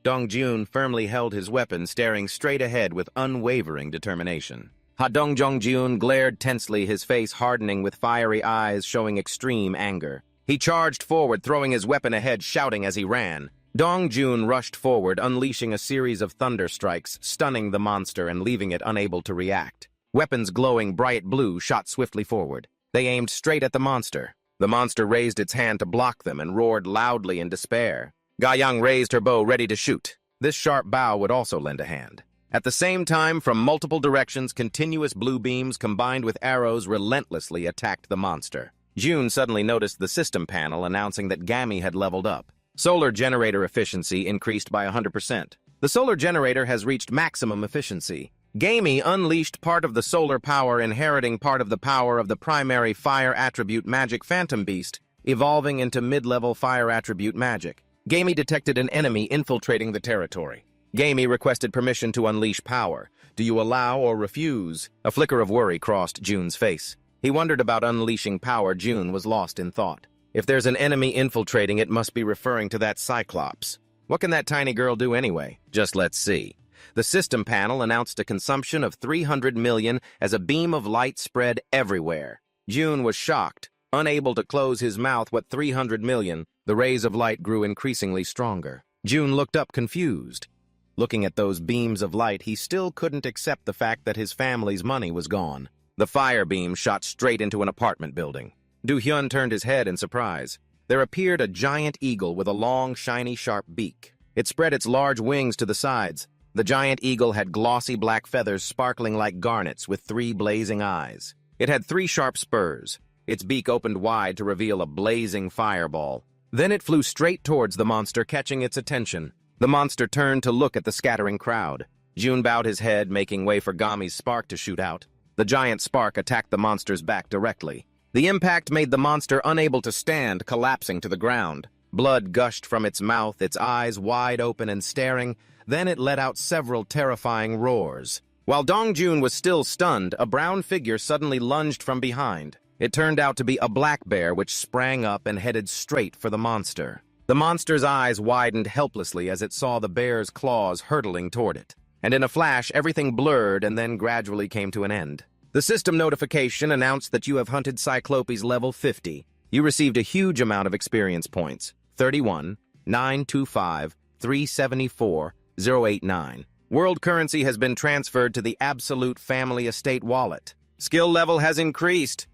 Dong-jun firmly held his weapon, staring straight ahead with unwavering determination. Ha-dong-jong-jun glared tensely, his face hardening with fiery eyes showing extreme anger. He charged forward, throwing his weapon ahead, shouting as he ran. Dong-jun rushed forward, unleashing a series of thunder strikes, stunning the monster and leaving it unable to react. Weapons glowing bright blue shot swiftly forward. They aimed straight at the monster. The monster raised its hand to block them and roared loudly in despair. Ga-young raised her bow, ready to shoot. This sharp bow would also lend a hand. At the same time, from multiple directions, continuous blue beams combined with arrows relentlessly attacked the monster. June suddenly noticed the system panel announcing that Gammy had leveled up. Solar generator efficiency increased by 100%. The solar generator has reached maximum efficiency. Gammy unleashed part of the solar power, inheriting part of the power of the primary fire attribute magic Phantom Beast, evolving into mid-level fire attribute magic. Gammy detected an enemy infiltrating the territory. Gamey requested permission to unleash power. Do you allow or refuse? A flicker of worry crossed June's face. He wondered about unleashing power. June was lost in thought. If there's an enemy infiltrating, it must be referring to that Cyclops. What can that tiny girl do anyway? Just let's see. The system panel announced a consumption of 300 million as a beam of light spread everywhere. June was shocked, unable to close his mouth. What 300 million? The rays of light grew increasingly stronger. June looked up confused. Looking at those beams of light, he still couldn't accept the fact that his family's money was gone. The fire beam shot straight into an apartment building. Do-hyun turned his head in surprise. There appeared a giant eagle with a long, shiny, sharp beak. It spread its large wings to the sides. The giant eagle had glossy black feathers sparkling like garnets with 3 blazing eyes. It had 3 sharp spurs. Its beak opened wide to reveal a blazing fireball. Then it flew straight towards the monster, catching its attention. The monster turned to look at the scattering crowd. June bowed his head, making way for Gami's spark to shoot out. The giant spark attacked the monster's back directly. The impact made the monster unable to stand, collapsing to the ground. Blood gushed from its mouth, its eyes wide open and staring. Then it let out several terrifying roars. While Dong-jun was still stunned, a brown figure suddenly lunged from behind. It turned out to be a black bear which sprang up and headed straight for the monster. The monster's eyes widened helplessly as it saw the bear's claws hurtling toward it. And in a flash, everything blurred and then gradually came to an end. The system notification announced that you have hunted Cyclopes level 50. You received a huge amount of experience points. 31, 925, 374, 089. World currency has been transferred to the Absolute Family Estate wallet. Skill level has increased.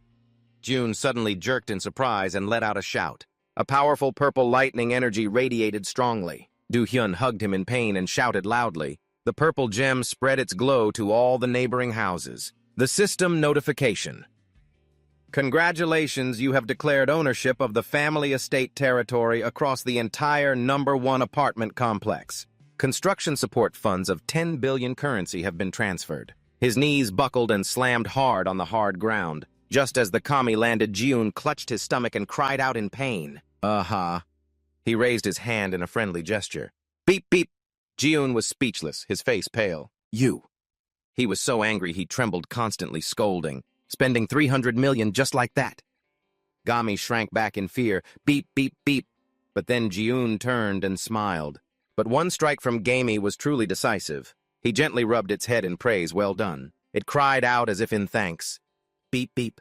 June suddenly jerked in surprise and let out a shout. A powerful purple lightning energy radiated strongly. Do-hyun hugged him in pain and shouted loudly. The purple gem spread its glow to all the neighboring houses. The system notification. Congratulations, you have declared ownership of the family estate territory across the entire #1 apartment complex. Construction support funds of 10 billion currency have been transferred. His knees buckled and slammed hard on the hard ground. Just as the kami landed, Jiun clutched his stomach and cried out in pain. He raised his hand in a friendly gesture. Beep, beep. Jiun was speechless, his face pale. You. He was so angry he trembled, constantly scolding. Spending 300 million just like that. Gami shrank back in fear. Beep, beep, beep. But then Jiun turned and smiled. But one strike from Gami was truly decisive. He gently rubbed its head in praise. Well done. It cried out as if in thanks. Beep, beep.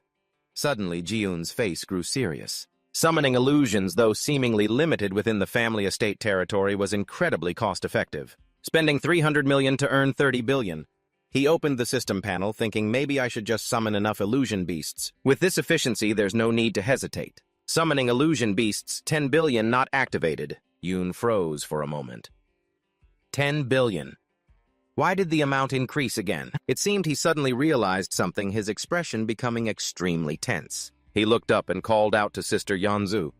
Suddenly, Jiun's face grew serious. Summoning illusions, though seemingly limited within the family estate territory, was incredibly cost-effective. Spending 300 million to earn 30 billion. He opened the system panel, thinking maybe I should just summon enough illusion beasts. With this efficiency, there's no need to hesitate. Summoning illusion beasts, 10 billion not activated. Yoon froze for a moment. 10 billion. Why did the amount increase again? It seemed he suddenly realized something, his expression becoming extremely tense. He looked up and called out to Sister Yeonju.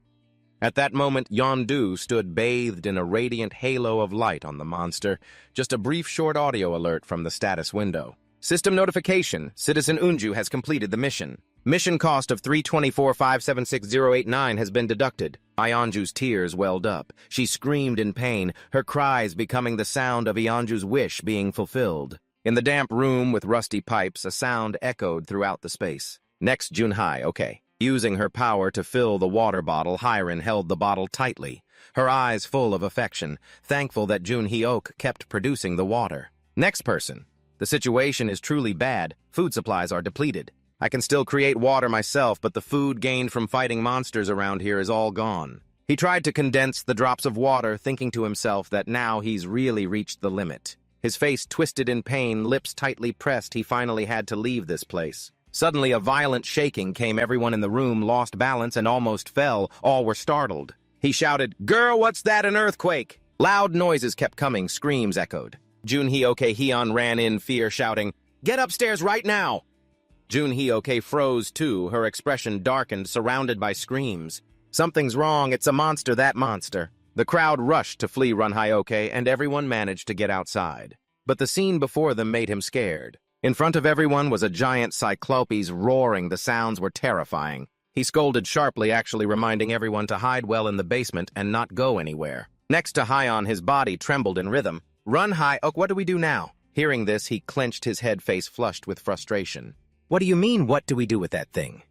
At that moment, Yeondu stood bathed in a radiant halo of light on the monster. Just a brief short audio alert from the status window. System notification. Citizen Unju has completed the mission. Mission cost of 324,576,089 has been deducted. Yeonju's tears welled up. She screamed in pain, her cries becoming the sound of Yeonju's wish being fulfilled. In the damp room with rusty pipes, a sound echoed throughout the space. Next, Junhai, okay. Using her power to fill the water bottle, Hyren held the bottle tightly, her eyes full of affection, thankful that Jun Hyuk kept producing the water. Next person. The situation is truly bad. Food supplies are depleted. I can still create water myself, but the food gained from fighting monsters around here is all gone. He tried to condense the drops of water, thinking to himself that now he's really reached the limit. His face twisted in pain, lips tightly pressed, he finally had to leave this place. Suddenly, a violent shaking came. Everyone in the room lost balance and almost fell. All were startled. He shouted, "Girl, what's that, an earthquake?" Loud noises kept coming, screams echoed. Junhee-ok-Hyun ran in fear, shouting, "Get upstairs right now!" Junhee-ok froze too, her expression darkened, surrounded by screams. "Something's wrong, it's a monster, that monster." The crowd rushed to flee Runhye-ok, and everyone managed to get outside. But the scene before them made him scared. In front of everyone was a giant Cyclopes roaring. The sounds were terrifying. He scolded sharply, actually reminding everyone to hide well in the basement and not go anywhere. Next to Hyon, his body trembled in rhythm. "Run, Hyuk, what do we do now?" Hearing this, he clenched his head, face flushed with frustration. "What do you mean, what do we do with that thing?"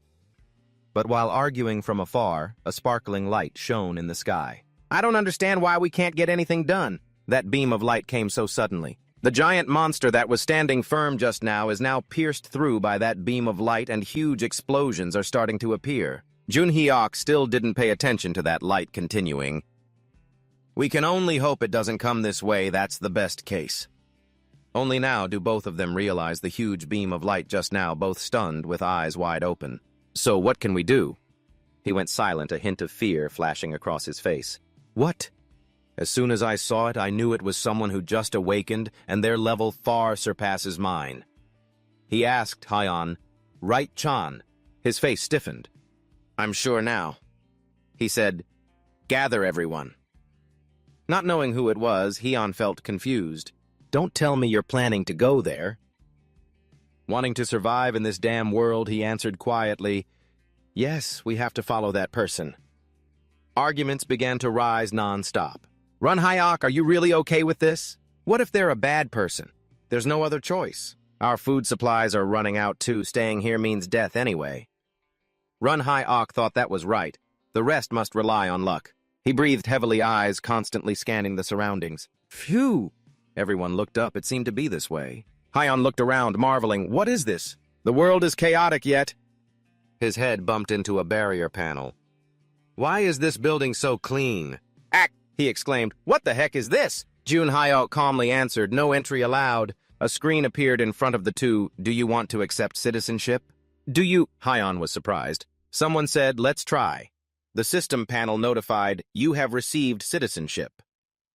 But while arguing from afar, a sparkling light shone in the sky. "I don't understand why we can't get anything done." That beam of light came so suddenly. The giant monster that was standing firm just now is now pierced through by that beam of light, and huge explosions are starting to appear. Junhee-ok still didn't pay attention to that light, continuing. "We can only hope it doesn't come this way, that's the best case." Only now do both of them realize the huge beam of light just now, both stunned with eyes wide open. "So what can we do?" He went silent, a hint of fear flashing across his face. "What?" "As soon as I saw it, I knew it was someone who just awakened, and their level far surpasses mine." He asked Hyon, "Right, Chan?" His face stiffened. "I'm sure now." He said, "Gather everyone." Not knowing who it was, Hyon felt confused. "Don't tell me you're planning to go there." Wanting to survive in this damn world, he answered quietly, "Yes, we have to follow that person." Arguments began to rise non-stop. "Run, Hyuk, are you really okay with this? What if they're a bad person? There's no other choice. Our food supplies are running out too. Staying here means death anyway." Run High Ok thought that was right. The rest must rely on luck. He breathed heavily, eyes constantly scanning the surroundings. Phew! Everyone looked up. It seemed to be this way. Hyon looked around, marveling. What is this? The world is chaotic yet. His head bumped into a barrier panel. Why is this building so clean? Ack! He exclaimed. What the heck is this? June Hyok calmly answered. No entry allowed. A screen appeared in front of the two. Do you want to accept citizenship? Do you? Hyon was surprised. Someone said, let's try. The system panel notified, you have received citizenship.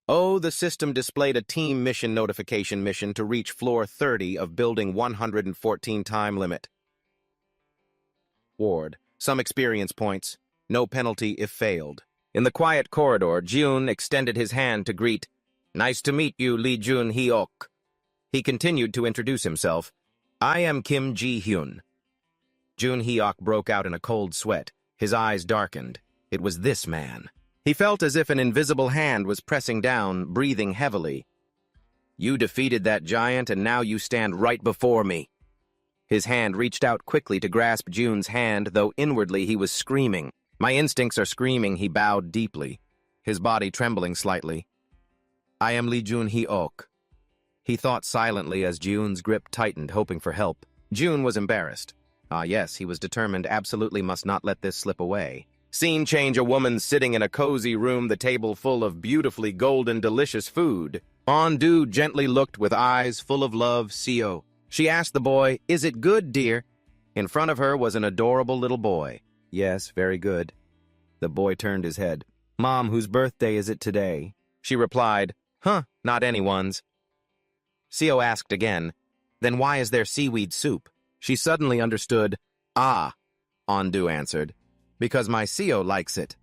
Oh, the system displayed a team mission notification mission to reach floor 30 of building 114 time limit. Ward. Some experience points. No penalty if failed. In the quiet corridor, Jun extended his hand to greet. Nice to meet you, Lee Jun Hyok. He continued to introduce himself. I am Kim Ji-hyun. Jun Hyok broke out in a cold sweat. His eyes darkened. It was this man. He felt as if an invisible hand was pressing down, breathing heavily. You defeated that giant, and now you stand right before me. His hand reached out quickly to grasp Jun's hand, though inwardly he was screaming. My instincts are screaming, he bowed deeply, his body trembling slightly. I am Lee Jun Hyok. He thought silently as Jun's grip tightened, hoping for help. Jun was embarrassed. Ah yes, he was determined absolutely must not let this slip away. Scene change, a woman sitting in a cozy room, the table full of beautifully golden, delicious food. Ondu gently looked with eyes full of love, Seo. She asked the boy, is it good, dear? In front of her was an adorable little boy. Yes, very good. The boy turned his head. Mom, whose birthday is it today? She replied, not anyone's. Seo asked again, then why is there seaweed soup? She suddenly understood. Ah, Ondu answered. Because my Seo likes it.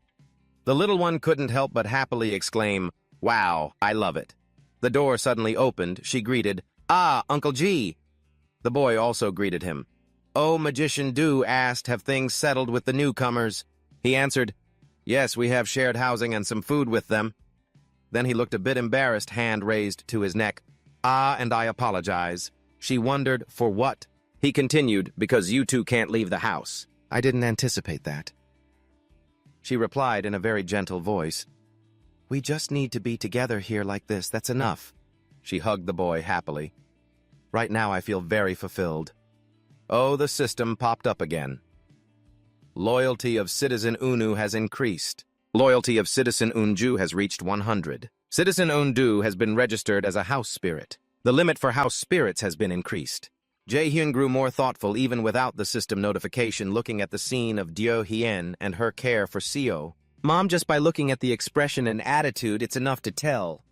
The little one couldn't help but happily exclaim, wow, I love it. The door suddenly opened. She greeted, ah, Uncle G. The boy also greeted him. Oh, Magician Du asked, have things settled with the newcomers? He answered, yes, we have shared housing and some food with them. Then he looked a bit embarrassed, hand raised to his neck. Ah, and I apologize. She wondered, for what? He continued, because you two can't leave the house. I didn't anticipate that. She replied in a very gentle voice, we just need to be together here like this, that's enough. She hugged the boy happily. Right now I feel very fulfilled. Oh, the system popped up again. Loyalty of Citizen Unu has increased. Loyalty of Citizen Unju has reached 100. Citizen Undu has been registered as a house spirit. The limit for house spirits has been increased. Jae-hyun grew more thoughtful even without the system notification, looking at the scene of Dio Hien and her care for Seo. Mom, just by looking at the expression and attitude, it's enough to tell.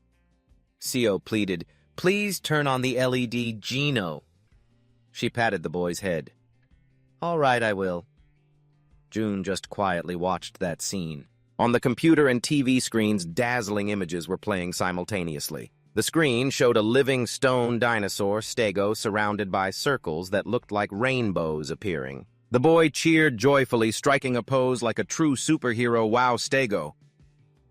Seo pleaded, please turn on the LED Geno. She patted the boy's head. All right, I will. June just quietly watched that scene. On the computer and TV screens, dazzling images were playing simultaneously. The screen showed a living stone dinosaur, Stego, surrounded by circles that looked like rainbows appearing. The boy cheered joyfully, striking a pose like a true superhero. Wow, Stego!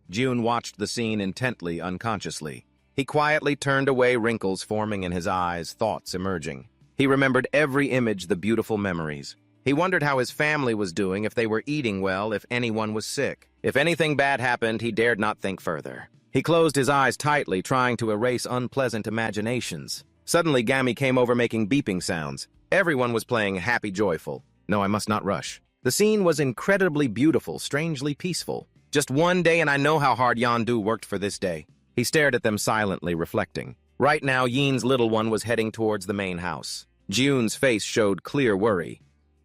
June watched the scene intently, unconsciously. He quietly turned away, wrinkles forming in his eyes, thoughts emerging. He remembered every image, the beautiful memories. He wondered how his family was doing, if they were eating well, if anyone was sick. If anything bad happened, he dared not think further. He closed his eyes tightly, trying to erase unpleasant imaginations. Suddenly, Gammy came over making beeping sounds. Everyone was playing happy, joyful. No, I must not rush. The scene was incredibly beautiful, strangely peaceful. Just one day and I know how hard Yondu worked for this day. He stared at them silently, reflecting. Right now, Yin's little one was heading towards the main house. June's face showed clear worry.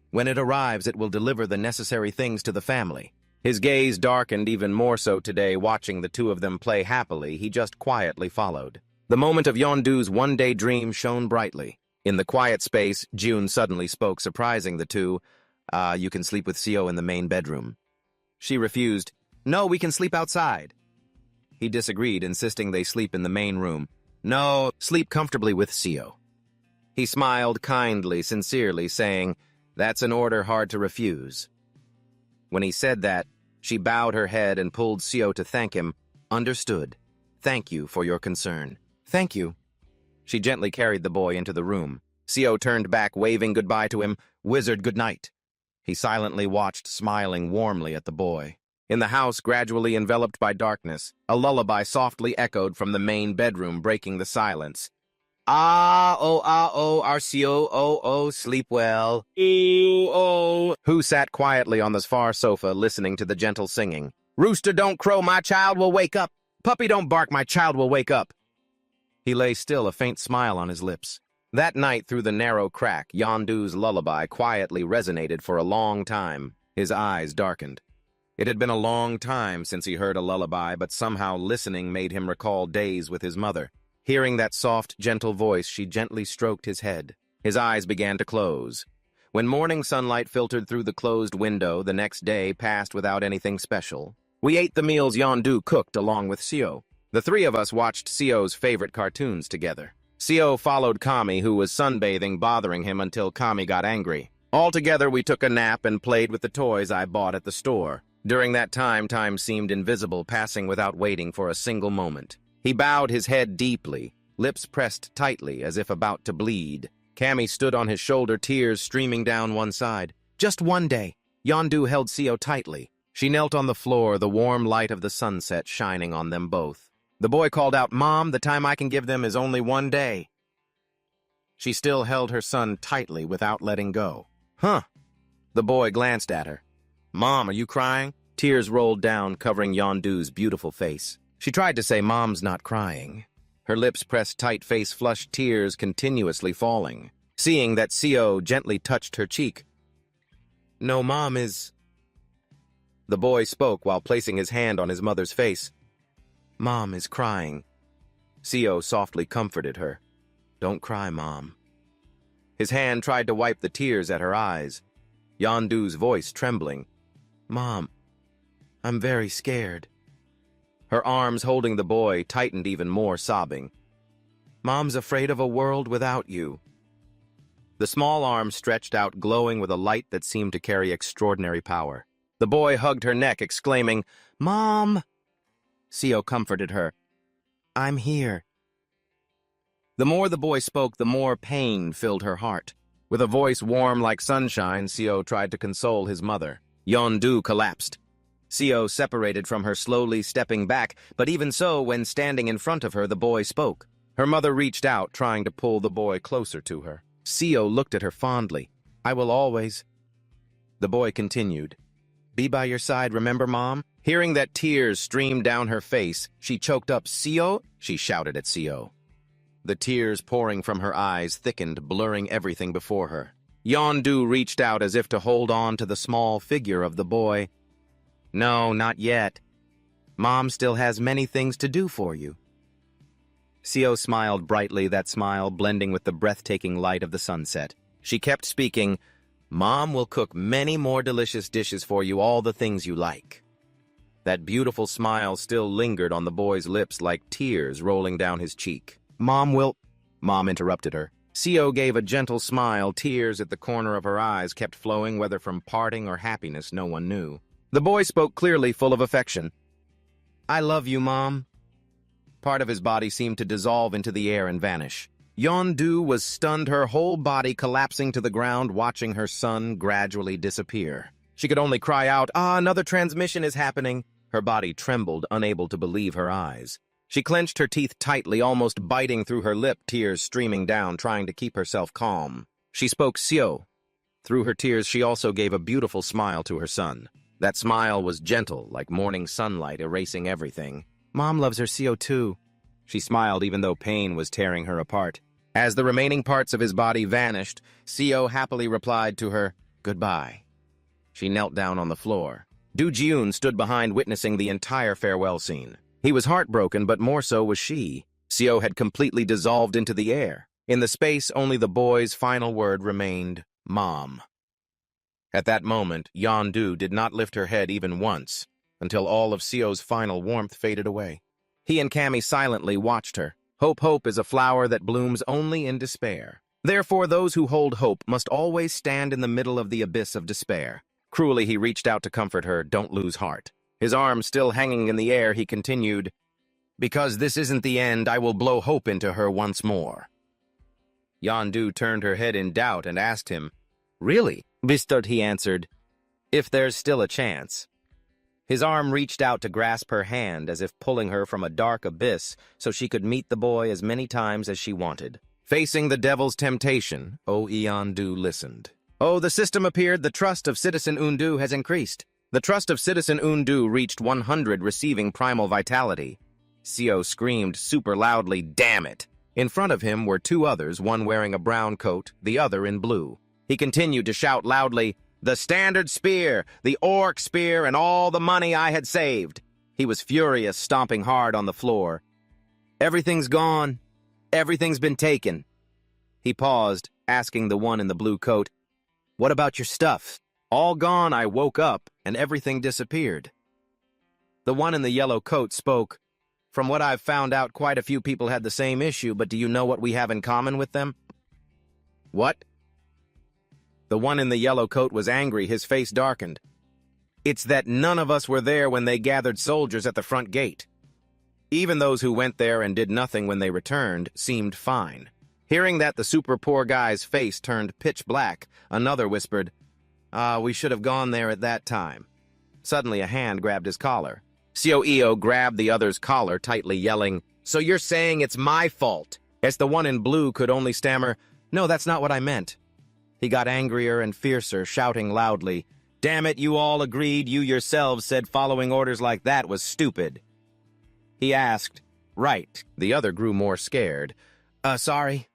When it arrives, it will deliver the necessary things to the family. His gaze darkened even more so today, watching the two of them play happily. He just quietly followed. The moment of Yondu's one-day dream shone brightly. In the quiet space, June suddenly spoke, surprising the two. You can sleep with Seo in the main bedroom. She refused. No, we can sleep outside. He disagreed, insisting they sleep in the main room. No, sleep comfortably with Seo. He smiled kindly, sincerely, saying, that's an order hard to refuse. When he said that, she bowed her head and pulled Seo to thank him. Understood. Thank you for your concern. Thank you. She gently carried the boy into the room. Seo turned back, waving goodbye to him. Wizard, good night. He silently watched, smiling warmly at the boy. In the house, gradually enveloped by darkness, a lullaby softly echoed from the main bedroom, breaking the silence. Ah, oh, RCO, oh, sleep well. Ew, oh. Who sat quietly on the far sofa, listening to the gentle singing. Rooster, don't crow, my child will wake up. Puppy, don't bark, my child will wake up. He lay still, a faint smile on his lips. That night, through the narrow crack, Yondu's lullaby quietly resonated for a long time. His eyes darkened. It had been a long time since he heard a lullaby, but somehow listening made him recall days with his mother. Hearing that soft, gentle voice, she gently stroked his head. His eyes began to close. When morning sunlight filtered through the closed window, the next day passed without anything special. We ate the meals Yondu cooked along with Seo. The three of us watched Seo's favorite cartoons together. Seo followed Kami, who was sunbathing, bothering him until Kami got angry. All together, we took a nap and played with the toys I bought at the store. During that time seemed invisible, passing without waiting for a single moment. He bowed his head deeply, lips pressed tightly as if about to bleed. Kami stood on his shoulder, tears streaming down one side. Just one day. Yondu held Seo tightly. She knelt on the floor, the warm light of the sunset shining on them both. The boy called out, "Mom, the time I can give them is only one day." She still held her son tightly without letting go. Huh. The boy glanced at her. "Mom, are you crying?" Tears rolled down, covering Yondu's beautiful face. She tried to say, "Mom's not crying." Her lips pressed tight, face flushed, tears continuously falling. Seeing that, Seo gently touched her cheek. "No, Mom is..." The boy spoke while placing his hand on his mother's face. "Mom is crying." Seo softly comforted her. "Don't cry, Mom." His hand tried to wipe the tears at her eyes. Yondu's voice trembling. "Mom, I'm very scared." Her arms holding the boy tightened even more, sobbing. "Mom's afraid of a world without you." The small arms stretched out, glowing with a light that seemed to carry extraordinary power. The boy hugged her neck, exclaiming, "Mom!" Seo comforted her. "I'm here." The more the boy spoke, the more pain filled her heart. With a voice warm like sunshine, Seo tried to console his mother. Yondu collapsed. Seo separated from her, slowly stepping back, but even so, when standing in front of her, the boy spoke. Her mother reached out, trying to pull the boy closer to her. Seo looked at her fondly. "I will always..." The boy continued. "Be by your side, remember, Mom?" Hearing that tears streamed down her face, she choked up. "Seo?" she shouted at Seo. The tears pouring from her eyes thickened, blurring everything before her. Yondu reached out as if to hold on to the small figure of the boy. "No, not yet. Mom still has many things to do for you." Seo smiled brightly, that smile blending with the breathtaking light of the sunset. She kept speaking, "Mom will cook many more delicious dishes for you, all the things you like." That beautiful smile still lingered on the boy's lips like tears rolling down his cheek. "Mom will..." Mom interrupted her. Seo gave a gentle smile. Tears at the corner of her eyes kept flowing, whether from parting or happiness, no one knew. The boy spoke clearly, full of affection. "I love you, Mom." Part of his body seemed to dissolve into the air and vanish. Yondu was stunned, her whole body collapsing to the ground, watching her son gradually disappear. She could only cry out, "Ah, another transmission is happening." Her body trembled, unable to believe her eyes. She clenched her teeth tightly, almost biting through her lip, tears streaming down, trying to keep herself calm. She spoke Seo. Through her tears, she also gave a beautiful smile to her son. That smile was gentle, like morning sunlight erasing everything. "Mom loves her Seo too." She smiled even though pain was tearing her apart. As the remaining parts of his body vanished, Seo happily replied to her, "Goodbye." She knelt down on the floor. Du Jiun stood behind, witnessing the entire farewell scene. He was heartbroken, but more so was she. Seo had completely dissolved into the air. In the space, only the boy's final word remained, "Mom." At that moment, Yondu did not lift her head even once, until all of Seo's final warmth faded away. He and Kami silently watched her. Hope is a flower that blooms only in despair. Therefore, those who hold hope must always stand in the middle of the abyss of despair. Cruelly, he reached out to comfort her. "Don't lose heart." His arms still hanging in the air, he continued, "Because this isn't the end, I will blow hope into her once more." Yondu turned her head in doubt and asked him, "Really?" "Bistard," he answered. If there's still a chance. His arm reached out to grasp her hand as if pulling her from a dark abyss so she could meet the boy as many times as she wanted. Facing the devil's temptation, Eon-du listened. Oh, the system appeared. The trust of Citizen Undu has increased. The trust of Citizen Undu reached 100, receiving primal vitality. Seo screamed super loudly, "Damn it!" In front of him were two others, one wearing a brown coat, the other in blue. He continued to shout loudly, "The standard spear, the orc spear, and all the money I had saved." He was furious, stomping hard on the floor. "Everything's gone. Everything's been taken." He paused, asking the one in the blue coat, "What about your stuff?" "All gone. I woke up, and everything disappeared." The one in the yellow coat spoke. "From what I've found out, quite a few people had the same issue, but do you know what we have in common with them?" "What?" The one in the yellow coat was angry, his face darkened. "It's that none of us were there when they gathered soldiers at the front gate. Even those who went there and did nothing when they returned seemed fine." Hearing that, the super poor guy's face turned pitch black. Another whispered, "We should have gone there at that time." Suddenly a hand grabbed his collar. Seo grabbed the other's collar tightly, yelling, "So you're saying it's my fault?" As the one in blue could only stammer, "No, that's not what I meant." He got angrier and fiercer, shouting loudly, "Damn it, you all agreed. You yourselves said following orders like that was stupid." He asked, "Right." The other grew more scared. Sorry."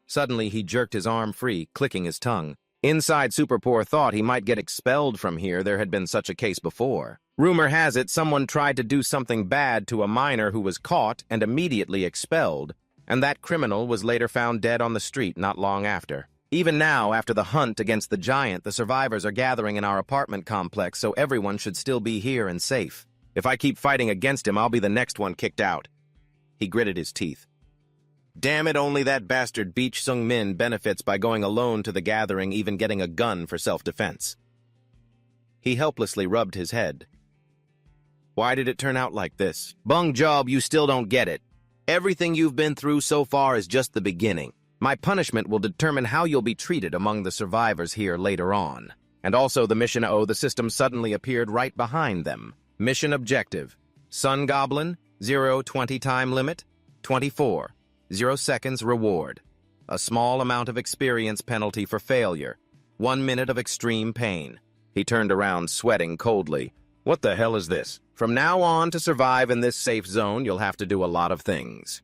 Suddenly he jerked his arm free, clicking his tongue. Inside, Superpoor thought he might get expelled from here. There had been such a case before. Rumor has it someone tried to do something bad to a miner who was caught and immediately expelled, and that criminal was later found dead on the street not long after. Even now, after the hunt against the giant, the survivors are gathering in our apartment complex, so everyone should still be here and safe. If I keep fighting against him, I'll be the next one kicked out. He gritted his teeth. Damn it, only that bastard Beach Sung-min benefits by going alone to the gathering, even getting a gun for self-defense. He helplessly rubbed his head. Why did it turn out like this? Bung job, you still don't get it. Everything you've been through so far is just the beginning. My punishment will determine how you'll be treated among the survivors here later on. And also the mission the system suddenly appeared right behind them. Mission objective. Sun Goblin, 0-20 time limit, 24. 0 seconds reward. A small amount of experience penalty for failure. 1 minute of extreme pain. He turned around, sweating coldly. What the hell is this? From now on, to survive in this safe zone, you'll have to do a lot of things.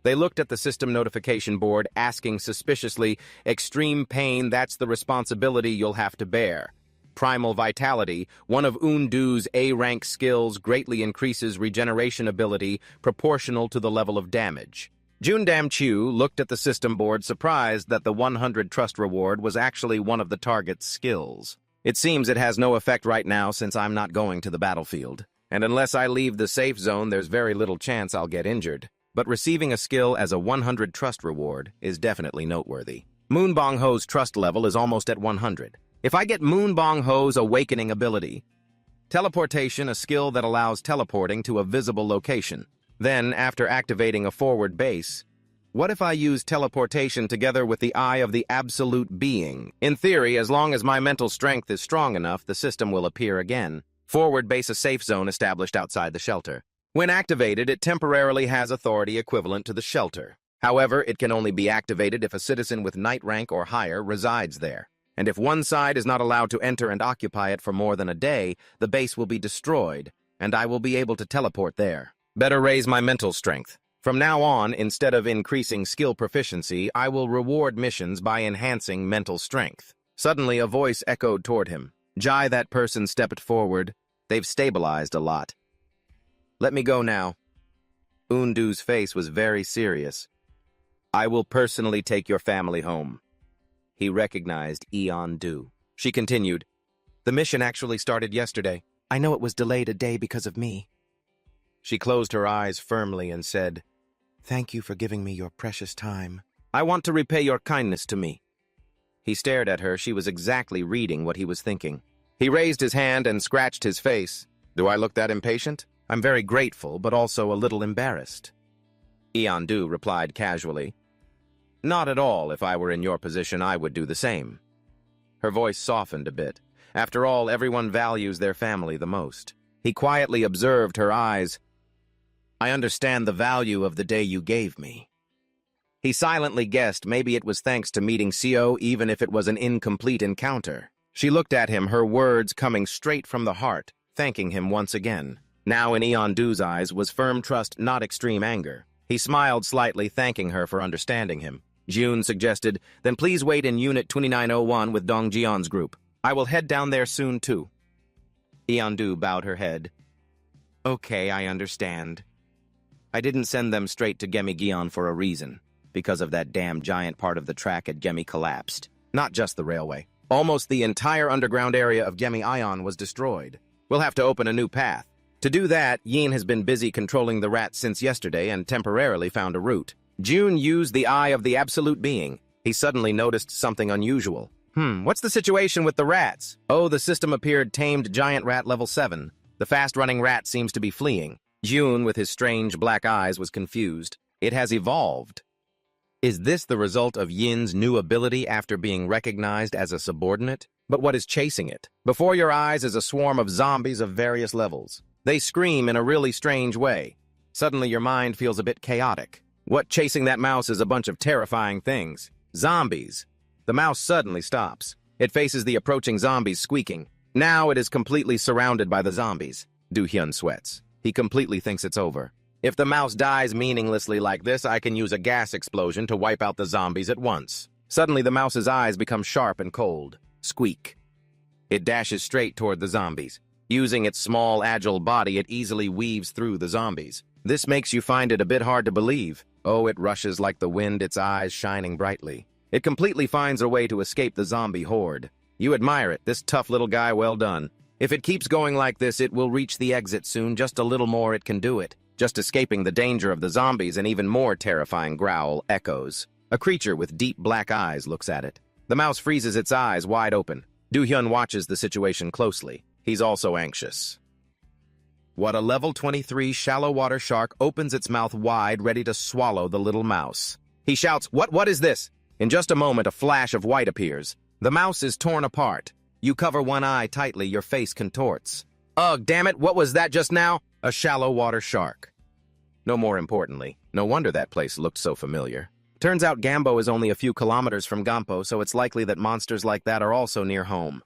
They looked at the system notification board, asking suspiciously, "Extreme pain, that's the responsibility you'll have to bear. Primal vitality, one of Undu's A-rank skills, greatly increases regeneration ability proportional to the level of damage." Jundam Chu looked at the system board, surprised that the 100 trust reward was actually one of the target's skills. "It seems it has no effect right now since I'm not going to the battlefield. And unless I leave the safe zone, there's very little chance I'll get injured. But receiving a skill as a 100 trust reward is definitely noteworthy. Moonbong Ho's trust level is almost at 100. If I get Moonbong Ho's awakening ability, Teleportation, a skill that allows teleporting to a visible location. Then, after activating a forward base, what if I use Teleportation together with the Eye of the Absolute Being? In theory, as long as my mental strength is strong enough, the system will appear again. Forward base, a safe zone established outside the shelter. When activated, it temporarily has authority equivalent to the shelter. However, it can only be activated if a citizen with knight rank or higher resides there. And if one side is not allowed to enter and occupy it for more than a day, the base will be destroyed, and I will be able to teleport there. Better raise my mental strength. From now on, instead of increasing skill proficiency, I will reward missions by enhancing mental strength. Suddenly, a voice echoed toward him. Jai, that person stepped forward. They've stabilized a lot. Let me go now. Undu's face was very serious. I will personally take your family home. He recognized Eon-du. She continued, The mission actually started yesterday. I know it was delayed a day because of me. She closed her eyes firmly and said, Thank you for giving me your precious time. I want to repay your kindness to me. He stared at her. She was exactly reading what he was thinking. He raised his hand and scratched his face. Do I look that impatient? I'm very grateful, but also a little embarrassed. Eon-du replied casually. Not at all. If I were in your position, I would do the same. Her voice softened a bit. After all, everyone values their family the most. He quietly observed her eyes. I understand the value of the day you gave me. He silently guessed maybe it was thanks to meeting Seo, even if it was an incomplete encounter. She looked at him, her words coming straight from the heart, thanking him once again. Now in Eon-Du's eyes was firm trust, not extreme anger. He smiled slightly, thanking her for understanding him. June suggested, then please wait in Unit 2901 with Dong Jion's group. I will head down there soon, too. Eon-Du bowed her head. Okay, I understand. I didn't send them straight to Gemi-Gion for a reason. Because of that damn giant part of the track at Gemi collapsed. Not just the railway. Almost the entire underground area of Gemi-Ion was destroyed. We'll have to open a new path. To do that, Yin has been busy controlling the rats since yesterday and temporarily found a route. June used the eye of the absolute being. He suddenly noticed something unusual. What's the situation with the rats? Oh, the system appeared tamed giant rat level 7. The fast-running rat seems to be fleeing. June, with his strange black eyes, was confused. It has evolved. Is this the result of Yin's new ability after being recognized as a subordinate? But what is chasing it? Before your eyes is a swarm of zombies of various levels. They scream in a really strange way. Suddenly your mind feels a bit chaotic. What chasing that mouse is a bunch of terrifying things. Zombies. The mouse suddenly stops. It faces the approaching zombies, squeaking. Now it is completely surrounded by the zombies. Do-hyun sweats. He completely thinks it's over. If the mouse dies meaninglessly like this, I can use a gas explosion to wipe out the zombies at once. Suddenly the mouse's eyes become sharp and cold. Squeak. It dashes straight toward the zombies. Using its small, agile body, it easily weaves through the zombies. This makes you find it a bit hard to believe. Oh, it rushes like the wind, its eyes shining brightly. It completely finds a way to escape the zombie horde. You admire it, this tough little guy, well done. If it keeps going like this, it will reach the exit soon. Just a little more, it can do it. Just escaping the danger of the zombies, an even more terrifying growl echoes. A creature with deep black eyes looks at it. The mouse freezes its eyes wide open. Do-hyun watches the situation closely. He's also anxious. What a level 23 shallow water shark opens its mouth wide, ready to swallow the little mouse. He shouts, What is this? In just a moment, a flash of white appears. The mouse is torn apart. You cover one eye tightly, your face contorts. Ugh, damn it, what was that just now? A shallow water shark. No more importantly, no wonder that place looked so familiar. Turns out Gambo is only a few kilometers from Gampo, so it's likely that monsters like that are also near home.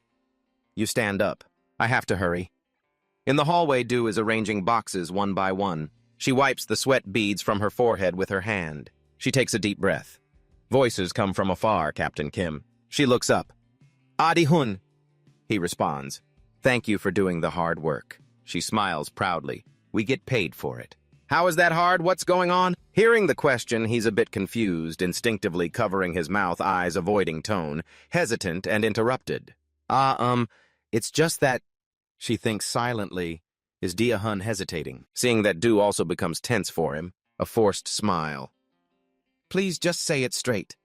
You stand up. I have to hurry. In the hallway, Do is arranging boxes one by one. She wipes the sweat beads from her forehead with her hand. She takes a deep breath. Voices come from afar, Captain Kim. She looks up. Adi-hun, he responds. Thank you for doing the hard work. She smiles proudly. We get paid for it. How is that hard? What's going on? Hearing the question, he's a bit confused, instinctively covering his mouth, eyes avoiding tone, hesitant and interrupted. It's just that... She thinks silently. Is Dia-hun hesitating? Seeing that Do also becomes tense for him, a forced smile. Please just say it straight.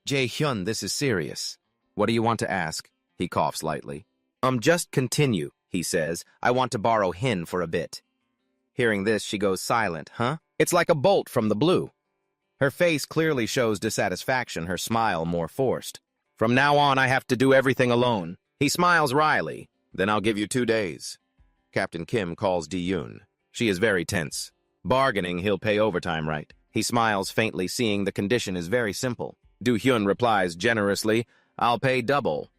Jae-hyun, this is serious. What do you want to ask? He coughs lightly. Just continue, he says. I want to borrow Hin for a bit. Hearing this, she goes silent. Huh? It's like a bolt from the blue. Her face clearly shows dissatisfaction, her smile more forced. From now on, I have to do everything alone. He smiles wryly. Then I'll give you 2 days. Captain Kim calls Di-yoon. She is very tense. Bargaining, he'll pay overtime, right? He smiles faintly, seeing the condition is very simple. Do-hyun replies generously, I'll pay double.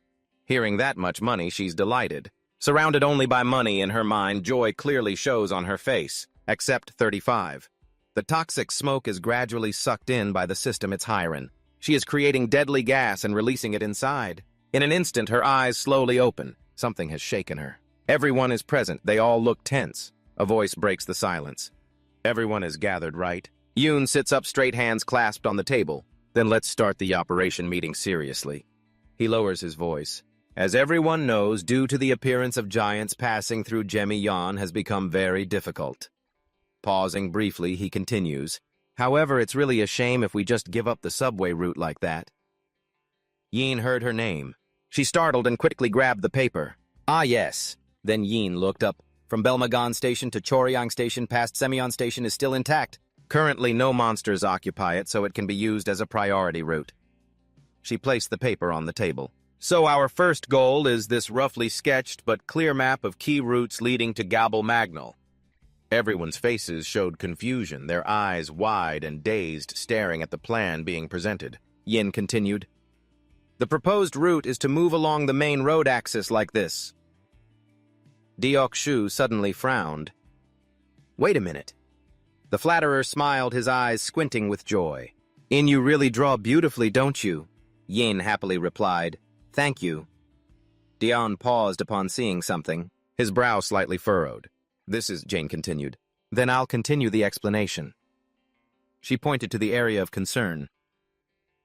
Hearing that much money, she's delighted. Surrounded only by money in her mind, joy clearly shows on her face, except 35. The toxic smoke is gradually sucked in by the system it's hiring. She is creating deadly gas and releasing it inside. In an instant, her eyes slowly open. Something has shaken her. Everyone is present. They all look tense. A voice breaks the silence. Everyone is gathered, right? Yoon sits up straight, hands clasped on the table. Then let's start the operation meeting seriously. He lowers his voice. As everyone knows, due to the appearance of giants passing through Gemi-Yon has become very difficult. Pausing briefly, he continues. However, it's really a shame if we just give up the subway route like that. Yin heard her name. She startled and quickly grabbed the paper. Ah, yes. Then Yin looked up. From Belmagan Station to Choryang Station past Semyon Station is still intact. Currently, no monsters occupy it, so it can be used as a priority route. She placed the paper on the table. So our first goal is this roughly sketched but clear map of key routes leading to Gabel Magnal. Everyone's faces showed confusion, their eyes wide and dazed, staring at the plan being presented. Yin continued. The proposed route is to move along the main road axis like this. Deok Shu suddenly frowned. Wait a minute. The flatterer smiled, his eyes squinting with joy. In, you really draw beautifully, don't you? Yin happily replied. Thank you. Dion paused upon seeing something, his brow slightly furrowed. This is, Jane continued. Then I'll continue the explanation. She pointed to the area of concern.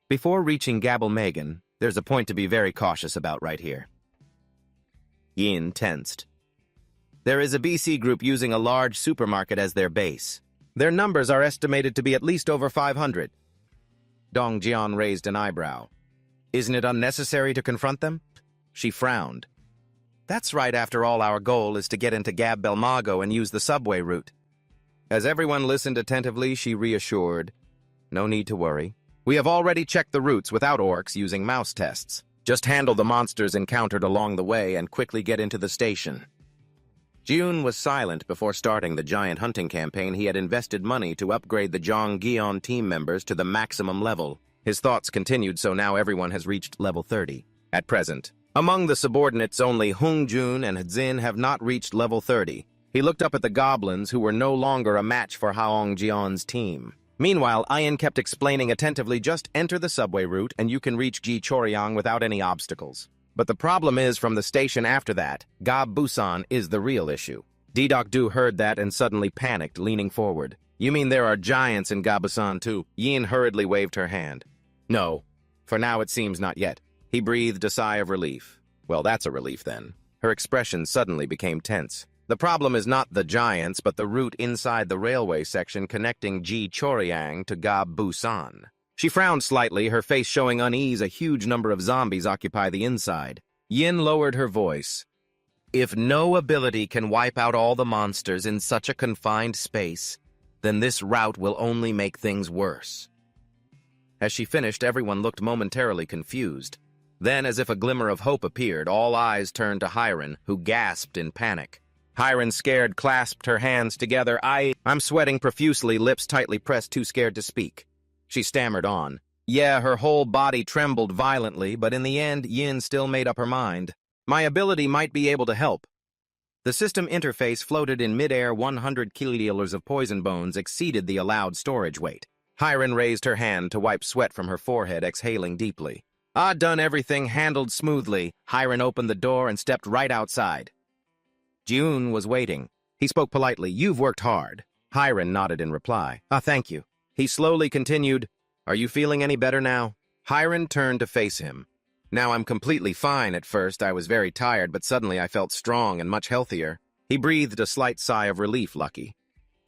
Before reaching Gabel Megan, there's a point to be very cautious about right here. Yin tensed. There is a BC group using a large supermarket as their base. Their numbers are estimated to be at least over 500. Dong Jian raised an eyebrow. Isn't it unnecessary to confront them? She frowned. That's right, after all, our goal is to get into Gab Belmago and use the subway route. As everyone listened attentively, she reassured. No need to worry. We have already checked the routes without orcs using mouse tests. Just handle the monsters encountered along the way and quickly get into the station. Jun was silent before starting the giant hunting campaign. He had invested money to upgrade the Zhongguan team members to the maximum level. His thoughts continued, so now everyone has reached level 30. At present, among the subordinates, only Hung Jun and Hzin have not reached level 30. He looked up at the goblins, who were no longer a match for Haong Jian's team. Meanwhile, Ian kept explaining attentively, just enter the subway route and you can reach Ji Choryang without any obstacles. But the problem is, from the station after that, Gab Busan is the real issue. Dedok-du heard that and suddenly panicked, leaning forward. You mean there are giants in Gabusan too? Yin hurriedly waved her hand. No. For now it seems not yet. He breathed a sigh of relief. Well, that's a relief then. Her expression suddenly became tense. The problem is not the giants, but the route inside the railway section connecting Ji Choryang to Gab Busan. She frowned slightly, her face showing unease. A huge number of zombies occupy the inside. Yin lowered her voice. If no ability can wipe out all the monsters in such a confined space, then this route will only make things worse. As she finished, everyone looked momentarily confused. Then, as if a glimmer of hope appeared, all eyes turned to Hiren, who gasped in panic. Hiren, scared, clasped her hands together. I'm sweating profusely, lips tightly pressed, too scared to speak. She stammered on. Yeah, her whole body trembled violently, but in the end, Yin still made up her mind. My ability might be able to help. The system interface floated in midair. 100 kilojoules of poison bones exceeded the allowed storage weight. Hiren raised her hand to wipe sweat from her forehead, exhaling deeply. Done everything, handled smoothly. Hiren opened the door and stepped right outside. Jun was waiting. He spoke politely. You've worked hard. Hiren nodded in reply. Thank you. He slowly continued, Are you feeling any better now? Hiren turned to face him. Now I'm completely fine. At first I was very tired, but suddenly I felt strong and much healthier. He breathed a slight sigh of relief, Lucky.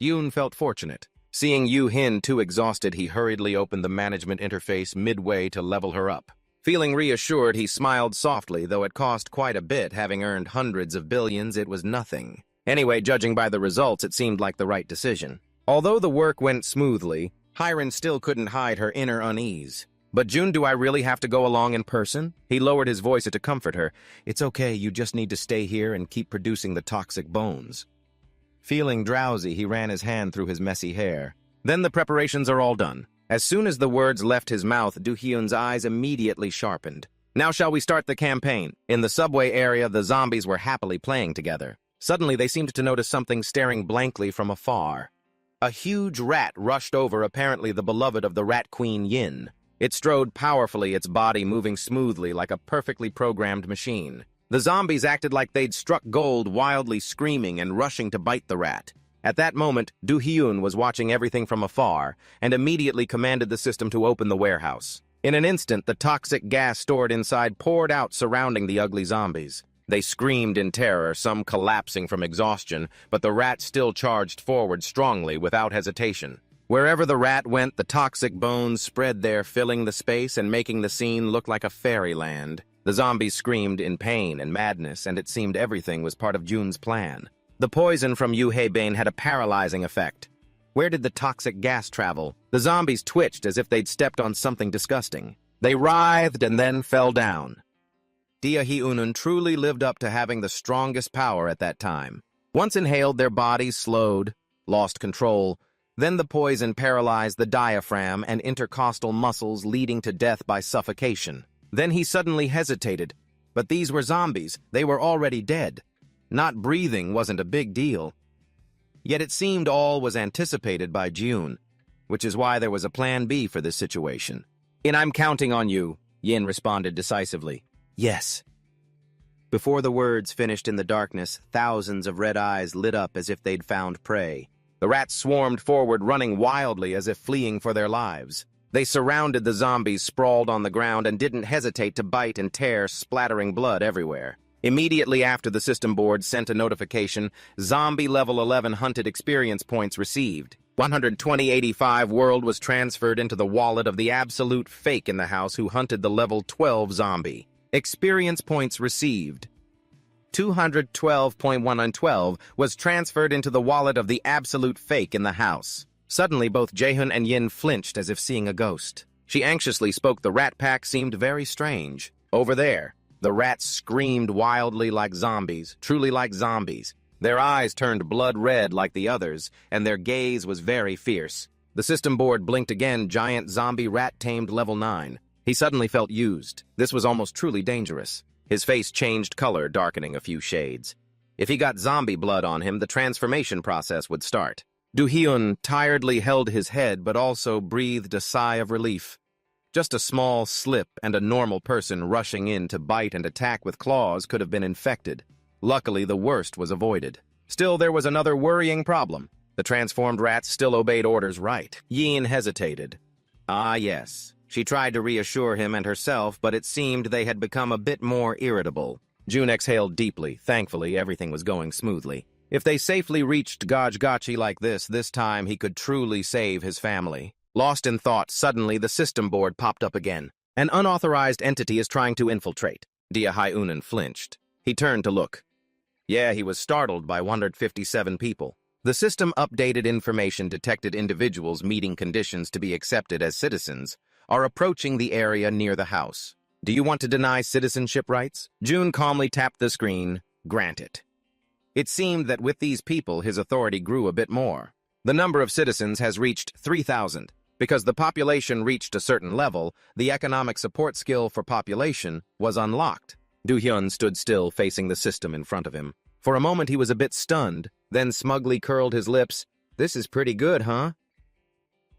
Yoon felt fortunate. Seeing Yu Hin too exhausted, he hurriedly opened the management interface midway to level her up. Feeling reassured, he smiled softly, though it cost quite a bit. Having earned hundreds of billions, it was nothing. Anyway, judging by the results, it seemed like the right decision. Although the work went smoothly, Hiren still couldn't hide her inner unease. But Jun, do I really have to go along in person? He lowered his voice to comfort her. It's okay, you just need to stay here and keep producing the toxic bones. Feeling drowsy, he ran his hand through his messy hair. Then the preparations are all done. As soon as the words left his mouth, Do-hyun's eyes immediately sharpened. Now shall we start the campaign? In the subway area, the zombies were happily playing together. Suddenly, they seemed to notice something staring blankly from afar. A huge rat rushed over, apparently the beloved of the rat queen Yin. It strode powerfully, its body moving smoothly like a perfectly programmed machine. The zombies acted like they'd struck gold, wildly screaming and rushing to bite the rat. At that moment, Do-hyun was watching everything from afar and immediately commanded the system to open the warehouse. In an instant, the toxic gas stored inside poured out, surrounding the ugly zombies. They screamed in terror, some collapsing from exhaustion, but the rat still charged forward strongly, without hesitation. Wherever the rat went, the toxic bones spread there, filling the space and making the scene look like a fairyland. The zombies screamed in pain and madness, and it seemed everything was part of Jun's plan. The poison from Yu Heibane had a paralyzing effect. Where did the toxic gas travel? The zombies twitched as if they'd stepped on something disgusting. They writhed and then fell down. Dia Hyunun truly lived up to having the strongest power at that time. Once inhaled, their bodies slowed, lost control. Then the poison paralyzed the diaphragm and intercostal muscles, leading to death by suffocation. Then he suddenly hesitated. But these were zombies. They were already dead. Not breathing wasn't a big deal. Yet it seemed all was anticipated by June, which is why there was a plan B for this situation. "And I'm counting on you," Yin responded decisively. "Yes." Before the words finished in the darkness, thousands of red eyes lit up as if they'd found prey. The rats swarmed forward, running wildly as if fleeing for their lives. They surrounded the zombies sprawled on the ground and didn't hesitate to bite and tear, splattering blood everywhere. Immediately after the system board sent a notification, Zombie Level 11 hunted experience points received. 12085 world was transferred into the wallet of the absolute fake in the house who hunted the Level 12 zombie. Experience points received. 212.112 was transferred into the wallet of the absolute fake in the house. Suddenly, both Jaehoon and Yin flinched as if seeing a ghost. She anxiously spoke. The rat pack seemed very strange. Over there, the rats screamed wildly like zombies, truly like zombies. Their eyes turned blood red like the others, and their gaze was very fierce. The system board blinked again. Giant zombie rat tamed level 9. He suddenly felt used. This was almost truly dangerous. His face changed color, darkening a few shades. If he got zombie blood on him, the transformation process would start. Do-hyun tiredly held his head but also breathed a sigh of relief. Just a small slip and a normal person rushing in to bite and attack with claws could have been infected. Luckily, the worst was avoided. Still, there was another worrying problem. The transformed rats still obeyed orders right. Yin hesitated. Ah, yes. She tried to reassure him and herself, but it seemed they had become a bit more irritable. June exhaled deeply. Thankfully, everything was going smoothly. If they safely reached Gajgachi like this time he could truly save his family. Lost in thought, suddenly the system board popped up again. An unauthorized entity is trying to infiltrate. Dia Hyunun flinched. He turned to look. Yeah, he was startled by 157 people. The system updated information detected individuals meeting conditions to be accepted as citizens are approaching the area near the house. Do you want to deny citizenship rights? June calmly tapped the screen. Grant it. It seemed that with these people, his authority grew a bit more. The number of citizens has reached 3,000. Because the population reached a certain level, the economic support skill for population was unlocked. Do-hyun stood still, facing the system in front of him. For a moment, he was a bit stunned, then smugly curled his lips. This is pretty good, huh?